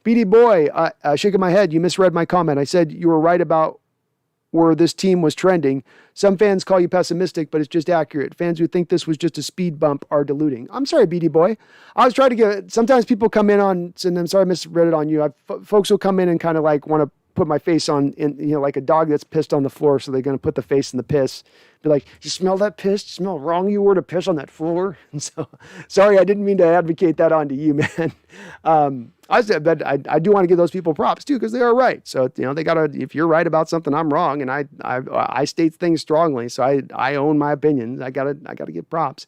BD Boy, shaking my head, you misread my comment. I said you were right about where this team was trending. Some fans call you pessimistic, but it's just accurate. Fans who think this was just a speed bump are deluding. I'm sorry, BD Boy. I was trying to get, sometimes people come in on, and I'm sorry I misread it on you. Folks will come in and kind of like want to put my face on, like a dog that's pissed on the floor, so they're going to put the face in the piss. Be like, you smell that piss? You smell wrong you were to piss on that floor? And so, sorry, I didn't mean to advocate that onto you, man. I do want to give those people props too, because they are right. So, they gotta, if you're right about something, I'm wrong. And I state things strongly. So I own my opinions. I gotta give props.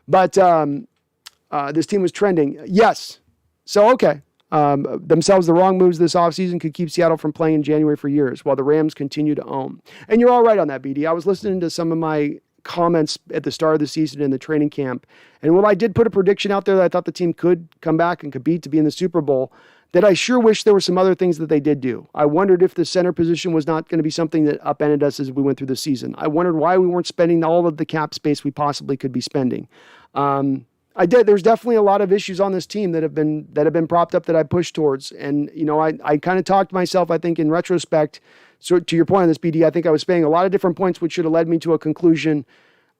But this team was trending. Yes. So, okay. Themselves, the wrong moves this offseason could keep Seattle from playing in January for years, while the Rams continue to own. And you're all right on that, BD. I was listening to some of my comments at the start of the season in the training camp. And while I did put a prediction out there that I thought the team could come back and compete to be in the Super Bowl, that I sure wish there were some other things that they did do. I wondered if the center position was not going to be something that upended us as we went through the season. I wondered why we weren't spending all of the cap space we possibly could be spending. There's definitely a lot of issues on this team that have been propped up that I pushed towards. And, I kind of talked myself, I think in retrospect, so to your point on this, BD, I think I was spending a lot of different points, which should have led me to a conclusion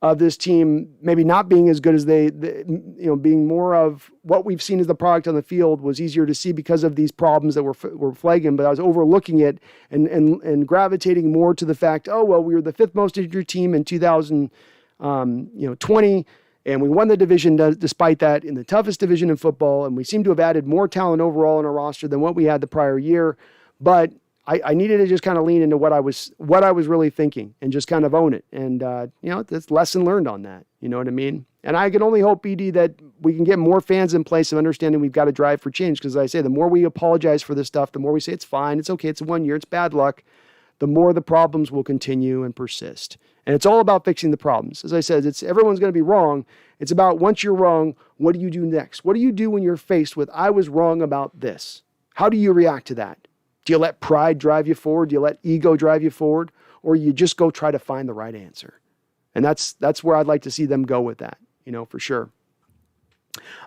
of this team maybe not being as good as they being more of what we've seen as the product on the field was easier to see because of these problems that were flagging. But I was overlooking it and gravitating more to the fact, oh, well, we were the 5th most injured team in 2020. And we won the division despite that in the toughest division in football. And we seem to have added more talent overall in our roster than what we had the prior year. But I needed to just kind of lean into what I was really thinking and just kind of own it. And, that's lesson learned on that. You know what I mean? And I can only hope, BD, that we can get more fans in place of understanding we've got to drive for change. Because as I say, the more we apologize for this stuff, the more we say it's fine, it's okay, it's 1 year, it's bad luck, the more the problems will continue and persist. And it's all about fixing the problems. As I said, everyone's going to be wrong. It's about once you're wrong, what do you do next? What do you do when you're faced with, I was wrong about this? How do you react to that? Do you let pride drive you forward? Do you let ego drive you forward? Or you just go try to find the right answer? And that's where I'd like to see them go with that, for sure.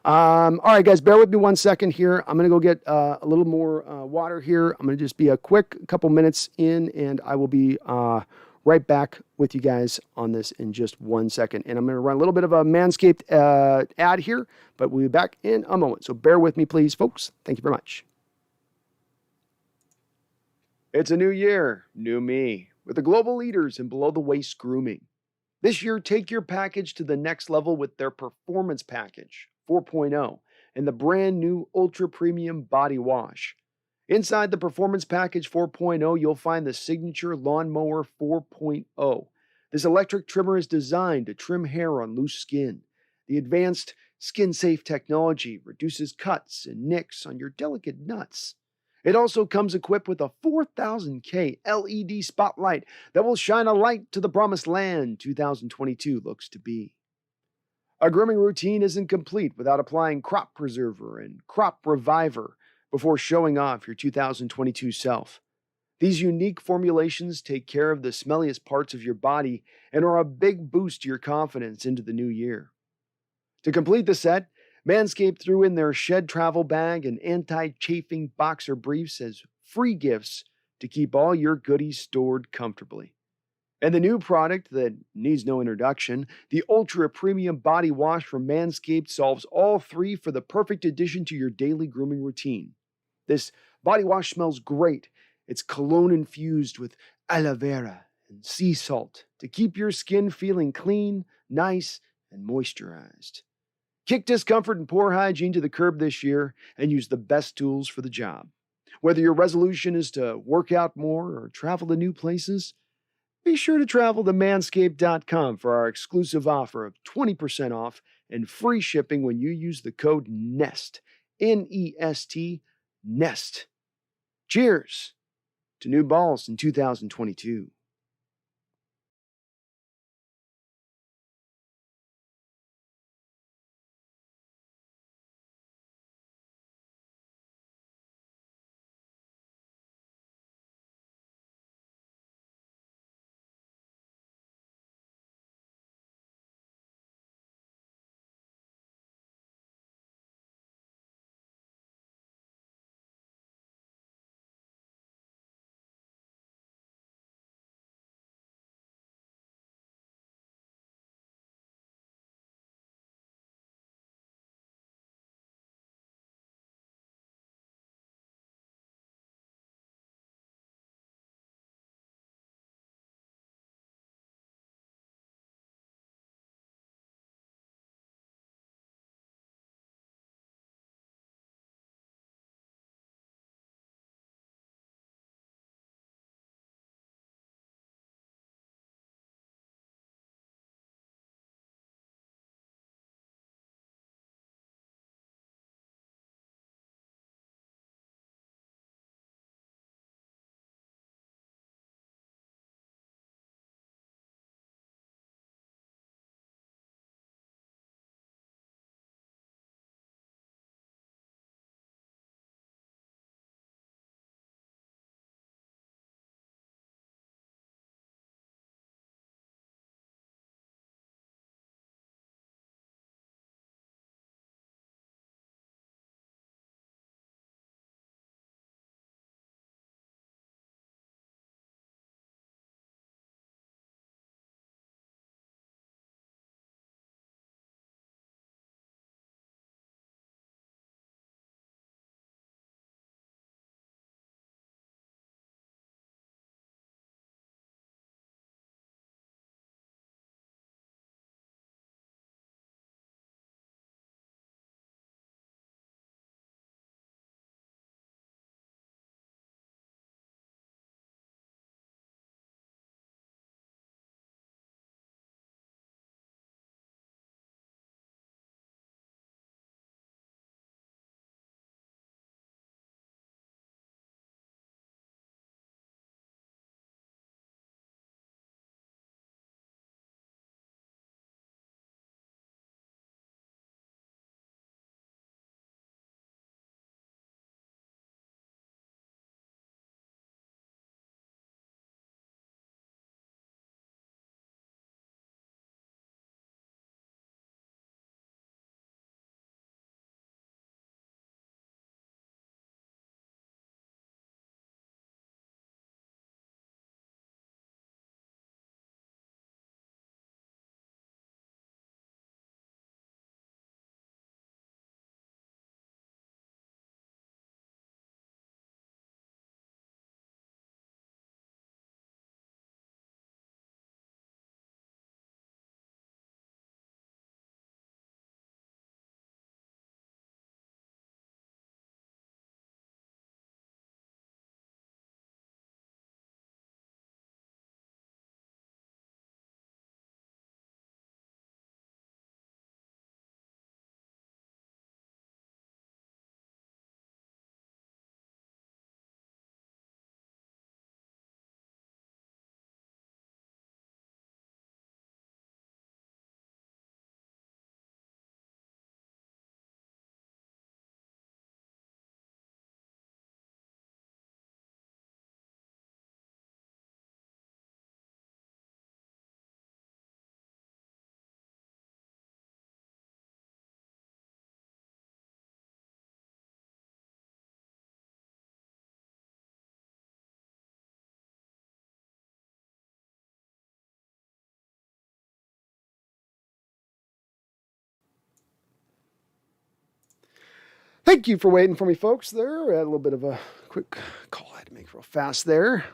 All right, guys, bear with me 1 second here. I'm going to go get a little more water here. I'm going to just be a quick couple minutes in, and I will be right back with you guys on this in just 1 second. And I'm going to run a little bit of a Manscaped ad here, but we'll be back in a moment. So bear with me, please, folks. Thank you very much. It's a new year, new me, with the global leaders in below-the-waist grooming. This year, take your package to the next level with their Performance Package 4.0 and the brand new Ultra Premium Body Wash. Inside the Performance Package 4.0, you'll find the Signature Lawnmower 4.0. This electric trimmer is designed to trim hair on loose skin. The advanced skin-safe technology reduces cuts and nicks on your delicate nuts. It also comes equipped with a 4000K LED spotlight that will shine a light to the promised land 2022 looks to be. A grooming routine isn't complete without applying Crop Preserver and Crop Reviver before showing off your 2022 self. These unique formulations take care of the smelliest parts of your body and are a big boost to your confidence into the new year. To complete the set, Manscaped threw in their shed travel bag and anti-chafing boxer briefs as free gifts to keep all your goodies stored comfortably. And the new product that needs no introduction, the Ultra Premium Body Wash from Manscaped, solves all three for the perfect addition to your daily grooming routine. This body wash smells great. It's cologne infused with aloe vera and sea salt to keep your skin feeling clean, nice, and moisturized. Kick discomfort and poor hygiene to the curb this year and use the best tools for the job. Whether your resolution is to work out more or travel to new places, be sure to travel to manscaped.com for our exclusive offer of 20% off and free shipping when you use the code NEST, N-E-S-T, NEST. Cheers to new balls in 2022. Thank you for waiting for me, folks. There, we had a little bit of a quick call I had to make real fast there.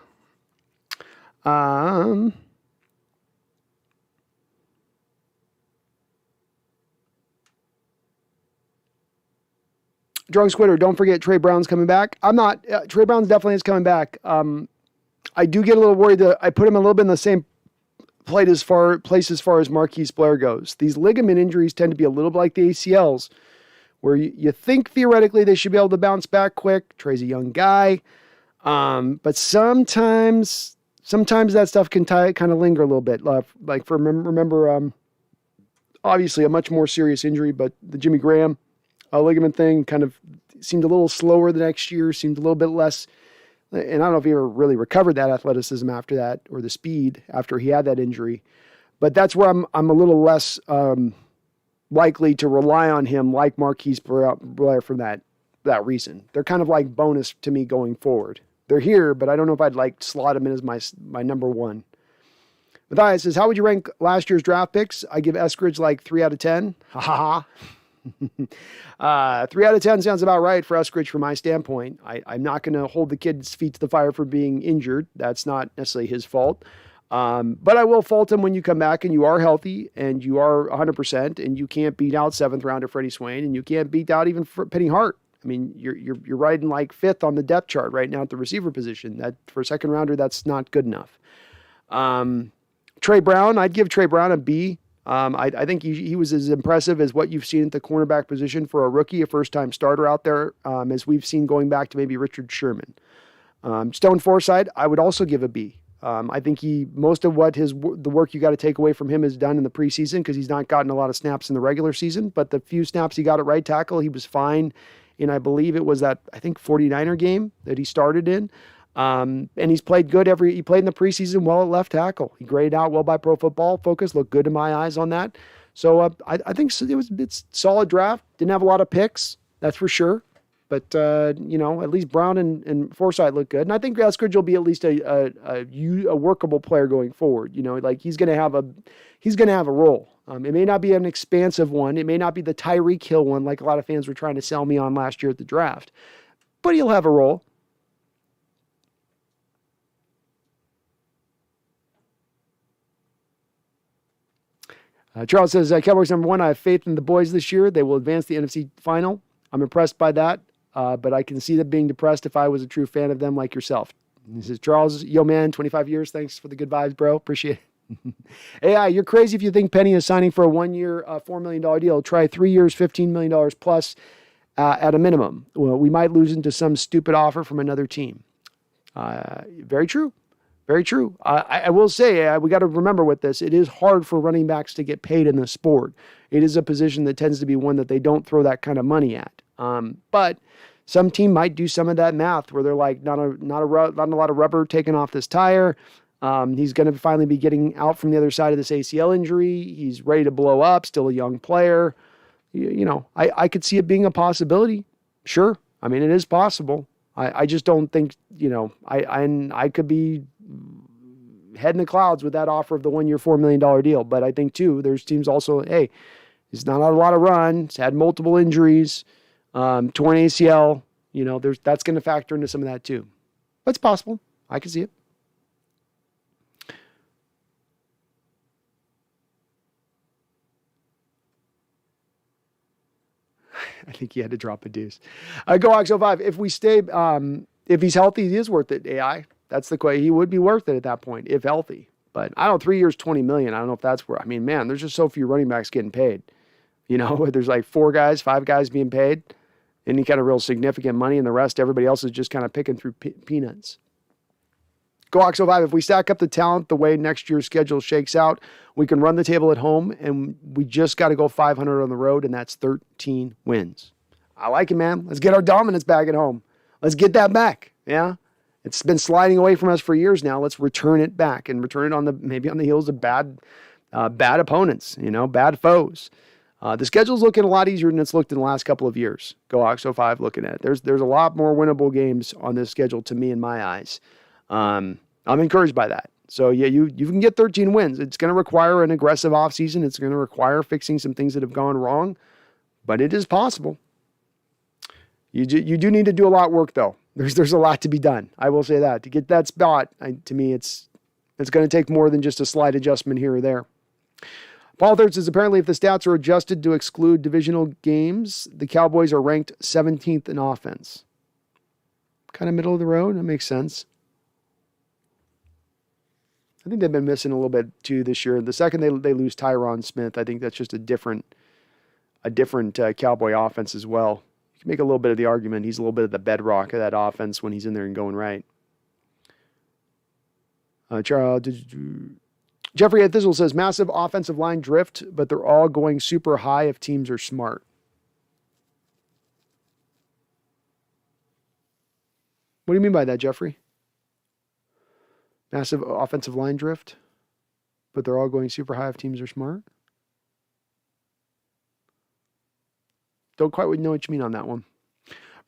Drunk Squitter, don't forget Trey Brown's coming back. I'm not. Trey Brown's definitely is coming back. I do get a little worried that I put him a little bit in the same place as far as Marquise Blair goes. These ligament injuries tend to be a little bit like the ACLs, where you think theoretically they should be able to bounce back quick. Trey's a young guy. But sometimes that stuff can kind of linger a little bit. Like remember, obviously a much more serious injury, but the Jimmy Graham ligament thing kind of seemed a little slower the next year, seemed a little bit less. And I don't know if he ever really recovered that athleticism after that, or the speed after he had that injury. But that's where I'm a little less likely to rely on him like Marquise Blair for that reason. They're kind of like bonus to me going forward. They're here, but I don't know if I'd like slot him in as my number one. Matthias says, how would you rank last year's draft picks? I give Eskridge like 3 out of 10. Ha ha ha. 3 out of 10 sounds about right for Eskridge from my standpoint. I'm not going to hold the kid's feet to the fire for being injured. That's not necessarily his fault. But I will fault him when you come back and you are healthy and you are 100% and you can't beat out 7th rounder Freddie Swain and you can't beat out even Penny Hart. I mean, you're riding like 5th on the depth chart right now at the receiver position. That for a 2nd rounder, that's not good enough. Trey Brown, I'd give Trey Brown a B. I think he was as impressive as what you've seen at the cornerback position for a rookie, a first-time starter out there, as we've seen going back to maybe Richard Sherman. Stone Forsythe, I would also give a B. I think most of what the work you got to take away from him is done in the preseason because he's not gotten a lot of snaps in the regular season, but the few snaps he got at right tackle, he was fine. And I believe it was that, 49er game that he started in. And he's played good he played in the preseason well at left tackle. He graded out well by Pro Football Focus, looked good in my eyes on that. So I think it's solid draft. Didn't have a lot of picks, that's for sure. But, at least Brown and Forsythe look good. And I think Eskridge will be at least a workable player going forward. He's going to have a role. It may not be an expansive one. It may not be the Tyreek Hill one like a lot of fans were trying to sell me on last year at the draft. But he'll have a role. Charles says, Cowboys number 1, I have faith in the boys this year. They will advance the NFC final. I'm impressed by that, but I can see them being depressed if I was a true fan of them like yourself. And this is Charles, yo man, 25 years. Thanks for the good vibes, bro. Appreciate it. AI, you're crazy if you think Penny is signing for a 1-year, $4 million deal. Try 3 years, $15 million plus at a minimum. Well, we might lose into some stupid offer from another team. Very true. Very true. I will say, we got to remember with this, it is hard for running backs to get paid in the sport. It is a position that tends to be one that they don't throw that kind of money at. But some team might do some of that math where they're like, not a lot of rubber taken off this tire. He's going to finally be getting out from the other side of this ACL injury. He's ready to blow up, still a young player. I could see it being a possibility. Sure. I mean, it is possible. I just don't think, I could be head in the clouds with that offer of the 1-year, $4 million deal. But I think, too, there's teams also, hey, he's not had a lot of run. He's had multiple injuries, torn ACL. That's going to factor into some of that, too. But it's possible. I can see it. I think he had to drop a deuce. Go Ox05. If we stay, if he's healthy, he is worth it, AI. That's the question. He would be worth it at that point, if healthy. But I don't know, 3 years, $20 million. I don't know if that's where, man, there's just so few running backs getting paid. There's like 5 guys being paid, any kind of real significant money, and the rest, everybody else is just kind of picking through peanuts. Go Ox05. If we stack up the talent the way next year's schedule shakes out, we can run the table at home, and we just got to go 500 on the road, and that's 13 wins. I like it, man. Let's get our dominance back at home. Let's get that back. Yeah, it's been sliding away from us for years now. Let's return it back and return it maybe on the heels of bad opponents. Bad foes. The schedule's looking a lot easier than it's looked in the last couple of years. Go Ox05 looking at it. There's a lot more winnable games on this schedule to me in my eyes. I'm encouraged by that. So yeah, you can get 13 wins. It's going to require an aggressive offseason. It's going to require fixing some things that have gone wrong, but it is possible. You do need to do a lot of work though. There's a lot to be done. I will say that to get that spot, to me, it's going to take more than just a slight adjustment here or there. Paul Third says, apparently if the stats are adjusted to exclude divisional games, the Cowboys are ranked 17th in offense. Kind of middle of the road. That makes sense. I think they've been missing a little bit too this year. The second they lose Tyron Smith, I think that's just a different Cowboy offense as well. You can make a little bit of the argument he's a little bit of the bedrock of that offense when he's in there and going right. Jeffrey at Thistle says, massive offensive line drift, but they're all going super high if teams are smart. What do you mean by that, Jeffrey? Massive offensive line drift, but they're all going super high if teams are smart? Don't quite know what you mean on that one.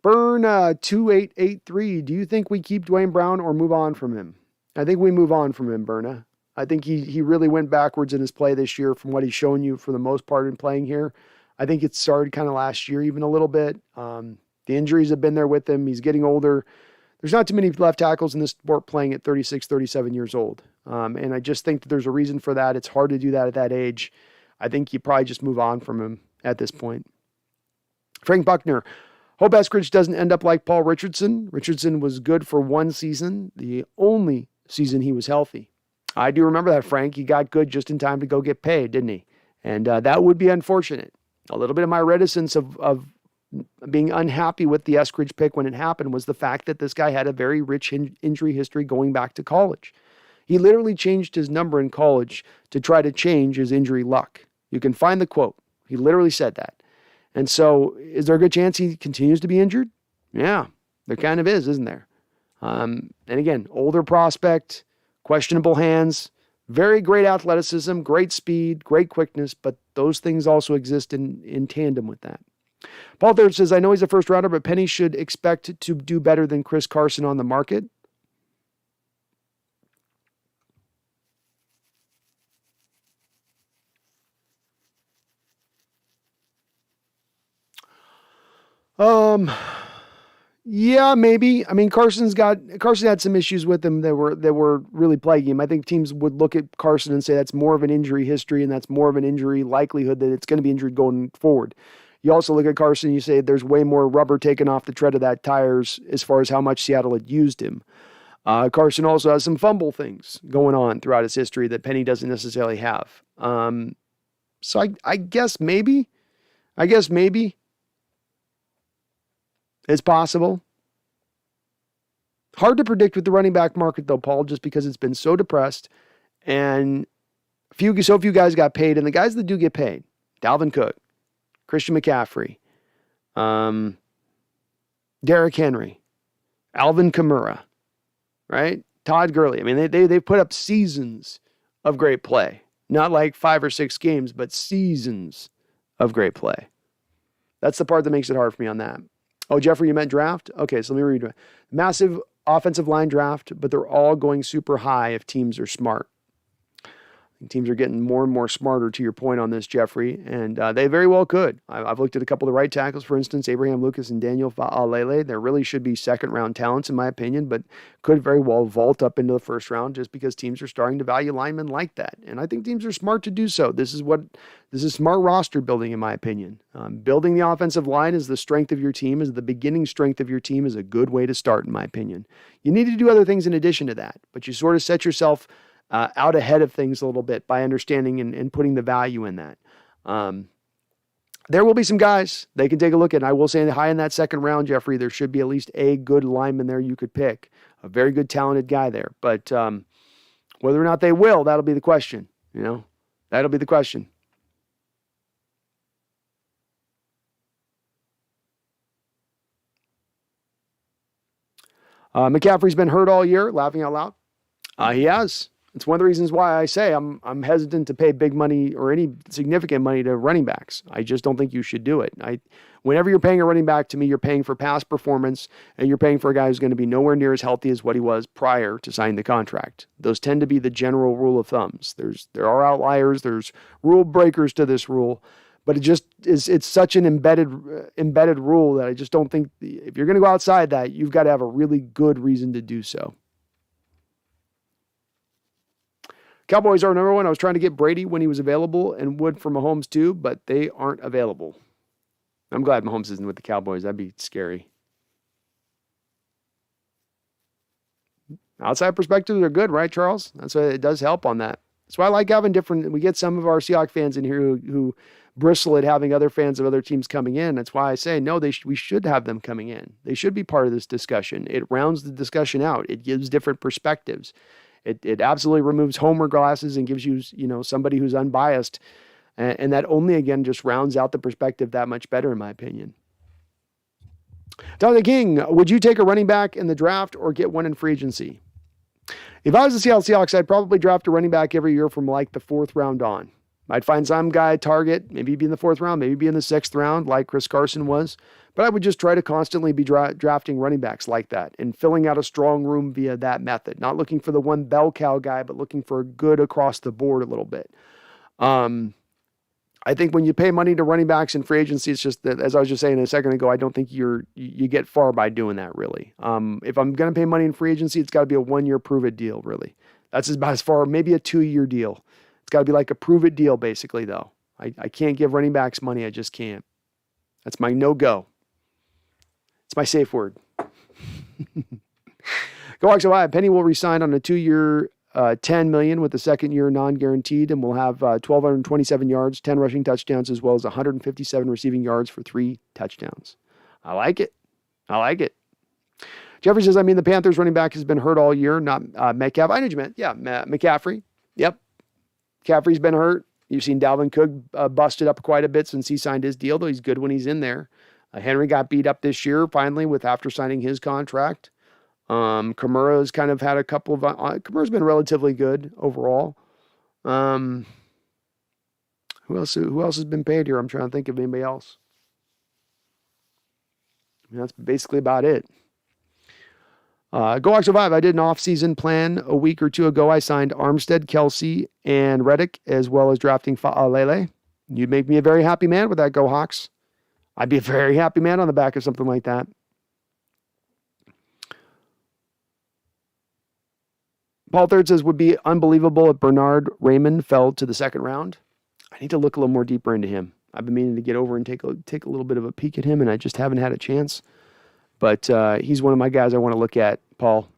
Burn 2883. Do you think we keep Dwayne Brown or move on from him? I think we move on from him, Berna. I think he really went backwards in his play this year from what he's shown you for the most part in playing here. I think it started kind of last year even a little bit. The injuries have been there with him. He's getting older. There's not too many left tackles in this sport playing at 36, 37 years old. And I just think that there's a reason for that. It's hard to do that at that age. I think you probably just move on from him at this point. Frank Buckner. Hope Eskridge doesn't end up like Paul Richardson. Richardson was good for one season, the only season he was healthy. I do remember that, Frank. He got good just in time to go get paid, didn't he? And that would be unfortunate. A little bit of my reticence of being unhappy with the Eskridge pick when it happened was the fact that this guy had a very rich injury history going back to college. He literally changed his number in college to try to change his injury luck. You can find the quote. He literally said that. And so is there a good chance he continues to be injured? Yeah, there kind of is, isn't there? And again, older prospect, questionable hands, very great athleticism, great speed, great quickness, but those things also exist in tandem with that. Paul Third says, I know he's a first rounder, but Penny should expect to do better than Chris Carson on the market. Yeah, maybe. I mean, Carson had some issues with him that were really plaguing him. I think teams would look at Carson and say that's more of an injury history and that's more of an injury likelihood that it's going to be injured going forward. You also look at Carson and you say there's way more rubber taken off the tread of that tires as far as how much Seattle had used him. Carson also has some fumble things going on throughout his history that Penny doesn't necessarily have. So I guess maybe. It's possible. Hard to predict with the running back market, though, Paul, just because it's been so depressed and so few guys got paid. And the guys that do get paid, Dalvin Cook, Christian McCaffrey, Derrick Henry, Alvin Kamara, right? Todd Gurley. I mean, they've put up seasons of great play. Not like 5 or 6 games, but seasons of great play. That's the part that makes it hard for me on that. Oh, Jeffrey, you meant draft? Okay, so let me read it. Massive offensive line draft, but they're all going super high if teams are smart. I think teams are getting more and more smarter to your point on this, Jeffrey, and they very well could. I've looked at a couple of the right tackles, for instance, Abraham Lucas and Daniel Faalele. There really should be second-round talents, in my opinion, but could very well vault up into the first round just because teams are starting to value linemen like that. And I think teams are smart to do so. This is smart roster building, in my opinion. Building the offensive line is the strength of your team, is the beginning strength of your team, is a good way to start, in my opinion. You need to do other things in addition to that, but you sort of set yourself out ahead of things a little bit by understanding and putting the value in that. There will be some guys they can take a look at. And I will say high in that second round, Jeffrey, there should be at least a good lineman there you could pick. A very good, talented guy there. But whether or not they will, that'll be the question. That'll be the question. McCaffrey's been hurt all year, laughing out loud. He has. It's one of the reasons why I say I'm hesitant to pay big money or any significant money to running backs. I just don't think you should do it. Whenever you're paying a running back, to me, you're paying for past performance, and you're paying for a guy who's going to be nowhere near as healthy as what he was prior to signing the contract. Those tend to be the general rule of thumbs. There are outliers. There's rule breakers to this rule, but it's such an embedded rule that I just don't think if you're going to go outside that, you've got to have a really good reason to do so. Cowboys are number one. I was trying to get Brady when he was available and Wood for Mahomes too, but they aren't available. I'm glad Mahomes isn't with the Cowboys. That'd be scary. Outside perspectives are good, right, Charles? That's why it does help on that. That's why I like having different. We get some of our Seahawks fans in here who bristle at having other fans of other teams coming in. That's why I say no. We should have them coming in. They should be part of this discussion. It rounds the discussion out. It gives different perspectives. It absolutely removes homer glasses and gives you somebody who's unbiased, and that only again just rounds out the perspective that much better, in my opinion. Dante King, would you take a running back in the draft or get one in free agency? If I was the Seattle Seahawks, I'd probably draft a running back every year from like the 4th round on. I'd find some guy target, maybe be in the 4th round, maybe be in the 6th round like Chris Carson was. But I would just try to constantly be drafting running backs like that and filling out a strong room via that method. Not looking for the one bell cow guy, but looking for a good across the board a little bit. I think when you pay money to running backs in free agency, it's just that, as I was just saying a second ago, I don't think you get far by doing that, really. If I'm going to pay money in free agency, it's got to be a 1-year prove-it deal, really. That's about as far, maybe a 2-year deal. It's got to be like a prove-it deal, basically, though. I can't give running backs money. I just can't. That's my no-go. It's my safe word. Go Hawks Ohio. Penny will resign on a 2-year $10 million with the second year non-guaranteed, and we'll have 1,227 yards, 10 rushing touchdowns, as well as 157 receiving yards for 3 touchdowns. I like it. Jeffrey says, the Panthers running back has been hurt all year, not Metcalf. I know what you meant. Yeah, McCaffrey. Yep. McCaffrey's been hurt. You've seen Dalvin Cook busted up quite a bit since he signed his deal, though he's good when he's in there. Henry got beat up this year, finally, after signing his contract. Kamara's kind of had a couple of, Kamara's been relatively good overall. Who else has been paid here? I'm trying to think of anybody else. That's basically about it. Go Hawks Survive. I did an off-season plan a week or two ago. I signed Armstead, Kelsey, and Reddick, as well as drafting Fa'alele. You'd make me a very happy man with that, Go Hawks. I'd be a very happy man on the back of something like that. Paul Third says, would be unbelievable if Bernard Raymond fell to the 2nd round. I need to look a little more deeper into him. I've been meaning to get over and take a little bit of a peek at him, and I just haven't had a chance. But he's one of my guys I want to look at, Paul.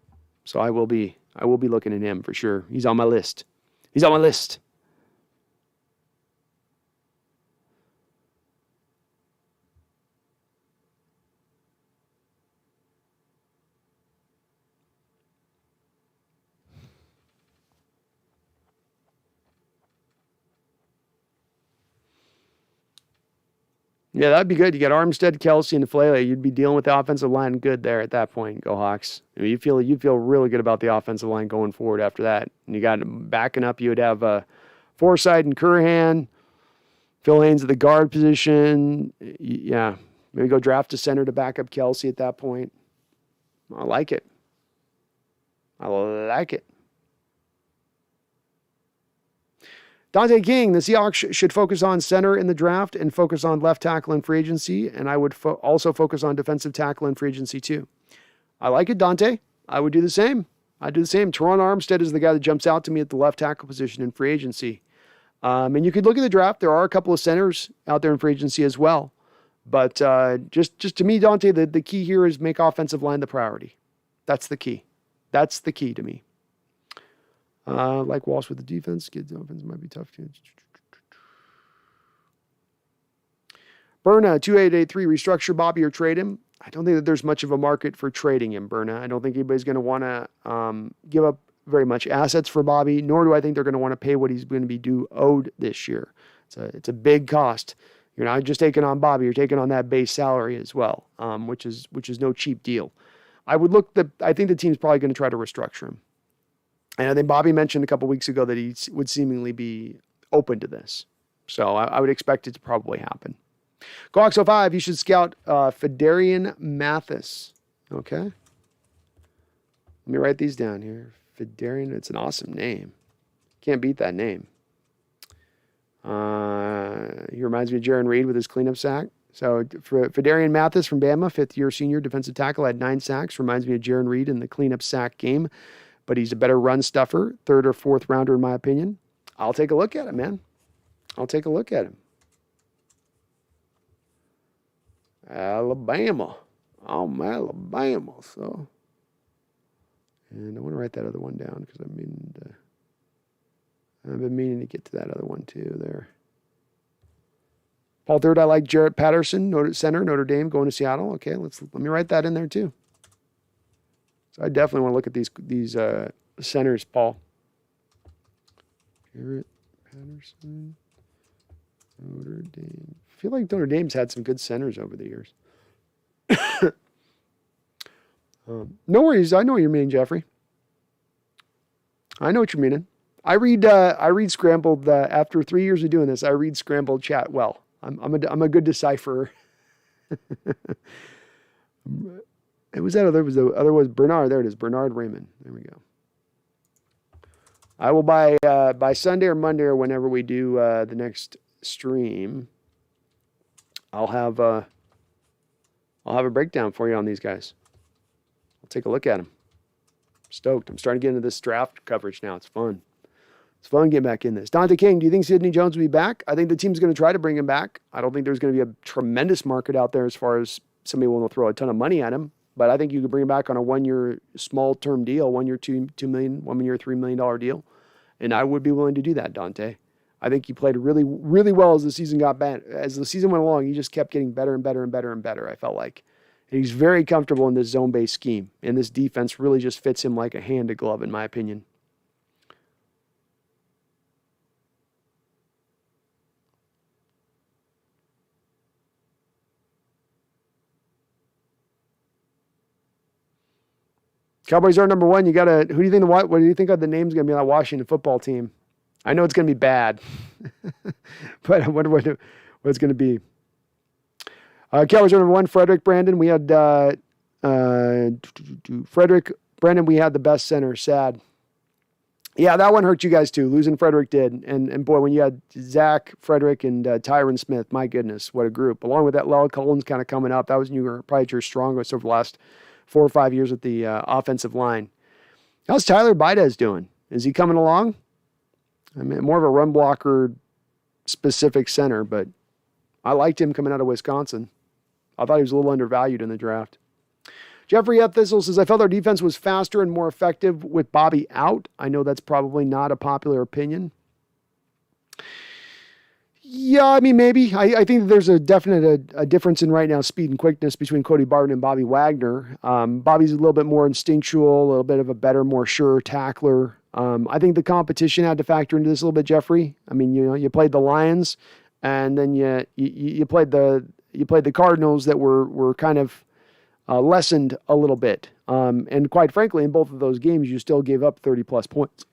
So I will be looking at him for sure. He's on my list. Yeah, that'd be good. You got Armstead, Kelsey, and Falele. You'd be dealing with the offensive line good there at that point. Go Hawks. You feel really good about the offensive line going forward after that. And you got backing up. You would have Forsythe and Curhan, Phil Haynes at the guard position. Yeah, maybe go draft a center to back up Kelsey at that point. I like it. Dante King, the Seahawks should focus on center in the draft and focus on left tackle in free agency, and I would also focus on defensive tackle in free agency too. I like it, Dante. I would do the same. Teron Armstead is the guy that jumps out to me at the left tackle position in free agency. And you could look at the draft. There are a couple of centers out there in free agency as well. But just to me, Dante, the key here is make offensive line the priority. That's the key. That's the key to me. Like Walsh with the defense. Kids offense might be tough. Berna, 2883, restructure Bobby or trade him. I don't think that there's much of a market for trading him, Berna. I don't think anybody's going to want to give up very much assets for Bobby, nor do I think they're going to want to pay what he's going to be owed this year. It's a big cost. You're not just taking on Bobby, you're taking on that base salary as well, which is no cheap deal. I think the team's probably going to try to restructure him. And I think Bobby mentioned a couple weeks ago that he would seemingly be open to this. So I would expect it to probably happen. Go 05, you should scout Fedarian Mathis. Okay. Let me write these down here. Fedarian, it's an awesome name. Can't beat that name. He reminds me of Jaron Reed with his cleanup sack. So Fedarian Mathis from Bama, 5th-year senior defensive tackle, had 9 sacks. Reminds me of Jaron Reed in the cleanup sack game. but he's a better run stuffer, third or fourth rounder in my opinion. I'll take a look at him, man. I'll take a look at him. Alabama. I'm Alabama, so. And I want to write that other one down because I've been meaning to get to that other one too there. Paul Third, I like Jarrett Patterson, Notre Dame, going to Seattle. Okay, let me write that in there too. So I definitely want to look at these centers, Paul. Jarrett Patterson, Notre Dame. I feel like Notre Dame's had some good centers over the years. No worries. I know what you're meaning, Jeffrey. I know what you're meaning. I read scrambled after 3 years of doing this. I read scrambled chat well. I'm a good decipherer. It was that other was Bernard. There it is, Bernard Raymond. There we go. I will by Sunday or Monday or whenever we do the next stream. I'll have a breakdown for you on these guys. I'll take a look at them. Stoked. I'm starting to get into this draft coverage now. It's fun. It's fun getting back in this. Dante King, do you think Sidney Jones will be back? I think the team's going to try to bring him back. I don't think there's going to be a tremendous market out there as far as somebody will throw a ton of money at him. But I think you could bring him back on a 1 year small term deal, 1 year $2 million, 1 year $3 million deal. And I would be willing to do that, Dante. I think he played really, really well as the season got bad. As the season went along, he just kept getting better and better and better and better, I felt like. And he's very comfortable in this zone-based scheme. And this defense really just fits him like a hand to glove, in my opinion. Cowboys are number one. Who do you think what do you think of the name's going to be on that Washington football team? I know it's going to be bad, but I wonder what it's going to be. Cowboys are number one. Frederick, Brandon. We had Frederick, Brandon. We had the best center. Sad. Yeah, that one hurt you guys too. Losing Frederick did. And boy, when you had Zach, Frederick, and Tyron Smith, my goodness, what a group. Along with that, Lel Collins kind of coming up. That was probably your strongest over the last 4 or 5 years with the offensive line. How's Tyler Baidez doing? Is he coming along? I mean, more of a run blocker specific center, but I liked him coming out of Wisconsin. I thought he was a little undervalued in the draft. Jeffrey F. Thistle says, I felt our defense was faster and more effective with Bobby out. I know that's probably not a popular opinion. Yeah, I mean, maybe. I think that there's a definite a difference in right now speed and quickness between Cody Barton and Bobby Wagner. Bobby's a little bit more instinctual, a little bit of a better, more sure tackler. I think the competition had to factor into this a little bit, Jeffrey. I mean, you played the Lions, and then you played the Cardinals that were kind of lessened a little bit. And quite frankly, in both of those games, you still gave up 30-plus points.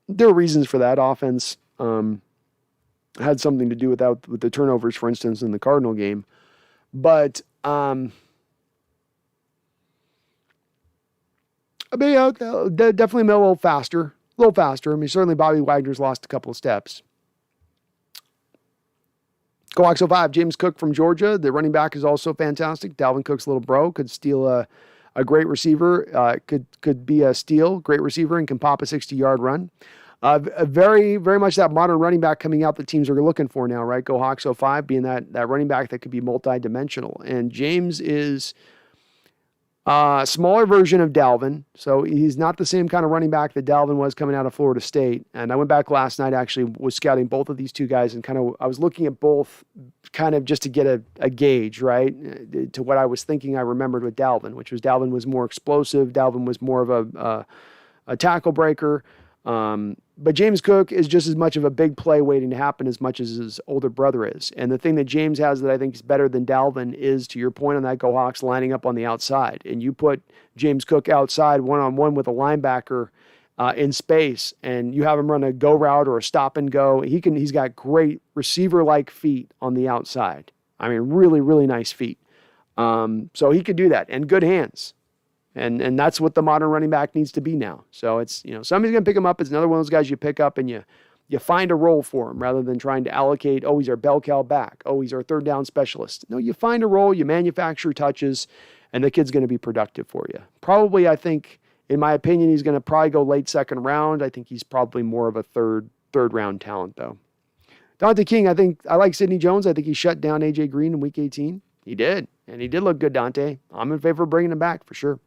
There are reasons for that. Offense had something to do with the turnovers, for instance, in the Cardinal game. But definitely been a little faster. I mean, certainly Bobby Wagner's lost a couple of steps. Coax 05, James Cook from Georgia. The running back is also fantastic. Dalvin Cook's little bro could steal a great receiver. Could be a steal, great receiver, and can pop a 60-yard run. Very, very much that modern running back coming out that teams are looking for now, right? Go Hawks 05 being that running back that could be multi-dimensional. And James is a smaller version of Dalvin. So he's not the same kind of running back that Dalvin was coming out of Florida State. And I went back last night, actually was scouting both of these two guys and I was looking at both kind of just to get a gauge, right? To what I was thinking I remembered with Dalvin, which was Dalvin was more explosive. Dalvin was more of a tackle breaker. But James Cook is just as much of a big play waiting to happen as much as his older brother is. And the thing that James has that I think is better than Dalvin is, to your point on that, Go Hawks, lining up on the outside. And you put James Cook outside one-on-one with a linebacker in space, and you have him run a go route or a stop and go. He's got great receiver-like feet on the outside. I mean, really, really nice feet. So he could do that, and good hands. And that's what the modern running back needs to be now. So it's, somebody's going to pick him up. It's another one of those guys you pick up and you find a role for him rather than trying to allocate, he's our bell cow back. He's our third down specialist. No, you find a role, you manufacture touches, and the kid's going to be productive for you. Probably, I think, In my opinion, he's going to probably go late second round. I think he's probably more of a third round talent, though. Dante King, I like Sidney Jones. I think he shut down A.J. Green in Week 18. He did, and he did look good, Dante. I'm in favor of bringing him back for sure.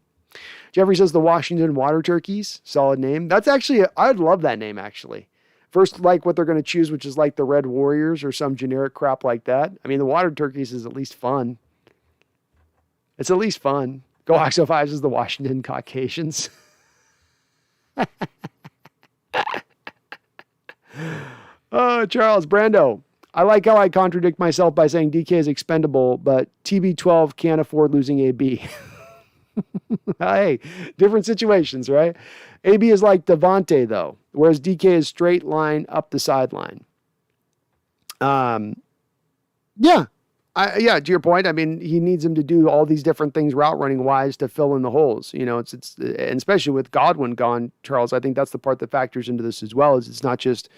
Jeffrey says the Washington Water Turkeys. Solid name. That's actually, I'd love that name, actually. First, like what they're going to choose, which is like the Red Warriors or some generic crap like that. I mean, the Water Turkeys is at least fun. It's at least fun. Go Oxo 5 is the Washington Caucasians. Oh, Charles Brando. I like how I contradict myself by saying DK is expendable, but TB12 can't afford losing AB. Hey, different situations, right? AB is like Devontae, though, whereas DK is straight line up the sideline. Yeah. To your point, I mean, he needs him to do all these different things route running wise to fill in the holes. You know, and especially with Godwin gone, Charles, I think that's the part that factors into this as well, is it's not just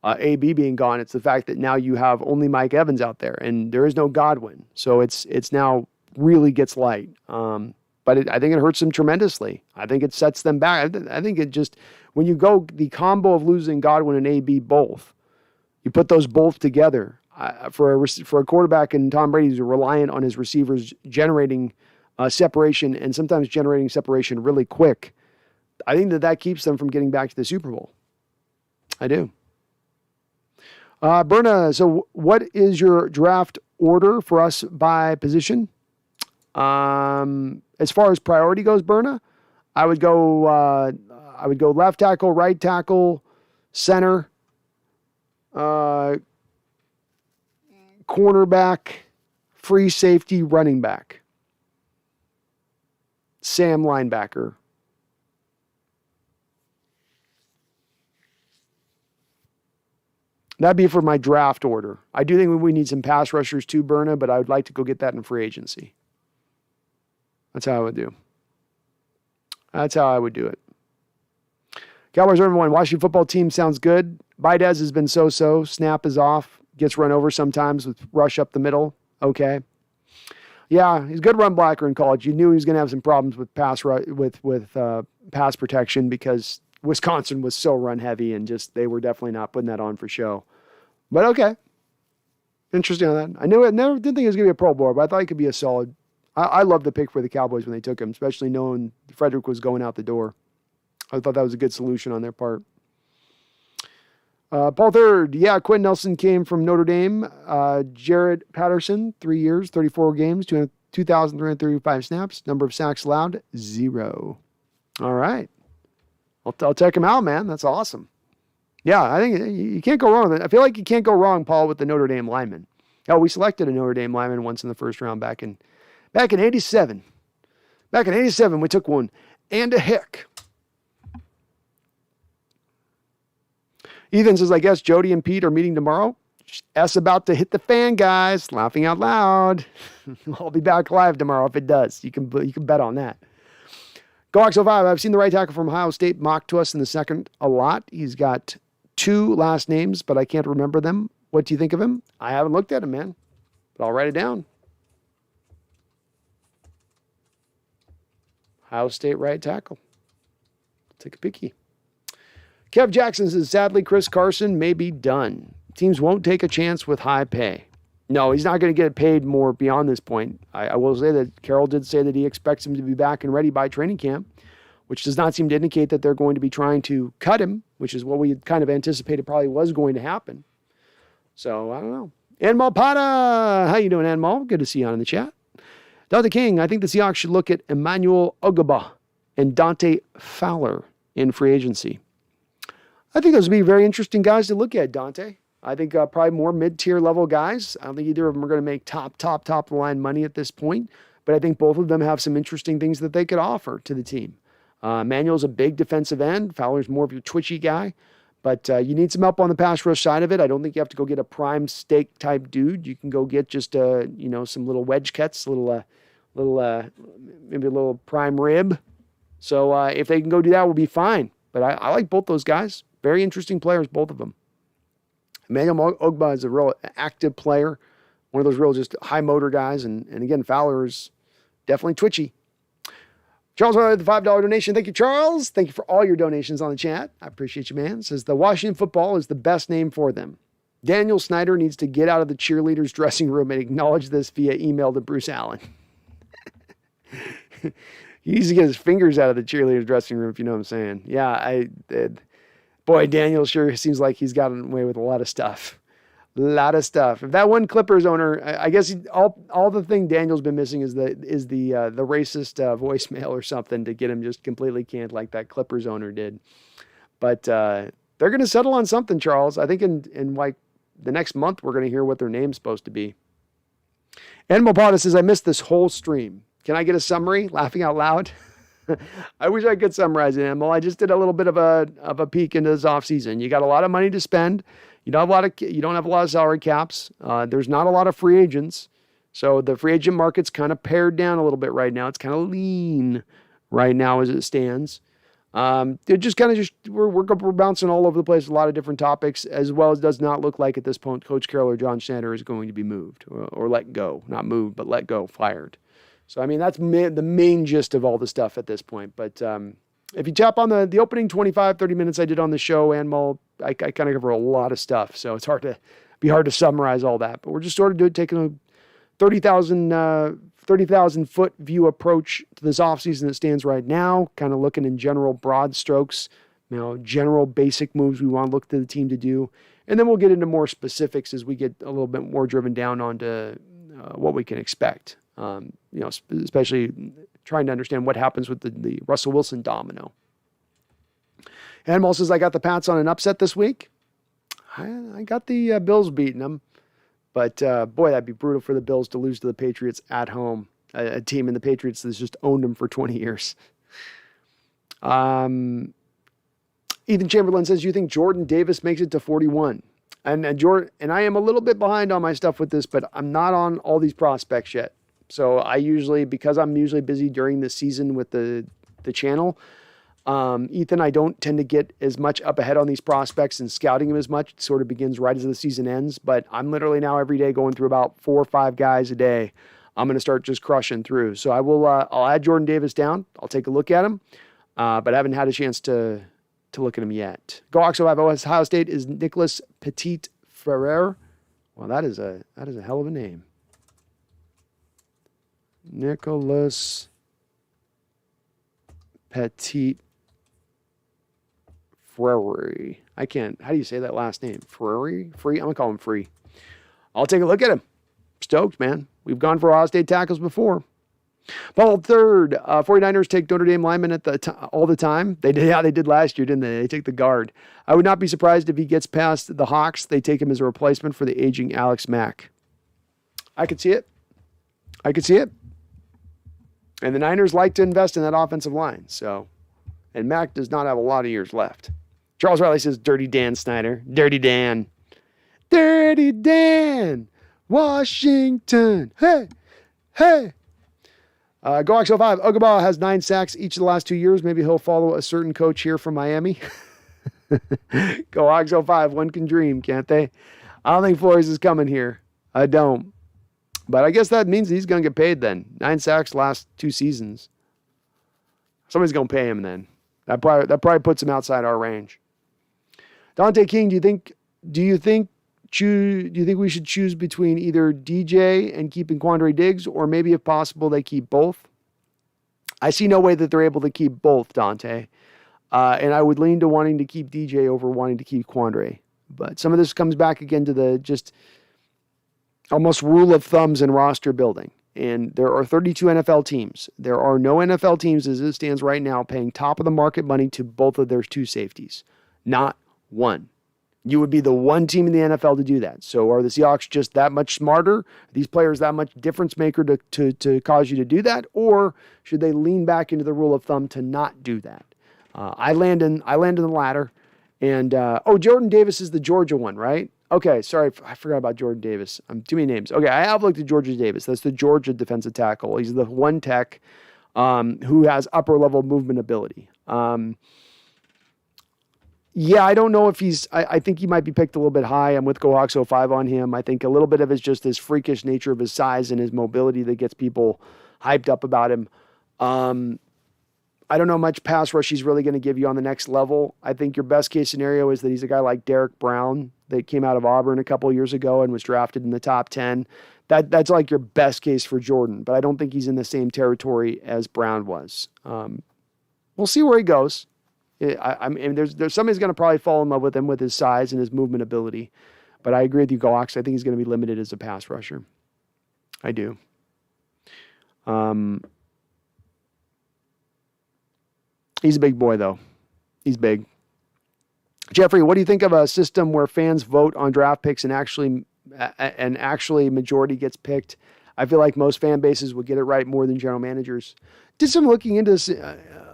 AB being gone. It's the fact that now you have only Mike Evans out there and there is no Godwin. So it's now really gets light. But I think it hurts them tremendously. I think it sets them back. I think it just, when you go the combo of losing Godwin and AB both, you put those both together, for a quarterback and Tom Brady who's reliant on his receivers generating separation and sometimes generating separation really quick, I think that keeps them from getting back to the Super Bowl. I do. Berna, so what is your draft order for us by position? As far as priority goes, Berna, I would go left tackle, right tackle, center, cornerback, free safety, running back, Sam linebacker. That'd be for my draft order. I do think we need some pass rushers too, Berna, but I would like to go get that in free agency. That's how I would do. That's how I would do it. Cowboys are #1. Washington football team sounds good. Baidez has been so-so. Snap is off. Gets run over sometimes with rush up the middle. Okay. Yeah, he's a good run blocker in college. You knew he was going to have some problems with pass protection because Wisconsin was so run heavy and just they were definitely not putting that on for show. But okay. Interesting on that. I never did think he was going to be a Pro Bowler, but I thought he could be a solid. I love the pick for the Cowboys when they took him, especially knowing Frederick was going out the door. I thought that was a good solution on their part. Paul Third, yeah, Quinn Nelson came from Notre Dame. Jared Patterson, 3 years, 34 games, 2,335 snaps. Number of sacks allowed, 0. All right. I'll check him out, man. That's awesome. Yeah, I think you can't go wrong with it. I feel like you can't go wrong, Paul, with the Notre Dame lineman. Oh, we selected a Notre Dame lineman once in the first round back in 87. Back in 87, we took one. And a hick. Ethan says, I guess Jody and Pete are meeting tomorrow. S about to hit the fan, guys. Laughing out loud. I'll be back live tomorrow if it does. You can bet on that. GoX05, I've seen the right tackle from Ohio State mocked to us in the second a lot. He's got 2 last names, but I can't remember them. What do you think of him? I haven't looked at him, man. But I'll write it down. Ohio State right tackle. Take a peeky. Kev Jackson says, sadly, Chris Carson may be done. Teams won't take a chance with high pay. No, he's not going to get paid more beyond this point. I will say that Carroll did say that he expects him to be back and ready by training camp, which does not seem to indicate that they're going to be trying to cut him, which is what we kind of anticipated probably was going to happen. So, I don't know. Anmal Pada! How you doing, Anmal? Good to see you on in the chat. Dante King, I think the Seahawks should look at Emmanuel Ogba and Dante Fowler in free agency. I think those would be very interesting guys to look at, Dante. I think probably more mid-tier level guys. I don't think either of them are going to make top line money at this point, but I think both of them have some interesting things that they could offer to the team. Emmanuel's a big defensive end. Fowler's more of your twitchy guy, but you need some help on the pass rush side of it. I don't think you have to go get a prime steak type dude. You can go get just some little wedge cuts, maybe a little prime rib. So if they can go do that, we'll be fine. But I like both those guys. Very interesting players, both of them. Emmanuel Ogba is a real active player, one of those real just high motor guys. And again, Fowler is definitely twitchy. Charles Riley, the $5 donation. Thank you, Charles. Thank you for all your donations on the chat. I appreciate you, man. Says the Washington football is the best name for them. Daniel Snyder needs to get out of the cheerleaders' dressing room and acknowledge this via email to Bruce Allen. He needs to get his fingers out of the cheerleaders' dressing room, if you know what I'm saying. Yeah, boy, Daniel sure seems like he's gotten away with a lot of stuff. A lot of stuff. If that one Clippers owner, I guess all the thing Daniel's been missing is the racist voicemail or something to get him just completely canned like that Clippers owner did. But they're going to settle on something, Charles. I think in like the next month we're going to hear what their name's supposed to be. Animal Potter says, I missed this whole stream. Can I get a summary? Laughing out loud. I wish I could summarize it, Animal. I just did a little bit of a peek into this offseason. You got a lot of money to spend. You don't have a lot of salary caps. There's not a lot of free agents. So the free agent market's kind of pared down a little bit right now. It's kind of lean right now as it stands. It just kind of we're bouncing all over the place, a lot of different topics, as well as does not look like at this point Coach Carroll or John Schneider is going to be moved or let go. Not moved, but let go, fired. So, I mean, that's the main gist of all the stuff at this point. But if you tap on the opening 25, 30 minutes I did on the show, Animal, I kind of cover a lot of stuff. So it's hard to summarize all that. But we're just sort of taking a 30,000 foot view approach to this offseason that stands right now, kind of looking in general broad strokes, general basic moves we want to look to the team to do. And then we'll get into more specifics as we get a little bit more driven down onto what we can expect. Especially trying to understand what happens with the Russell Wilson domino. Animal says, I got the Pats on an upset this week. I got the Bills beating them. But, boy, that'd be brutal for the Bills to lose to the Patriots at home. A team in the Patriots that's just owned them for 20 years. Ethan Chamberlain says, you think Jordan Davis makes it to 41? And I am a little bit behind on my stuff with this, but I'm not on all these prospects yet. So because I'm usually busy during the season with the channel, Ethan, I don't tend to get as much up ahead on these prospects and scouting them as much. It sort of begins right as the season ends, but I'm literally now every day going through about 4 or 5 guys a day. I'm going to start just crushing through. So I'll add Jordan Davis down. I'll take a look at him, but I haven't had a chance to look at him yet. Go Oxo 5 Ohio State is Nicholas Petit Ferrer. Well, that is a hell of a name. Nicholas Petit Frere. How do you say that last name? Free? I'm going to call him Free. I'll take a look at him. Stoked, man. We've gone for Ohio State tackles before. Paul third. 49ers take Notre Dame linemen all the time. They did last year, didn't they? They take the guard. I would not be surprised if he gets past the Hawks. They take him as a replacement for the aging Alex Mack. I could see it. And the Niners like to invest in that offensive line. And Mack does not have a lot of years left. Charles Riley says, Dirty Dan Snyder. Dirty Dan. Dirty Dan. Washington. Hey. Go XO5. Ogaba has 9 sacks each of the last 2 years. Maybe he'll follow a certain coach here from Miami. Go XO5. One can dream, can't they? I don't think Flores is coming here. I don't. But I guess that means he's going to get paid then. 9 sacks last 2 seasons. Somebody's going to pay him then. That probably puts him outside our range. Dante King, do you think we should choose between either DJ and keeping Quandre Diggs, or maybe if possible they keep both? I see no way that they're able to keep both, Dante. And I would lean to wanting to keep DJ over wanting to keep Quandre. But some of this comes back again to the just almost rule of thumbs in roster building. And there are 32 NFL teams. There are no NFL teams as it stands right now paying top of the market money to both of their 2 safeties. Not one. You would be the one team in the NFL to do that. So are the Seahawks just that much smarter? Are these players that much difference maker to cause you to do that? Or should they lean back into the rule of thumb to not do that? I land in the latter. And, Jordan Davis is the Georgia one, right? Okay, sorry, I forgot about Jordan Davis. Too many names. Okay, I have looked at Georgia Davis. That's the Georgia defensive tackle. He's the one tech who has upper-level movement ability. Yeah, I don't know if I think he might be picked a little bit high. I'm with GoHawks 05 on him. I think a little bit of it's just his freakish nature of his size and his mobility that gets people hyped up about him. I don't know how much pass rush he's really going to give you on the next level. I think your best case scenario is that he's a guy like Derek Brown that came out of Auburn a couple of years ago and was drafted in the top 10. That's like your best case for Jordan, but I don't think he's in the same territory as Brown was. We'll see where he goes. I mean, there's somebody's going to probably fall in love with him with his size and his movement ability. But I agree with you, Gox. I think he's going to be limited as a pass rusher. I do. He's a big boy, though. He's big. Jeffrey, what do you think of a system where fans vote on draft picks and actually majority gets picked? I feel like most fan bases would get it right more than general managers. Did some looking into this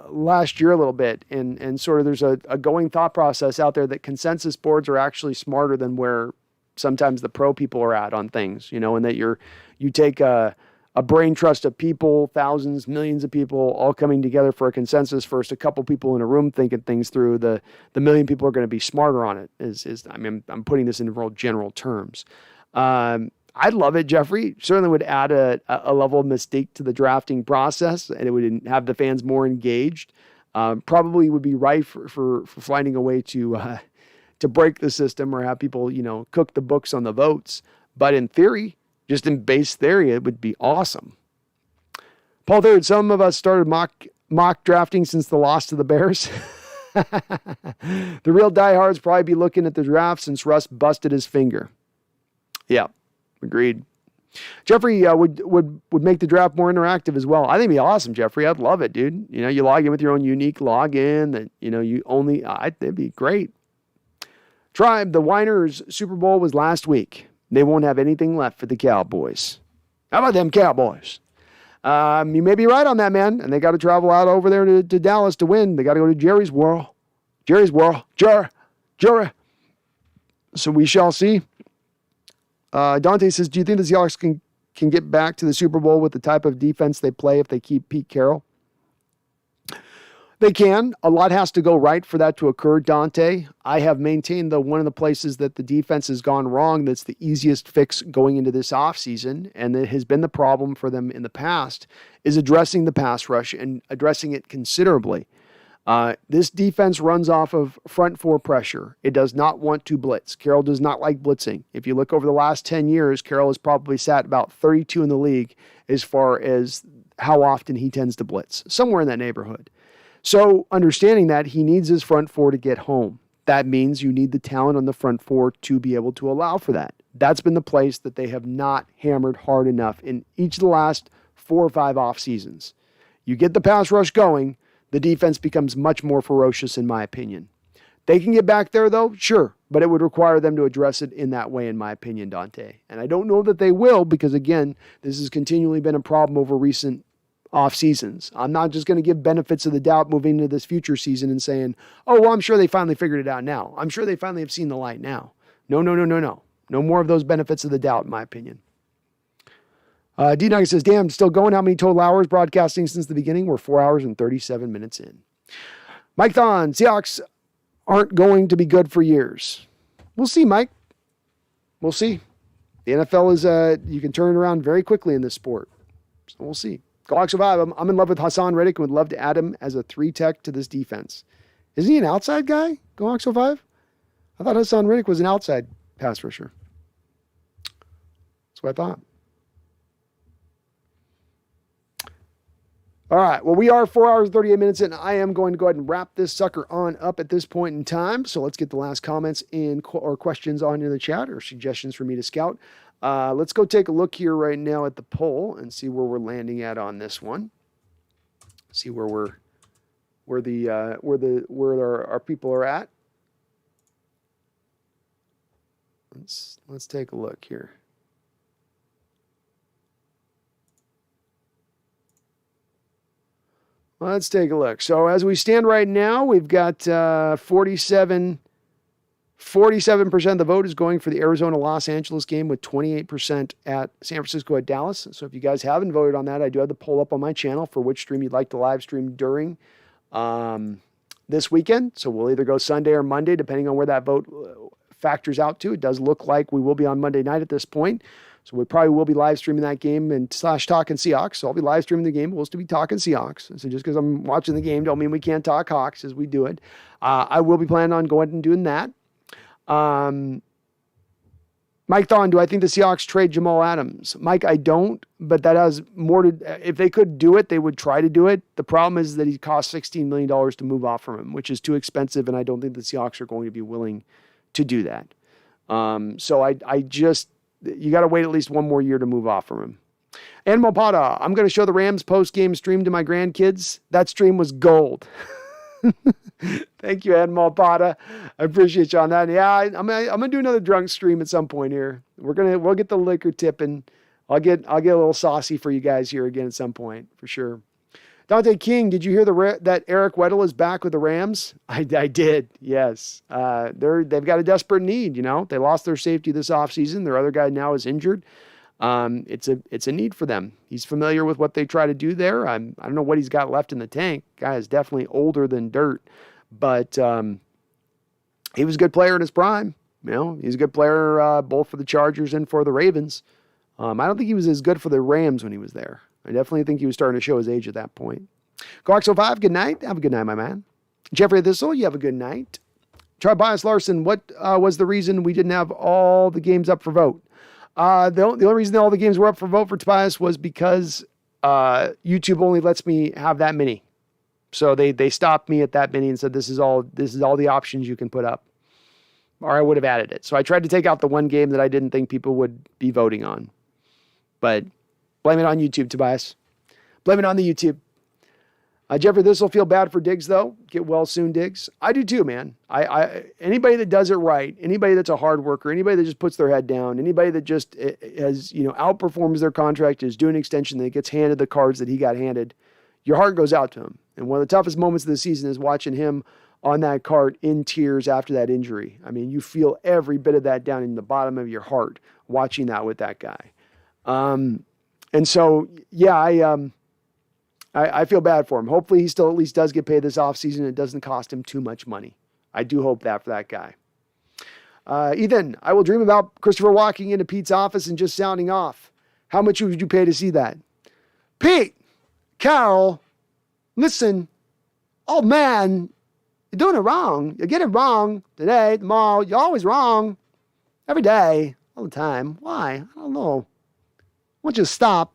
last year a little bit, and sort of there's a going thought process out there that consensus boards are actually smarter than where sometimes the pro people are at on things, and that you take a brain trust of people, thousands, millions of people all coming together for a consensus first, a couple people in a room thinking things through. The million people are going to be smarter on it. I'm putting this in real general terms. I'd love it, Jeffrey. Certainly would add a level of mystique to the drafting process, and it would have the fans more engaged. Probably would be right for finding a way to break the system or have people, cook the books on the votes. But in theory, just in base theory, it would be awesome. Paul Third, some of us started mock drafting since the loss to the Bears. The real diehards probably be looking at the draft since Russ busted his finger. Yeah, agreed. Jeffrey would make the draft more interactive as well. I think it'd be awesome, Jeffrey. I'd love it, dude. You log in with your own unique login that, it'd be great. Tribe, the Winers Super Bowl was last week. They won't have anything left for the Cowboys. How about them Cowboys? You may be right on that, man. And they got to travel out over there to Dallas to win. They got to go to Jerry's World. Jerry. So we shall see. Dante says, do you think the Seahawks can get back to the Super Bowl with the type of defense they play if they keep Pete Carroll? They can. A lot has to go right for that to occur, Dante. I have maintained that one of the places that the defense has gone wrong that's the easiest fix going into this offseason, and that has been the problem for them in the past, is addressing the pass rush and addressing it considerably. This defense runs off of front four pressure. It does not want to blitz. Carroll does not like blitzing. If you look over the last 10 years, Carroll has probably sat about 32 in the league as far as how often he tends to blitz, somewhere in that neighborhood. So understanding that, he needs his front four to get home. That means you need the talent on the front four to be able to allow for that. That's been the place that they have not hammered hard enough in each of the last 4 or 5 off seasons. You get the pass rush going, the defense becomes much more ferocious, in my opinion. They can get back there, though, sure, but it would require them to address it in that way, in my opinion, Dante. And I don't know that they will because, again, this has continually been a problem over recent off seasons. I'm not just going to give benefits of the doubt moving into this future season and saying, oh, well, I'm sure they finally figured it out now. I'm sure they finally have seen the light now. No. No more of those benefits of the doubt, in my opinion. D-Nugget says, damn, still going? How many total hours broadcasting since the beginning? We're 4 hours and 37 minutes in. Mike Thon, Seahawks aren't going to be good for years. We'll see, Mike. We'll see. The NFL is, you can turn it around very quickly in this sport. So we'll see. Galaxy 5, I'm in love with Hassan Reddick and would love to add him as a 3-tech to this defense. Isn't he an outside guy, Galaxy 5? I thought Hassan Reddick was an outside pass rusher. That's what I thought. All right, well, we are 4 hours and 38 minutes in. I am going to go ahead and wrap this sucker on up at this point in time. So let's get the last comments or questions on in the chat or suggestions for me to scout. Let's go take a look here right now at the poll and see where we're landing at on this one. See where our people are at. Let's take a look here. Let's take a look. So as we stand right now, we've got 47% of the vote is going for the Arizona-Los Angeles game with 28% at San Francisco at Dallas. So if you guys haven't voted on that, I do have the poll up on my channel for which stream you'd like to live stream during this weekend. So we'll either go Sunday or Monday, depending on where that vote factors out to. It does look like we will be on Monday night at this point. So we probably will be live streaming that game and / talking Seahawks. So I'll be live streaming the game. We'll still be talking Seahawks. So just because I'm watching the game don't mean we can't talk Hawks as we do it. I will be planning on going and doing that. Mike Thon, do I think the Seahawks trade Jamal Adams? Mike, I don't, but that has more to, if they could do it, they would try to do it. The problem is that he costs $16 million to move off from him, which is too expensive, and I don't think the Seahawks are going to be willing to do that. So I just, you got to wait at least one more year to move off from him. And Mopada, I'm going to show the Rams post-game stream to my grandkids. That stream was gold. Thank you, Animal Pata. I appreciate you on that. Yeah, I'm gonna do another drunk stream at some point here. We'll get the liquor tipping. I'll get a little saucy for you guys here again at some point for sure. Dante King, did you hear that Eric Weddle is back with the Rams? I did. Yes. They've got a desperate need. You know, they lost their safety this offseason. Their other guy now is injured. It's a need for them. He's familiar with what they try to do there. I don't know what he's got left in the tank. Guy is definitely older than dirt, but he was a good player in his prime. You know, he's a good player both for the Chargers and for the Ravens. I don't think he was as good for the Rams when he was there. I definitely think he was starting to show his age at that point. Cox05, good night. Have a good night, my man. Jeffrey Thistle, you have a good night. Bias Larson, what was the reason we didn't have all the games up for vote? The only reason all the games were up for vote for Tobias was because YouTube only lets me have that many. So they stopped me at that many and said, this is all the options you can put up. Or I would have added it. So I tried to take out the one game that I didn't think people would be voting on. But blame it on YouTube, Tobias. Blame it on the YouTube. Jeffrey, this will feel bad for Diggs, though. Get well soon, Diggs. I do too, man. Anybody that does it right, anybody that's a hard worker, anybody that just puts their head down, anybody that just has, outperforms their contract, is doing an extension, that gets handed the cards that he got handed, your heart goes out to him. And one of the toughest moments of the season is watching him on that cart in tears after that injury. I mean, you feel every bit of that down in the bottom of your heart watching that with that guy. And so, yeah, I feel bad for him. Hopefully he still at least does get paid this offseason. It doesn't cost him too much money. I do hope that for that guy. Ethan, I will dream about Christopher walking into Pete's office and just sounding off. How much would you pay to see that? Pete, Carol, listen. Oh, man, you're doing it wrong. You get it wrong today, tomorrow. You're always wrong. Every day, all the time. Why? I don't know. I want you to stop.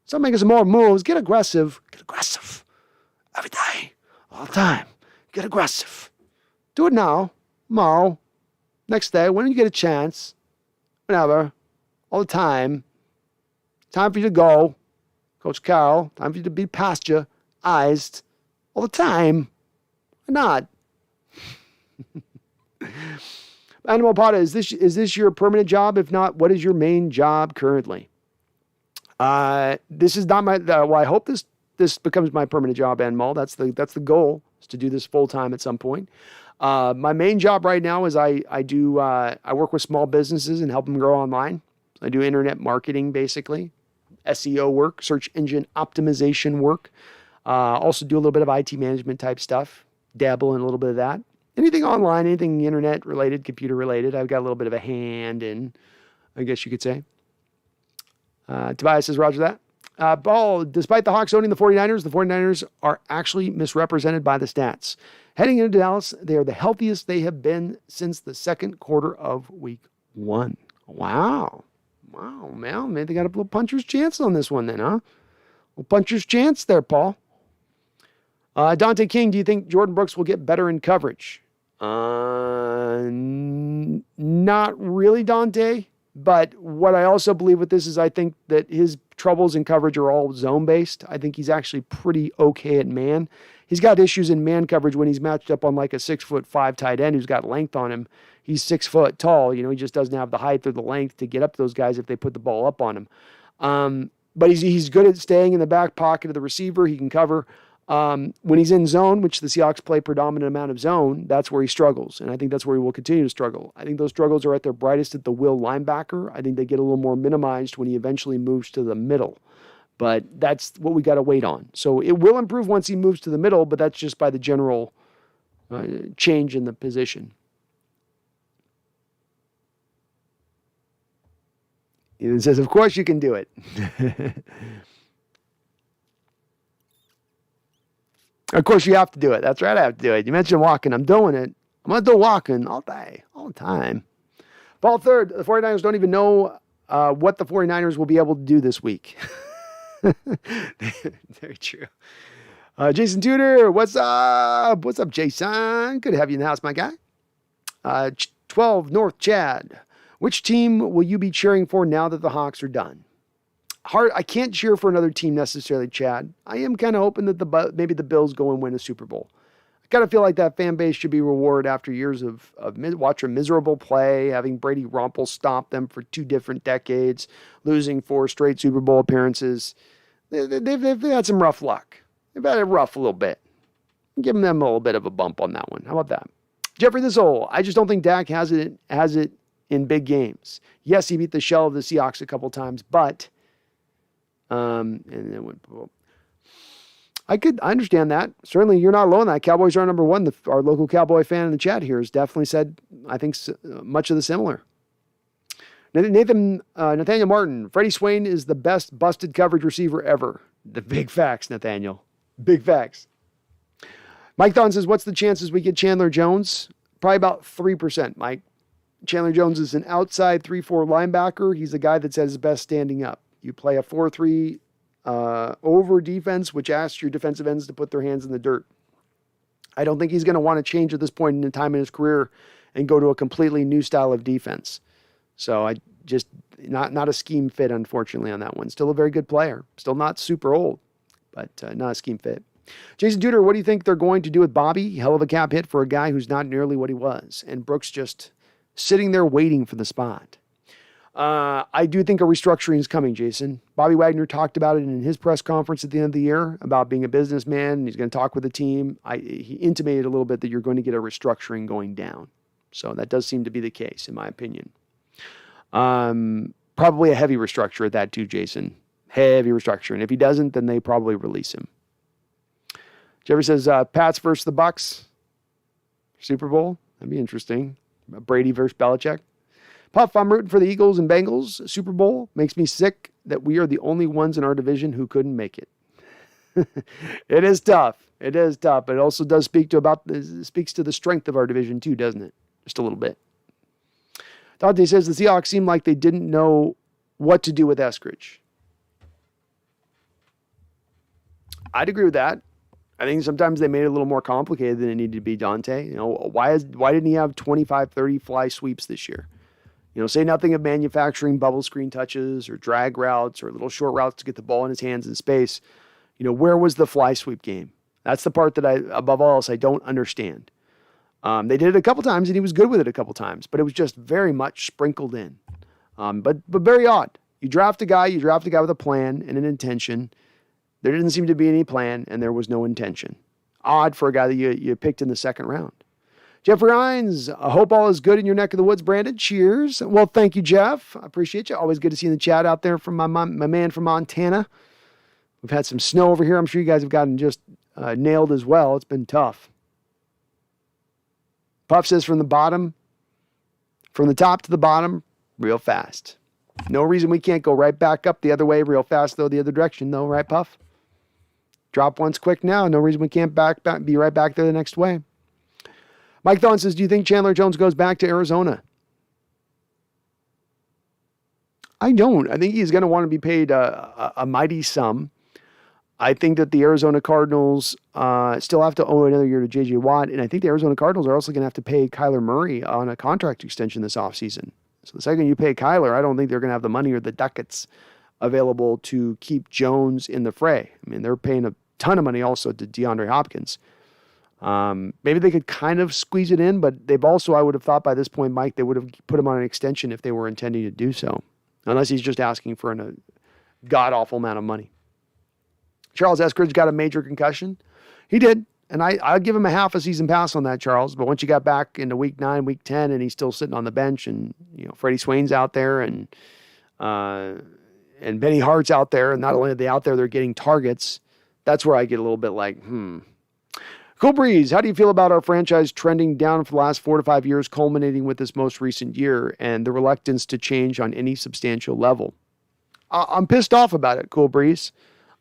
Start making some more moves. Get aggressive. Get aggressive. Every day. All the time. Get aggressive. Do it now. Tomorrow. Next day. When you get a chance. Whenever. All the time. Time for you to go. Coach Carroll. Time for you to be pasturized. All the time. Why not? Animal Pata, is this your permanent job? If not, what is your main job currently? This is not my, well, I hope this becomes my permanent job, Animal. That's the goal, is to do this full time at some point. My main job right now is I work with small businesses and help them grow online. I do internet marketing, basically, SEO work, search engine optimization work. Also do a little bit of IT management type stuff, dabble in a little bit of that. Anything online, anything internet related, computer related, I've got a little bit of a hand in, I guess you could say. Tobias says, roger that. Paul, despite the Hawks owning the 49ers are actually misrepresented by the stats. Heading into Dallas, they are the healthiest they have been since the second quarter of week 1. Wow. Wow, man. Maybe they got a little puncher's chance on this one then, huh? A little puncher's chance there, Paul. Dante King, do you think Jordan Brooks will get better in coverage? Not really, Dante. But what I also believe with this is I think that his troubles in coverage are all zone-based. I think he's actually pretty okay at man. He's got issues in man coverage when he's matched up on like a 6'5" tight end who's got length on him. He's 6 foot tall. He just doesn't have the height or the length to get up to those guys if they put the ball up on him. But he's good at staying in the back pocket of the receiver. He can cover. When he's in zone, which the Seahawks play predominant amount of zone, that's where he struggles. And I think that's where he will continue to struggle. I think those struggles are at their brightest at the will linebacker. I think they get a little more minimized when he eventually moves to the middle. But that's what we got to wait on. So it will improve once he moves to the middle, but that's just by the general change in the position. He says, of course you can do it. Of course you have to do it. That's right, I have to do it. You mentioned walking. I'm doing it. I'm going to do walking all day, all the time. Paul Third, the 49ers don't even know what the 49ers will be able to do this week. Very true. Jason Tudor, what's up? What's up, Jason? Good to have you in the house, my guy. 12 North Chad. Which team will you be cheering for now that the Hawks are done? I can't cheer for another team necessarily, Chad. I am kind of hoping that maybe the Bills go and win a Super Bowl. I kind of feel like that fan base should be rewarded after years of watching miserable play, having Brady Rumpel stomp them for 2 different decades, losing 4 straight Super Bowl appearances. They've had some rough luck. They've had it rough a little bit. Give them a little bit of a bump on that one. How about that? Jeffrey the Soul. I just don't think Dak has it in big games. Yes, he beat the shell of the Seahawks a couple times, but and then I understand that. Certainly, you're not alone. That Cowboys are number 1. Our local Cowboy fan in the chat here has definitely said, I think, much of the similar. Nathaniel Martin. Freddie Swain is the best busted coverage receiver ever. The big facts, Nathaniel. Big facts. Mike Thon says, what's the chances we get Chandler Jones? Probably about 3%, Mike. Chandler Jones is an outside 3-4 linebacker. He's a guy that's at his best standing up. You play a 4-3 over defense, which asks your defensive ends to put their hands in the dirt. I don't think he's going to want to change at this point in time in his career and go to a completely new style of defense. So I just not a scheme fit, unfortunately, on that one. Still a very good player. Still not super old, but not a scheme fit. Jason Tudor, what do you think they're going to do with Bobby? Hell of a cap hit for a guy who's not nearly what he was. And Brooks just sitting there waiting for the spot. I do think a restructuring is coming, Jason. Bobby Wagner talked about it in his press conference at the end of the year about being a businessman. And he's going to talk with the team. He intimated a little bit that you're going to get a restructuring going down. So that does seem to be the case, in my opinion. Probably a heavy restructure at that too, Jason. Heavy restructure. And if he doesn't, then they probably release him. Jeffrey says, Pats versus the Bucks. Super Bowl. That'd be interesting. Brady versus Belichick. Puff, I'm rooting for the Eagles and Bengals. Super Bowl makes me sick that we are the only ones in our division who couldn't make it. It is tough. It is tough. But it also does speaks to the strength of our division too, doesn't it? Just a little bit. Dante says the Seahawks seemed like they didn't know what to do with Eskridge. I'd agree with that. I think sometimes they made it a little more complicated than it needed to be, Dante. You know, why didn't he have 25, 30 fly sweeps this year? You know, say nothing of manufacturing bubble screen touches or drag routes or little short routes to get the ball in his hands in space. You know, where was the fly sweep game? That's the part that above all else, I don't understand. They did it a couple times and he was good with it a couple times, but it was just very much sprinkled in. But very odd. You draft a guy with a plan and an intention. There didn't seem to be any plan, and there was no intention. Odd for a guy that you picked in the second round. Jeffrey Hines, I hope all is good in your neck of the woods, Brandon. Cheers. Well, thank you, Jeff. I appreciate you. Always good to see you in the chat out there from my man from Montana. We've had some snow over here. I'm sure you guys have gotten just nailed as well. It's been tough. Puff says from the top to the bottom, real fast. No reason we can't go right back up the other way real fast, though, the other direction, though, right, Puff? Drop once quick now. No reason we can't be right back there the next way. Mike Thon says, do you think Chandler Jones goes back to Arizona? I don't. I think he's going to want to be paid a mighty sum. I think that the Arizona Cardinals still have to owe another year to J.J. Watt, and I think the Arizona Cardinals are also going to have to pay Kyler Murray on a contract extension this offseason. So the second you pay Kyler, I don't think they're going to have the money or the ducats available to keep Jones in the fray. I mean, they're paying a ton of money also to DeAndre Hopkins. Maybe they could kind of squeeze it in, but they've also, I would have thought by this point, Mike, they would have put him on an extension if they were intending to do so, unless he's just asking for a god-awful amount of money. Charles Eskridge got a major concussion. He did, and I'll give him a half a season pass on that, Charles, but once you got back into week 9, week 10, and he's still sitting on the bench, and you know Freddie Swain's out there, and Benny Hart's out there, and not only are they out there, they're getting targets. That's where I get a little bit like, Cool Breeze, how do you feel about our franchise trending down for the last 4 to 5 years, culminating with this most recent year and the reluctance to change on any substantial level? I'm pissed off about it, Cool Breeze.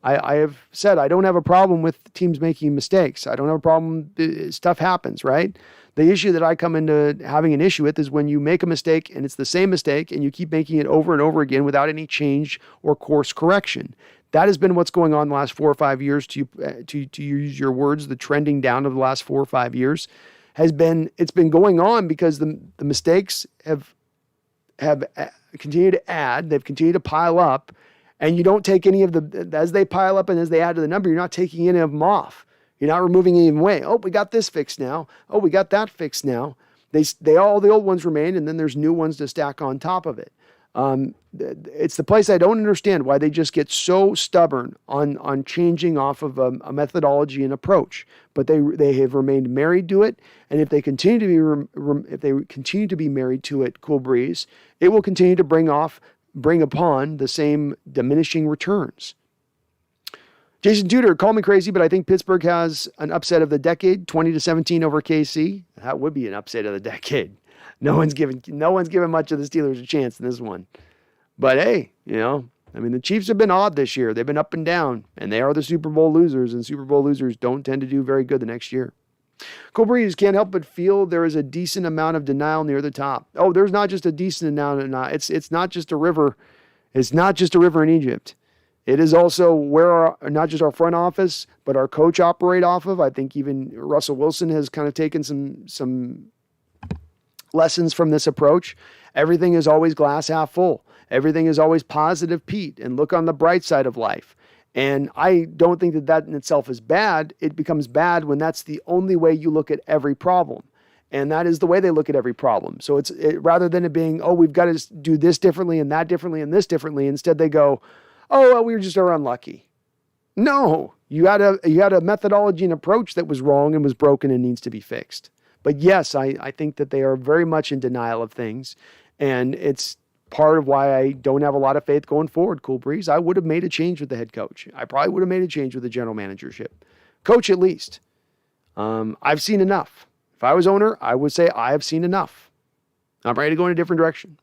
I have said I don't have a problem with teams making mistakes. I don't have a problem. Stuff happens, right? The issue that I come into having an issue with is when you make a mistake and it's the same mistake and you keep making it over and over again without any change or course correction. That has been what's going on the last 4 or 5 years. To use your words, the trending down of the last 4 or 5 years it's been going on because the mistakes have continued to add. They've continued to pile up, and you don't take any of as they pile up and as they add to the number, you're not taking any of them off. You're not removing any away. Oh, we got this fixed now. Oh, we got that fixed now. They all the old ones remain, and then there's new ones to stack on top of it. It's the place I don't understand why they just get so stubborn on changing off of a methodology and approach, but they have remained married to it. And if they continue to be married to it, Cool Breeze, it will continue to bring upon the same diminishing returns. Jason Tudor, call me crazy, but I think Pittsburgh has an upset of the decade, 20-17 over KC. That would be an upset of the decade. No one's given much of the Steelers a chance in this one. But hey, the Chiefs have been odd this year. They've been up and down, and they are the Super Bowl losers, and Super Bowl losers don't tend to do very good the next year. Cool Breeze, can't help but feel there is a decent amount of denial near the top. Oh, there's not just a decent amount of denial. It's not just a river. It's not just a river in Egypt. It is also where not just our front office, but our coach operate off of. I think even Russell Wilson has kind of taken some lessons from this approach. Everything is always glass half full. Everything is always positive, Pete, and look on the bright side of life. And I don't think that in itself is bad. It becomes bad when that's the only way you look at every problem. And that is the way they look at every problem. So rather than it being, oh, we've got to do this differently and that differently and this differently, instead they go, oh, well, we just are unlucky. No, you had a methodology and approach that was wrong and was broken and needs to be fixed. But yes, I think that they are very much in denial of things. And it's part of why I don't have a lot of faith going forward, Cool Breeze. I would have made a change with the head coach. I probably would have made a change with the general managership. Coach, at least. I've seen enough. If I was owner, I would say I have seen enough. I'm ready to go in a different direction.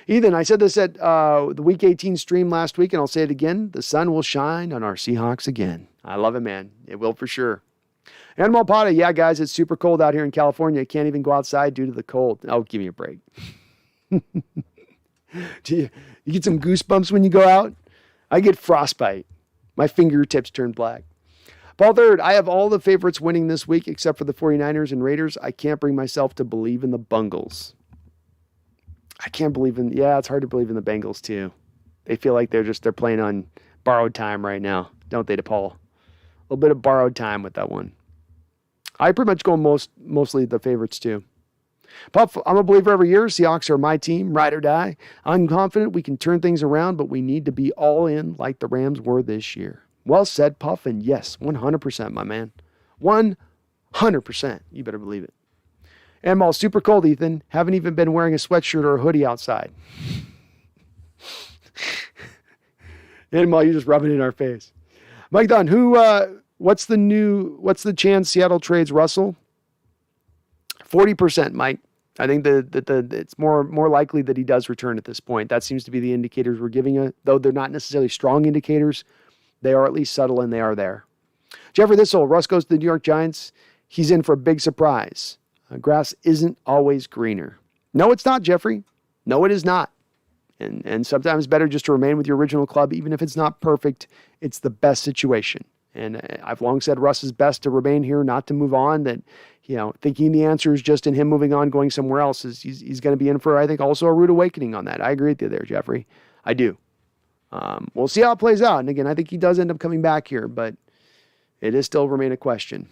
Ethan, I said this at the Week 18 stream last week, and I'll say it again. The sun will shine on our Seahawks again. I love it, man. It will for sure. Animal Pata, yeah, guys, it's super cold out here in California. I can't even go outside due to the cold. Oh, give me a break. Do you get some goosebumps when you go out? I get frostbite. My fingertips turn black. Paul Third, I have all the favorites winning this week except for the 49ers and Raiders. I can't bring myself to believe in the Bungles. I can't believe it's hard to believe in the Bengals too. They feel like they're playing on borrowed time right now, don't they, DePaul? A little bit of borrowed time with that one. I pretty much go mostly the favorites too. Puff, I'm a believer every year. Seahawks are my team, ride or die. I'm confident we can turn things around, but we need to be all in like the Rams were this year. Well said, Puff, and yes, 100%, my man. 100%. You better believe it. And I'm all super cold, Ethan. Haven't even been wearing a sweatshirt or a hoodie outside. And you're just rubbing it in our face. Mike Dunn, what's the chance Seattle trades Russell? 40%, Mike. I think that it's more likely that he does return at this point. That seems to be the indicators we're giving, though they're not necessarily strong indicators. They are at least subtle, and they are there. Jeffrey Thistle, Russ goes to the New York Giants. He's in for a big surprise. Grass isn't always greener. No, it's not, Jeffrey. No, it is not. And sometimes better just to remain with your original club, even if it's not perfect. It's the best situation. And I've long said Russ is best to remain here, not to move on. That, thinking the answer is just in him moving on, going somewhere else, he's going to be in for, I think, also a rude awakening on that. I agree with you there, Jeffrey. I do. We'll see how it plays out. And again, I think he does end up coming back here, but it is still remain a question.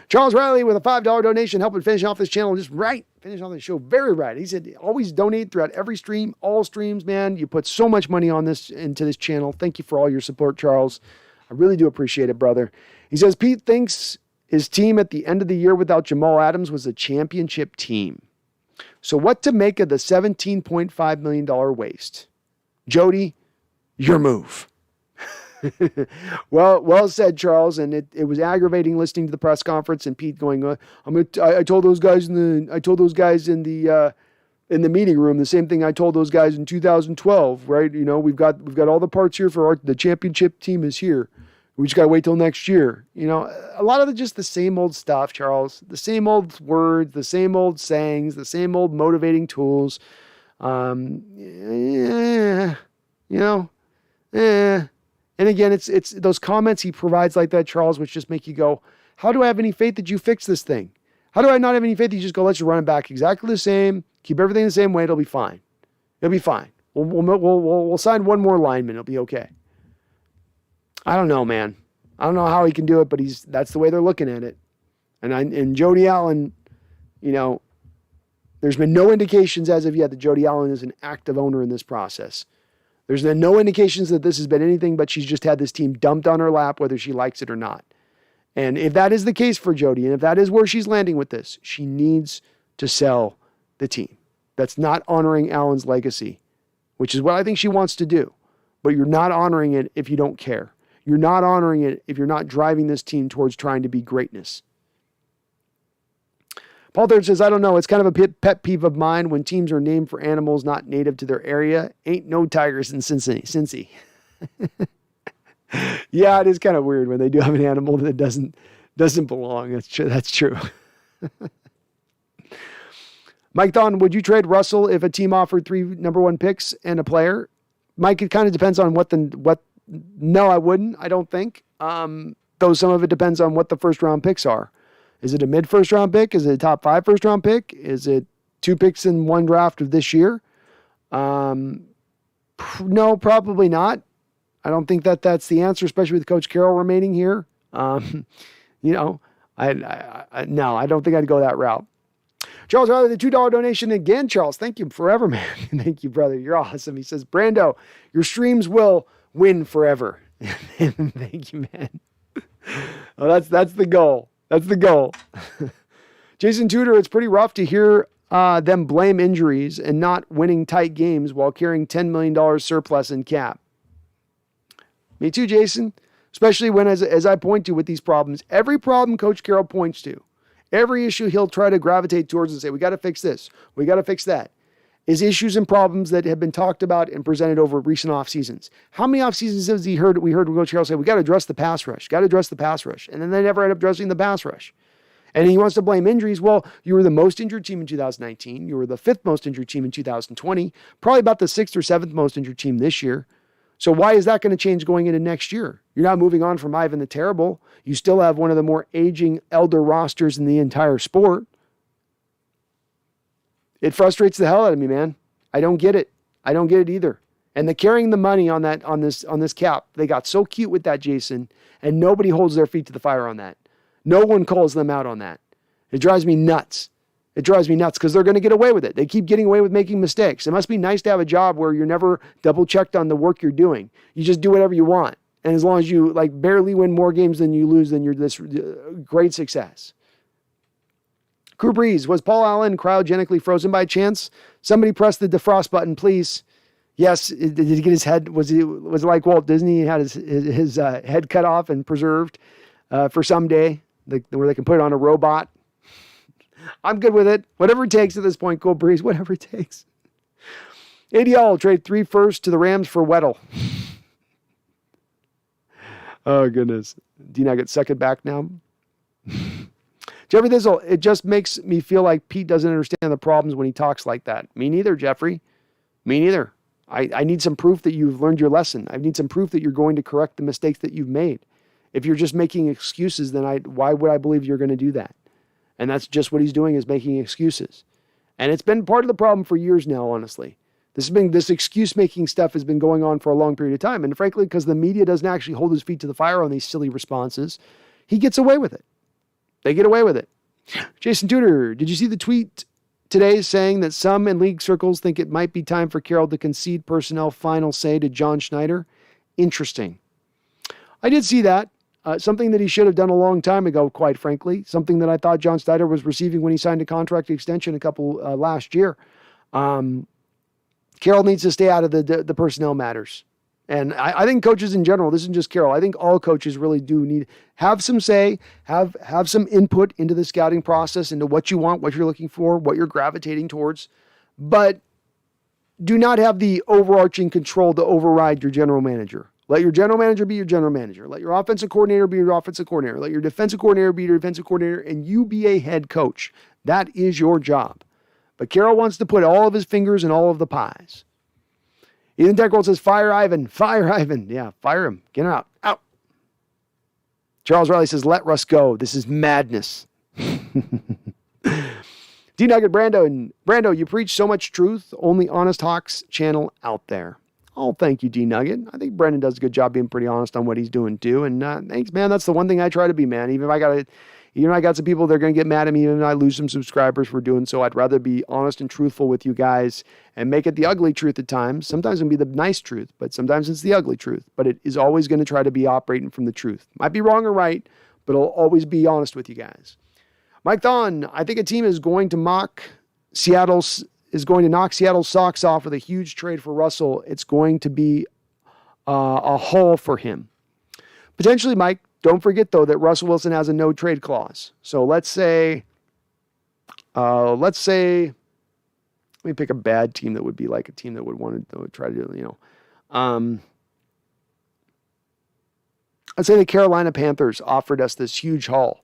Charles Riley with a $5 donation helping finish off this channel just right. Finish off the show very right. He said, always donate throughout every stream, all streams, man. You put so much money into this channel. Thank you for all your support, Charles. I really do appreciate it, brother. He says, Pete thinks his team at the end of the year without Jamal Adams was a championship team. So what to make of the $17.5 million waste? Jody, your move. Well said, Charles. And it was aggravating listening to the press conference and Pete going, I told those guys in the meeting room the same thing I told those guys in 2012, right? We've got all the parts here for the championship team is here. We just got to wait till next year. A lot of just the same old stuff, Charles. The same old words, the same old sayings, the same old motivating tools. And again, it's those comments he provides like that, Charles, which just make you go, how do I have any faith that you fix this thing? How do I not have any faith that you just go, let's just run it back exactly the same, keep everything the same way, it'll be fine. It'll be fine. We'll sign one more lineman, it'll be okay. I don't know, man. I don't know how he can do it, but that's the way they're looking at it. And Jody Allen, there's been no indications as of yet that Jody Allen is an active owner in this process. There's been no indications that this has been anything but she's just had this team dumped on her lap, whether she likes it or not. And if that is the case for Jody, and if that is where she's landing with this, she needs to sell the team. That's not honoring Allen's legacy, which is what I think she wants to do. But you're not honoring it if you don't care. You're not honoring it if you're not driving this team towards trying to be greatness. Paul Third says, I don't know. It's kind of a pet peeve of mine when teams are named for animals not native to their area. Ain't no tigers in Cincy. Yeah, it is kind of weird when they do have an animal that doesn't belong. That's true. Mike Thon, would you trade Russell if a team offered 3 number 1 picks and a player? Mike, it kind of depends on no, I wouldn't. I don't think. Though some of it depends on what the first round picks are. Is it a mid first round pick? Is it a top 5 first round pick? Is it 2 picks in 1 draft of this year? No, probably not. I don't think that's the answer, especially with Coach Carroll remaining here. No, I don't think I'd go that route. Charles, the $2 donation again. Charles, thank you forever, man. Thank you, brother. You're awesome. He says, Brando, your streams will win forever. Thank you, man. Oh, that's the goal. That's the goal. Jason Tudor, it's pretty rough to hear them blame injuries and not winning tight games while carrying $10 million surplus in cap. Me too, Jason. Especially when, as I point to with these problems, every problem Coach Carroll points to, every issue he'll try to gravitate towards and say, we got to fix this, we got to fix that, is issues and problems that have been talked about and presented over recent off seasons. How many off seasons have we heard Coach Carroll say, we got to address the pass rush, and then they never end up addressing the pass rush. And he wants to blame injuries. Well, you were the most injured team in 2019. You were the 5th most injured team in 2020, probably about the 6th or 7th most injured team this year. So why is that going to change going into next year? You're not moving on from Ivan the Terrible. You still have one of the more aging elder rosters in the entire sport. It frustrates the hell out of me, man. I don't get it. I don't get it either. And the carrying the money on this cap, they got so cute with that, Jason, and nobody holds their feet to the fire on that. No one calls them out on that. It drives me nuts. It drives me nuts because they're going to get away with it. They keep getting away with making mistakes. It must be nice to have a job where you're never double checked on the work you're doing. You just do whatever you want. And as long as you barely win more games than you lose, then you're this great success. Crew Breeze, was Paul Allen cryogenically frozen by chance? Somebody press the defrost button, please. Yes. Did he get his head? Was it like Walt Disney? He had his head cut off and preserved for someday, where they can put it on a robot. I'm good with it. Whatever it takes at this point, Cool Breeze, whatever it takes. ADL trade 3 firsts to the Rams for Weddle. Oh, goodness. Do you not get second back now? Jeffrey Thistle, it just makes me feel like Pete doesn't understand the problems when he talks like that. Me neither, Jeffrey. Me neither. I need some proof that you've learned your lesson. I need some proof that you're going to correct the mistakes that you've made. If you're just making excuses, then why would I believe you're going to do that? And that's just what he's doing, is making excuses. And it's been part of the problem for years now, honestly. This excuse-making stuff has been going on for a long period of time. And frankly, because the media doesn't actually hold his feet to the fire on these silly responses, he gets away with it. They get away with it. Jason Tudor, did you see the tweet today saying that some in league circles think it might be time for Carroll to concede personnel final say to John Schneider? Interesting. I did see that. Something that he should have done a long time ago, quite frankly. Something that I thought John Schneider was receiving when he signed a contract extension last year. Carroll needs to stay out of the personnel matters. And I think coaches in general, this isn't just Carroll, I think all coaches really do need have some say, have some input into the scouting process, into what you want, what you're looking for, what you're gravitating towards, but do not have the overarching control to override your general manager. Let your general manager be your general manager. Let your offensive coordinator be your offensive coordinator. Let your defensive coordinator be your defensive coordinator, and you be a head coach. That is your job. But Carroll wants to put all of his fingers in all of the pies. Ethan Techworld says, fire Ivan. Fire Ivan. Yeah, fire him. Get him out. Out. Charles Riley says, let Russ go. This is madness. D-Nugget Brando, you preach so much truth. Only Honest Hawks channel out there. Oh, thank you, D-Nugget. I think Brendan does a good job being pretty honest on what he's doing, too. And thanks, man. That's the one thing I try to be, man. Even if I got some people that are going to get mad at me, even if I lose some subscribers for doing so, I'd rather be honest and truthful with you guys and make it the ugly truth at times. Sometimes it can be the nice truth, but sometimes it's the ugly truth. But it is always going to try to be operating from the truth. Might be wrong or right, but I'll always be honest with you guys. Mike Thon, I think a team is going to knock Seattle's socks off with a huge trade for Russell. It's going to be a haul for him. Potentially, Mike, don't forget, though, that Russell Wilson has a no-trade clause. So let's say, let me pick a bad team that would be like a team that would want to try to do, let's say the Carolina Panthers offered us this huge haul.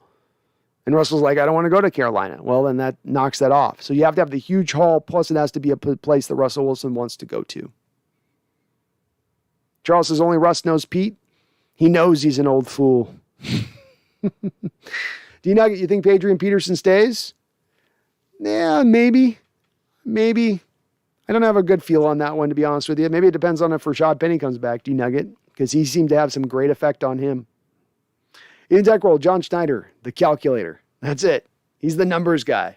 And Russell's like, I don't want to go to Carolina. Well, then that knocks that off. So you have to have the huge haul, plus it has to be a place that Russell Wilson wants to go to. Charles says, only Russ knows Pete. He knows he's an old fool. D-Nugget, you think Adrian Peterson stays? Yeah, maybe. I don't have a good feel on that one, to be honest with you. Maybe it depends on if Rashad Penny comes back, D-Nugget, because he seemed to have some great effect on him. In Techworld, John Schneider, the calculator. That's it. He's the numbers guy.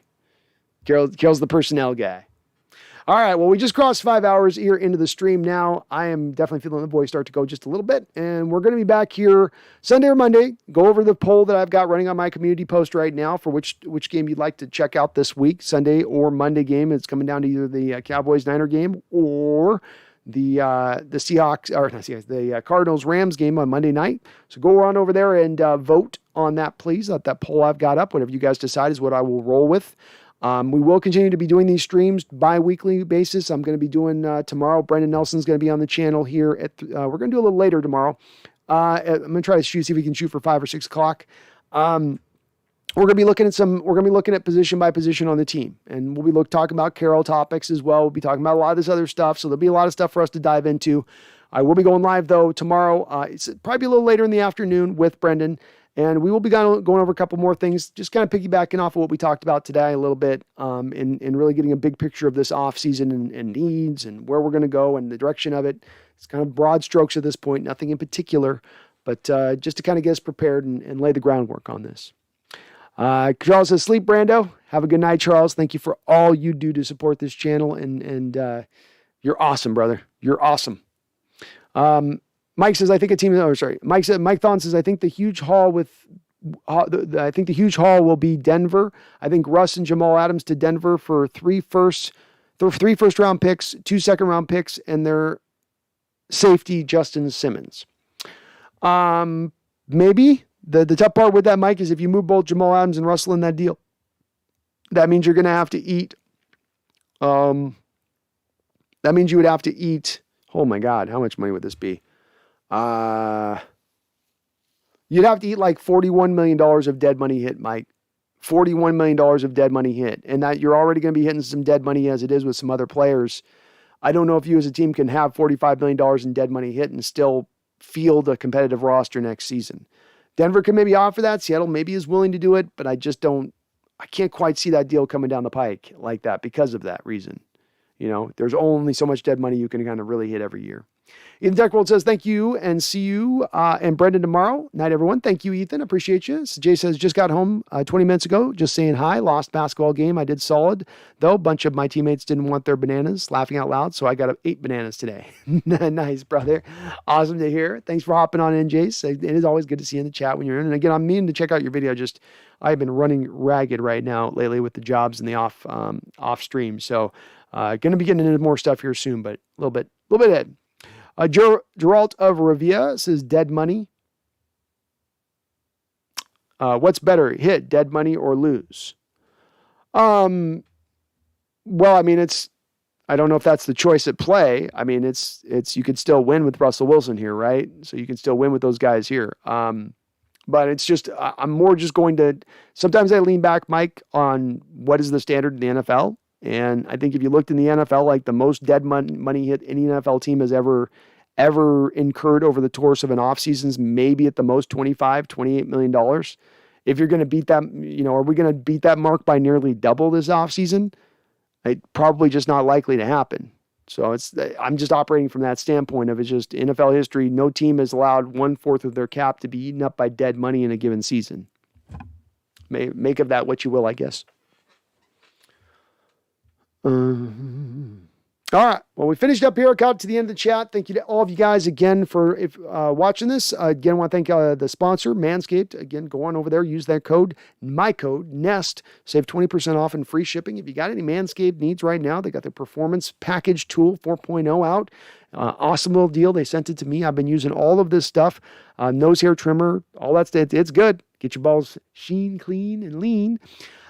Carol's the personnel guy. All right, well, we just crossed 5 hours here into the stream now. I am definitely feeling the voice start to go just a little bit, and we're going to be back here Sunday or Monday. Go over the poll that I've got running on my community post right now for which game you'd like to check out this week, Sunday or Monday game. It's coming down to either the Cowboys-Niner game or the Seahawks, or not Seahawks, the Cardinals-Rams game on Monday night. So go on over there and vote on that, please. That poll I've got up, whatever you guys decide is what I will roll with. We will continue to be doing these streams bi-weekly basis. I'm going to be doing tomorrow. Brendan Nelson's going to be on the channel here. We're going to do a little later tomorrow. I'm going to try to see if we can shoot for 5 or 6 o'clock. We're going to be looking at position by position on the team, and we'll be talking about Carroll topics as well. We'll be talking about a lot of this other stuff, so there'll be a lot of stuff for us to dive into. I will be going live though tomorrow. It's probably a little later in the afternoon with Brendan, and we will be going over a couple more things, just kind of piggybacking off of what we talked about today a little bit, and really getting a big picture of this offseason and needs and where we're going to go and the direction of it. It's kind of broad strokes at this point, nothing in particular, but just to kind of get us prepared and lay the groundwork on this. Charles says, sleep, Brando. Have a good night, Charles. Thank you for all you do to support this channel, and you're awesome, brother. You're awesome. Mike says, I think a team. Oh, sorry. Mike Thon says, I think the huge haul will be Denver. I think Russ and Jamal Adams to Denver for 3 first round picks, 2 second round picks, and their safety Justin Simmons. Maybe. The tough part with that, Mike, is if you move both Jamal Adams and Russell in that deal, that means you're going to have to eat. That means you would have to eat. Oh my God, how much money would this be? You'd have to eat like $41 million of dead money hit, Mike. $41 million of dead money hit, and that you're already going to be hitting some dead money as it is with some other players. I don't know if you as a team can have $45 million in dead money hit and still field a competitive roster next season. Denver can maybe offer that. Seattle maybe is willing to do it, but I can't quite see that deal coming down the pike like that because of that reason. There's only so much dead money you can kind of really hit every year. Ethan Techworld says, thank you and see you and Brendan tomorrow. Night, everyone. Thank you, Ethan. Appreciate you. So Jay says, just got home 20 minutes ago. Just saying hi. Lost basketball game. I did solid, though. A bunch of my teammates didn't want their bananas, laughing out loud. So I got 8 bananas today. Nice, brother. Awesome to hear. Thanks for hopping on in, Jace. It is always good to see you in the chat when you're in. And again, I'm meaning to check out your video. I've been running ragged right now lately with the jobs and the off stream. So going to be getting into more stuff here soon, but a little bit ahead. Geralt of Revia says dead money. What's better, hit dead money or lose? Well, I mean, I don't know if that's the choice at play. I mean, you could still win with Russell Wilson here, right? So you can still win with those guys here. But it's just, I'm more just going to, sometimes I lean back, Mike, on what is the standard in the NFL. And I think if you looked in the NFL, like the most dead money hit any NFL team has ever incurred over the course of an offseason, maybe at the most $28 million. If you're going to beat that, are we going to beat that mark by nearly double this offseason? It's probably just not likely to happen. So I'm just operating from that standpoint of it's just NFL history. No team has allowed 1/4 of their cap to be eaten up by dead money in a given season. Make of that what you will, I guess. All right. Well, we finished up here. Got to the end of the chat. Thank you to all of you guys again for watching this. Again, I want to thank the sponsor, Manscaped. Again, go on over there. Use that code, my code, NEST. Save 20% off and free shipping. If you got any Manscaped needs right now, they got their Performance Package Tool 4.0 out. Awesome little deal. They sent it to me. I've been using all of this stuff. Nose hair trimmer, all that stuff. It's good. Get your balls sheen, clean, and lean.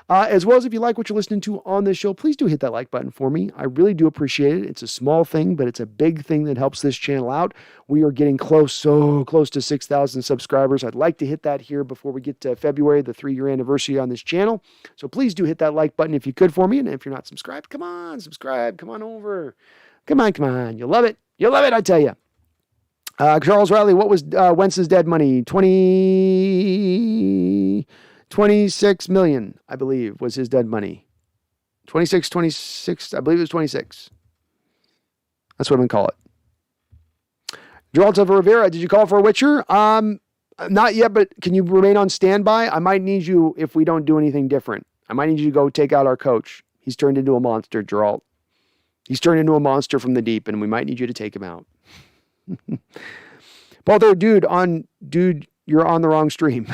As well as if you like what you're listening to on this show, please do hit that like button for me. I really do appreciate it. It's a small thing, but it's a big thing that helps this channel out. We are getting so close to 6,000 subscribers. I'd like to hit that here before we get to February, the 3-year anniversary on this channel. So please do hit that like button if you could for me. And if you're not subscribed, come on, subscribe. Come on over. Come on. You'll love it. You'll love it, I tell you. Charles Riley, what was Wentz's dead money? 26 million, I believe, was his dead money. 26, I believe it was 26. That's what I'm going to call it. Geralt of Rivera, did you call for a Witcher? Not yet, but can you remain on standby? I might need you if we don't do anything different. I might need you to go take out our coach. He's turned into a monster, Geralt. He's turned into a monster from the deep, and we might need you to take him out. Paul, there, dude, you're on the wrong stream.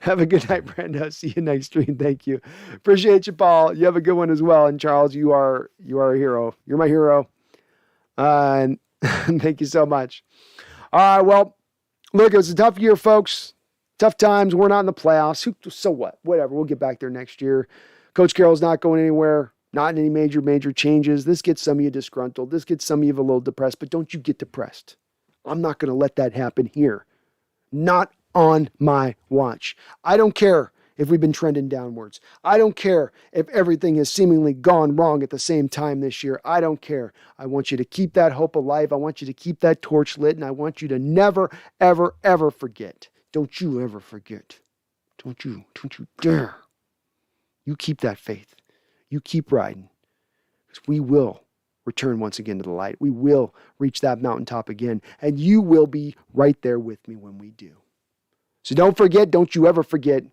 Have a good night, Brenda. See you next stream. Thank you. Appreciate you, Paul. You have a good one as well. And Charles, you are a hero. You're my hero. And thank you so much. All right. Well, look, it was a tough year, folks. Tough times. We're not in the playoffs. So what? Whatever. We'll get back there next year. Coach Carroll's not going anywhere. Not in any major changes. This gets some of you disgruntled. This gets some of you a little depressed, but don't you get depressed. I'm not going to let that happen here. Not on my watch. I don't care if we've been trending downwards. I don't care if everything has seemingly gone wrong at the same time this year. I don't care. I want you to keep that hope alive. I want you to keep that torch lit, and I want you to never, ever, ever forget. Don't you ever forget. Don't you dare. You keep that faith. You keep riding. Because we will return once again to the light. We will reach that mountaintop again, and you will be right there with me when we do. So don't forget, don't you ever forget,